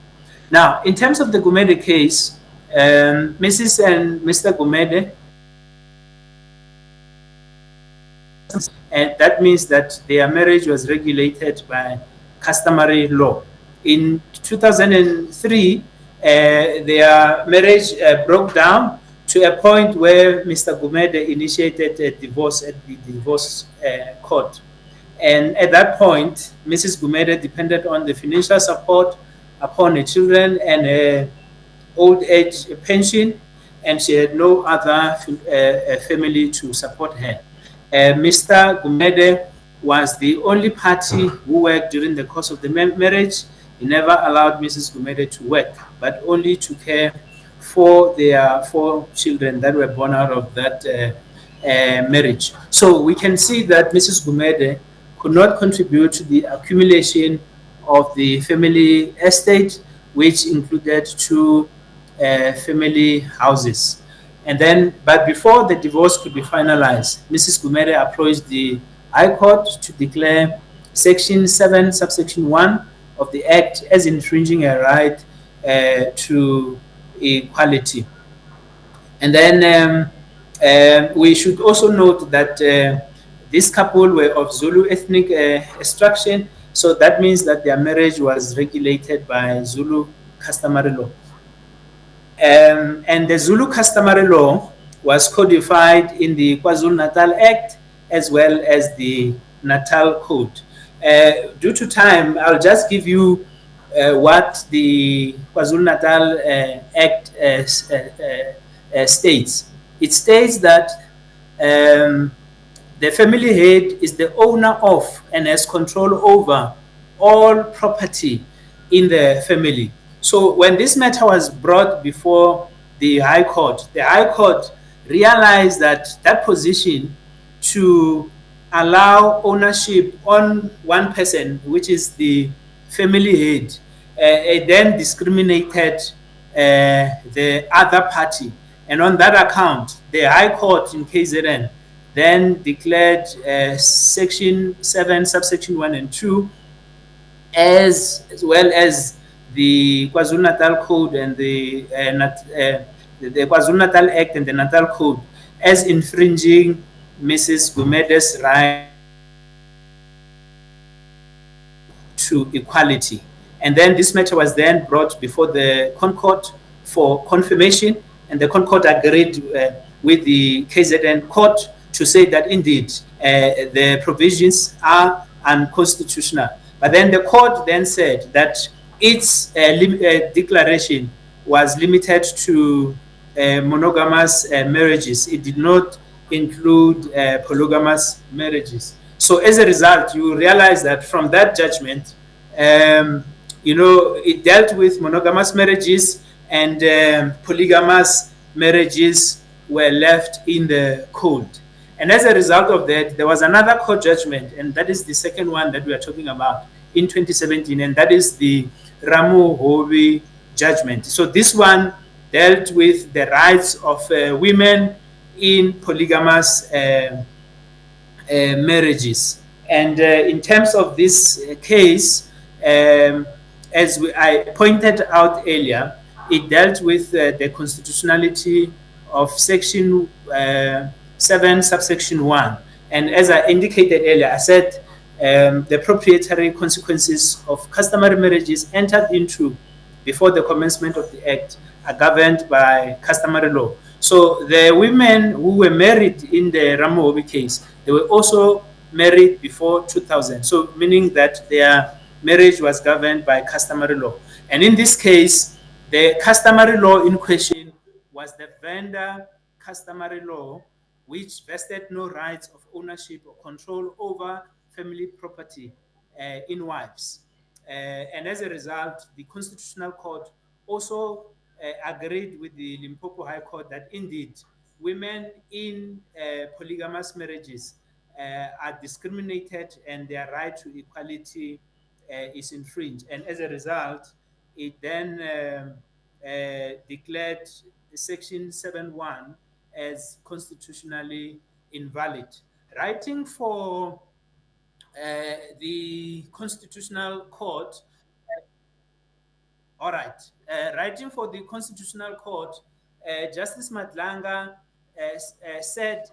Speaker 12: Now, in terms of the Gumede case, Mrs. and Mr. Gumede, and that means that their marriage was regulated by customary law. In 2003, their marriage broke down to a point where Mr. Gumede initiated a divorce at the divorce court. And at that point, Mrs. Gumede depended on the financial support upon her children and her old age pension, and she had no other family to support her. Mr. Gumede was the only party who worked during the course of the marriage. He never allowed Mrs. Gumede to work, but only to care for their 4 children that were born out of that marriage. So we can see that Mrs. Gumede could not contribute to the accumulation of the family estate, which included 2 family houses. And then, but before the divorce could be finalized, Mrs. Gumede approached the High Court to declare Section 7, subsection 1 of the Act as infringing a right to equality. And then we should also note that this couple were of Zulu ethnic extraction, so that means that their marriage was regulated by Zulu customary law. And the Zulu customary law was codified in the KwaZulu-Natal Act as well as the Natal Code. Due to time, I'll just give you what the KwaZulu-Natal Act states. It states that the family head is the owner of and has control over all property in the family. So when this matter was brought before the High Court realized that that position to allow ownership on one person, which is the family head, it then discriminated the other party. And on that account, the High Court in KZN then declared Section 7, subsection 1 and 2, as well as the KwaZulu-Natal Code and the KwaZulu-Natal Act and the Natal Code as infringing Mrs. Gumede's right to equality. And then this matter was then brought before the Concord for confirmation, and the Concord agreed with the KZN court to say that indeed the provisions are unconstitutional. But then the court then said that its declaration was limited to monogamous marriages. It did not include polygamous marriages. So as a result, you realize that from that judgment, it dealt with monogamous marriages, and polygamous marriages were left in the code. And as a result of that, there was another court judgment, and that is the second one that we are talking about in 2017, and that is the Ramu Hobi judgment. So this one dealt with the rights of women in polygamous marriages. And in terms of this case, as I pointed out earlier, it dealt with the constitutionality of Section 7, subsection 1. And as I indicated earlier, I said the proprietary consequences of customary marriages entered into before the commencement of the Act are governed by customary law. So the women who were married in the Ramu Hobi case, they were also married before 2000. So meaning that their marriage was governed by customary law. And in this case, the customary law in question was the vendor customary law, which vested no rights of ownership or control over family property in wives. And as a result, the Constitutional Court also agreed with the Limpopo High Court that indeed women in polygamous marriages are discriminated and their right to equality is infringed. And as a result, it then declared Section 7.1 as constitutionally invalid. Writing for the Constitutional Court, writing for the Constitutional Court, Justice Madlanga said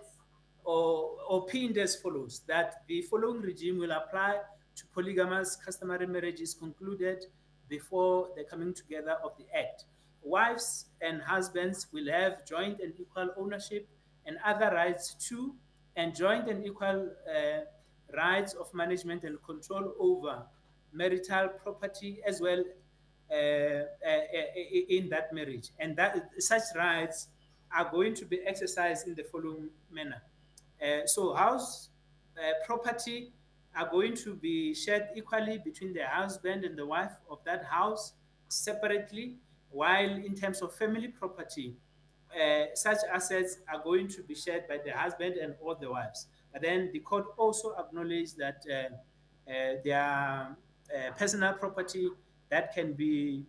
Speaker 12: or opined as follows, that the following regime will apply to polygamous customary marriages concluded before the coming together of the Act. Wives and husbands will have joint and equal ownership and other rights too, and joint and equal rights of management and control over marital property as well in that marriage. And that such rights are going to be exercised in the following manner. So house property are going to be shared equally between the husband and the wife of that house separately, while in terms of family property, such assets are going to be shared by the husband and all the wives. But then the court also acknowledged that their personal property that can be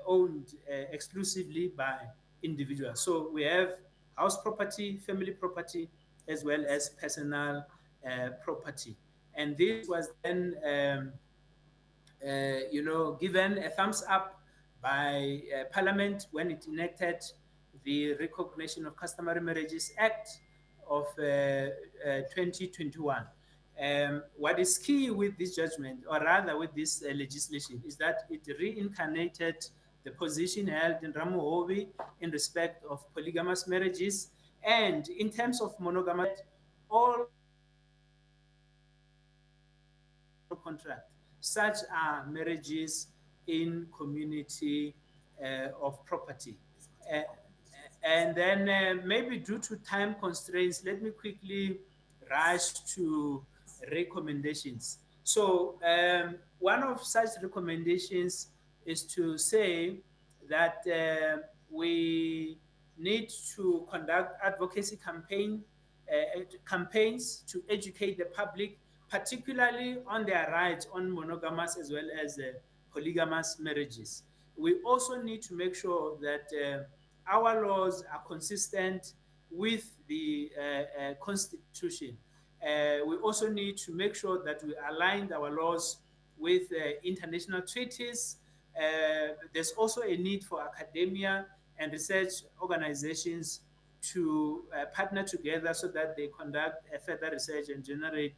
Speaker 12: owned exclusively by individuals. So we have house property, family property, as well as personal property. And this was then, given a thumbs up by Parliament when it enacted the Recognition of Customary Marriages Act of 2021. What is key with this judgment, or rather with this legislation, is that it reincarnated the position held in Ramu Hobi in respect of polygamous marriages, and in terms of monogamous, all contract, such are marriages in community of property. And then maybe due to time constraints, let me quickly rush to recommendations. So one of such recommendations is to say that we need to conduct advocacy campaigns to educate the public, particularly on their rights on monogamous as well as polygamous marriages. We also need to make sure that our laws are consistent with the Constitution. We also need to make sure that we align our laws with international treaties. There's also a need for academia and research organizations to partner together so that they conduct further research and generate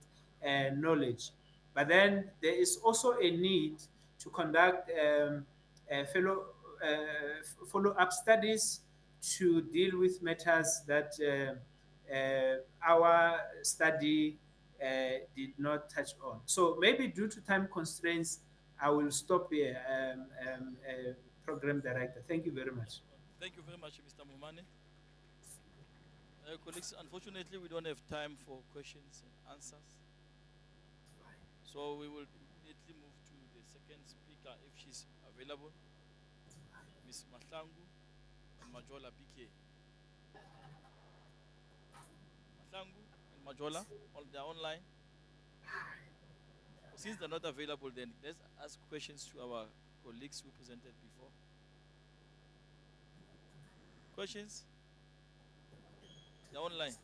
Speaker 12: knowledge. But then there is also a need to conduct follow-up studies to deal with matters that our study did not touch on. So maybe due to time constraints, I will stop here, Program Director. Thank you very much.
Speaker 16: Thank you very much, Mr. Mumane. Colleagues, unfortunately, we don't have time for questions and answers. So we will immediately move to the second speaker, if she's available, Ms. Mahlangu and Majola BK. Mahlangu and Majola, they're online. Since they're not available, then let's ask questions to our colleagues who presented before. Questions? They're online.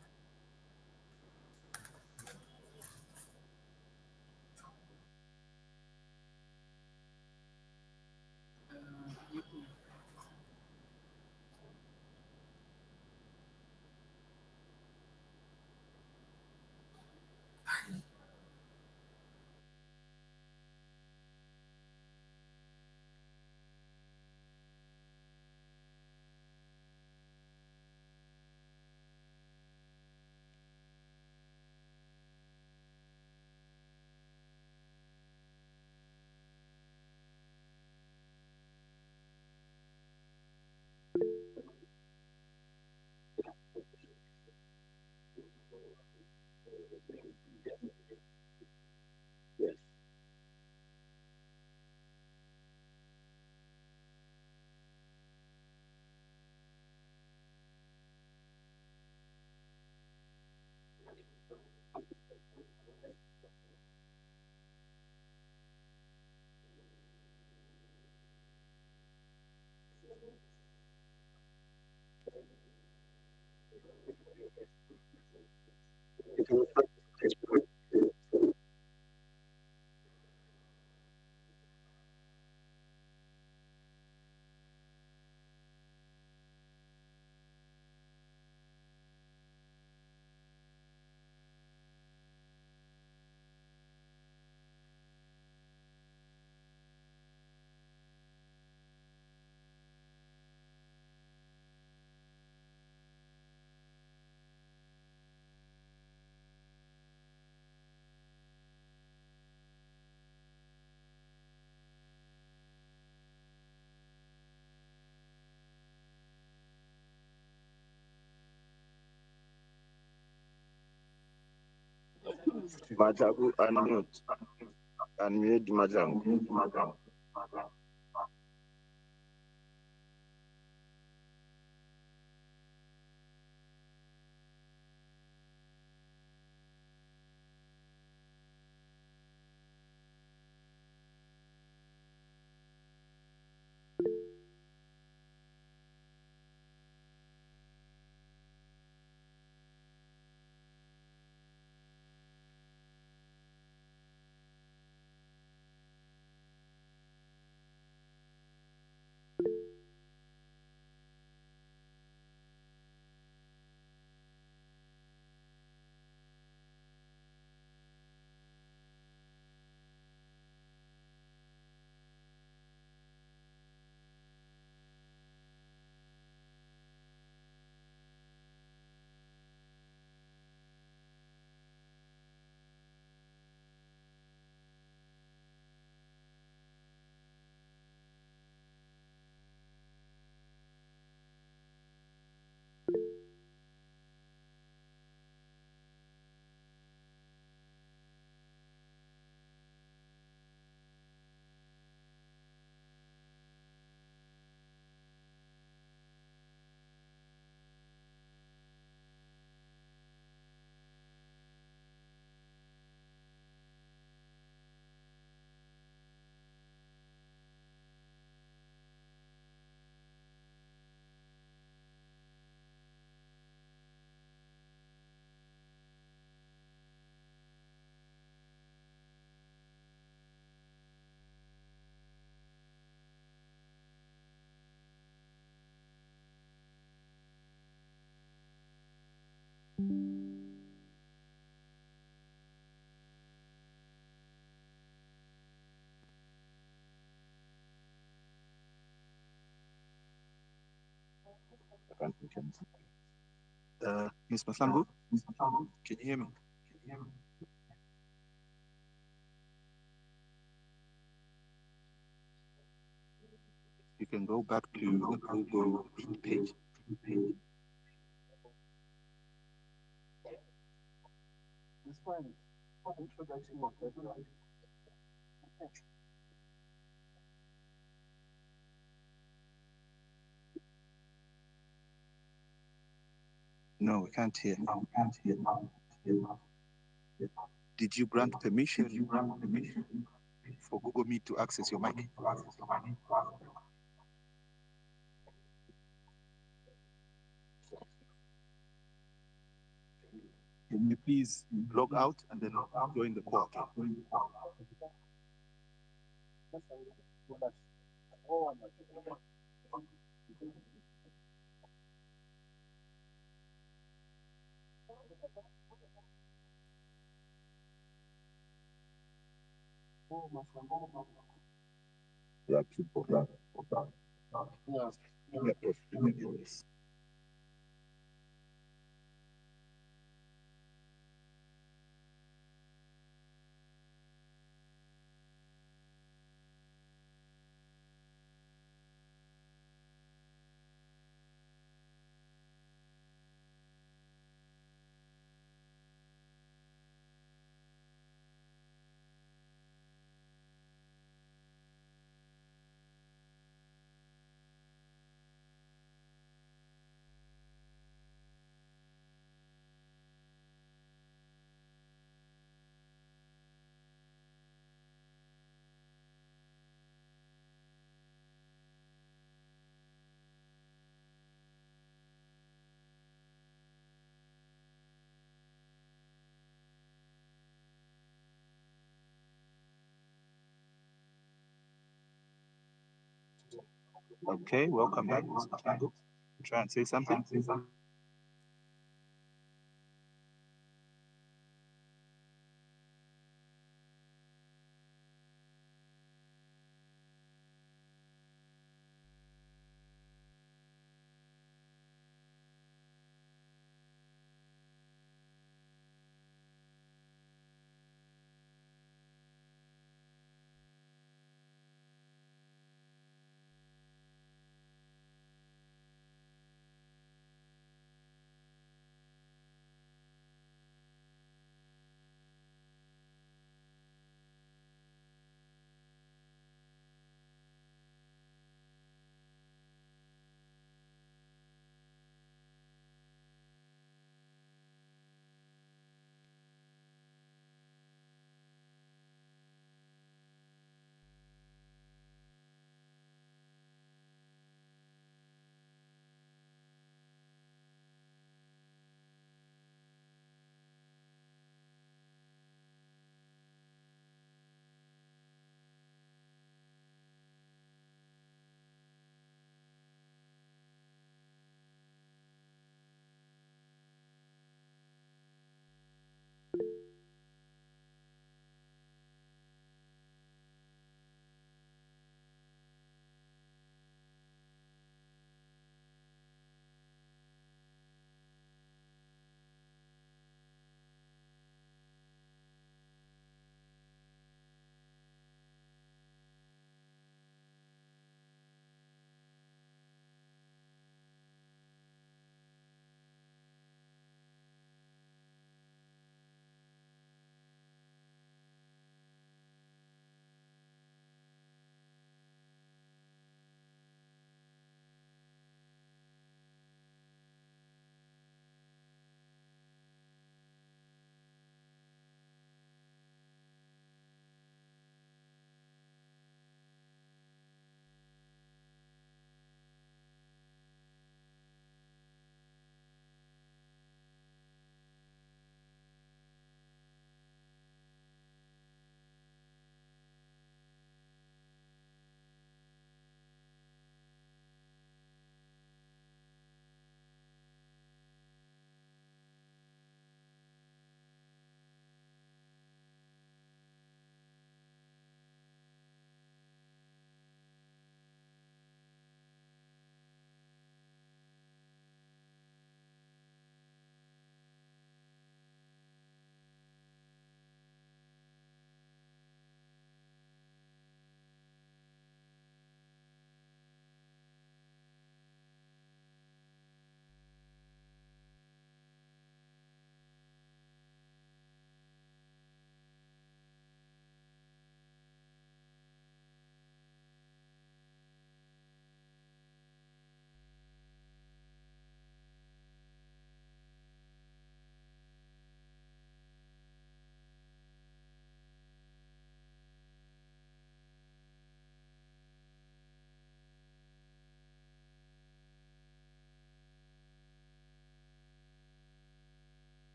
Speaker 11: Madlagu, unmute. Unmute Madlagu.
Speaker 17: Ms. Maslangu, can you hear me? You can go back to the Google Meet page. No, we can't hear. Did you grant permission for Google Meet to access your mic? Can you please log out and then join the call? Yeah, people. Yes. Okay, welcome back, Ms. Maslangu. Try and say something.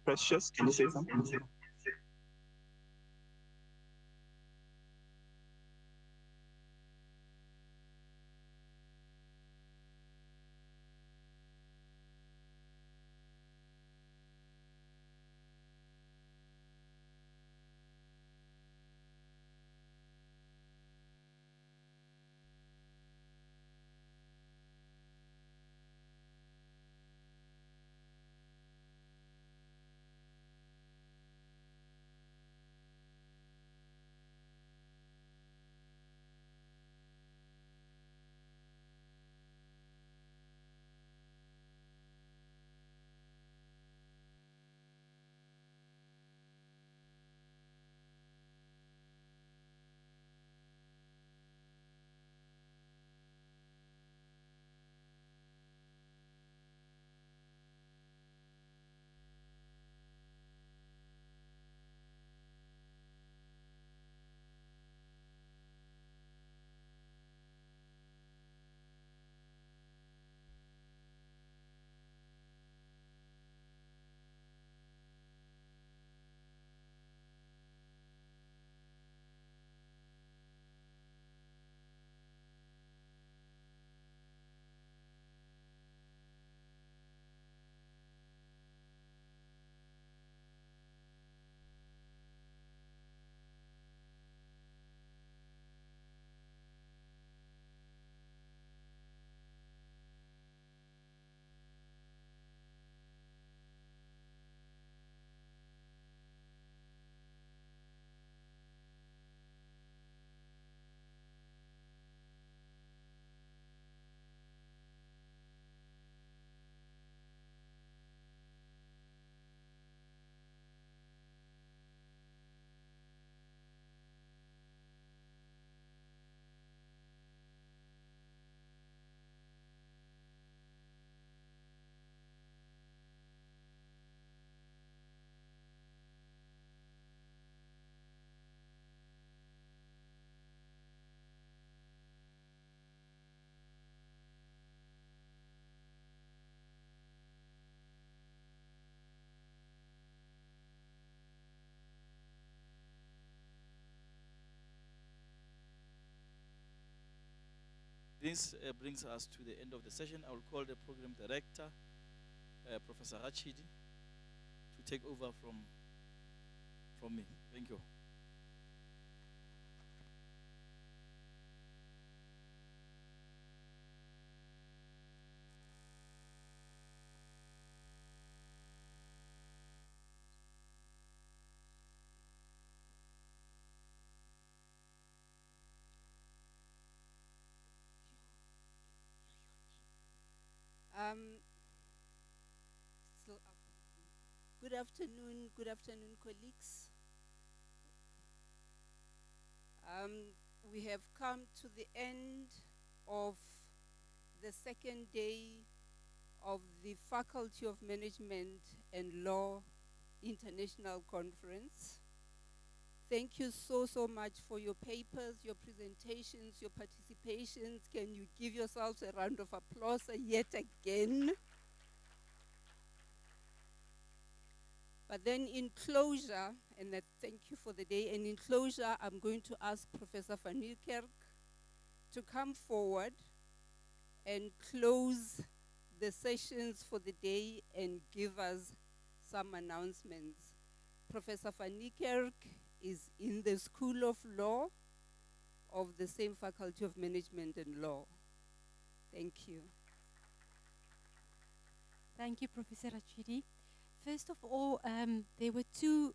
Speaker 11: Precious, can you say something?
Speaker 16: This brings us to the end of the session. I will call the program director, Professor Rachidi, to take over from me. Thank you.
Speaker 13: Still up. Good afternoon, colleagues. We have come to the end of the second day of the Faculty of Management and Law International Conference. Thank you so much for your papers, your presentations, your participations. Can you give yourselves a round of applause yet again? But then in closure, and thank you for the day, and in closure, I'm going to ask Professor Van Niekerk to come forward and close the sessions for the day and give us some announcements. Professor Van Niekerk is in the School of Law of the same Faculty of Management and Law. Thank you.
Speaker 6: Thank you, Professor Rachidi. First of all, there were 2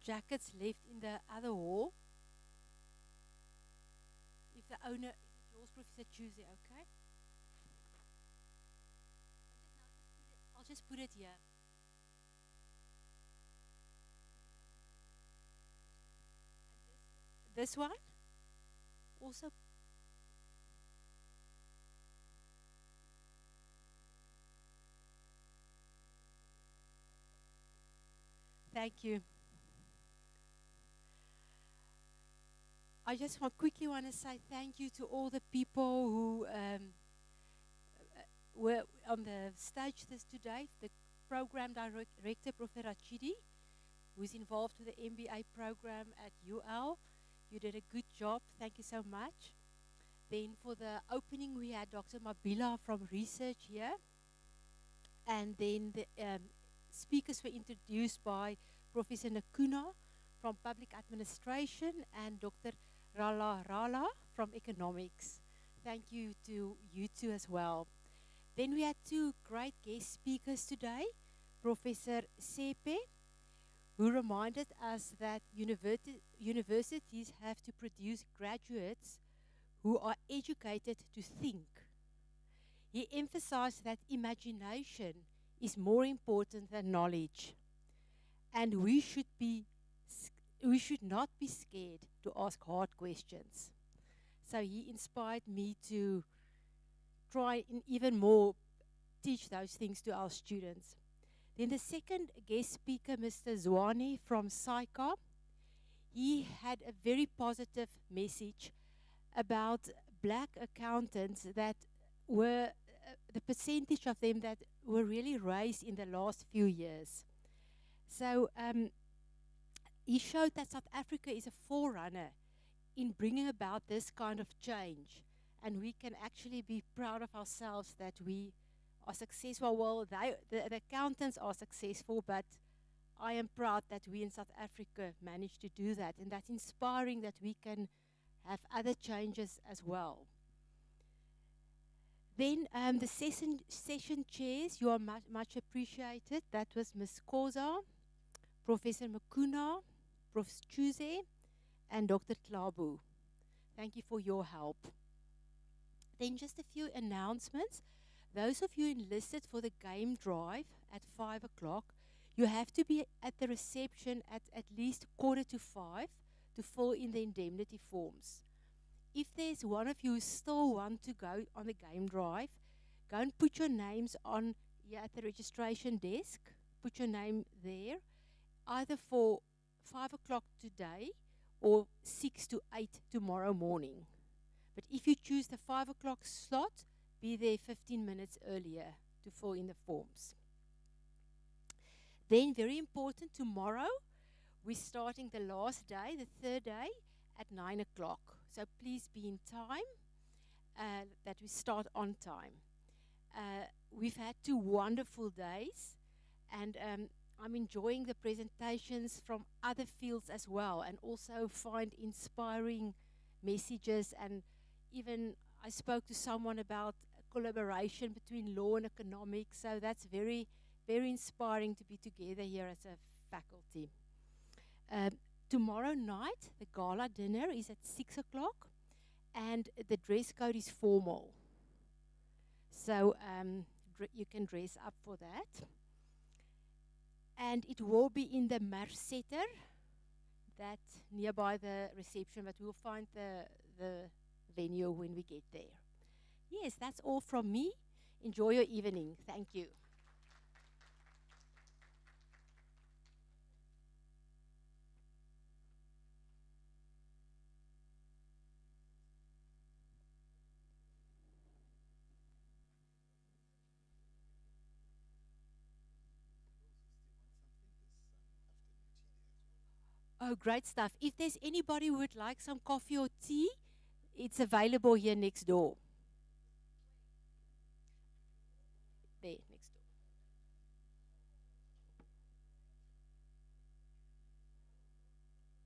Speaker 6: jackets left in the other hall. If the owner, if it's yours, Professor, choose it, okay? I'll just put it here. This one also. Thank you. I just quickly want to say thank you to all the people who were on the stage today, the Program Director, Professor Rachidi, who's involved with the MBA program at UL. You did a good job. Thank you so much. Then for the opening, we had Dr. Mabila from research here. And then the speakers were introduced by Professor Nakuna from public administration and Dr. Rala from economics. Thank you to you two as well. Then we had two great guest speakers today, Professor Sepe, who reminded us that universities have to produce graduates who are educated to think. He emphasized that imagination is more important than knowledge, and we should not be scared to ask hard questions. So he inspired me to try and even more teach those things to our students. Then the second guest speaker, Mr. Zwane from SAICA, he had a very positive message about black accountants that were, the percentage of them that were really raised in the last few years. So he showed that South Africa is a forerunner in bringing about this kind of change. And we can actually be proud of ourselves that we are successful. Well, the accountants are successful, but I am proud that we in South Africa managed to do that. And that's inspiring that we can have other changes as well. Then the session chairs, you are much appreciated. That was Ms. Koza, Professor Makuna, Prof. Chuze, and Dr. Klabu. Thank you for your help. Then just a few announcements. Those of you enlisted for the game drive at 5 o'clock, you have to be at the reception at least 4:45 to fill in the indemnity forms. If there's one of you who still want to go on the game drive, go and put your names on here at the registration desk. Put your name there, either for 5 o'clock today or 6 to 8 tomorrow morning. But if you choose the 5 o'clock slot, be there 15 minutes earlier to fill in the forms. Then, very important, tomorrow we're starting the last day, the third day, at 9 o'clock. So please be in time, that we start on time. We've had 2 wonderful days, and I'm enjoying the presentations from other fields as well, and also find inspiring messages. And even I spoke to someone about collaboration between law and economics, so that's very, very inspiring to be together here as a faculty. Tomorrow night, the gala dinner is at 6 o'clock, and the dress code is formal. So you can dress up for that. And it will be in the Marsetter, that nearby the reception, but we'll find the venue when we get there. Yes, that's all from me. Enjoy your evening. Thank you. Oh, great stuff. If there's anybody who would like some coffee or tea, it's available here next door.